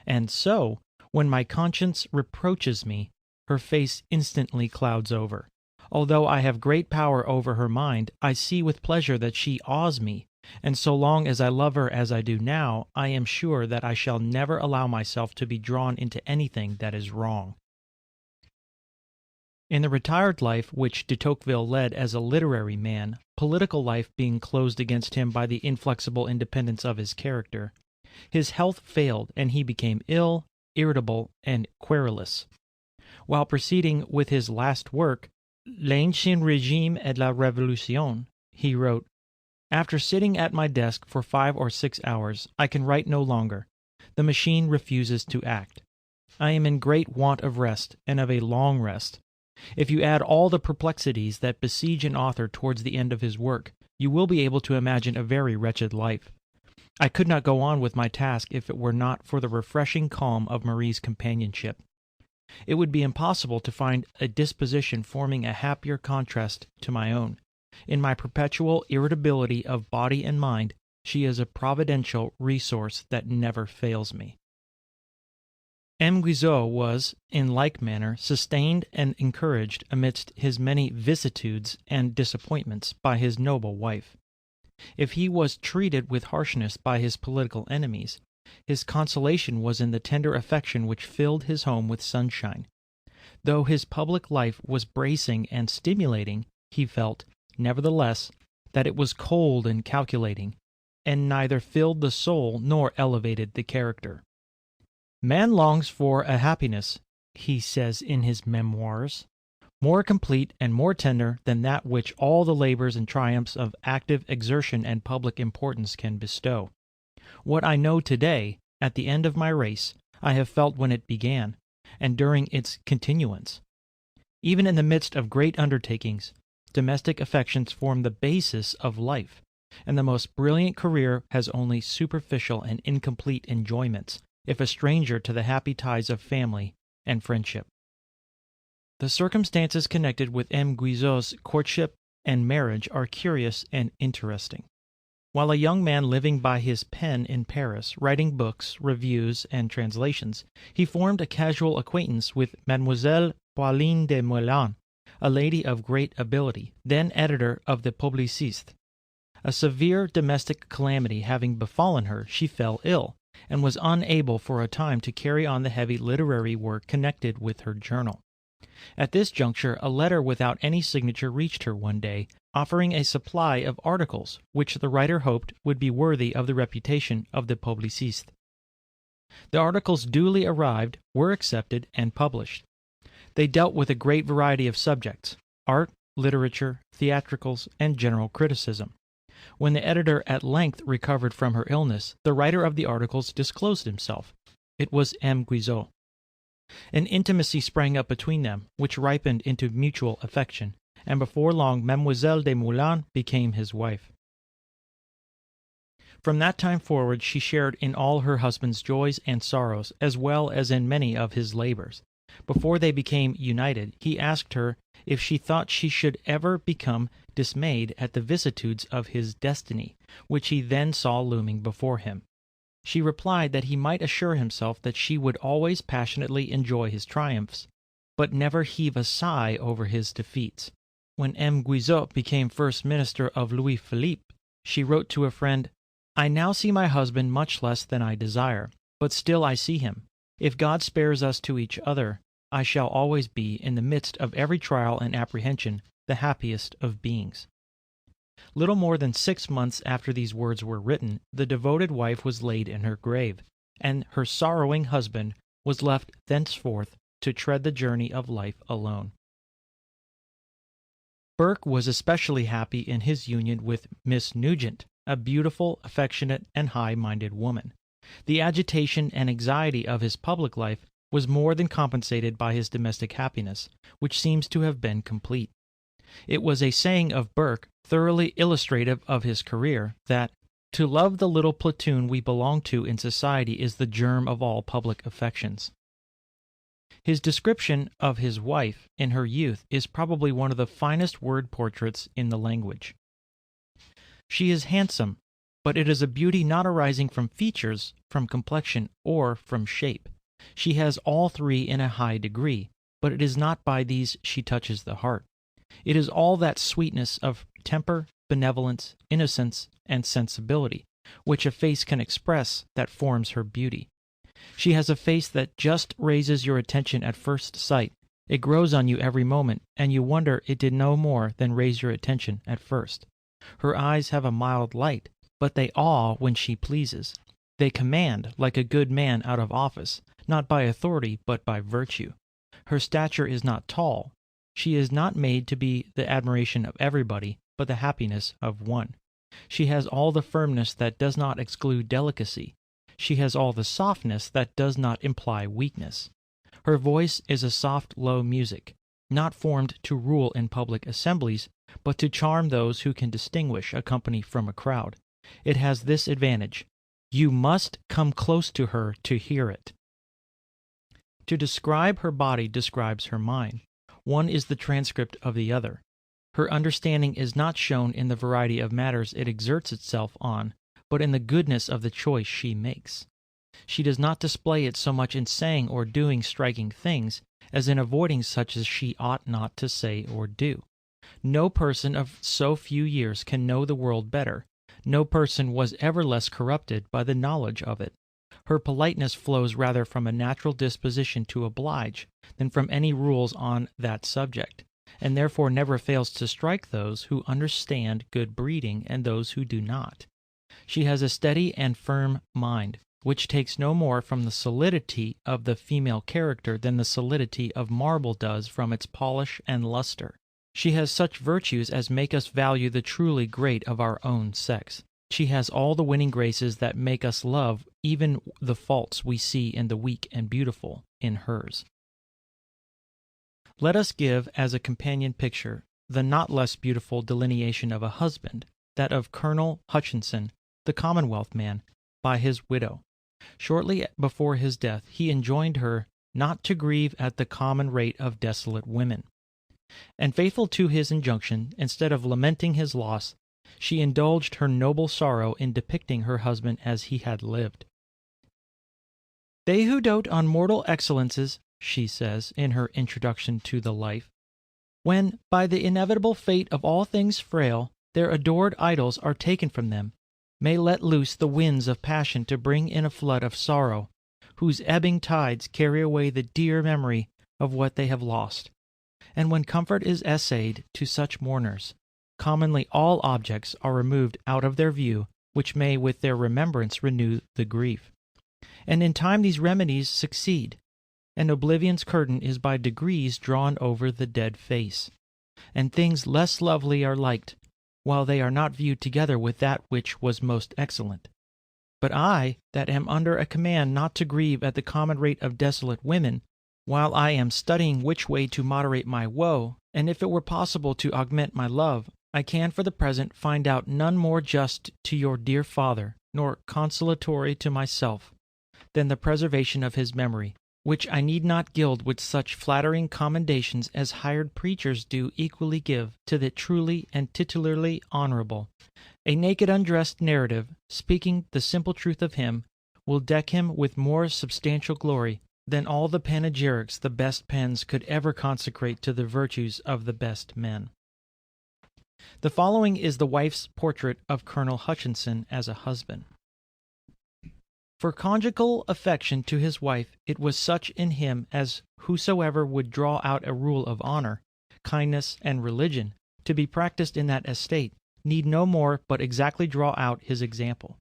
And so, when my conscience reproaches me, her face instantly clouds over. Although I have great power over her mind, I see with pleasure that she awes me, and so long as I love her as I do now, I am sure that I shall never allow myself to be drawn into anything that is wrong." In the retired life which de Tocqueville led as a literary man, political life being closed against him by the inflexible independence of his character, his health failed and he became ill, irritable, and querulous. While proceeding with his last work, L'Ancien Régime et la Révolution, he wrote, "After sitting at my desk for 5 or 6 hours, I can write no longer. The machine refuses to act. I am in great want of rest, and of a long rest. If you add all the perplexities that besiege an author towards the end of his work, you will be able to imagine a very wretched life. I could not go on with my task if it were not for the refreshing calm of Marie's companionship. It would be impossible to find a disposition forming a happier contrast to my own. In my perpetual irritability of body and mind, she is a providential resource that never fails me." M. Guizot was, in like manner, sustained and encouraged amidst his many vicissitudes and disappointments by his noble wife. If he was treated with harshness by his political enemies, his consolation was in the tender affection which filled his home with sunshine. Though his public life was bracing and stimulating, he felt, nevertheless, that it was cold and calculating, and neither filled the soul nor elevated the character. "Man longs for a happiness," he says in his memoirs, "more complete and more tender than that which all the labors and triumphs of active exertion and public importance can bestow. What I know today, at the end of my race, I have felt when it began, and during its continuance. Even in the midst of great undertakings, domestic affections form the basis of life, and the most brilliant career has only superficial and incomplete enjoyments, if a stranger to the happy ties of family and friendship." The circumstances connected with M. Guizot's courtship and marriage are curious and interesting. While a young man living by his pen in Paris, writing books, reviews, and translations, he formed a casual acquaintance with Mademoiselle Pauline de Meulan, a lady of great ability, then editor of the Publiciste. A severe domestic calamity having befallen her, she fell ill, and was unable for a time to carry on the heavy literary work connected with her journal. At this juncture, a letter without any signature reached her one day, offering a supply of articles which the writer hoped would be worthy of the reputation of the Publiciste. The articles duly arrived, were accepted, and published. They dealt with a great variety of subjects: art, literature, theatricals, and general criticism. When the editor at length recovered from her illness, the writer of the articles disclosed himself. It was M. Guizot. An intimacy sprang up between them, which ripened into mutual affection, and before long Mademoiselle de Moulins became his wife. From that time forward she shared in all her husband's joys and sorrows, as well as in many of his labors. Before they became united, he asked her if she thought she should ever become dismayed at the vicissitudes of his destiny, which he then saw looming before him. She replied that he might assure himself that she would always passionately enjoy his triumphs, but never heave a sigh over his defeats. When M. Guizot became first minister of Louis Philippe, she wrote to a friend, "I now see my husband much less than I desire, but still I see him. If God spares us to each other, I shall always be, in the midst of every trial and apprehension, the happiest of beings." Little more than 6 months after these words were written, the devoted wife was laid in her grave, and her sorrowing husband was left thenceforth to tread the journey of life alone. Burke was especially happy in his union with Miss Nugent, a beautiful, affectionate, and high-minded woman. The agitation and anxiety of his public life was more than compensated by his domestic happiness, which seems to have been complete. It was a saying of Burke, thoroughly illustrative of his career, that to love the little platoon we belong to in society is the germ of all public affections. His description of his wife in her youth is probably one of the finest word portraits in the language. She is handsome, but it is a beauty not arising from features, from complexion, or from shape. She has all three in a high degree, but it is not by these she touches the heart. It is all that sweetness of temper, benevolence, innocence, and sensibility, which a face can express, that forms her beauty. She has a face that just raises your attention at first sight. It grows on you every moment, and you wonder it did no more than raise your attention at first. Her eyes have a mild light, but they awe when she pleases. They command, like a good man out of office, not by authority but by virtue. Her stature is not tall. She is not made to be the admiration of everybody, but the happiness of one. She has all the firmness that does not exclude delicacy. She has all the softness that does not imply weakness. Her voice is a soft, low music, not formed to rule in public assemblies, but to charm those who can distinguish a company from a crowd. It has this advantage: you must come close to her to hear it. To describe her body describes her mind. One is the transcript of the other. Her understanding is not shown in the variety of matters it exerts itself on, but in the goodness of the choice she makes. She does not display it so much in saying or doing striking things, as in avoiding such as she ought not to say or do. No person of so few years can know the world better. No person was ever less corrupted by the knowledge of it. Her politeness flows rather from a natural disposition to oblige than from any rules on that subject, and therefore never fails to strike those who understand good breeding and those who do not. She has a steady and firm mind, which takes no more from the solidity of the female character than the solidity of marble does from its polish and luster. She has such virtues as make us value the truly great of our own sex. She has all the winning graces that make us love even the faults we see in the weak and beautiful in hers. Let us give as a companion picture the not less beautiful delineation of a husband, that of Colonel Hutchinson, the Commonwealth man, by his widow. Shortly before his death he enjoined her not to grieve at the common rate of desolate women. And faithful to his injunction, instead of lamenting his loss, she indulged her noble sorrow in depicting her husband as he had lived. "They who dote on mortal excellences," she says in her introduction to the Life, "when, by the inevitable fate of all things frail, their adored idols are taken from them, may let loose the winds of passion to bring in a flood of sorrow, whose ebbing tides carry away the dear memory of what they have lost. And when comfort is essayed to such mourners, commonly all objects are removed out of their view, which may with their remembrance renew the grief. And in time these remedies succeed, and oblivion's curtain is by degrees drawn over the dead face, and things less lovely are liked, while they are not viewed together with that which was most excellent. But I, that am under a command not to grieve at the common rate of desolate women, while I am studying which way to moderate my woe, and if it were possible to augment my love, I can for the present find out none more just to your dear father, nor consolatory to myself, than the preservation of his memory, which I need not gild with such flattering commendations as hired preachers do equally give to the truly and titularly honorable. A naked undressed narrative, speaking the simple truth of him, will deck him with more substantial glory than all the panegyrics the best pens could ever consecrate to the virtues of the best men. The following is the wife's portrait of Colonel Hutchinson as a husband. For conjugal affection to his wife it was such in him as whosoever would draw out a rule of honor, kindness, and religion to be practiced in that estate need no more but exactly draw out his example.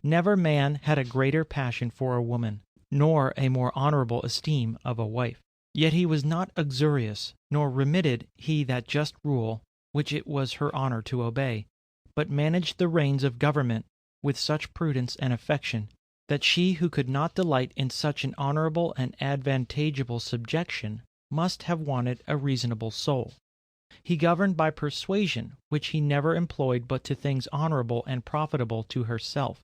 Never man had a greater passion for a woman, nor a more honorable esteem of a wife. Yet he was not uxorious, nor remitted he that just rule which it was her honor to obey, but managed the reins of government with such prudence and affection, that she who could not delight in such an honorable and advantageable subjection must have wanted a reasonable soul. He governed by persuasion, which he never employed but to things honorable and profitable to herself.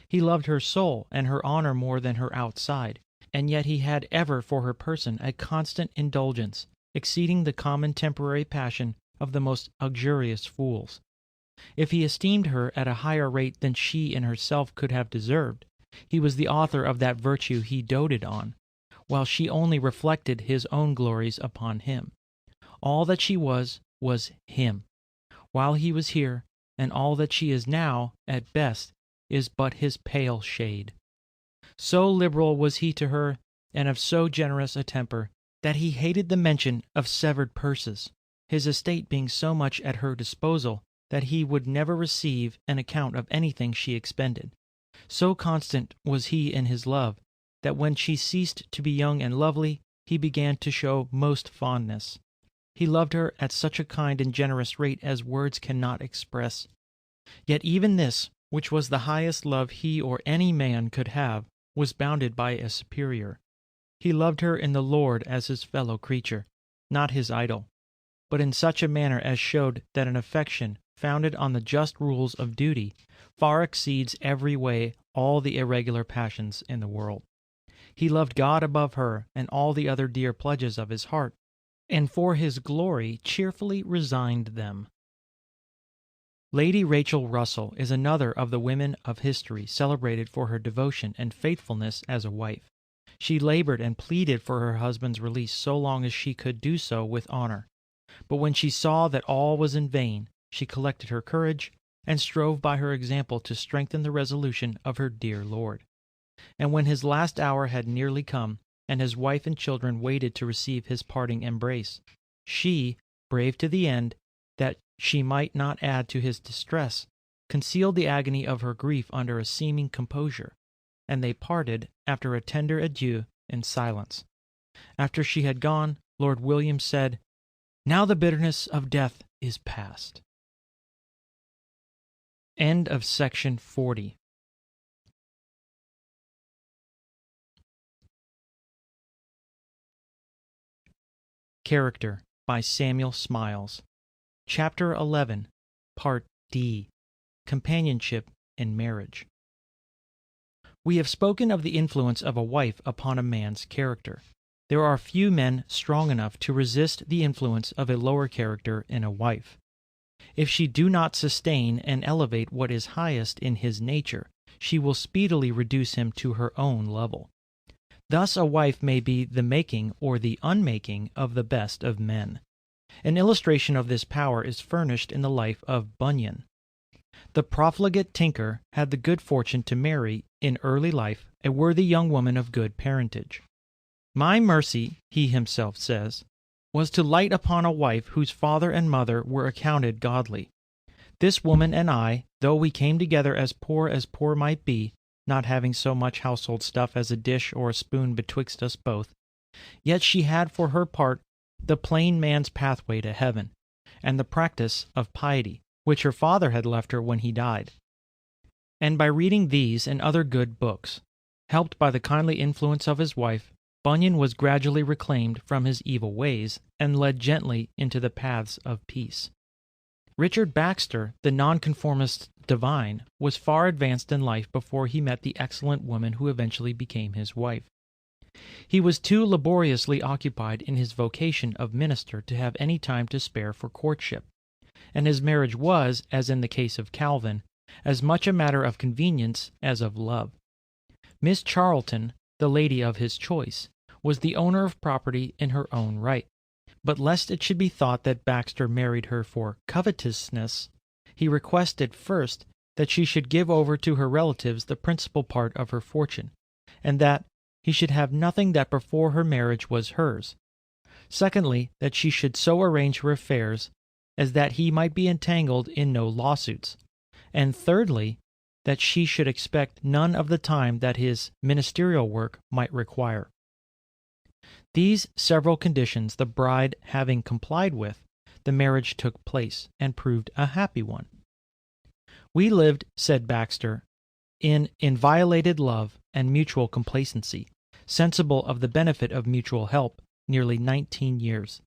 He loved her soul and her honor more than her outside, and yet he had ever for her person a constant indulgence, exceeding the common temporary passion of the most uxorious fools. If he esteemed her at a higher rate than she in herself could have deserved, he was the author of that virtue he doted on, while she only reflected his own glories upon him. All that she was him, while he was here, and all that she is now, at best, is but his pale shade. So liberal was he to her, and of so generous a temper, that he hated the mention of severed purses, his estate being so much at her disposal that he would never receive an account of anything she expended. So constant was he in his love, that when she ceased to be young and lovely, he began to show most fondness. He loved her at such a kind and generous rate as words cannot express. Yet even this, which was the highest love he or any man could have, was bounded by a superior. He loved her in the Lord as his fellow creature, not his idol, but in such a manner as showed that an affection founded on the just rules of duty far exceeds every way all the irregular passions in the world. He loved God above her and all the other dear pledges of his heart, and for his glory cheerfully resigned them. Lady Rachel Russell is another of the women of history celebrated for her devotion and faithfulness as a wife. She labored and pleaded for her husband's release so long as she could do so with honor. But when she saw that all was in vain, she collected her courage and strove by her example to strengthen the resolution of her dear lord. And when his last hour had nearly come, and his wife and children waited to receive his parting embrace, she, brave to the end, that she might not add to his distress, concealed the agony of her grief under a seeming composure, and they parted after a tender adieu in silence. After she had gone, Lord William said, "Now the bitterness of death is past." End of section 40. Character by Samuel Smiles. Chapter 11, Part D. Companionship in Marriage. We have spoken of the influence of a wife upon a man's character. There are few men strong enough to resist the influence of a lower character in a wife. If she do not sustain and elevate what is highest in his nature, she will speedily reduce him to her own level. Thus a wife may be the making or the unmaking of the best of men. An illustration of this power is furnished in the life of Bunyan. The profligate tinker had the good fortune to marry, in early life, a worthy young woman of good parentage. "My mercy," he himself says, "was to light upon a wife whose father and mother were accounted godly. This woman and I, though we came together as poor might be, not having so much household stuff as a dish or a spoon betwixt us both, yet she had for her part the plain man's pathway to heaven, and the practice of piety, which her father had left her when he died." And by reading these and other good books, helped by the kindly influence of his wife, Bunyan was gradually reclaimed from his evil ways and led gently into the paths of peace. Richard Baxter, the nonconformist divine, was far advanced in life before he met the excellent woman who eventually became his wife. He was too laboriously occupied in his vocation of minister to have any time to spare for courtship, and his marriage was, as in the case of Calvin, as much a matter of convenience as of love. Miss Charlton, the lady of his choice, was the owner of property in her own right, but lest it should be thought that Baxter married her for covetousness, he requested first that she should give over to her relatives the principal part of her fortune, and that he should have nothing that before her marriage was hers. Secondly, that she should so arrange her affairs as that he might be entangled in no lawsuits. And thirdly, that she should expect none of the time that his ministerial work might require. These several conditions the bride having complied with, the marriage took place, and proved a happy one. "We lived," said Baxter, "in inviolated love and mutual complacency, sensible of the benefit of mutual help, nearly 19 years."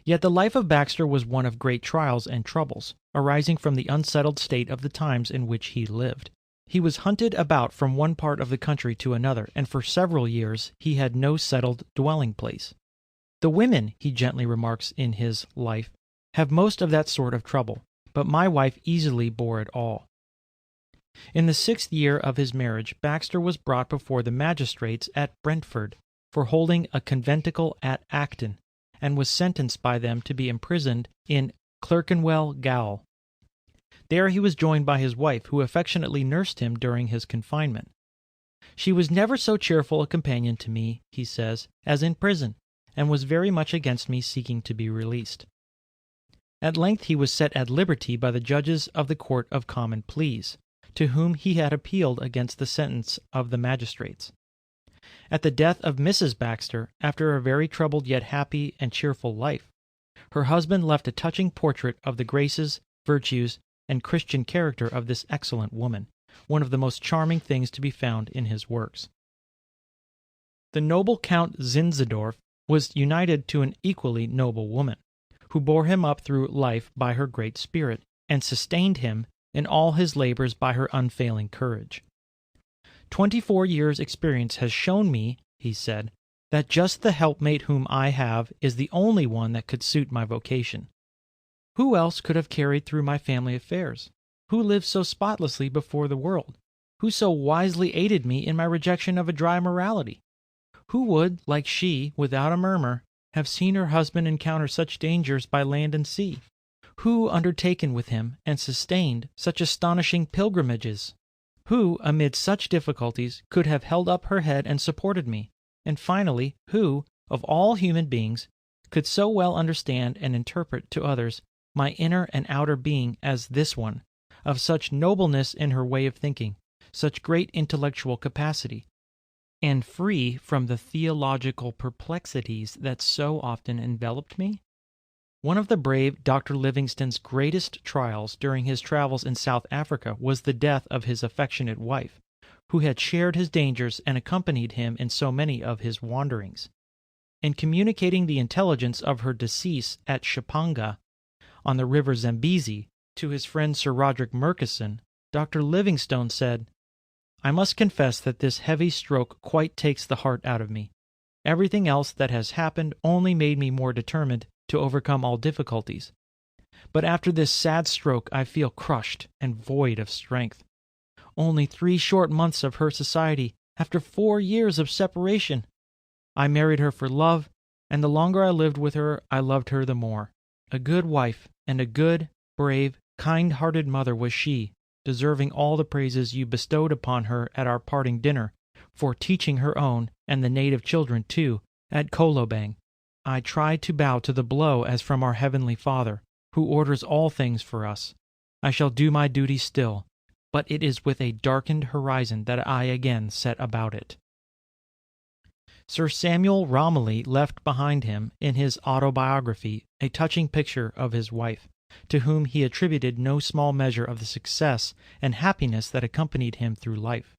Yet the life of Baxter was one of great trials and troubles, arising from the unsettled state of the times in which he lived. He was hunted about from one part of the country to another, and for several years he had no settled dwelling place. "The women," he gently remarks in his Life, "have most of that sort of trouble, but my wife easily bore it all." In the 6th year of his marriage, Baxter was brought before the magistrates at Brentford for holding a conventicle at Acton, and was sentenced by them to be imprisoned in Clerkenwell Gaol. There he was joined by his wife, who affectionately nursed him during his confinement. "She was never so cheerful a companion to me," he says, "as in prison, and was very much against me seeking to be released." At length he was set at liberty by the judges of the Court of Common Pleas, to whom he had appealed against the sentence of the magistrates. At the death of Mrs. Baxter, after a very troubled yet happy and cheerful life, her husband left a touching portrait of the graces, virtues, and Christian character of this excellent woman, one of the most charming things to be found in his works. The noble Count Zinzendorf was united to an equally noble woman, who bore him up through life by her great spirit, and sustained him in all his labors by her unfailing courage. 24 years' experience has shown me, he said, that just the helpmate whom I have is the only one that could suit my vocation. Who else could have carried through my family affairs? Who lived so spotlessly before the world? Who so wisely aided me in my rejection of a dry morality? Who would, like she, without a murmur, have seen her husband encounter such dangers by land and sea? Who undertaken with him and sustained such astonishing pilgrimages? Who, amid such difficulties, could have held up her head and supported me? And finally, who, of all human beings, could so well understand and interpret to others my inner and outer being as this one, of such nobleness in her way of thinking, such great intellectual capacity, and free from the theological perplexities that so often enveloped me? One of the brave Dr. Livingstone's greatest trials during his travels in South Africa was the death of his affectionate wife, who had shared his dangers and accompanied him in so many of his wanderings. In communicating the intelligence of her decease at Shipanga, on the river Zambezi, to his friend Sir Roderick Murchison, Dr. Livingstone said, "I must confess that this heavy stroke quite takes the heart out of me. Everything else that has happened only made me more determined to overcome all difficulties. But after this sad stroke I feel crushed and void of strength. Only 3 short months of her society, after 4 years of separation! I married her for love, and the longer I lived with her, I loved her the more. A good wife, and a good, brave, kind-hearted mother was she, deserving all the praises you bestowed upon her at our parting dinner, for teaching her own, and the native children too, at Kolobeng. I tried to bow to the blow as from our Heavenly Father, who orders all things for us. I shall do my duty still, but it is with a darkened horizon that I again set about it. Sir Samuel Romilly left behind him in his autobiography a touching picture of his wife, to whom he attributed no small measure of the success and happiness that accompanied him through life.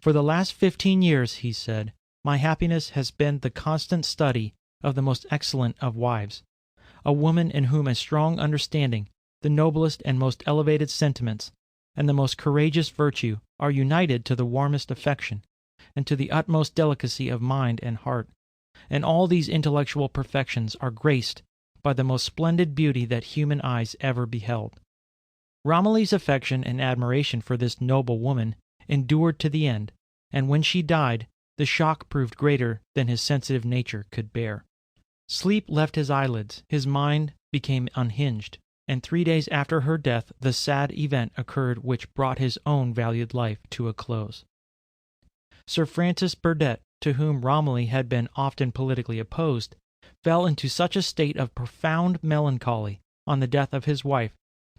For the last 15 years, he said, my happiness has been the constant study of the most excellent of wives, a woman in whom a strong understanding, the noblest and most elevated sentiments, and the most courageous virtue are united to the warmest affection, and to the utmost delicacy of mind and heart, and all these intellectual perfections are graced by the most splendid beauty that human eyes ever beheld. Romilly's affection and admiration for this noble woman endured to the end, and when she died, the shock proved greater than his sensitive nature could bear. Sleep left his eyelids, his mind became unhinged, and 3 days after her death the sad event occurred which brought his own valued life to a close. Sir Francis Burdett, to whom Romilly had been often politically opposed, fell into such a state of profound melancholy on the death of his wife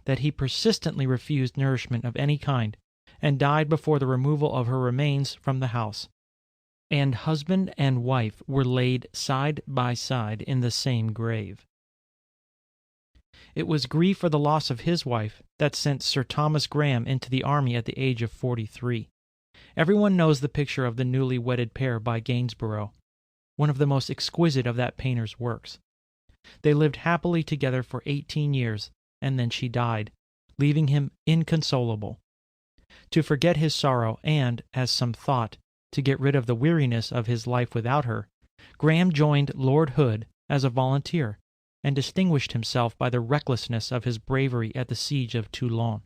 that he persistently refused nourishment of any kind, and died before the removal of her remains from the house. And husband and wife were laid side by side in the same grave. It was grief for the loss of his wife that sent Sir Thomas Graham into the army at the age of 43. Everyone knows the picture of the newly wedded pair by Gainsborough, one of the most exquisite of that painter's works. They lived happily together for 18 years, and then she died, leaving him inconsolable. To forget his sorrow and, as some thought, to get rid of the weariness of his life without her, Graham joined Lord Hood as a volunteer, and distinguished himself by the recklessness of his bravery at the siege of Toulon.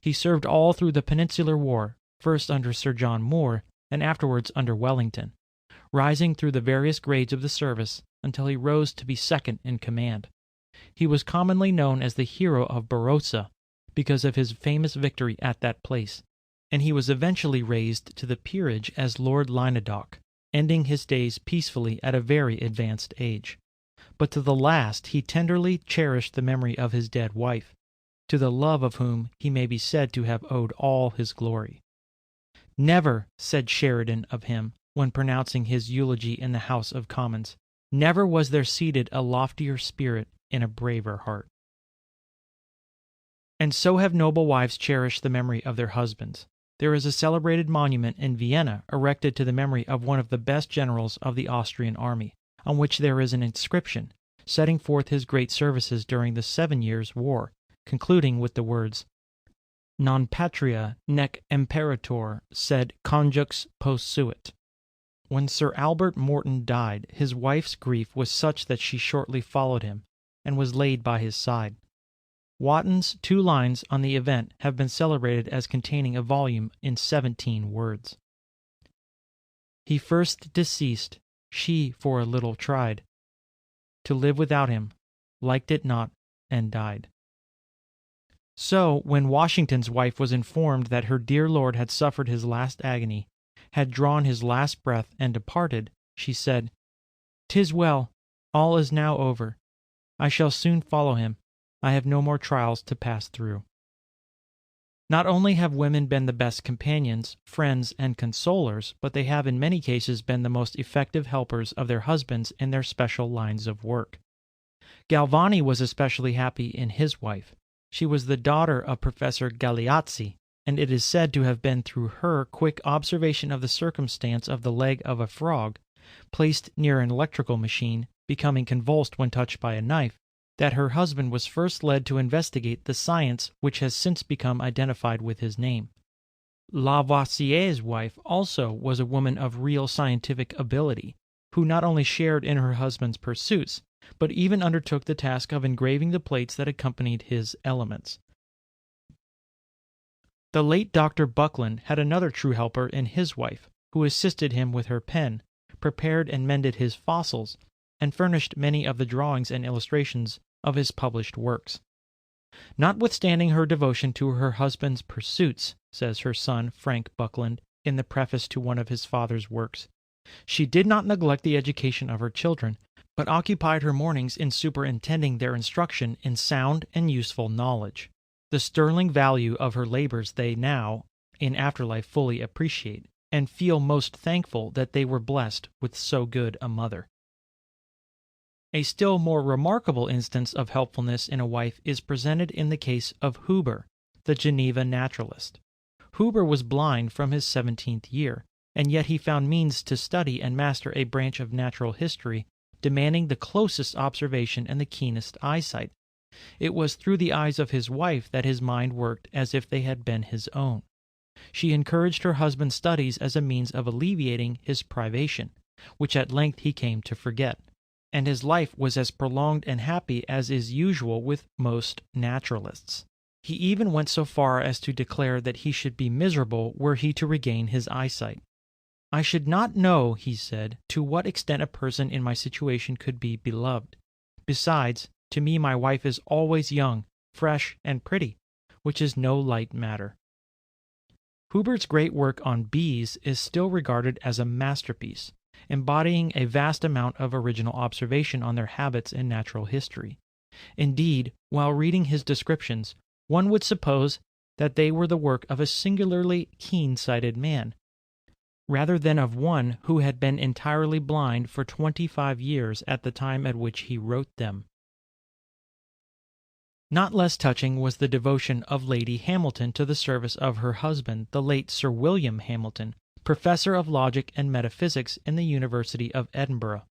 He served all through the Peninsular War, first under Sir John Moore, and afterwards under Wellington, rising through the various grades of the service until he rose to be second in command. He was commonly known as the hero of Barossa, because of his famous victory at that place, and he was eventually raised to the peerage as Lord Lynedoch, ending his days peacefully at a very advanced age. But to the last he tenderly cherished the memory of his dead wife, to the love of whom he may be said to have owed all his glory. Never, said Sheridan of him, when pronouncing his eulogy in the House of Commons, never was there seated a loftier spirit in a braver heart. And so have noble wives cherished the memory of their husbands. There is a celebrated monument in Vienna erected to the memory of one of the best generals of the Austrian army, on which there is an inscription, setting forth his great services during the 7 Years' War, concluding with the words, Non patria nec imperator sed conjux posuit. When Sir Albert Morton died, his wife's grief was such that she shortly followed him, and was laid by his side. Wotton's 2 lines on the event have been celebrated as containing a volume in 17 words. He first deceased, she for a little tried to live without him, liked it not, and died. So, when Washington's wife was informed that her dear lord had suffered his last agony, had drawn his last breath and departed, she said, "'Tis well, all is now over. I shall soon follow him. I have no more trials to pass through." Not only have women been the best companions, friends, and consolers, but they have in many cases been the most effective helpers of their husbands in their special lines of work. Galvani was especially happy in his wife. She was the daughter of Professor Galeazzi, and it is said to have been through her quick observation of the circumstance of the leg of a frog, placed near an electrical machine, becoming convulsed when touched by a knife, that her husband was first led to investigate the science which has since become identified with his name. Lavoisier's wife also was a woman of real scientific ability, who not only shared in her husband's pursuits, but even undertook the task of engraving the plates that accompanied his Elements. The late Dr. Buckland had another true helper in his wife, who assisted him with her pen, prepared and mended his fossils, and furnished many of the drawings and illustrations of his published works. Notwithstanding her devotion to her husband's pursuits, says her son Frank Buckland in the preface to one of his father's works, she did not neglect the education of her children, but occupied her mornings in superintending their instruction in sound and useful knowledge. The sterling value of her labors they now, in afterlife, fully appreciate, and feel most thankful that they were blessed with so good a mother. A still more remarkable instance of helpfulness in a wife is presented in the case of Huber, the Geneva naturalist. Huber was blind from his 17th year, and yet he found means to study and master a branch of natural history demanding the closest observation and the keenest eyesight. It was through the eyes of his wife that his mind worked as if they had been his own. She encouraged her husband's studies as a means of alleviating his privation, which at length he came to forget, and his life was as prolonged and happy as is usual with most naturalists. He even went so far as to declare that he should be miserable were he to regain his eyesight. I should not know, he said, to what extent a person in my situation could be beloved. Besides, to me my wife is always young, fresh, and pretty, which is no light matter. Hubert's great work on bees is still regarded as a masterpiece, embodying a vast amount of original observation on their habits and natural history. Indeed, while reading his descriptions, one would suppose that they were the work of a singularly keen-sighted man, rather than of one who had been entirely blind for 25 years at the time at which he wrote them. Not less touching was the devotion of Lady Hamilton to the service of her husband, the late Sir William Hamilton, professor of logic and metaphysics in the University of Edinburgh.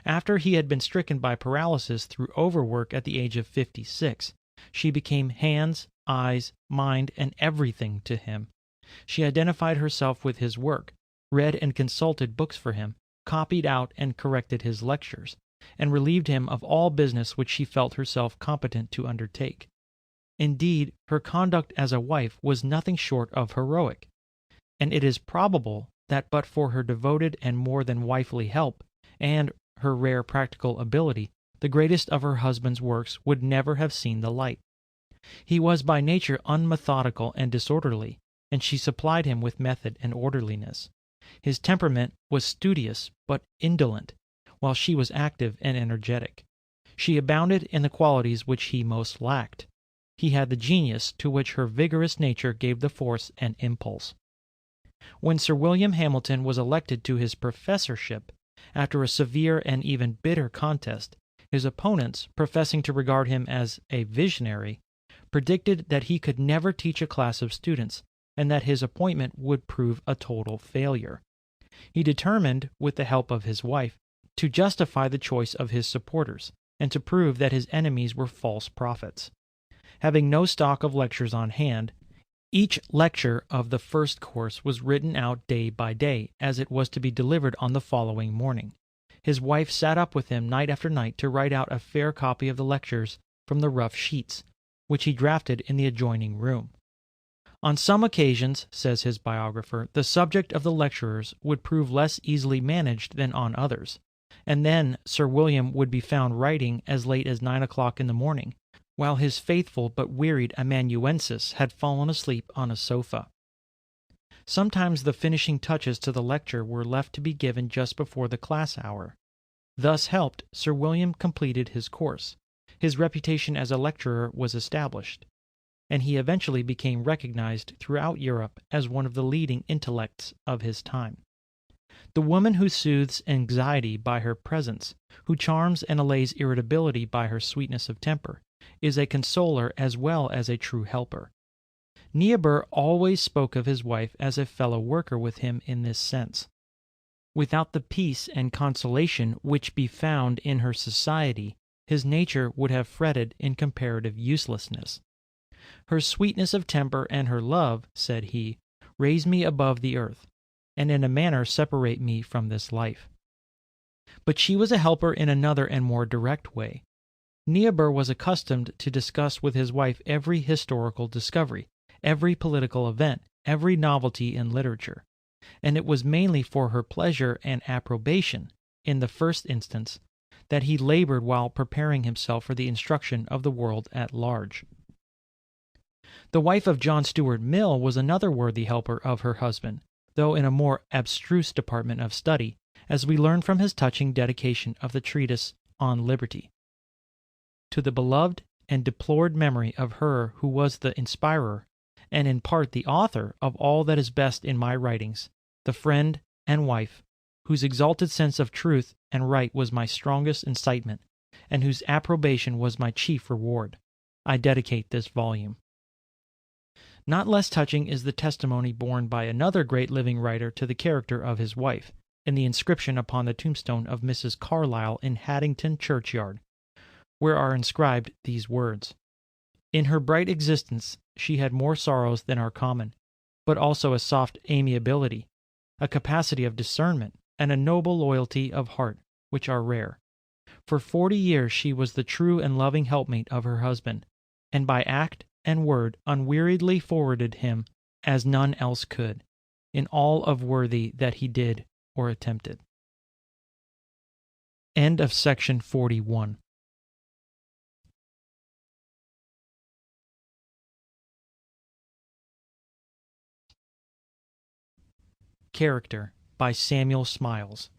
After he had been stricken by paralysis through overwork at the age of 56, she became hands, eyes, mind, and everything to him. She identified herself with his work, read and consulted books for him, copied out and corrected his lectures, and relieved him of all business which she felt herself competent to undertake. Indeed, her conduct as a wife was nothing short of heroic, and it is probable that but for her devoted and more than wifely help, and her rare practical ability, the greatest of her husband's works would never have seen the light. He was by nature unmethodical and disorderly, and she supplied him with method and orderliness. His temperament was studious but indolent, while she was active and energetic. She abounded in the qualities which he most lacked. He had the genius to which her vigorous nature gave the force and impulse. When Sir William Hamilton was elected to his professorship, after a severe and even bitter contest, his opponents, professing to regard him as a visionary, predicted that he could never teach a class of students, and that his appointment would prove a total failure. He determined, with the help of his wife, to justify the choice of his supporters, and to prove that his enemies were false prophets. Having no stock of lectures on hand, each lecture of the first course was written out day by day, as it was to be delivered on the following morning. His wife sat up with him night after night to write out a fair copy of the lectures from the rough sheets, which he drafted in the adjoining room. On some occasions, says his biographer, the subject of the lecturers would prove less easily managed than on others, and then Sir William would be found writing as late as 9 o'clock in the morning, while his faithful but wearied amanuensis had fallen asleep on a sofa. Sometimes the finishing touches to the lecture were left to be given just before the class hour. Thus helped, Sir William completed his course. His reputation as a lecturer was established, and he eventually became recognized throughout Europe as one of the leading intellects of his time. The woman who soothes anxiety by her presence, who charms and allays irritability by her sweetness of temper, is a consoler as well as a true helper. Niebuhr always spoke of his wife as a fellow worker with him in this sense. Without the peace and consolation which be found in her society, his nature would have fretted in comparative uselessness. Her sweetness of temper and her love, said he, raise me above the earth, and in a manner separate me from this life. But she was a helper in another and more direct way. Niebuhr was accustomed to discuss with his wife every historical discovery, every political event, every novelty in literature. and it was mainly for her pleasure and approbation, in the first instance, that he labored while preparing himself for the instruction of the world at large. The wife of John Stuart Mill was another worthy helper of her husband, though in a more abstruse department of study, as we learn from his touching dedication of the treatise On Liberty. To the beloved and deplored memory of her who was the inspirer, and in part the author of all that is best in my writings, the friend and wife, whose exalted sense of truth and right was my strongest incitement, and whose approbation was my chief reward, I dedicate this volume. Not less touching is the testimony borne by another great living writer to the character of his wife, in the inscription upon the tombstone of Mrs. Carlyle in Haddington churchyard, where are inscribed these words: "In her bright existence she had more sorrows than are common, but also a soft amiability, a capacity of discernment, and a noble loyalty of heart, which are rare. For 40 years she was the true and loving helpmate of her husband, and by act and word unweariedly forwarded him, as none else could, in all of worthy that he did or attempted." End of section 41. Character by Samuel Smiles.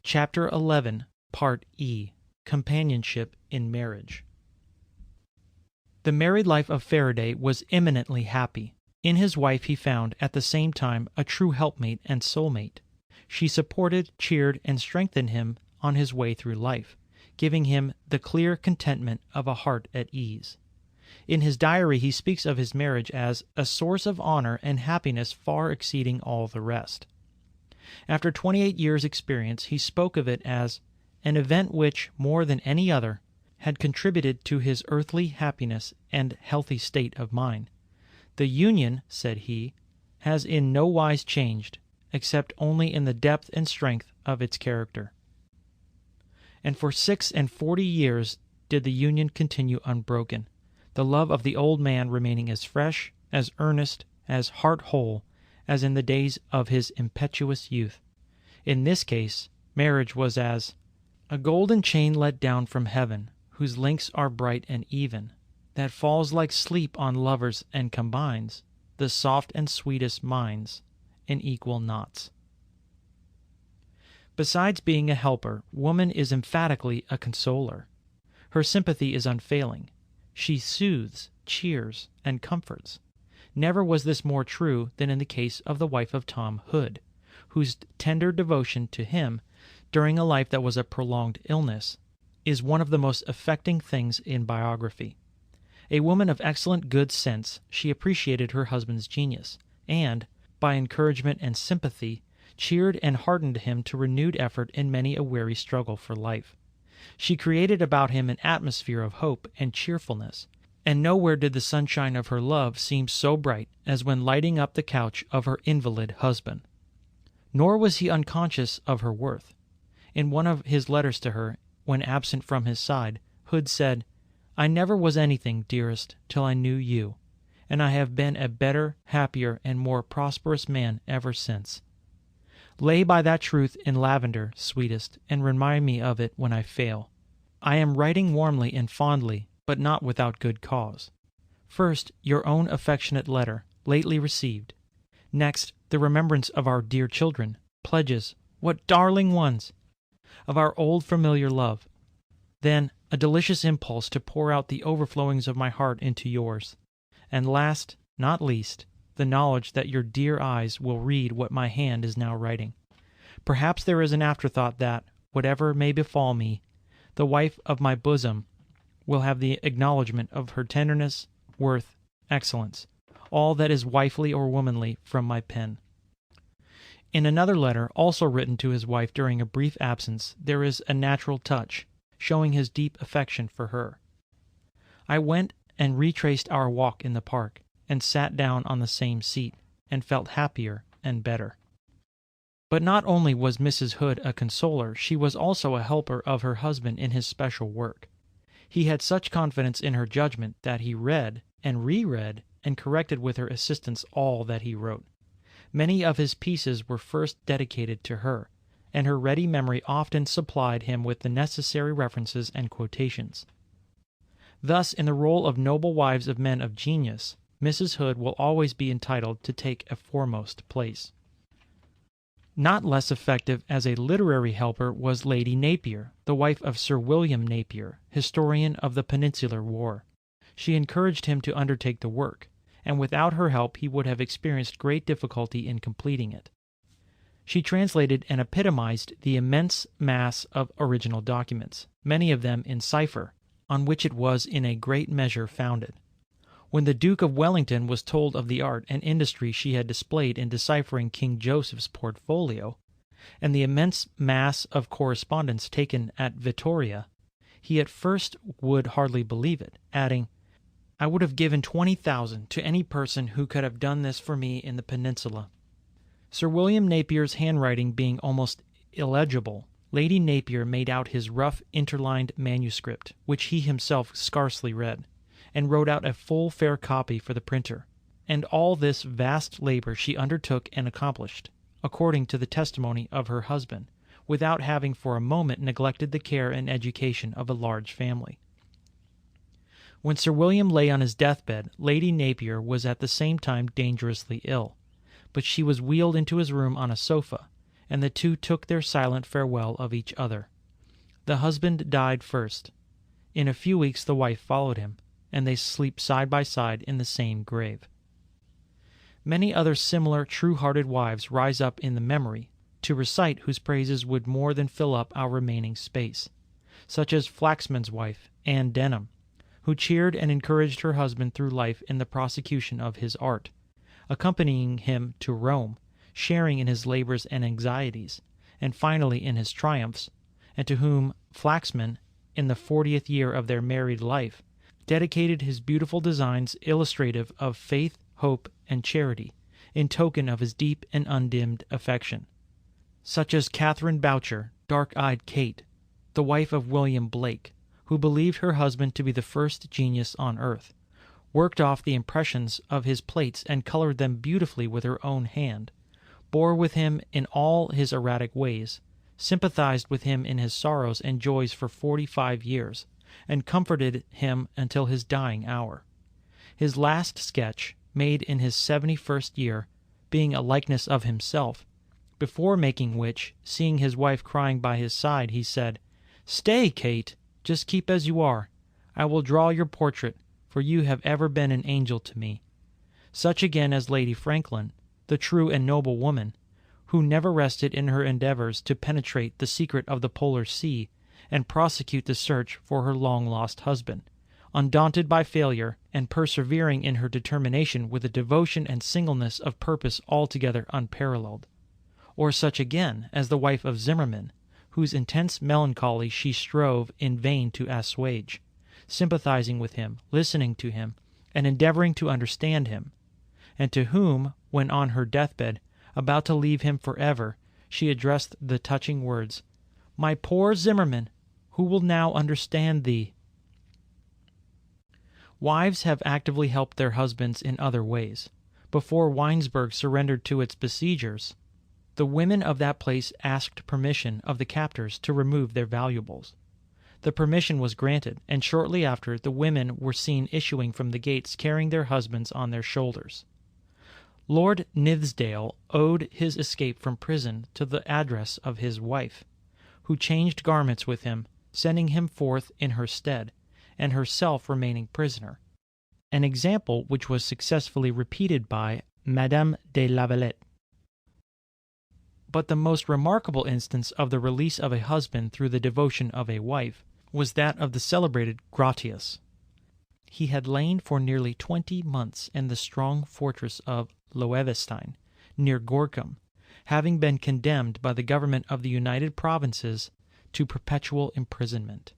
Chapter 11, Part E. Companionship in Marriage. The married life of Faraday was eminently happy. In his wife he found, at the same time, a true helpmate and soulmate. She supported, cheered, and strengthened him on his way through life, giving him the clear contentment of a heart at ease. In his diary he speaks of his marriage as a source of honor and happiness far exceeding all the rest. After 28 years' experience, he spoke of it as an event which, more than any other, had contributed to his earthly happiness and healthy state of mind. "The union," said he, "has in no wise changed, except only in the depth and strength of its character." And for 46 years did the union continue unbroken, the love of the old man remaining as fresh, as earnest, as heart-whole, as in the days of his impetuous youth. In this case, marriage was as a golden chain let down from heaven, whose links are bright and even, that falls like sleep on lovers and combines the soft and sweetest minds in equal knots. Besides being a helper, woman is emphatically a consoler. Her sympathy is unfailing. She soothes, cheers, and comforts. Never was this more true than in the case of the wife of Tom Hood, whose tender devotion to him, during a life that was a prolonged illness, is one of the most affecting things in biography. A woman of excellent good sense, she appreciated her husband's genius, and, by encouragement and sympathy, cheered and heartened him to renewed effort in many a weary struggle for life. She created about him an atmosphere of hope and cheerfulness, and nowhere did the sunshine of her love seem so bright as when lighting up the couch of her invalid husband. Nor was he unconscious of her worth. In one of his letters to her, when absent from his side, Hood said, "I never was anything, dearest, till I knew you, and I have been a better, happier, and more prosperous man ever since. Lay by that truth in lavender, sweetest, and remind me of it when I fail. I am writing warmly and fondly, but not without good cause. First, your own affectionate letter, lately received. Next, the remembrance of our dear children, pledges, what darling ones! Of our old familiar love. Then, a delicious impulse to pour out the overflowings of my heart into yours. And last, not least, the knowledge that your dear eyes will read what my hand is now writing. Perhaps there is an afterthought that, whatever may befall me, the wife of my bosom will have the acknowledgment of her tenderness, worth, excellence, all that is wifely or womanly from my pen." In another letter, also written to his wife during a brief absence, there is a natural touch, showing his deep affection for her. "I went and retraced our walk in the park, and sat down on the same seat, and felt happier and better." But not only was Mrs. Hood a consoler, she was also a helper of her husband in his special work. He had such confidence in her judgment that he read and reread and corrected with her assistance all that he wrote. Many of his pieces were first dedicated to her, and her ready memory often supplied him with the necessary references and quotations. Thus, in the role of noble wives of men of genius, Mrs. Hood will always be entitled to take a foremost place. Not less effective as a literary helper was Lady Napier, the wife of Sir William Napier, historian of the Peninsular War. She encouraged him to undertake the work, and without her help he would have experienced great difficulty in completing it. She translated and epitomized the immense mass of original documents, many of them in cipher, on which it was in a great measure founded. When the Duke of Wellington was told of the art and industry she had displayed in deciphering King Joseph's portfolio, and the immense mass of correspondence taken at Vittoria, he at first would hardly believe it, adding, "I would have given 20,000 to any person who could have done this for me in the peninsula." Sir William Napier's handwriting being almost illegible, Lady Napier made out his rough interlined manuscript, which he himself scarcely read, and wrote out a full fair copy for the printer. And all this vast labor she undertook and accomplished, according to the testimony of her husband, without having for a moment neglected the care and education of a large family. When Sir William lay on his deathbed, Lady Napier was at the same time dangerously ill, but she was wheeled into his room on a sofa, and the two took their silent farewell of each other. The husband died first. In a few weeks the wife followed him, and they sleep side by side in the same grave. Many other similar true-hearted wives rise up in the memory, to recite whose praises would more than fill up our remaining space, such as Flaxman's wife, Anne Denham, who cheered and encouraged her husband through life in the prosecution of his art, accompanying him to Rome, sharing in his labors and anxieties, and finally in his triumphs, and to whom Flaxman, in the 40th year of their married life, dedicated his beautiful designs illustrative of faith, hope, and charity, in token of his deep and undimmed affection, such as Catherine Boucher, dark-eyed Kate, the wife of William Blake, who believed her husband to be the first genius on earth, worked off the impressions of his plates and colored them beautifully with her own hand, bore with him in all his erratic ways, sympathized with him in his sorrows and joys for 45 years, and comforted him until his dying hour. His last sketch, made in his 71st year, being a likeness of himself, before making which, seeing his wife crying by his side, he said, "Stay, Kate, just keep as you are. I will draw your portrait, for you have ever been an angel to me." Such again as Lady Franklin, the true and noble woman, who never rested in her endeavors to penetrate the secret of the polar sea and prosecute the search for her long-lost husband, undaunted by failure and persevering in her determination with a devotion and singleness of purpose altogether unparalleled. Or such again as the wife of Zimmermann, whose intense melancholy she strove in vain to assuage, sympathizing with him, listening to him, and endeavoring to understand him, and to whom, when on her deathbed, about to leave him forever, she addressed the touching words, "My poor Zimmermann, who will now understand thee?" Wives have actively helped their husbands in other ways. Before Weinsberg surrendered to its besiegers, the women of that place asked permission of the captors to remove their valuables. The permission was granted, and shortly after the women were seen issuing from the gates carrying their husbands on their shoulders. Lord Nithsdale owed his escape from prison to the address of his wife, who changed garments with him, sending him forth in her stead, and herself remaining prisoner, an example which was successfully repeated by Madame de Lavalette. But the most remarkable instance of the release of a husband through the devotion of a wife was that of the celebrated Gratius. He had lain for nearly 20 months in the strong fortress of Loevestein, near Gorkum, having been condemned by the government of the United Provinces to perpetual imprisonment.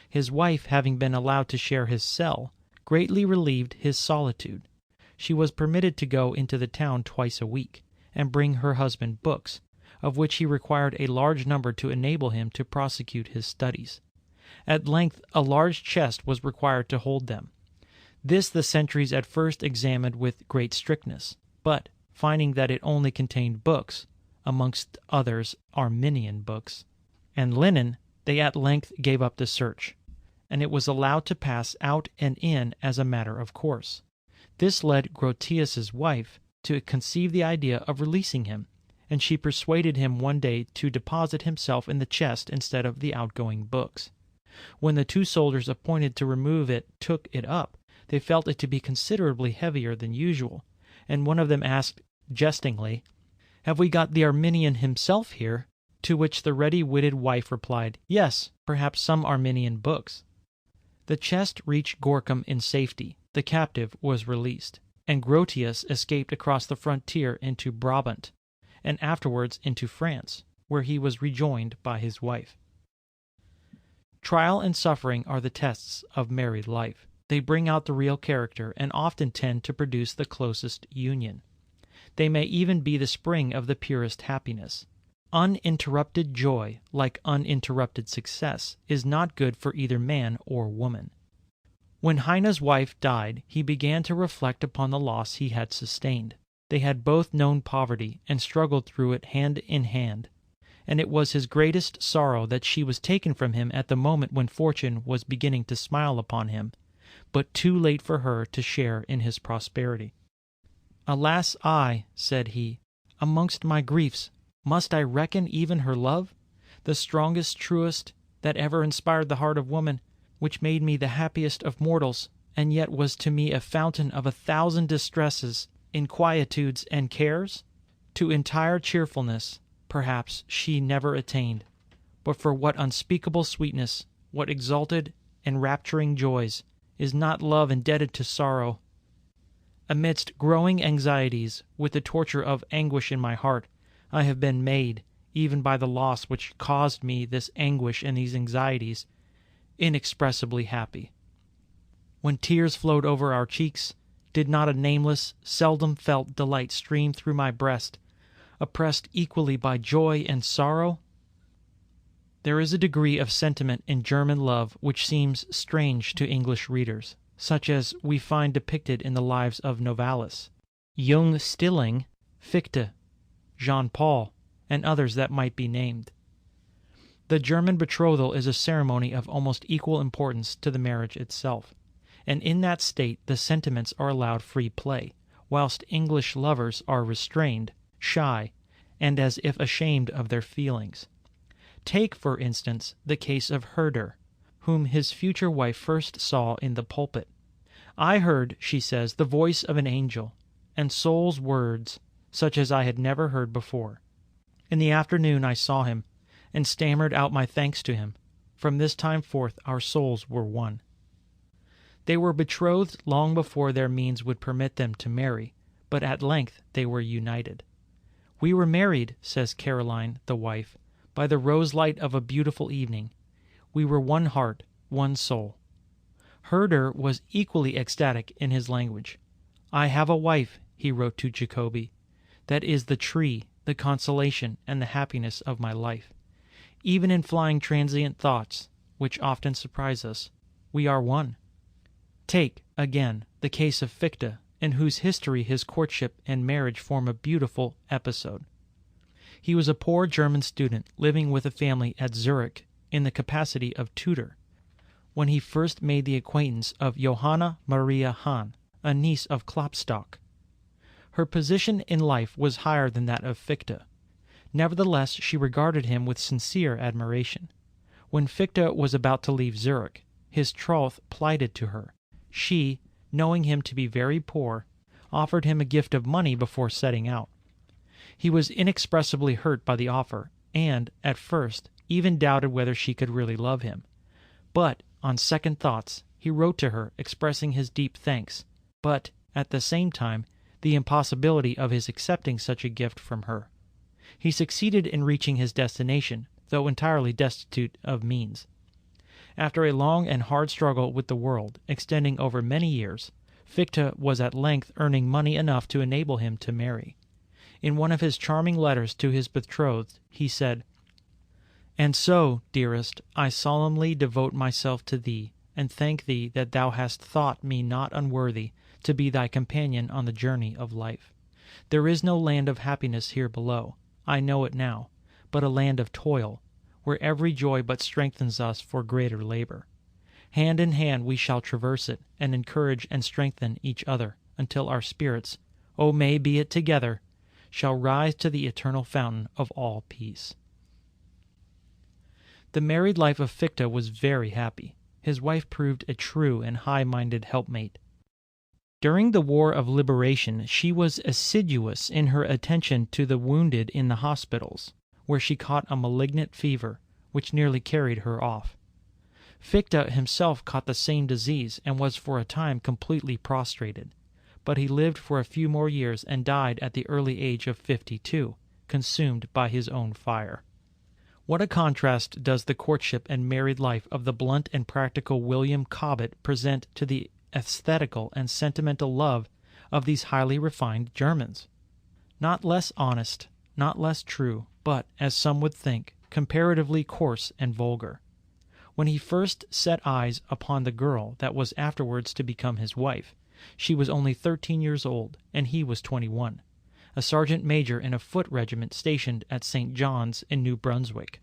His wife, having been allowed to share his cell, greatly relieved his solitude. She was permitted to go into the town twice a week, and bring her husband books, of which he required a large number to enable him to prosecute his studies. At length a large chest was required to hold them. This the sentries at first examined with great strictness, but, finding that it only contained books, amongst others Arminian books, and linen, they at length gave up the search, and it was allowed to pass out and in as a matter of course. This led Grotius's wife to conceive the idea of releasing him, and she persuaded him one day to deposit himself in the chest instead of the outgoing books. When the 2 soldiers appointed to remove it took it up, they felt it to be considerably heavier than usual, and one of them asked jestingly, "Have we got the Arminian himself here?" To which the ready-witted wife replied, "Yes, perhaps some Arminian books." The chest reached Gorkum in safety, the captive was released, and Grotius escaped across the frontier into Brabant, and afterwards into France, where he was rejoined by his wife. Trial and suffering are the tests of married life. They bring out the real character and often tend to produce the closest union. They may even be the spring of the purest happiness. Uninterrupted joy, like uninterrupted success, is not good for either man or woman. When Heine's wife died, he began to reflect upon the loss he had sustained. They had both known poverty and struggled through it hand in hand, and it was his greatest sorrow that she was taken from him at the moment when fortune was beginning to smile upon him, but too late for her to share in his prosperity. "Alas, I," said he, "amongst my griefs, must I reckon even her love, the strongest, truest, that ever inspired the heart of woman, which made me the happiest of mortals, and yet was to me a fountain of 1,000 distresses, inquietudes, and cares? To entire cheerfulness, perhaps, she never attained, but for what unspeakable sweetness, what exalted, enrapturing joys, is not love indebted to sorrow? Amidst growing anxieties, with the torture of anguish in my heart, I have been made, even by the loss which caused me this anguish and these anxieties, inexpressibly happy. When tears flowed over our cheeks, did not a nameless, seldom felt delight stream through my breast, oppressed equally by joy and sorrow? There is a degree of sentiment in German love which seems strange to English readers, such as we find depicted in the lives of Novalis, Jung Stilling, Fichte, Jean Paul, and others that might be named. The German betrothal is a ceremony of almost equal importance to the marriage itself, and in that state the sentiments are allowed free play, whilst English lovers are restrained, shy, and as if ashamed of their feelings. Take, for instance, the case of Herder, whom his future wife first saw in the pulpit. "I heard," she says, "the voice of an angel, and soul's words, such as I had never heard before. In the afternoon I saw him, and stammered out my thanks to him. From this time forth our souls were one." They were betrothed long before their means would permit them to marry, but at length they were united. "We were married," says Caroline, the wife, "by the rose-light of a beautiful evening. We were one heart, one soul." Herder was equally ecstatic in his language. "I have a wife," he wrote to Jacobi, "that is the tree, the consolation, and the happiness of my life. Even in flying transient thoughts, which often surprise us, we are one." Take, again, the case of Fichte, in whose history his courtship and marriage form a beautiful episode. He was a poor German student living with a family at Zurich in the capacity of tutor, when he first made the acquaintance of Johanna Maria Hahn, a niece of Klopstock. Her position in life was higher than that of Fichte. Nevertheless, she regarded him with sincere admiration. When Fichte was about to leave Zurich, his troth plighted to her, she, knowing him to be very poor, offered him a gift of money before setting out. He was inexpressibly hurt by the offer, and, at first, even doubted whether she could really love him. But, on second thoughts, he wrote to her expressing his deep thanks, but, at the same time, the impossibility of his accepting such a gift from her. He succeeded in reaching his destination, though entirely destitute of means. After a long and hard struggle with the world, extending over many years, Fichte was at length earning money enough to enable him to marry. In one of his charming letters to his betrothed, he said, "And so, dearest, I solemnly devote myself to thee, and thank thee that thou hast thought me not unworthy to be thy companion on the journey of life. There is no land of happiness here below, I know it now, but a land of toil, where every joy but strengthens us for greater labor. Hand in hand we shall traverse it, and encourage and strengthen each other, until our spirits, oh may be it together, shall rise to the eternal fountain of all peace. The married life of Fichte was very happy. His wife proved a true and high-minded helpmate. During the War of Liberation, she was assiduous in her attention to the wounded in the hospitals, where she caught a malignant fever, which nearly carried her off. Fichte himself caught the same disease and was for a time completely prostrated, but he lived for a few more years and died at the early age of 52, consumed by his own fire. What a contrast does the courtship and married life of the blunt and practical William Cobbett present to the aesthetical and sentimental love of these highly refined Germans! Not less honest, not less true, but, as some would think, comparatively coarse and vulgar. When he first set eyes upon the girl that was afterwards to become his wife, she was only 13 years old, and he was 21, a sergeant major in a foot regiment stationed at St. John's in New Brunswick.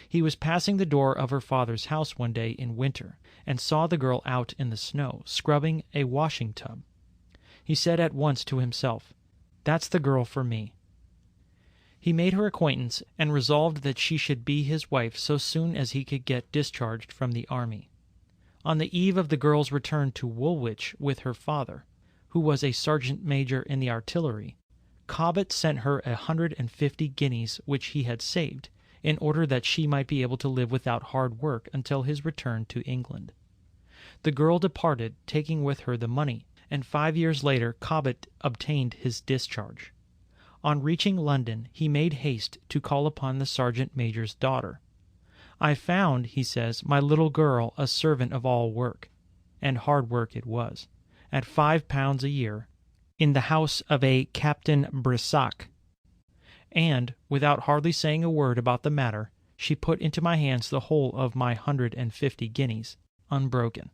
He was passing the door of her father's house one day in winter, and saw the girl out in the snow, scrubbing a washing tub. He said at once to himself, "That's the girl for me." He made her acquaintance, and resolved that she should be his wife so soon as he could get discharged from the army. On the eve of the girl's return to Woolwich with her father, who was a sergeant major in the artillery, Cobbett sent her 150 guineas which he had saved, in order that she might be able to live without hard work until his return to England. The girl departed, taking with her the money, and 5 years later Cobbett obtained his discharge. On reaching London, he made haste to call upon the sergeant major's daughter. "I found," he says, "my little girl a servant of all work," and hard work it was, at £5 a year, in the house of a Captain Brissac. And, without hardly saying a word about the matter, she put into my hands the whole of my 150 guineas, unbroken.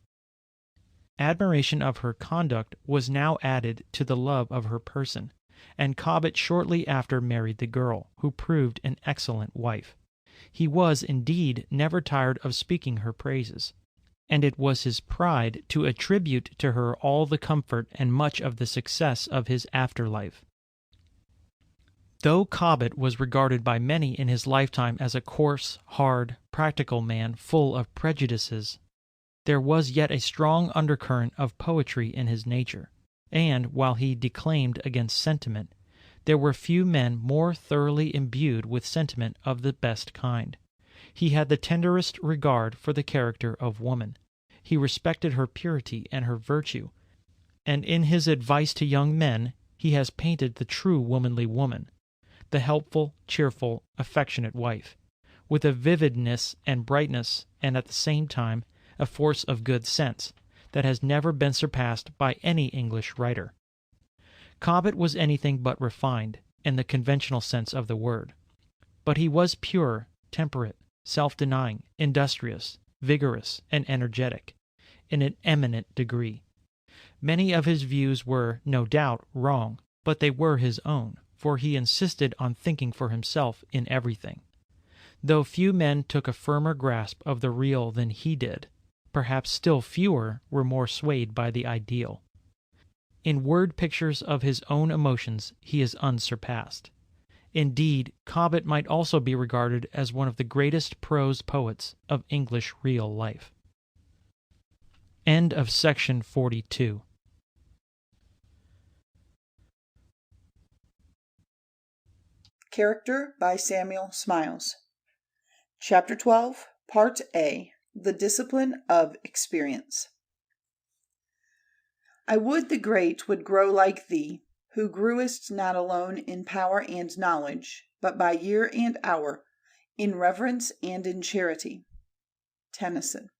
Admiration of her conduct was now added to the love of her person, and Cobbett shortly after married the girl, who proved an excellent wife. He was, indeed, never tired of speaking her praises, and it was his pride to attribute to her all the comfort and much of the success of his after life. Though Cobbett was regarded by many in his lifetime as a coarse, hard, practical man full of prejudices, there was yet a strong undercurrent of poetry in his nature, and, while he declaimed against sentiment, there were few men more thoroughly imbued with sentiment of the best kind. He had the tenderest regard for the character of woman. He respected her purity and her virtue, and in his advice to young men he has painted the true womanly woman, the helpful, cheerful, affectionate wife, with a vividness and brightness, and at the same time a force of good sense, that has never been surpassed by any English writer. Cobbett was anything but refined, in the conventional sense of the word, but he was pure, temperate, self-denying, industrious, vigorous, and energetic, in an eminent degree. Many of his views were, no doubt, wrong, but they were his own, for he insisted on thinking for himself in everything. Though few men took a firmer grasp of the real than he did, perhaps still fewer were more swayed by the ideal. In word pictures of his own emotions he is unsurpassed. Indeed, Cobbett might also be regarded as one of the greatest prose poets of English real life. End of section 42. Character by Samuel Smiles. Chapter 12, Part A. The Discipline of Experience. I would the great would grow like thee, who grewest not alone in power and knowledge, but by year and hour, in reverence and in charity. Tennyson.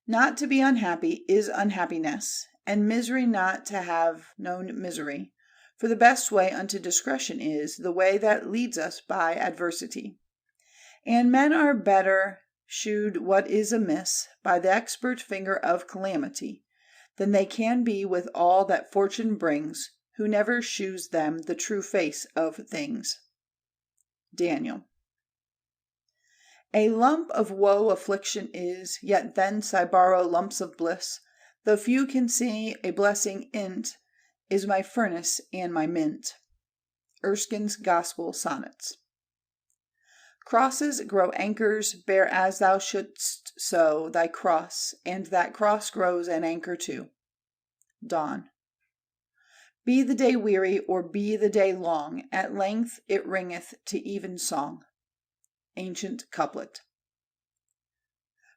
Not to be unhappy is unhappiness, and misery not to have known misery. For the best way unto discretion is the way that leads us by adversity. And men are better shewed what is amiss by the expert finger of calamity, than they can be with all that fortune brings, who never shews them the true face of things. Daniel. A lump of woe affliction is, yet thence I borrow lumps of bliss, though few can see a blessing in't, is my furnace and my mint. Erskine's Gospel Sonnets. Crosses grow anchors, bear as thou shouldst so thy cross, and that cross grows an anchor too. Dawn. Be the day weary, or be the day long, at length it ringeth to even song. Ancient couplet.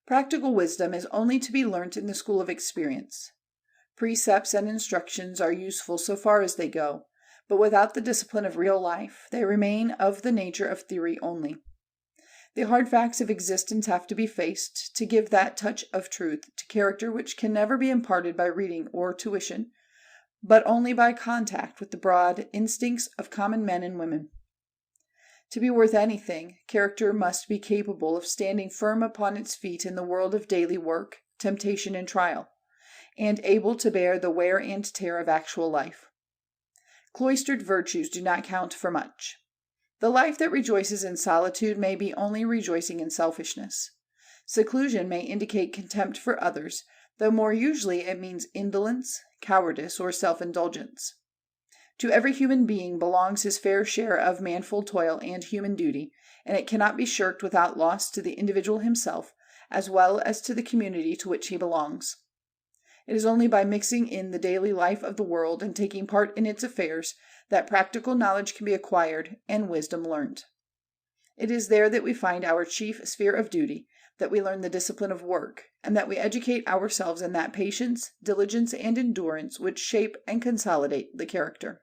Practical wisdom is only to be learnt in the school of experience. Precepts and instructions are useful so far as they go, but without the discipline of real life, they remain of the nature of theory only. The hard facts of existence have to be faced to give that touch of truth to character which can never be imparted by reading or tuition, but only by contact with the broad instincts of common men and women. To be worth anything, character must be capable of standing firm upon its feet in the world of daily work, temptation, and trial, and able to bear the wear and tear of actual life. Cloistered virtues do not count for much. The life that rejoices in solitude may be only rejoicing in selfishness. Seclusion may indicate contempt for others, though more usually it means indolence, cowardice, or self-indulgence. To every human being belongs his fair share of manful toil and human duty, and it cannot be shirked without loss to the individual himself, as well as to the community to which he belongs. It is only by mixing in the daily life of the world and taking part in its affairs that practical knowledge can be acquired and wisdom learnt. It is there that we find our chief sphere of duty, that we learn the discipline of work, and that we educate ourselves in that patience, diligence, and endurance which shape and consolidate the character.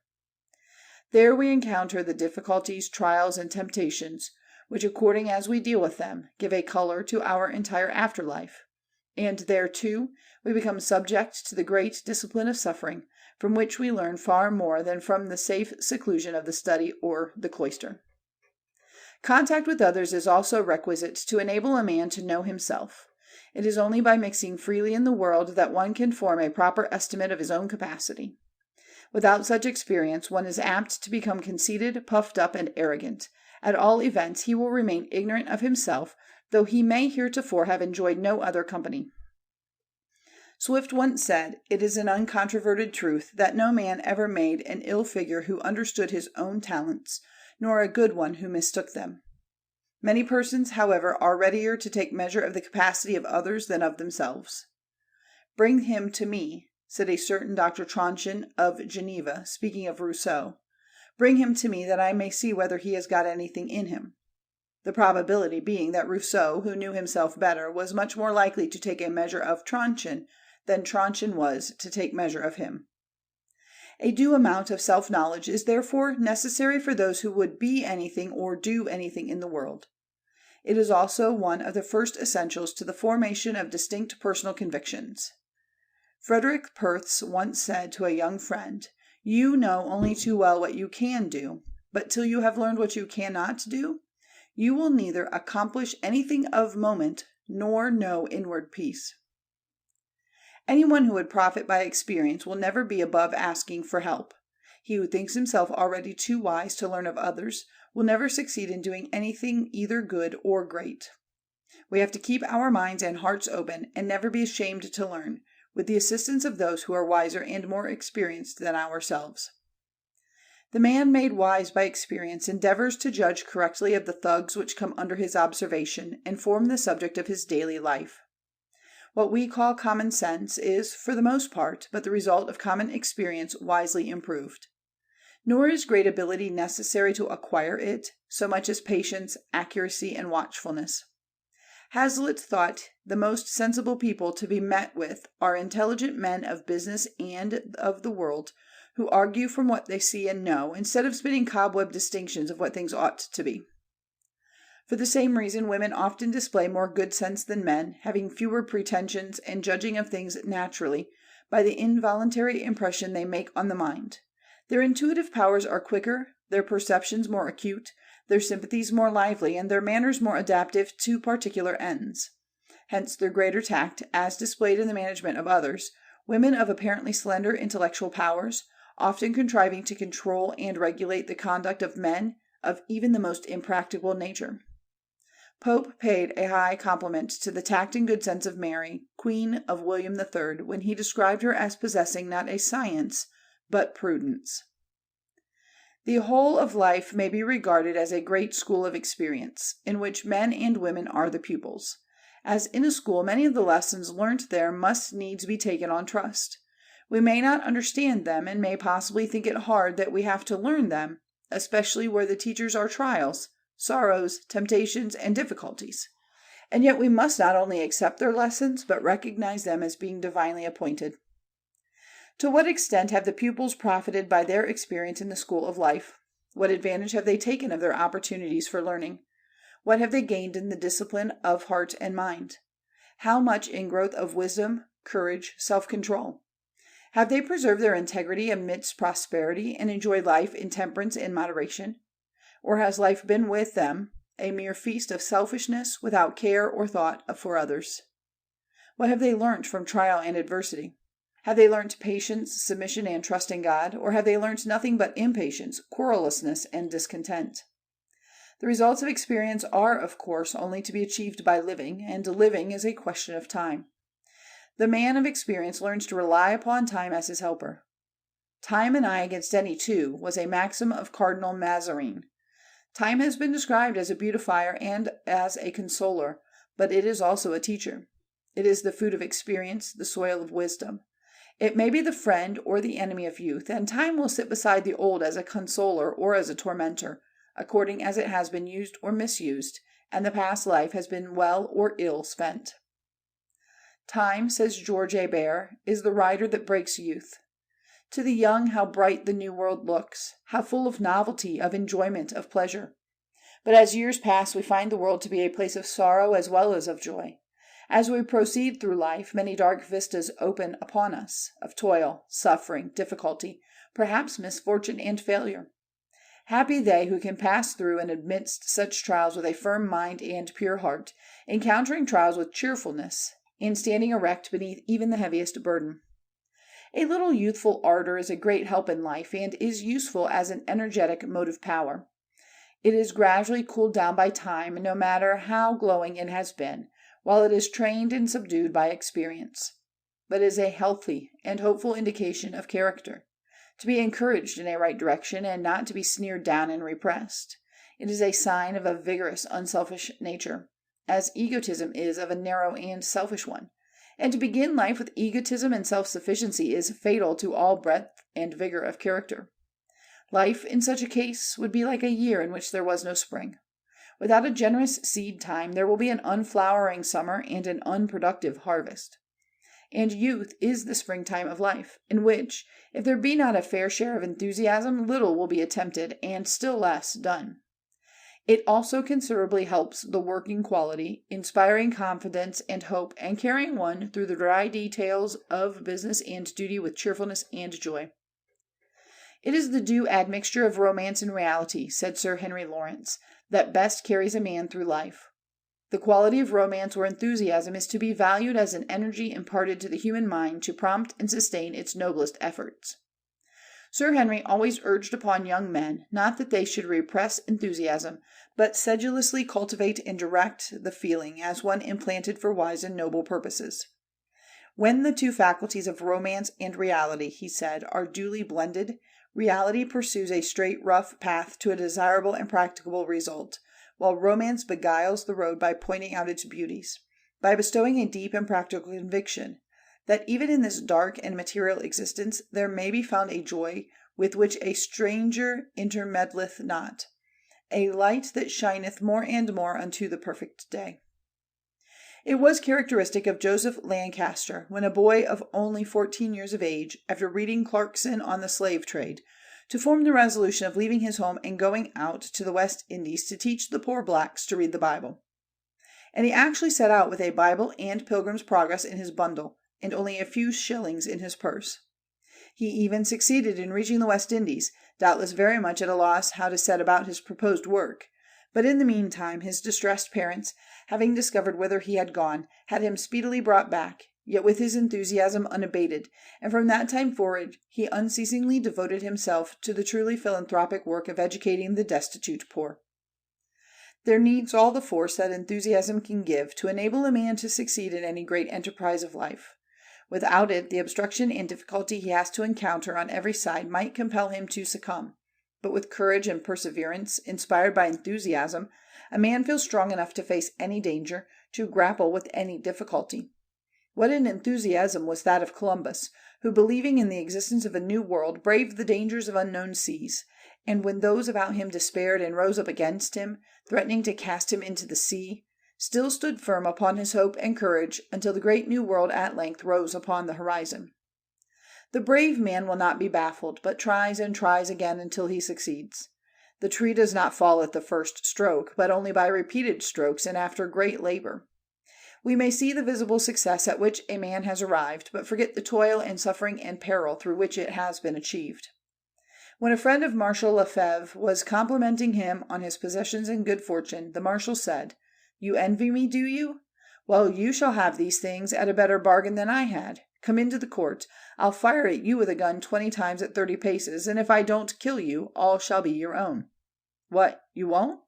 There we encounter the difficulties, trials, and temptations, which, according as we deal with them, give a color to our entire afterlife. And there, too, we become subject to the great discipline of suffering, from which we learn far more than from the safe seclusion of the study or the cloister. Contact with others is also requisite to enable a man to know himself. It is only by mixing freely in the world that one can form a proper estimate of his own capacity. Without such experience, one is apt to become conceited, puffed up, and arrogant. At all events, he will remain ignorant of himself, though he may heretofore have enjoyed no other company. Swift once said, "It is an uncontroverted truth that no man ever made an ill figure who understood his own talents, nor a good one who mistook them." Many persons, however, are readier to take measure of the capacity of others than of themselves. "Bring him to me," said a certain Dr. Tronchin of Geneva, speaking of Rousseau. "Bring him to me that I may see whether he has got anything in him." The probability being that Rousseau, who knew himself better, was much more likely to take a measure of Tronchin than Tronchin was to take measure of him. A due amount of self-knowledge is therefore necessary for those who would be anything or do anything in the world. It is also one of the first essentials to the formation of distinct personal convictions. Frederick Perthes once said to a young friend, "You know only too well what you can do, but till you have learned what you cannot do, you will neither accomplish anything of moment nor know inward peace." Anyone who would profit by experience will never be above asking for help. He who thinks himself already too wise to learn of others will never succeed in doing anything either good or great. We have to keep our minds and hearts open and never be ashamed to learn, with the assistance of those who are wiser and more experienced than ourselves. The man made wise by experience endeavors to judge correctly of the thugs which come under his observation and form the subject of his daily life. What we call common sense is, for the most part, but the result of common experience wisely improved. Nor is great ability necessary to acquire it, so much as patience, accuracy, and watchfulness. Hazlitt thought the most sensible people to be met with are intelligent men of business and of the world, who argue from what they see and know, instead of spinning cobweb distinctions of what things ought to be. For the same reason, women often display more good sense than men, having fewer pretensions and judging of things naturally, by the involuntary impression they make on the mind. Their intuitive powers are quicker, their perceptions more acute, their sympathies more lively, and their manners more adaptive to particular ends. Hence their greater tact, as displayed in the management of others. Women of apparently slender intellectual powers often contriving to control and regulate the conduct of men of even the most impracticable nature. Pope paid a high compliment to the tact and good sense of Mary, Queen of William III, when he described her as possessing not a science, but prudence. The whole of life may be regarded as a great school of experience, in which men and women are the pupils. As in a school, many of the lessons learnt there must needs be taken on trust. We may not understand them, and may possibly think it hard that we have to learn them, especially where the teachers are trials, sorrows, temptations, and difficulties. And yet we must not only accept their lessons, but recognize them as being divinely appointed. To what extent have the pupils profited by their experience in the school of life? What advantage have they taken of their opportunities for learning? What have they gained in the discipline of heart and mind? How much in growth of wisdom, courage, self-control? Have they preserved their integrity amidst prosperity and enjoyed life in temperance and moderation? Or has life been with them a mere feast of selfishness without care or thought for others? What have they learnt from trial and adversity? Have they learnt patience, submission, and trust in God, or have they learnt nothing but impatience, querulousness, and discontent? The results of experience are, of course, only to be achieved by living, and living is a question of time. The man of experience learns to rely upon time as his helper. Time and I against any two was a maxim of Cardinal Mazarin. Time has been described as a beautifier and as a consoler, but it is also a teacher. It is the food of experience, the soil of wisdom. It may be the friend or the enemy of youth, and time will sit beside the old as a consoler or as a tormentor, according as it has been used or misused, and the past life has been well or ill spent. Time, says George Hebert, is the rider that breaks youth. To the young, how bright the new world looks, how full of novelty, of enjoyment, of pleasure. But as years pass, we find the world to be a place of sorrow as well as of joy. As we proceed through life, many dark vistas open upon us, of toil, suffering, difficulty, perhaps misfortune and failure. Happy they who can pass through and amidst such trials with a firm mind and pure heart, encountering trials with cheerfulness, and standing erect beneath even the heaviest burden. A little youthful ardor is a great help in life, and is useful as an energetic motive power. It is gradually cooled down by time, no matter how glowing it has been, while it is trained and subdued by experience, but is a healthy and hopeful indication of character, to be encouraged in a right direction and not to be sneered down and repressed. It is a sign of a vigorous, unselfish nature, as egotism is of a narrow and selfish one, and to begin life with egotism and self-sufficiency is fatal to all breadth and vigor of character. Life in such a case would be like a year in which there was no spring. Without a generous seed time, there will be an unflowering summer and an unproductive harvest. And youth is the springtime of life, in which, if there be not a fair share of enthusiasm, little will be attempted, and still less done. It also considerably helps the working quality, inspiring confidence and hope, and carrying one through the dry details of business and duty with cheerfulness and joy. It is the due admixture of romance and reality, said Sir Henry Lawrence, that best carries a man through life. The quality of romance or enthusiasm is to be valued as an energy imparted to the human mind to prompt and sustain its noblest efforts. Sir Henry always urged upon young men, not that they should repress enthusiasm, but sedulously cultivate and direct the feeling as one implanted for wise and noble purposes. When the two faculties of romance and reality, he said, are duly blended, reality pursues a straight, rough path to a desirable and practicable result, while romance beguiles the road by pointing out its beauties, by bestowing a deep and practical conviction that even in this dark and material existence there may be found a joy with which a stranger intermeddleth not, a light that shineth more and more unto the perfect day. It was characteristic of Joseph Lancaster, when a boy of only 14 years of age, after reading Clarkson on the slave trade, to form the resolution of leaving his home and going out to the West Indies to teach the poor blacks to read the Bible. And he actually set out with a Bible and Pilgrim's Progress in his bundle, and only a few shillings in his purse. He even succeeded in reaching the West Indies, doubtless very much at a loss how to set about his proposed work. But in the meantime, his distressed parents, having discovered whither he had gone, had him speedily brought back, yet with his enthusiasm unabated, and from that time forward he unceasingly devoted himself to the truly philanthropic work of educating the destitute poor. There needs all the force that enthusiasm can give to enable a man to succeed in any great enterprise of life. Without it, the obstruction and difficulty he has to encounter on every side might compel him to succumb. But with courage and perseverance, inspired by enthusiasm, a man feels strong enough to face any danger, to grapple with any difficulty. What an enthusiasm was that of Columbus, who, believing in the existence of a new world, braved the dangers of unknown seas, and when those about him despaired and rose up against him, threatening to cast him into the sea, still stood firm upon his hope and courage until the great new world at length rose upon the horizon. The brave man will not be baffled, but tries and tries again until he succeeds. The tree does not fall at the first stroke, but only by repeated strokes and after great labor. We may see the visible success at which a man has arrived, but forget the toil and suffering and peril through which it has been achieved. When a friend of Marshal Lefebvre was complimenting him on his possessions and good fortune, the marshal said, "You envy me, do you? Well, you shall have these things at a better bargain than I had. Come into the court. I'll fire at you with a gun 20 times at 30 paces, and if I don't kill you, all shall be your own." "What, you won't?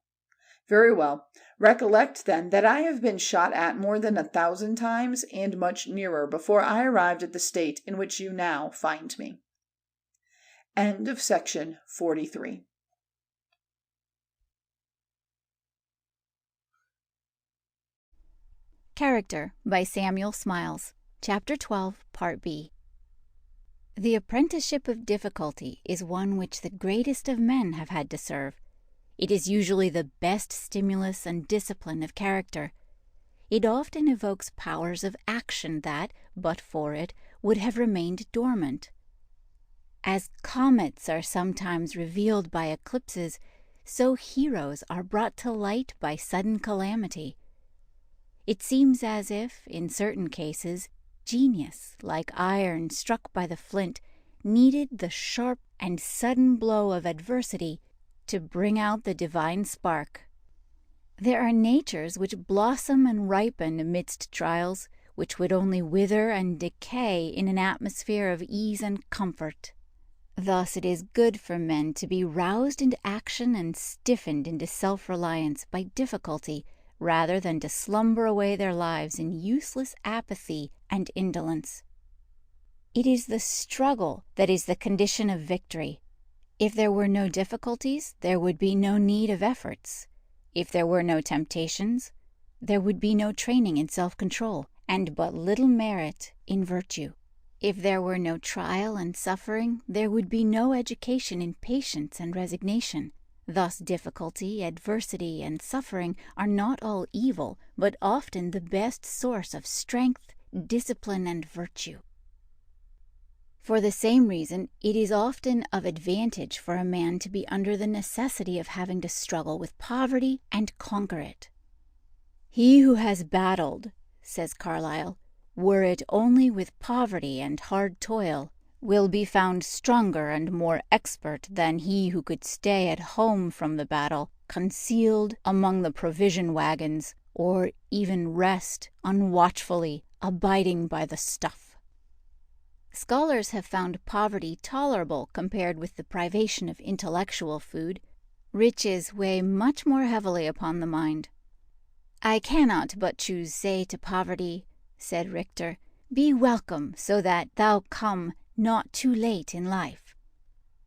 Very well. Recollect, then, that I have been shot at more than 1,000 times, and much nearer, before I arrived at the state in which you now find me. End of section 43. Character by Samuel Smiles. Chapter 12, Part B. The apprenticeship of difficulty is one which the greatest of men have had to serve. It is usually the best stimulus and discipline of character. It often evokes powers of action that, but for it, would have remained dormant. As comets are sometimes revealed by eclipses, so heroes are brought to light by sudden calamity. It seems as if, in certain cases, genius, like iron struck by the flint, needed the sharp and sudden blow of adversity to bring out the divine spark. There are natures which blossom and ripen amidst trials, which would only wither and decay in an atmosphere of ease and comfort. Thus it is good for men to be roused into action and stiffened into self-reliance by difficulty, rather than to slumber away their lives in useless apathy and indolence. It is the struggle that is the condition of victory. If there were no difficulties, there would be no need of efforts. If there were no temptations, there would be no training in self-control, and but little merit in virtue. If there were no trial and suffering, there would be no education in patience and resignation. Thus difficulty, adversity, and suffering are not all evil, but often the best source of strength, discipline, and virtue. For the same reason, it is often of advantage for a man to be under the necessity of having to struggle with poverty and conquer it. "He who has battled," says Carlyle, "were it only with poverty and hard toil, will be found stronger and more expert than he who could stay at home from the battle, concealed among the provision wagons, or even rest unwatchfully, abiding by the stuff." Scholars have found poverty tolerable compared with the privation of intellectual food. Riches weigh much more heavily upon the mind. "I cannot but choose say to poverty," said Richter, "be welcome, so that thou come not too late in life."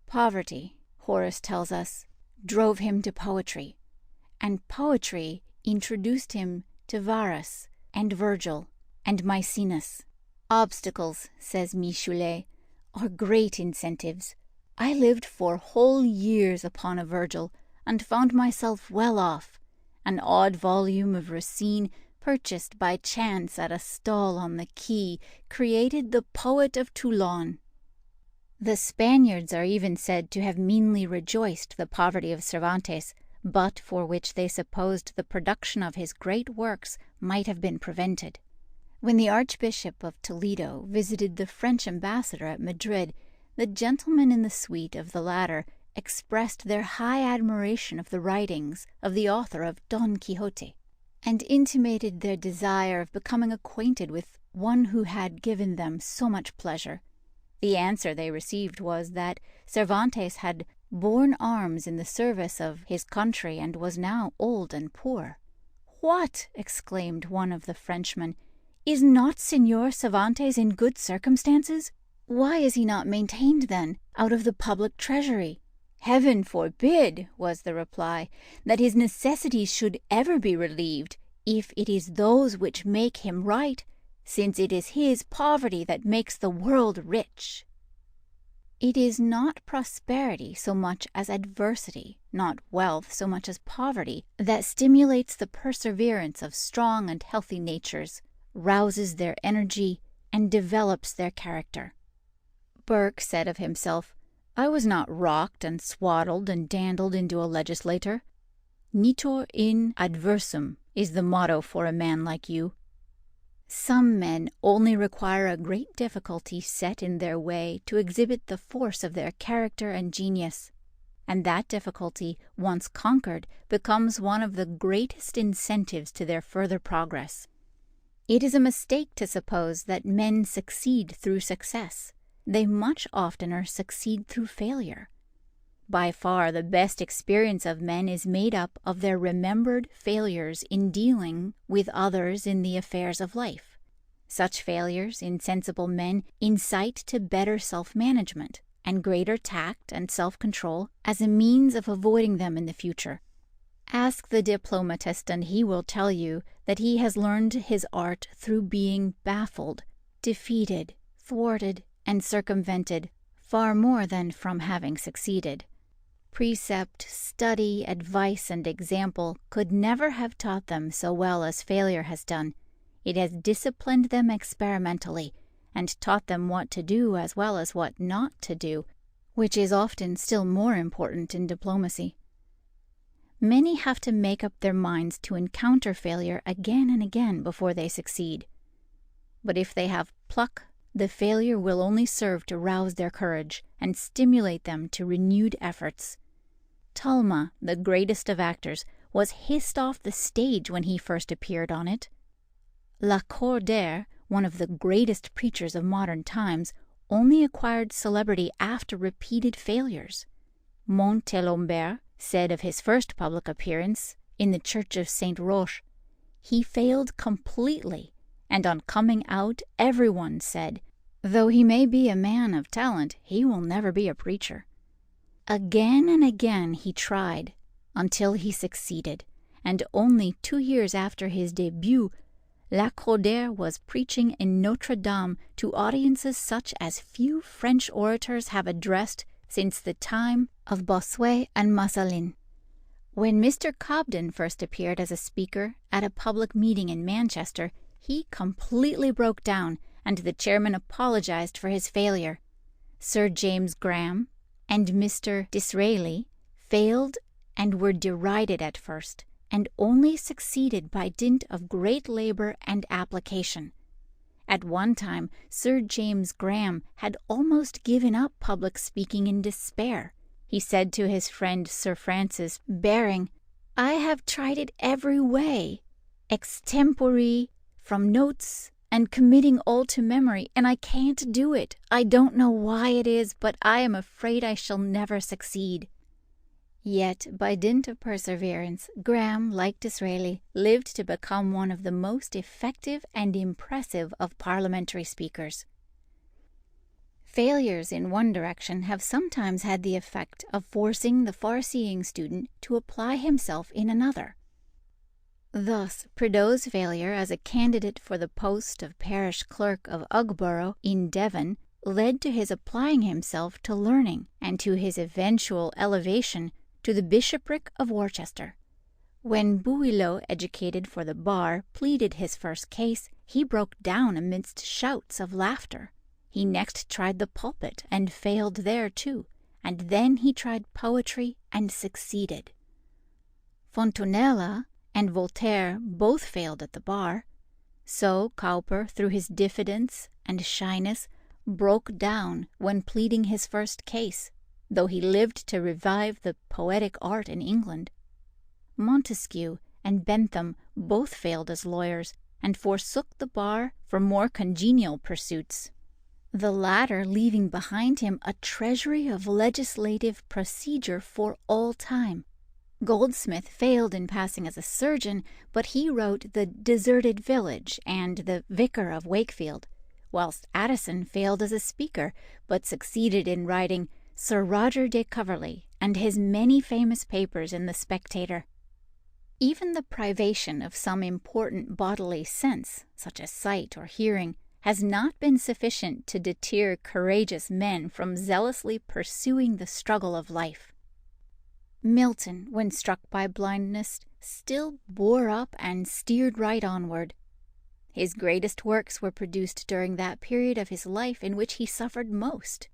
Poverty, Horace tells us, drove him to poetry, and poetry introduced him to Varus and Virgil and Maecenas. "Obstacles," says Michelet, "are great incentives. I lived for whole years upon a Virgil, and found myself well off. An odd volume of Racine, purchased by chance at a stall on the quay, created the poet of Toulon." The Spaniards are even said to have meanly rejoiced the poverty of Cervantes, but for which they supposed the production of his great works might have been prevented. When the Archbishop of Toledo visited the French ambassador at Madrid, the gentlemen in the suite of the latter expressed their high admiration of the writings of the author of Don Quixote. and intimated their desire of becoming acquainted with one who had given them so much pleasure. The answer they received was that Cervantes had borne arms in the service of his country and was now old and poor. "What!" exclaimed one of the Frenchmen, "is not Signor Cervantes in good circumstances? Why is he not maintained, then, out of the public treasury?" "Heaven forbid," was the reply, "that his necessities should ever be relieved, if it is those which make him right, since it is his poverty that makes the world rich." It is not prosperity so much as adversity, not wealth so much as poverty, that stimulates the perseverance of strong and healthy natures, rouses their energy, and develops their character. Burke said of himself, "I was not rocked and swaddled and dandled into a legislator. Nitor in adversum is the motto for a man like you." Some men only require a great difficulty set in their way to exhibit the force of their character and genius, and that difficulty, once conquered, becomes one of the greatest incentives to their further progress. It is a mistake to suppose that men succeed through success. They much oftener succeed through failure. By far the best experience of men is made up of their remembered failures in dealing with others in the affairs of life. Such failures in sensible men incite to better self-management and greater tact and self-control as a means of avoiding them in the future. Ask the diplomatist and he will tell you that he has learned his art through being baffled, defeated, thwarted, and circumvented, far more than from having succeeded. Precept, study, advice, and example could never have taught them so well as failure has done. It has disciplined them experimentally, and taught them what to do as well as what not to do, which is often still more important in diplomacy. Many have to make up their minds to encounter failure again and again before they succeed. But if they have pluck, the failure will only serve to rouse their courage and stimulate them to renewed efforts. Talma, the greatest of actors, was hissed off the stage when he first appeared on it. Lacordaire, one of the greatest preachers of modern times, only acquired celebrity after repeated failures. Montalembert said of his first public appearance in the church of Saint Roch, "He failed completely, and on coming out everyone said, 'Though he may be a man of talent, he will never be a preacher.'" Again and again he tried, until he succeeded, and only 2 years after his debut, Lacordaire was preaching in Notre Dame to audiences such as few French orators have addressed since the time of Bossuet and Massillon. When Mr. Cobden first appeared as a speaker at a public meeting in Manchester, he completely broke down, and the chairman apologized for his failure. Sir James Graham and Mr. Disraeli failed and were derided at first, and only succeeded by dint of great labor and application. At one time, Sir James Graham had almost given up public speaking in despair. He said to his friend Sir Francis Baring, "I have tried it every way, extempore, from notes, and committing all to memory, and I can't do it. I don't know why it is, but I am afraid I shall never succeed." Yet, by dint of perseverance, Graham, like Disraeli, lived to become one of the most effective and impressive of parliamentary speakers. Failures in one direction have sometimes had the effect of forcing the far-seeing student to apply himself in another. Thus, Prideaux's failure as a candidate for the post of parish clerk of Ugborough in Devon led to his applying himself to learning, and to his eventual elevation to the bishopric of Worcester. When Bouillot, educated for the bar, pleaded his first case, he broke down amidst shouts of laughter. He next tried the pulpit, and failed there too, and then he tried poetry, and succeeded. Fontenelle and Voltaire both failed at the bar. So Cowper, through his diffidence and shyness, broke down when pleading his first case, though he lived to revive the poetic art in England. Montesquieu and Bentham both failed as lawyers, and forsook the bar for more congenial pursuits, the latter leaving behind him a treasury of legislative procedure for all time. Goldsmith failed in passing as a surgeon, but he wrote The Deserted Village and The Vicar of Wakefield, whilst Addison failed as a speaker, but succeeded in writing Sir Roger de Coverley and his many famous papers in The Spectator. Even the privation of some important bodily sense, such as sight or hearing, has not been sufficient to deter courageous men from zealously pursuing the struggle of life. Milton, when struck by blindness, still bore up and steered right onward. His greatest works were produced during that period of his life in which he suffered most,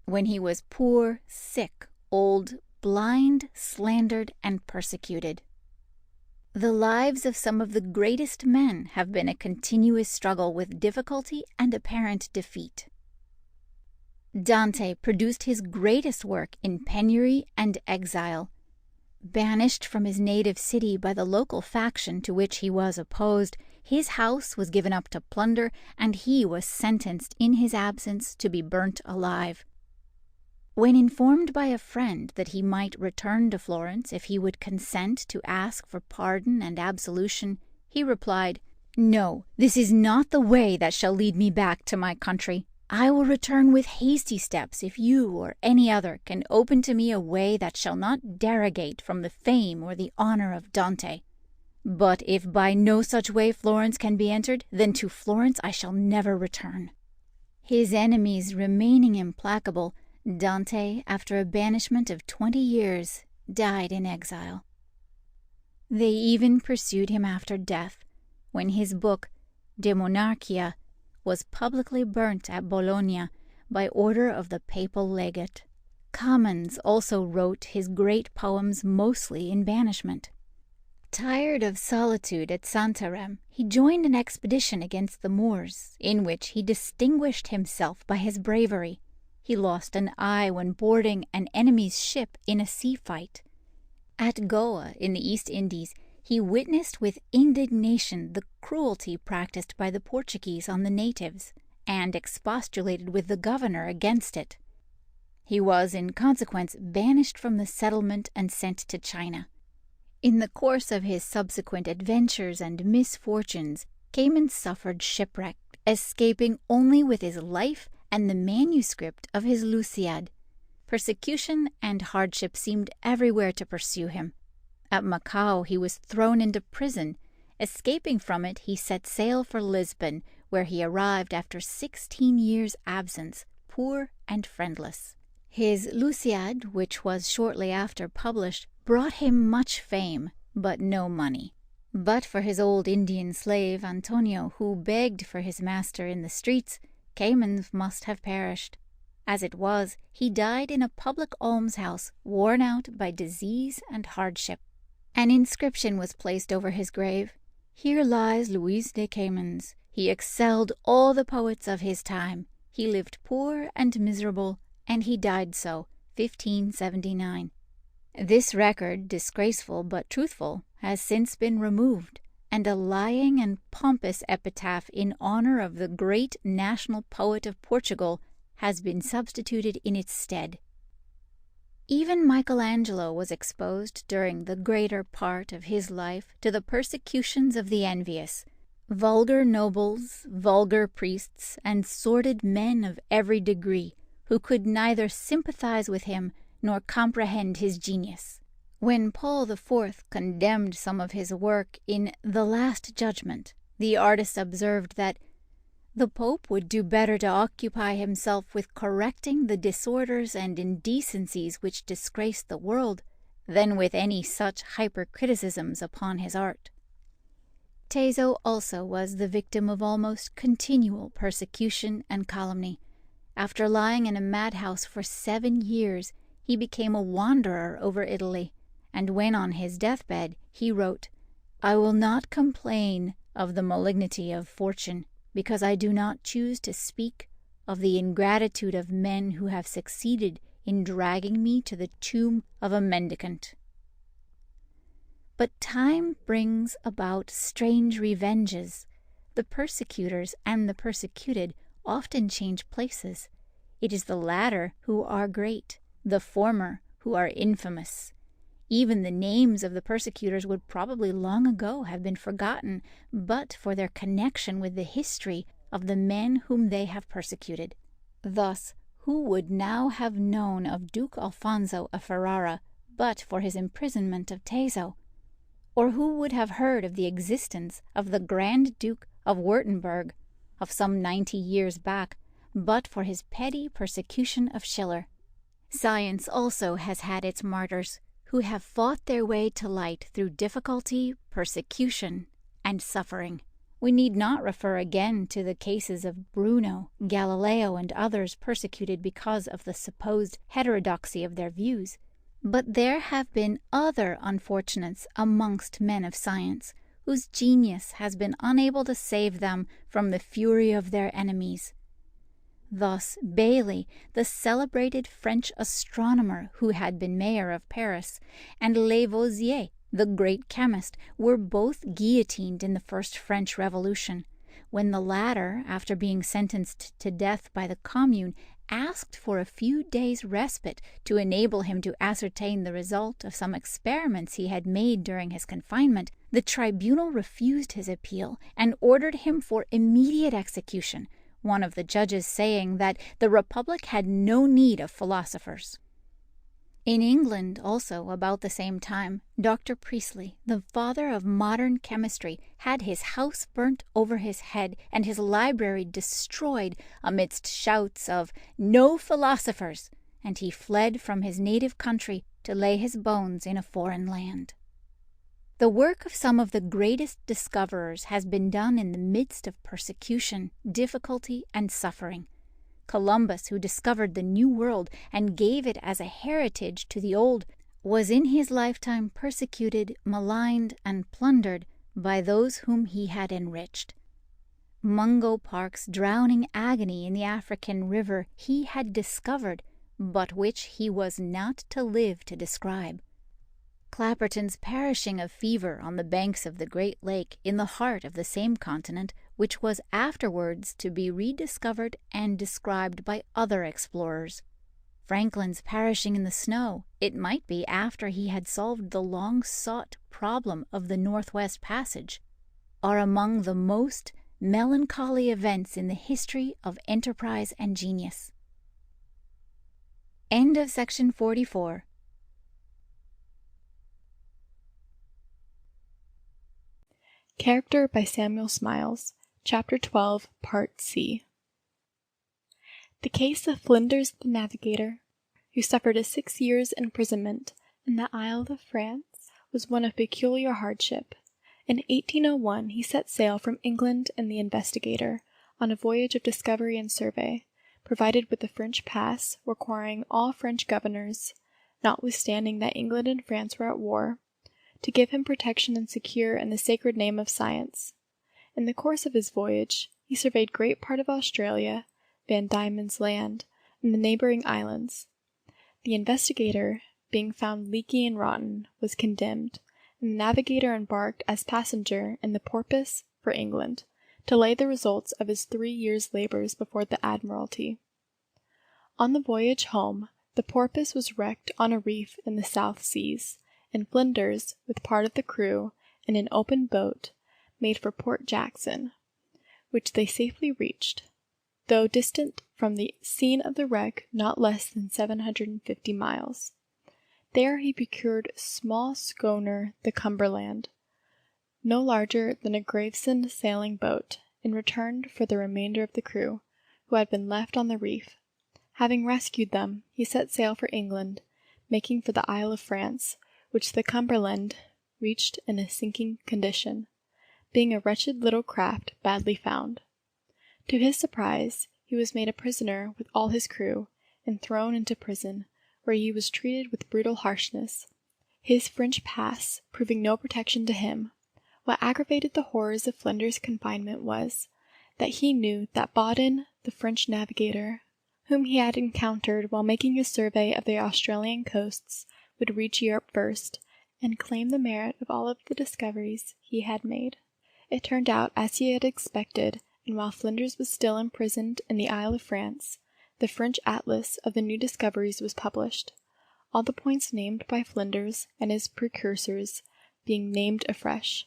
when he was poor, sick, old, blind, slandered, and persecuted. The lives of some of the greatest men have been a continuous struggle with difficulty and apparent defeat. Dante produced his greatest work in penury and exile. Banished from his native city by the local faction to which he was opposed, his house was given up to plunder, and he was sentenced in his absence to be burnt alive. When informed by a friend that he might return to Florence if he would consent to ask for pardon and absolution, he replied, "No, this is not the way that shall lead me back to my country. I will return with hasty steps if you or any other can open to me a way that shall not derogate from the fame or the honor of Dante. But if by no such way Florence can be entered, then to Florence I shall never return." His enemies remaining implacable, Dante, after a banishment of 20 years, died in exile. They even pursued him after death, when his book, De Monarchia, was publicly burnt at Bologna by order of the papal legate. Commons also wrote his great poems mostly in banishment. Tired of solitude at Santarem, he joined an expedition against the Moors, in which he distinguished himself by his bravery. He lost an eye when boarding an enemy's ship in a sea fight. At Goa, in the East Indies, he witnessed with indignation the cruelty practiced by the Portuguese on the natives, and expostulated with the governor against it. He was, in consequence, banished from the settlement and sent to China. In the course of his subsequent adventures and misfortunes, Cayman suffered shipwreck, escaping only with his life and the manuscript of his Lusiad. Persecution and hardship seemed everywhere to pursue him. At Macao he was thrown into prison. Escaping from it, he set sail for Lisbon, where he arrived after 16 years' absence, poor and friendless. His Lusiad, which was shortly after published, brought him much fame, but no money. But for his old Indian slave, Antonio, who begged for his master in the streets, Cayman must have perished. As it was, he died in a public almshouse, worn out by disease and hardship. An inscription was placed over his grave. "Here lies Luis de Caymans. He excelled all the poets of his time. He lived poor and miserable, and he died so, 1579. This record, disgraceful but truthful, has since been removed, and a lying and pompous epitaph in honor of the great national poet of Portugal has been substituted in its stead. Even Michelangelo was exposed during the greater part of his life to the persecutions of the envious. Vulgar nobles, vulgar priests, and sordid men of every degree, who could neither sympathize with him nor comprehend his genius. When Paul IV condemned some of his work in The Last Judgment, the artist observed that the Pope would do better to occupy himself with correcting the disorders and indecencies which disgrace the world than with any such hypercriticisms upon his art. Tasso also was the victim of almost continual persecution and calumny. After lying in a madhouse for 7 years, he became a wanderer over Italy, and when on his deathbed he wrote, "I will not complain of the malignity of fortune, because I do not choose to speak of the ingratitude of men who have succeeded in dragging me to the tomb of a mendicant." But time brings about strange revenges. The persecutors and the persecuted often change places. It is the latter who are great, the former who are infamous. Even the names of the persecutors would probably long ago have been forgotten but for their connection with the history of the men whom they have persecuted. Thus, who would now have known of Duke Alfonso of Ferrara but for his imprisonment of Tasso? Or who would have heard of the existence of the Grand Duke of Württemberg of some 90 years back but for his petty persecution of Schiller? Science also has had its martyrs, who have fought their way to light through difficulty, persecution, and suffering. We need not refer again to the cases of Bruno, Galileo, and others persecuted because of the supposed heterodoxy of their views. But there have been other unfortunates amongst men of science, whose genius has been unable to save them from the fury of their enemies. Thus Bailly, the celebrated French astronomer who had been mayor of Paris, and Lavoisier, the great chemist, were both guillotined in the first French Revolution, when the latter, after being sentenced to death by the Commune, asked for a few days' respite to enable him to ascertain the result of some experiments he had made during his confinement. The tribunal refused his appeal and ordered him for immediate execution, one of the judges saying that the Republic had no need of philosophers. In England also, about the same time, Dr. Priestley, the father of modern chemistry, had his house burnt over his head and his library destroyed amidst shouts of "No philosophers!" and he fled from his native country to lay his bones in a foreign land. The work of some of the greatest discoverers has been done in the midst of persecution, difficulty, and suffering. Columbus, who discovered the New World and gave it as a heritage to the Old, was in his lifetime persecuted, maligned, and plundered by those whom he had enriched. Mungo Park's drowning agony in the African river he had discovered, but which he was not to live to describe. Clapperton's perishing of fever on the banks of the Great Lake in the heart of the same continent, which was afterwards to be rediscovered and described by other explorers. Franklin's perishing in the snow, it might be after he had solved the long-sought problem of the Northwest Passage, are among the most melancholy events in the history of enterprise and genius. End of section 44. Character by Samuel Smiles, Chapter 12, Part C. The case of Flinders the Navigator, who suffered a 6 years' imprisonment in the Isle of France, was one of peculiar hardship. In 1801 he set sail from England in the Investigator, on a voyage of discovery and survey, provided with the French pass, requiring all French governors, notwithstanding that England and France were at war, to give him protection and secure in the sacred name of science. In the course of his voyage, he surveyed great part of Australia, Van Diemen's Land, and the neighboring islands. The Investigator, being found leaky and rotten, was condemned, and the Navigator embarked as passenger in the Porpoise for England, to lay the results of his 3 years' labors before the Admiralty. On the voyage home, the Porpoise was wrecked on a reef in the South Seas, and Flinders, with part of the crew, in an open boat, made for Port Jackson, which they safely reached, though distant from the scene of the wreck not less than 750 miles. There he procured a small schooner, the Cumberland, no larger than a Gravesend sailing boat, and returned for the remainder of the crew, who had been left on the reef. Having rescued them, he set sail for England, making for the Isle of France, which the Cumberland reached in a sinking condition, being a wretched little craft badly found. To his surprise, he was made a prisoner with all his crew, and thrown into prison, where he was treated with brutal harshness, his French pass proving no protection to him. What aggravated the horrors of Flinders' confinement was, that he knew that Baudin, the French navigator, whom he had encountered while making a survey of the Australian coasts, would reach Europe first, and claim the merit of all of the discoveries he had made. It turned out as he had expected, and while Flinders was still imprisoned in the Isle of France, the French atlas of the new discoveries was published, all the points named by Flinders and his precursors being named afresh.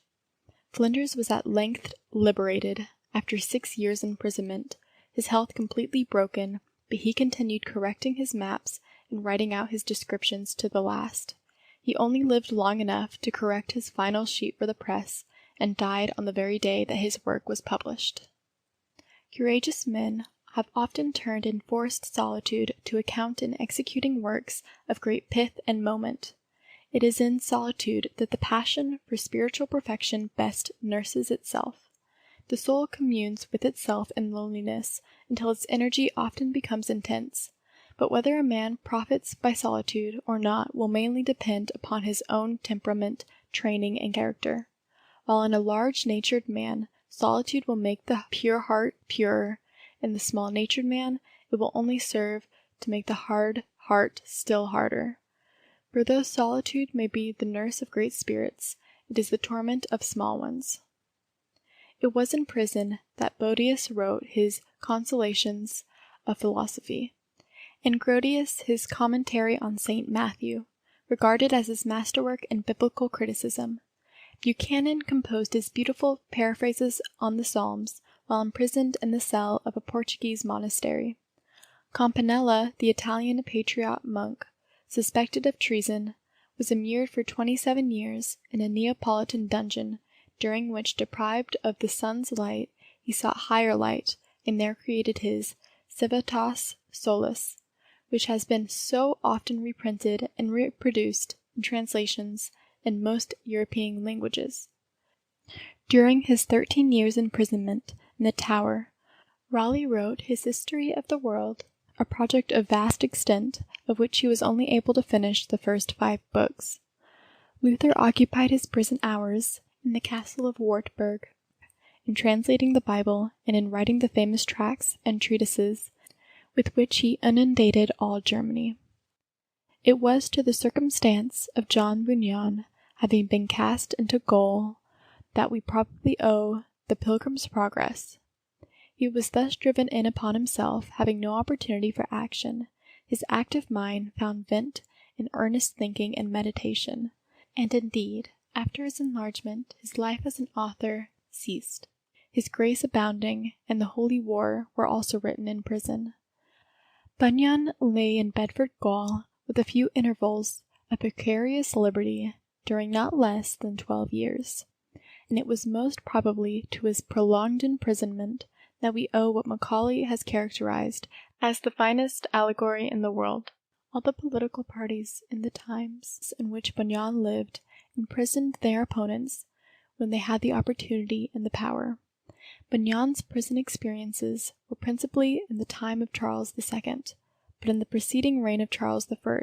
Flinders was at length liberated after 6 years' imprisonment, his health completely broken, but he continued correcting his maps and writing out his descriptions to the last. He only lived long enough to correct his final sheet for the press, and died on the very day that his work was published. Courageous men have often turned enforced solitude to account in executing works of great pith and moment. It is in solitude that the passion for spiritual perfection best nurses itself. The soul communes with itself in loneliness until its energy often becomes intense, but whether a man profits by solitude or not will mainly depend upon his own temperament, training, and character. While in a large-natured man, solitude will make the pure heart purer, in the small-natured man, it will only serve to make the hard heart still harder. For though solitude may be the nurse of great spirits, it is the torment of small ones. It was in prison that Boetius wrote his Consolations of Philosophy, and Grotius his Commentary on St. Matthew, regarded as his masterwork in biblical criticism. Buchanan composed his beautiful paraphrases on the Psalms while imprisoned in the cell of a Portuguese monastery. Campanella, the Italian patriot monk, suspected of treason, was immured for 27 years in a Neapolitan dungeon, during which, deprived of the sun's light, he sought higher light, and there created his Civitas Solis, which has been so often reprinted and reproduced in translations in most European languages. During his 13 years' imprisonment in the Tower, Raleigh wrote his History of the World, a project of vast extent, of which he was only able to finish the first 5 books. Luther occupied his prison hours in the castle of Wartburg, in translating the Bible and in writing the famous tracts and treatises with which he inundated all Germany. It was to the circumstance of John Bunyan having been cast into gaol that we probably owe the Pilgrim's Progress. He was thus driven in upon himself, having no opportunity for action. His active mind found vent in earnest thinking and meditation, and indeed, after his enlargement, his life as an author ceased. His Grace Abounding and the Holy War were also written in prison. Bunyan lay in Bedford Gaol, with a few intervals of precarious liberty, during not less than 12 years, and it was most probably to his prolonged imprisonment that we owe what Macaulay has characterized as the finest allegory in the world. All the political parties in the times in which Bunyan lived imprisoned their opponents when they had the opportunity and the power. Bunyan's prison experiences were principally in the time of Charles II, but in the preceding reign of Charles I,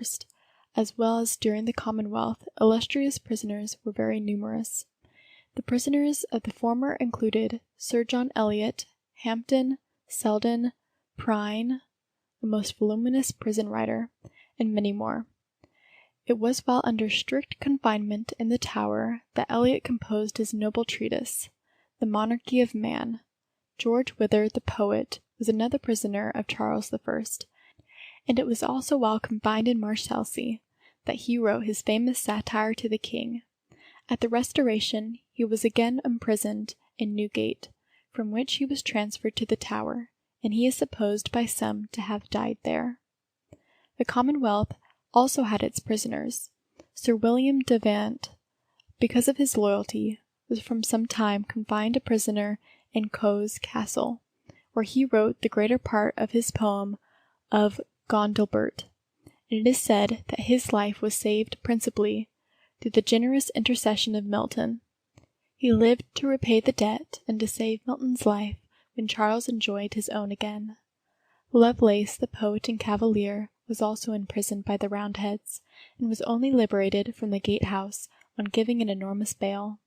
as well as during the Commonwealth, illustrious prisoners were very numerous. The prisoners of the former included Sir John Eliot, Hampden, Selden, Prynne, the most voluminous prison writer, and many more. It was while under strict confinement in the Tower that Eliot composed his noble treatise, The Monarchy of Man. George Wither, the poet, was another prisoner of Charles I, and it was also while confined in Marshalsea that he wrote his famous satire to the king. At the Restoration, he was again imprisoned in Newgate, from which he was transferred to the Tower, and he is supposed by some to have died there. The Commonwealth also had its prisoners. Sir William Davant, because of his loyalty, was from some time confined a prisoner in Cowes Castle, where he wrote the greater part of his poem of Gondelbert, and it is said that his life was saved principally through the generous intercession of Milton. He lived to repay the debt and to save Milton's life when Charles enjoyed his own again. Lovelace, the poet and cavalier, was also imprisoned by the Roundheads, and was only liberated from the Gatehouse on giving an enormous bail.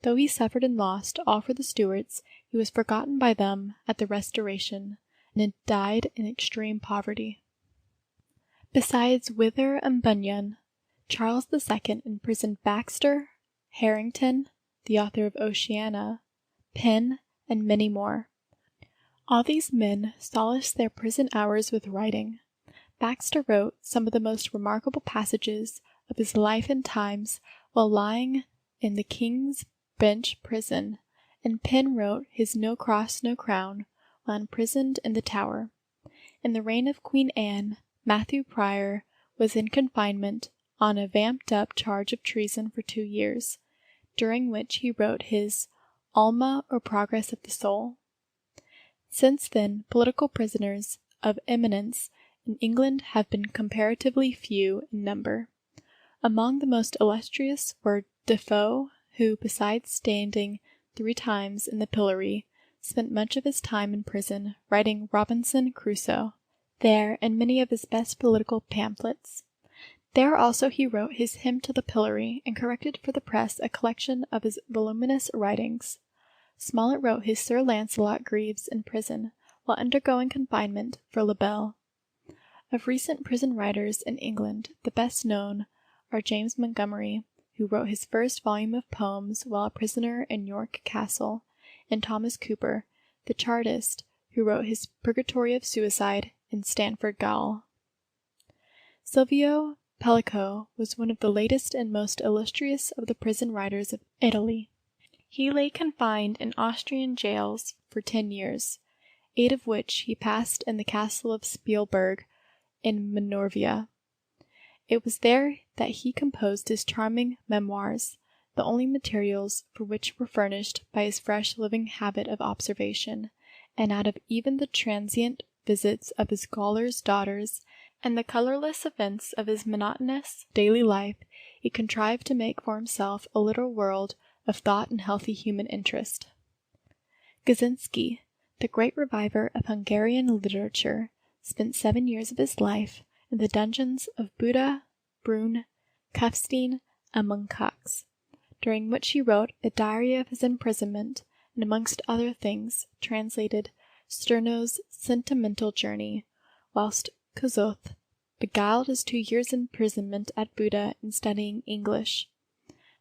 Though he suffered and lost all for the Stuarts, he was forgotten by them at the Restoration, and died in extreme poverty. Besides Wither and Bunyan, Charles II imprisoned Baxter, Harrington, the author of Oceana, Pym, and many more. All these men solaced their prison hours with writing. Baxter wrote some of the most remarkable passages of his life and times while lying in the King's Bench prison, and Pym wrote his No Cross, No Crown while imprisoned in the Tower. In the reign of Queen Anne, Matthew Prior was in confinement on a vamped-up charge of treason for 2 years, during which he wrote his Alma or Progress of the Soul. Since then, political prisoners of eminence in England have been comparatively few in number. Among the most illustrious were Defoe, who, besides standing 3 times in the pillory, spent much of his time in prison writing Robinson Crusoe there and many of his best political pamphlets. There also he wrote his Hymn to the Pillory and corrected for the press a collection of his voluminous writings. Smollett wrote his Sir Lancelot Greaves in prison, while undergoing confinement for libel. Of recent prison writers in England, the best known are James Montgomery, who wrote his first volume of poems while a prisoner in York Castle, and Thomas Cooper, the Chartist, who wrote his Purgatory of Suicide in Stanford Gaol. Silvio Pellico was one of the latest and most illustrious of the prison writers of Italy. He lay confined in Austrian jails for 10 years, 8 of which he passed in the castle of Spielberg in Menorvia. It was there that he composed his charming memoirs, the only materials for which were furnished by his fresh living habit of observation, and out of even the transient visits of his scholars' daughters and the colorless events of his monotonous daily life, he contrived to make for himself a little world of thought and healthy human interest. Kaczynski, the great reviver of Hungarian literature, spent 7 years of his life in the dungeons of Buda, Brunn, Kufstein, and Munkacs, during which he wrote a diary of his imprisonment, and amongst other things translated Sterno's Sentimental Journey, whilst Kossuth beguiled his 2 years' imprisonment at Buda in studying English,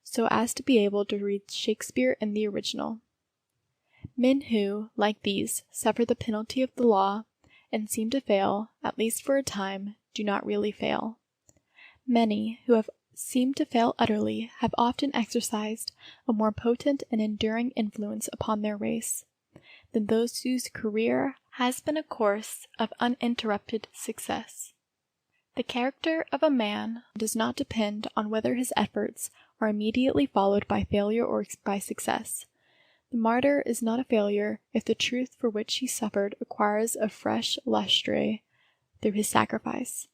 so as to be able to read Shakespeare in the original. Men who, like these, suffer the penalty of the law, and seem to fail, at least for a time, do not really fail. Many who have seemed to fail utterly have often exercised a more potent and enduring influence upon their race than those whose career has been a course of uninterrupted success. The character of a man does not depend on whether his efforts are immediately followed by failure or by success. The martyr is not a failure if the truth for which he suffered acquires a fresh lustre through his sacrifice.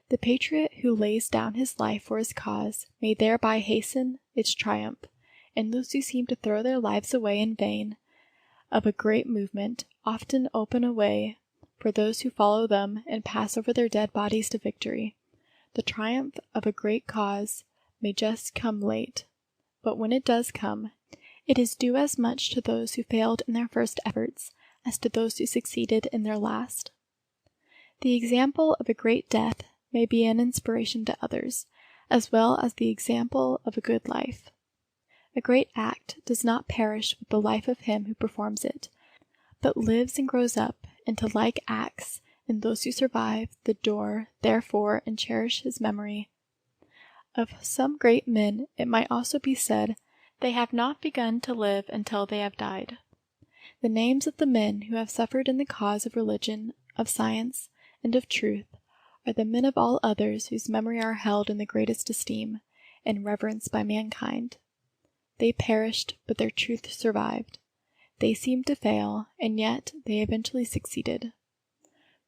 The patriot who lays down his life for his cause may thereby hasten its triumph, and those who seem to throw their lives away in vain of a great movement often open a way for those who follow them and pass over their dead bodies to victory. The triumph of a great cause may just come late, but when it does come, it is due as much to those who failed in their first efforts as to those who succeeded in their last. The example of a great death may be an inspiration to others, as well as the example of a good life. A great act does not perish with the life of him who performs it, but lives and grows up into like acts in those who survive the door, therefore, and cherish his memory. Of some great men it might also be said, they have not begun to live until they have died. The names of the men who have suffered in the cause of religion, of science, and of truth are the men of all others whose memory are held in the greatest esteem and reverence by mankind. They perished, but their truth survived. They seemed to fail, and yet they eventually succeeded.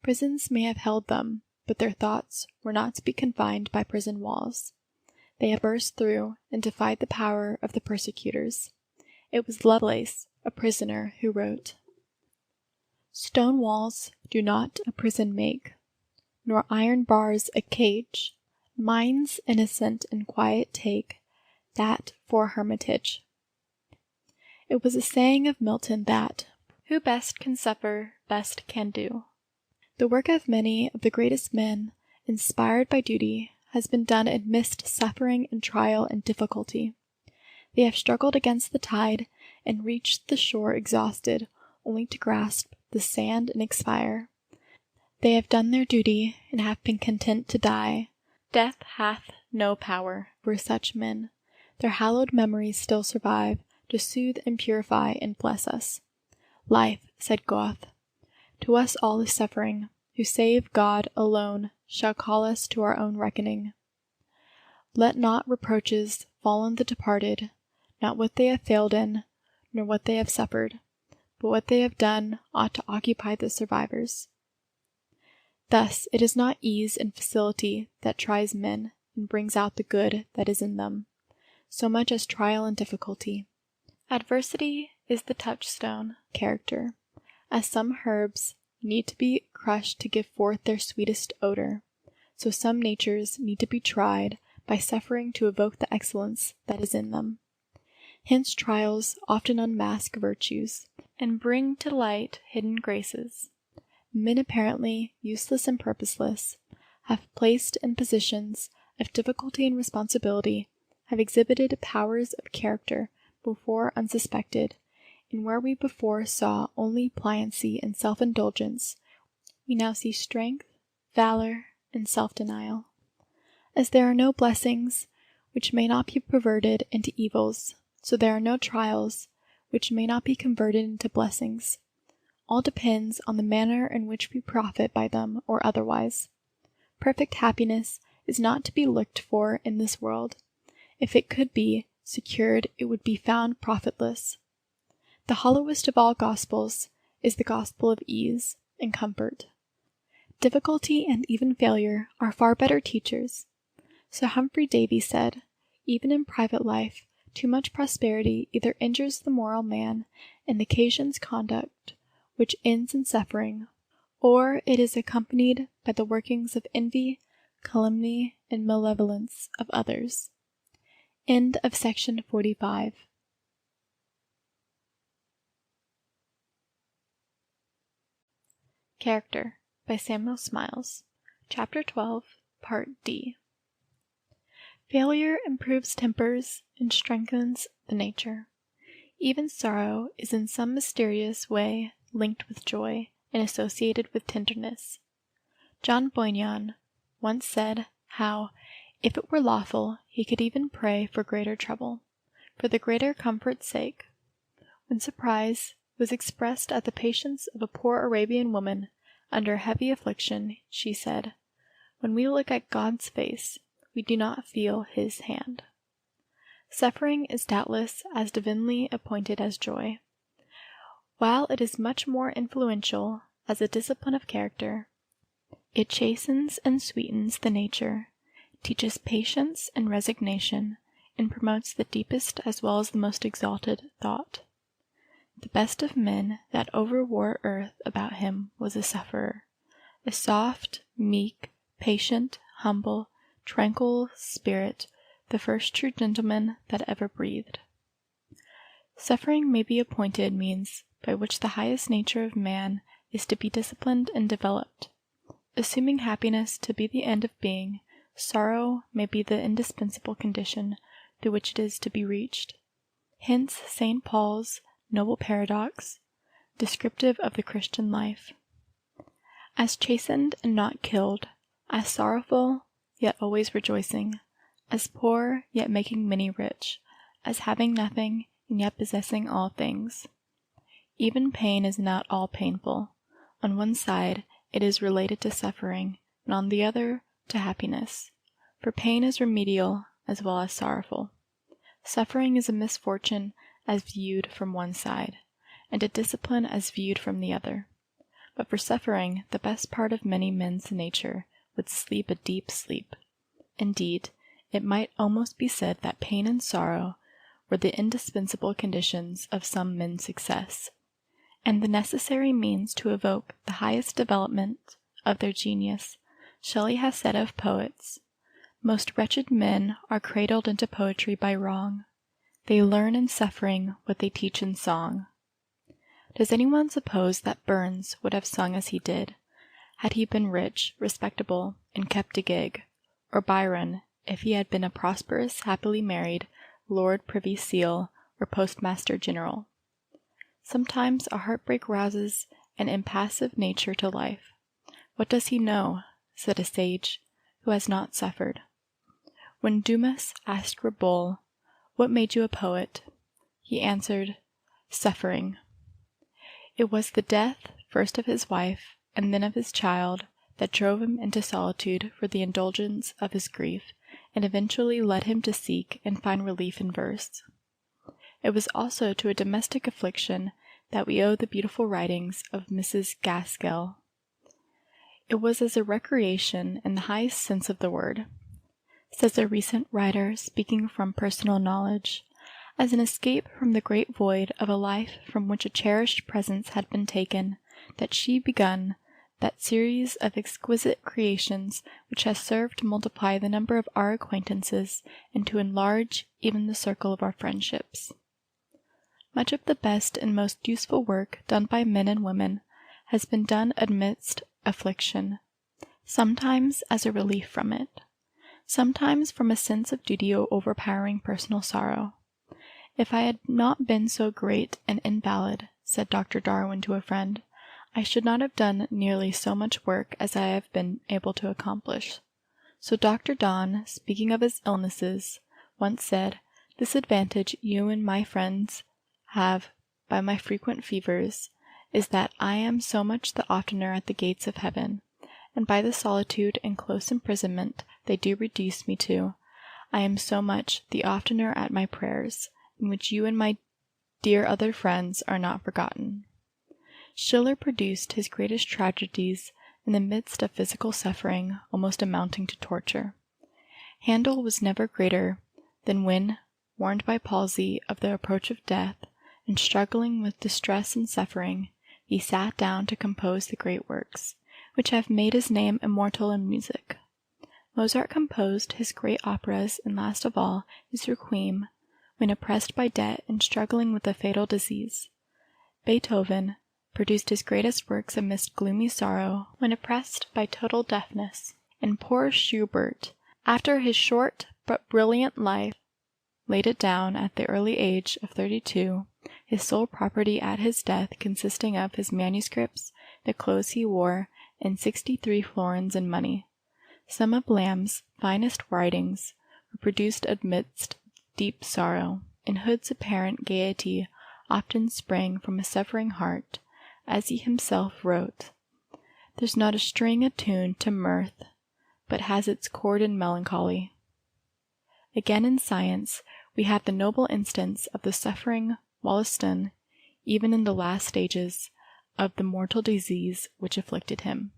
Prisons may have held them, but their thoughts were not to be confined by prison walls. They have burst through and defied the power of the persecutors. It was Lovelace, a prisoner, who wrote, "Stone walls do not a prison make, nor iron bars a cage. Minds innocent and quiet take that for hermitage." It was a saying of Milton that, "Who best can suffer, best can do." The work of many of the greatest men, inspired by duty, has been done amidst suffering and trial and difficulty. They have struggled against the tide and reached the shore exhausted, only to grasp the sand and expire. They have done their duty and have been content to die. Death hath no power over such men. Their hallowed memories still survive to soothe and purify and bless us. Life, said Goethe, to us all is suffering, who save God alone shall call us to our own reckoning. Let not reproaches fall on the departed, not what they have failed in, nor what they have suffered, but what they have done ought to occupy the survivors. Thus it is not ease and facility that tries men and brings out the good that is in them, so much as trial and difficulty. Adversity is the touchstone character, as some herbs need to be crushed to give forth their sweetest odor, so some natures need to be tried by suffering to evoke the excellence that is in them. Hence trials often unmask virtues, and bring to light hidden graces. Men apparently useless and purposeless, have placed in positions of difficulty and responsibility, have exhibited powers of character before unsuspected, and where we before saw only pliancy and self-indulgence, we now see strength, valor, and self-denial. As there are no blessings which may not be perverted into evils, so there are no trials which may not be converted into blessings. All depends on the manner in which we profit by them or otherwise. Perfect happiness is not to be looked for in this world. If it could be secured, it would be found profitless. The hollowest of all gospels is the gospel of ease and comfort. Difficulty and even failure are far better teachers. Sir Humphrey Davy said, even in private life, too much prosperity either injures the moral man and occasions conduct which ends in suffering, or it is accompanied by the workings of envy, calumny, and malevolence of others. End of section 45. Character by Samuel Smiles. Chapter 12, Part D. Failure improves tempers and strengthens the nature. Even sorrow is in some mysterious way linked with joy and associated with tenderness. John Bunyan once said how, if it were lawful, he could even pray for greater trouble, for the greater comfort's sake. When surprise was expressed at the patience of a poor Arabian woman under heavy affliction, she said, "When we look at God's face, we do not feel his hand." Suffering is doubtless as divinely appointed as joy. While it is much more influential as a discipline of character, it chastens and sweetens the nature, teaches patience and resignation, and promotes the deepest as well as the most exalted thought. The best of men that overwore earth about him was a sufferer, a soft, meek, patient, humble, tranquil spirit, the first true gentleman that ever breathed. Suffering may be appointed means by which the highest nature of man is to be disciplined and developed. Assuming happiness to be the end of being, sorrow may be the indispensable condition through which it is to be reached. Hence St. Paul's noble paradox, descriptive of the Christian life. As chastened and not killed, as sorrowful, yet always rejoicing, as poor, yet making many rich, as having nothing, and yet possessing all things. Even pain is not all painful. On one side, it is related to suffering, and on the other, to happiness. For pain is remedial as well as sorrowful. Suffering is a misfortune as viewed from one side, and a discipline as viewed from the other. But for suffering, the best part of many men's nature would sleep a deep sleep. Indeed, it might almost be said that pain and sorrow were the indispensable conditions of some men's success, and the necessary means to evoke the highest development of their genius. Shelley has said of poets, "Most wretched men are cradled into poetry by wrong. They learn in suffering what they teach in song." Does anyone suppose that Burns would have sung as he did, had he been rich, respectable, and kept a gig, or Byron if he had been a prosperous, happily married Lord Privy Seal or Postmaster General. Sometimes a heartbreak rouses an impassive nature to life. What does he know, said a sage, who has not suffered? When Dumas asked Rimbaud, "What made you a poet?" he answered, "Suffering." It was the death, first of his wife, and then of his child, that drove him into solitude for the indulgence of his grief, and eventually led him to seek and find relief in verse. It was also to a domestic affliction that we owe the beautiful writings of Mrs. Gaskell. It was as a recreation in the highest sense of the word, says a recent writer speaking from personal knowledge, as an escape from the great void of a life from which a cherished presence had been taken, that she begun that series of exquisite creations which has served to multiply the number of our acquaintances and to enlarge even the circle of our friendships. Much of the best and most useful work done by men and women has been done amidst affliction, sometimes as a relief from it, sometimes from a sense of duty overpowering personal sorrow. "If I had not been so great an invalid," said Dr. Darwin to a friend, "I should not have done nearly so much work as I have been able to accomplish." So Dr. Donne, speaking of his illnesses, once said, "This advantage you and my friends have by my frequent fevers is that I am so much the oftener at the gates of heaven, and by the solitude and close imprisonment they do reduce me to, I am so much the oftener at my prayers, in which you and my dear other friends are not forgotten." Schiller produced his greatest tragedies in the midst of physical suffering almost amounting to torture. Handel was never greater than when, warned by palsy of the approach of death, and struggling with distress and suffering, he sat down to compose the great works, which have made his name immortal in music. Mozart composed his great operas, and last of all, his Requiem, when oppressed by debt and struggling with a fatal disease. Beethoven produced his greatest works amidst gloomy sorrow, when oppressed by total deafness. And poor Schubert, after his short but brilliant life, laid it down at the early age of 32, his sole property at his death consisting of his manuscripts, the clothes he wore, and 63 florins in money. Some of Lamb's finest writings were produced amidst deep sorrow, and Hood's apparent gaiety often sprang from a suffering heart, as he himself wrote, "There's not a string attuned to mirth, but has its chord in melancholy." Again in science, we have the noble instance of the suffering Wollaston, even in the last stages of the mortal disease which afflicted him.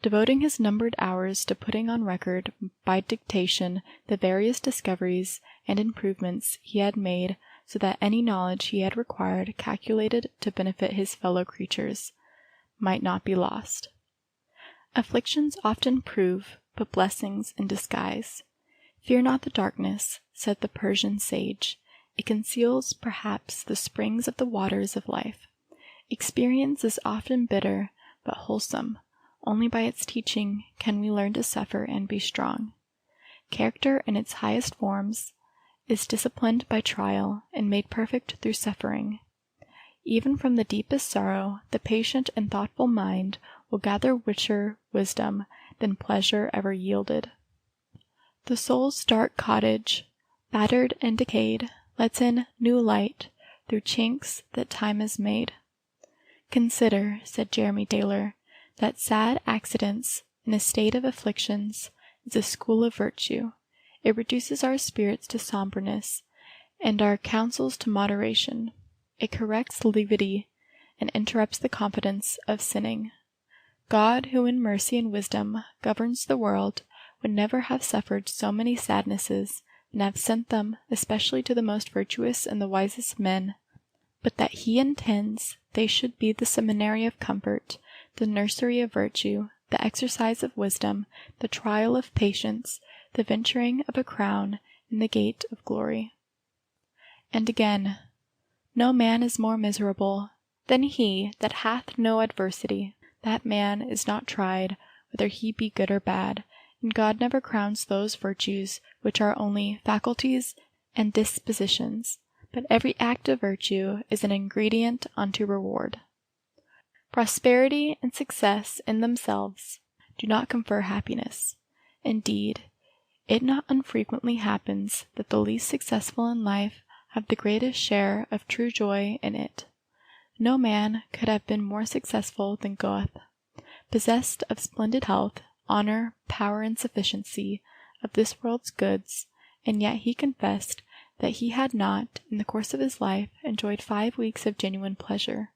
Devoting his numbered hours to putting on record by dictation the various discoveries and improvements he had made, so that any knowledge he had acquired calculated to benefit his fellow creatures might not be lost. Afflictions often prove but blessings in disguise. "Fear not the darkness," said the Persian sage. "It conceals, perhaps, the springs of the waters of life." Experience is often bitter but wholesome. Only by its teaching can we learn to suffer and be strong. Character in its highest forms is disciplined by trial and made perfect through suffering. Even from the deepest sorrow, the patient and thoughtful mind will gather richer wisdom than pleasure ever yielded. The soul's dark cottage, battered and decayed, lets in new light through chinks that time has made. "Consider," said Jeremy Taylor, "that sad accidents in a state of afflictions is a school of virtue. It reduces our spirits to somberness, and our counsels to moderation. It corrects levity, and interrupts the confidence of sinning. God, who in mercy and wisdom governs the world, would never have suffered so many sadnesses, and have sent them especially to the most virtuous and the wisest men, but that he intends they should be the seminary of comfort, the nursery of virtue, the exercise of wisdom, the trial of patience, the venturing of a crown, and the gate of glory." And again, "No man is more miserable than he that hath no adversity. That man is not tried, whether he be good or bad, and God never crowns those virtues which are only faculties and dispositions, but every act of virtue is an ingredient unto reward. Prosperity and success in themselves do not confer happiness. Indeed, it not unfrequently happens that the least successful in life have the greatest share of true joy in it. No man could have been more successful than Goethe, possessed of splendid health, honor, power, and sufficiency of this world's goods, and yet he confessed that he had not, in the course of his life, enjoyed 5 weeks of genuine pleasure,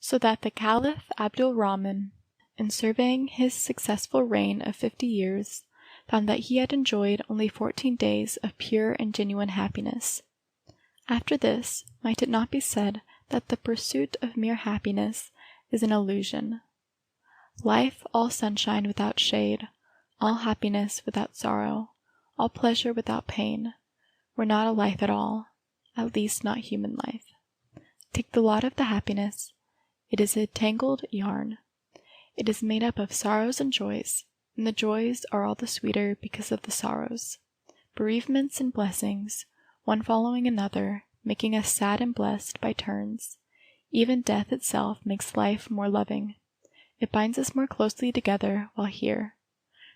so that the Caliph Abdul Rahman, in surveying his successful reign of 50 years, found that he had enjoyed only 14 days of pure and genuine happiness. After this, might it not be said that the pursuit of mere happiness is an illusion? Life all sunshine without shade, all happiness without sorrow, all pleasure without pain, were not a life at all, at least not human life. Take the lot of the happiness. It is a tangled yarn. It is made up of sorrows and joys, and the joys are all the sweeter because of the sorrows. Bereavements and blessings, one following another, making us sad and blessed by turns. Even death itself makes life more loving. It binds us more closely together while here.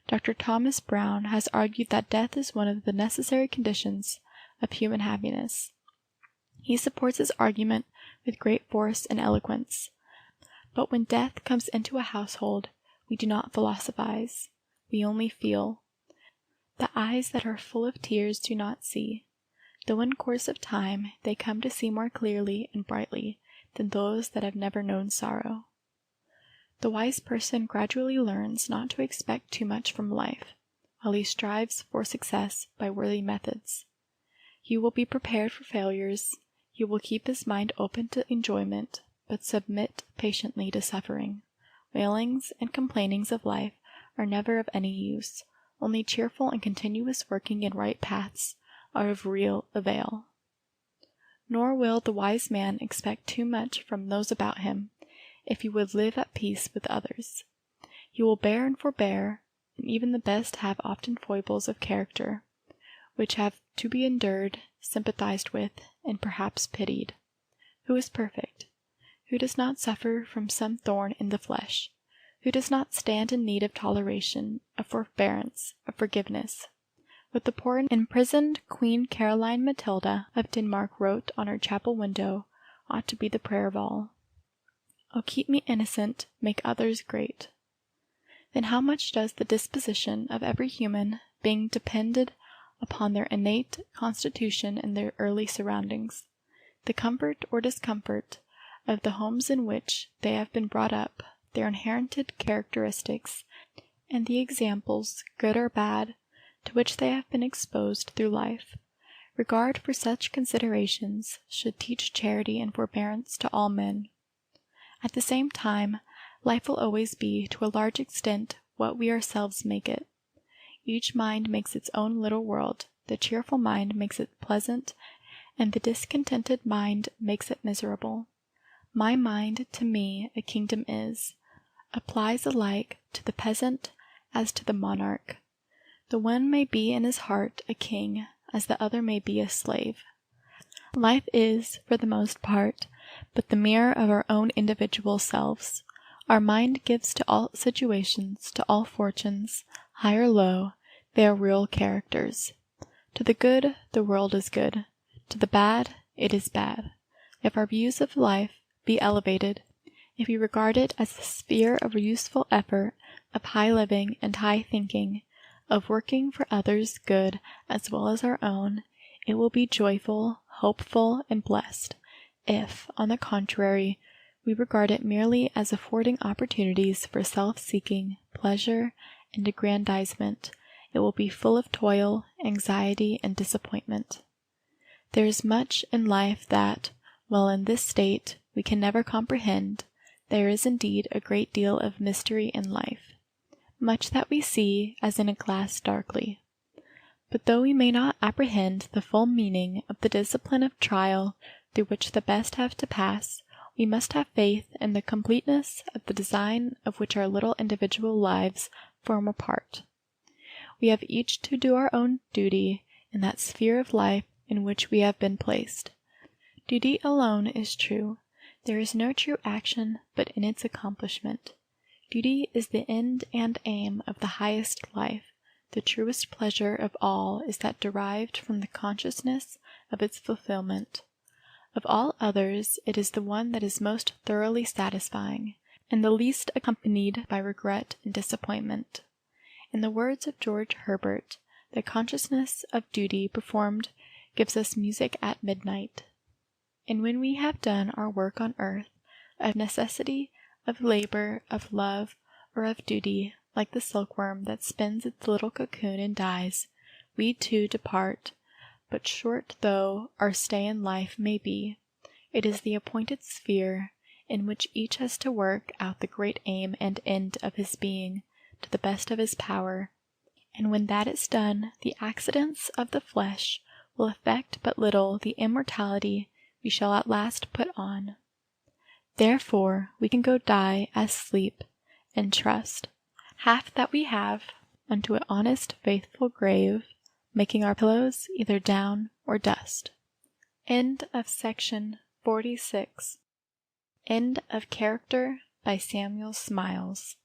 Dr. Thomas Brown has argued that death is one of the necessary conditions of human happiness. He supports his argument with great force and eloquence. But when death comes into a household, we do not philosophize. We only feel. The eyes that are full of tears do not see, though in course of time they come to see more clearly and brightly than those that have never known sorrow. The wise person gradually learns not to expect too much from life, while he strives for success by worthy methods. He will be prepared for failures. He will keep his mind open to enjoyment, but submit patiently to suffering. Wailings and complainings of life are never of any use. Only cheerful and continuous working in right paths are of real avail. Nor will the wise man expect too much from those about him, if he would live at peace with others. He will bear and forbear, and even the best have often foibles of character, which have to be endured, sympathized with, and perhaps pitied. Who is perfect? Who does not suffer from some thorn in the flesh? Who does not stand in need of toleration, of forbearance, of forgiveness? What the poor imprisoned Queen Caroline Matilda of Denmark wrote on her chapel window ought to be the prayer of all. "Oh, keep me innocent, make others great." Then how much does the disposition of every human being depend upon their innate constitution and their early surroundings, the comfort or discomfort of the homes in which they have been brought up, their inherited characteristics, and the examples, good or bad, to which they have been exposed through life. Regard for such considerations should teach charity and forbearance to all men. At the same time, life will always be, to a large extent, what we ourselves make it. Each mind makes its own little world. The cheerful mind makes it pleasant, and the discontented mind makes it miserable. My mind to me a kingdom is, applies alike to the peasant as to the monarch. The one may be in his heart a king, as the other may be a slave. Life is, for the most part, but the mirror of our own individual selves. Our mind gives to all situations, to all fortunes, high or low, their real characters. To the good, the world is good. To the bad, it is bad. If our views of life be elevated, if we regard it as the sphere of useful effort, of high living and high thinking, of working for others' good as well as our own, it will be joyful, hopeful, and blessed. If, on the contrary, we regard it merely as affording opportunities for self-seeking, pleasure, and aggrandizement, it will be full of toil, anxiety, and disappointment. There is much in life that, while in this state we can never comprehend, there is indeed a great deal of mystery in life, much that we see as in a glass darkly. But though we may not apprehend the full meaning of the discipline of trial through which the best have to pass, we must have faith in the completeness of the design of which our little individual lives form a part. We have each to do our own duty in that sphere of life in which we have been placed. Duty alone is true. There is no true action but in its accomplishment. Duty is the end and aim of the highest life. The truest pleasure of all is that derived from the consciousness of its fulfillment. Of all others, it is the one that is most thoroughly satisfying, and the least accompanied by regret and disappointment. In the words of George Herbert, the consciousness of duty performed gives us music at midnight. And when we have done our work on earth, of necessity, of labor, of love, or of duty, like the silkworm that spins its little cocoon and dies, we too depart. But short though our stay in life may be, it is the appointed sphere in which each has to work out the great aim and end of his being to the best of his power, and when that is done, the accidents of the flesh will affect but little the immortality we shall at last put on. Therefore we can go die as sleep, and trust half that we have unto an honest faithful grave, making our pillows either down or dust. End of section 46. End of Character by Samuel Smiles.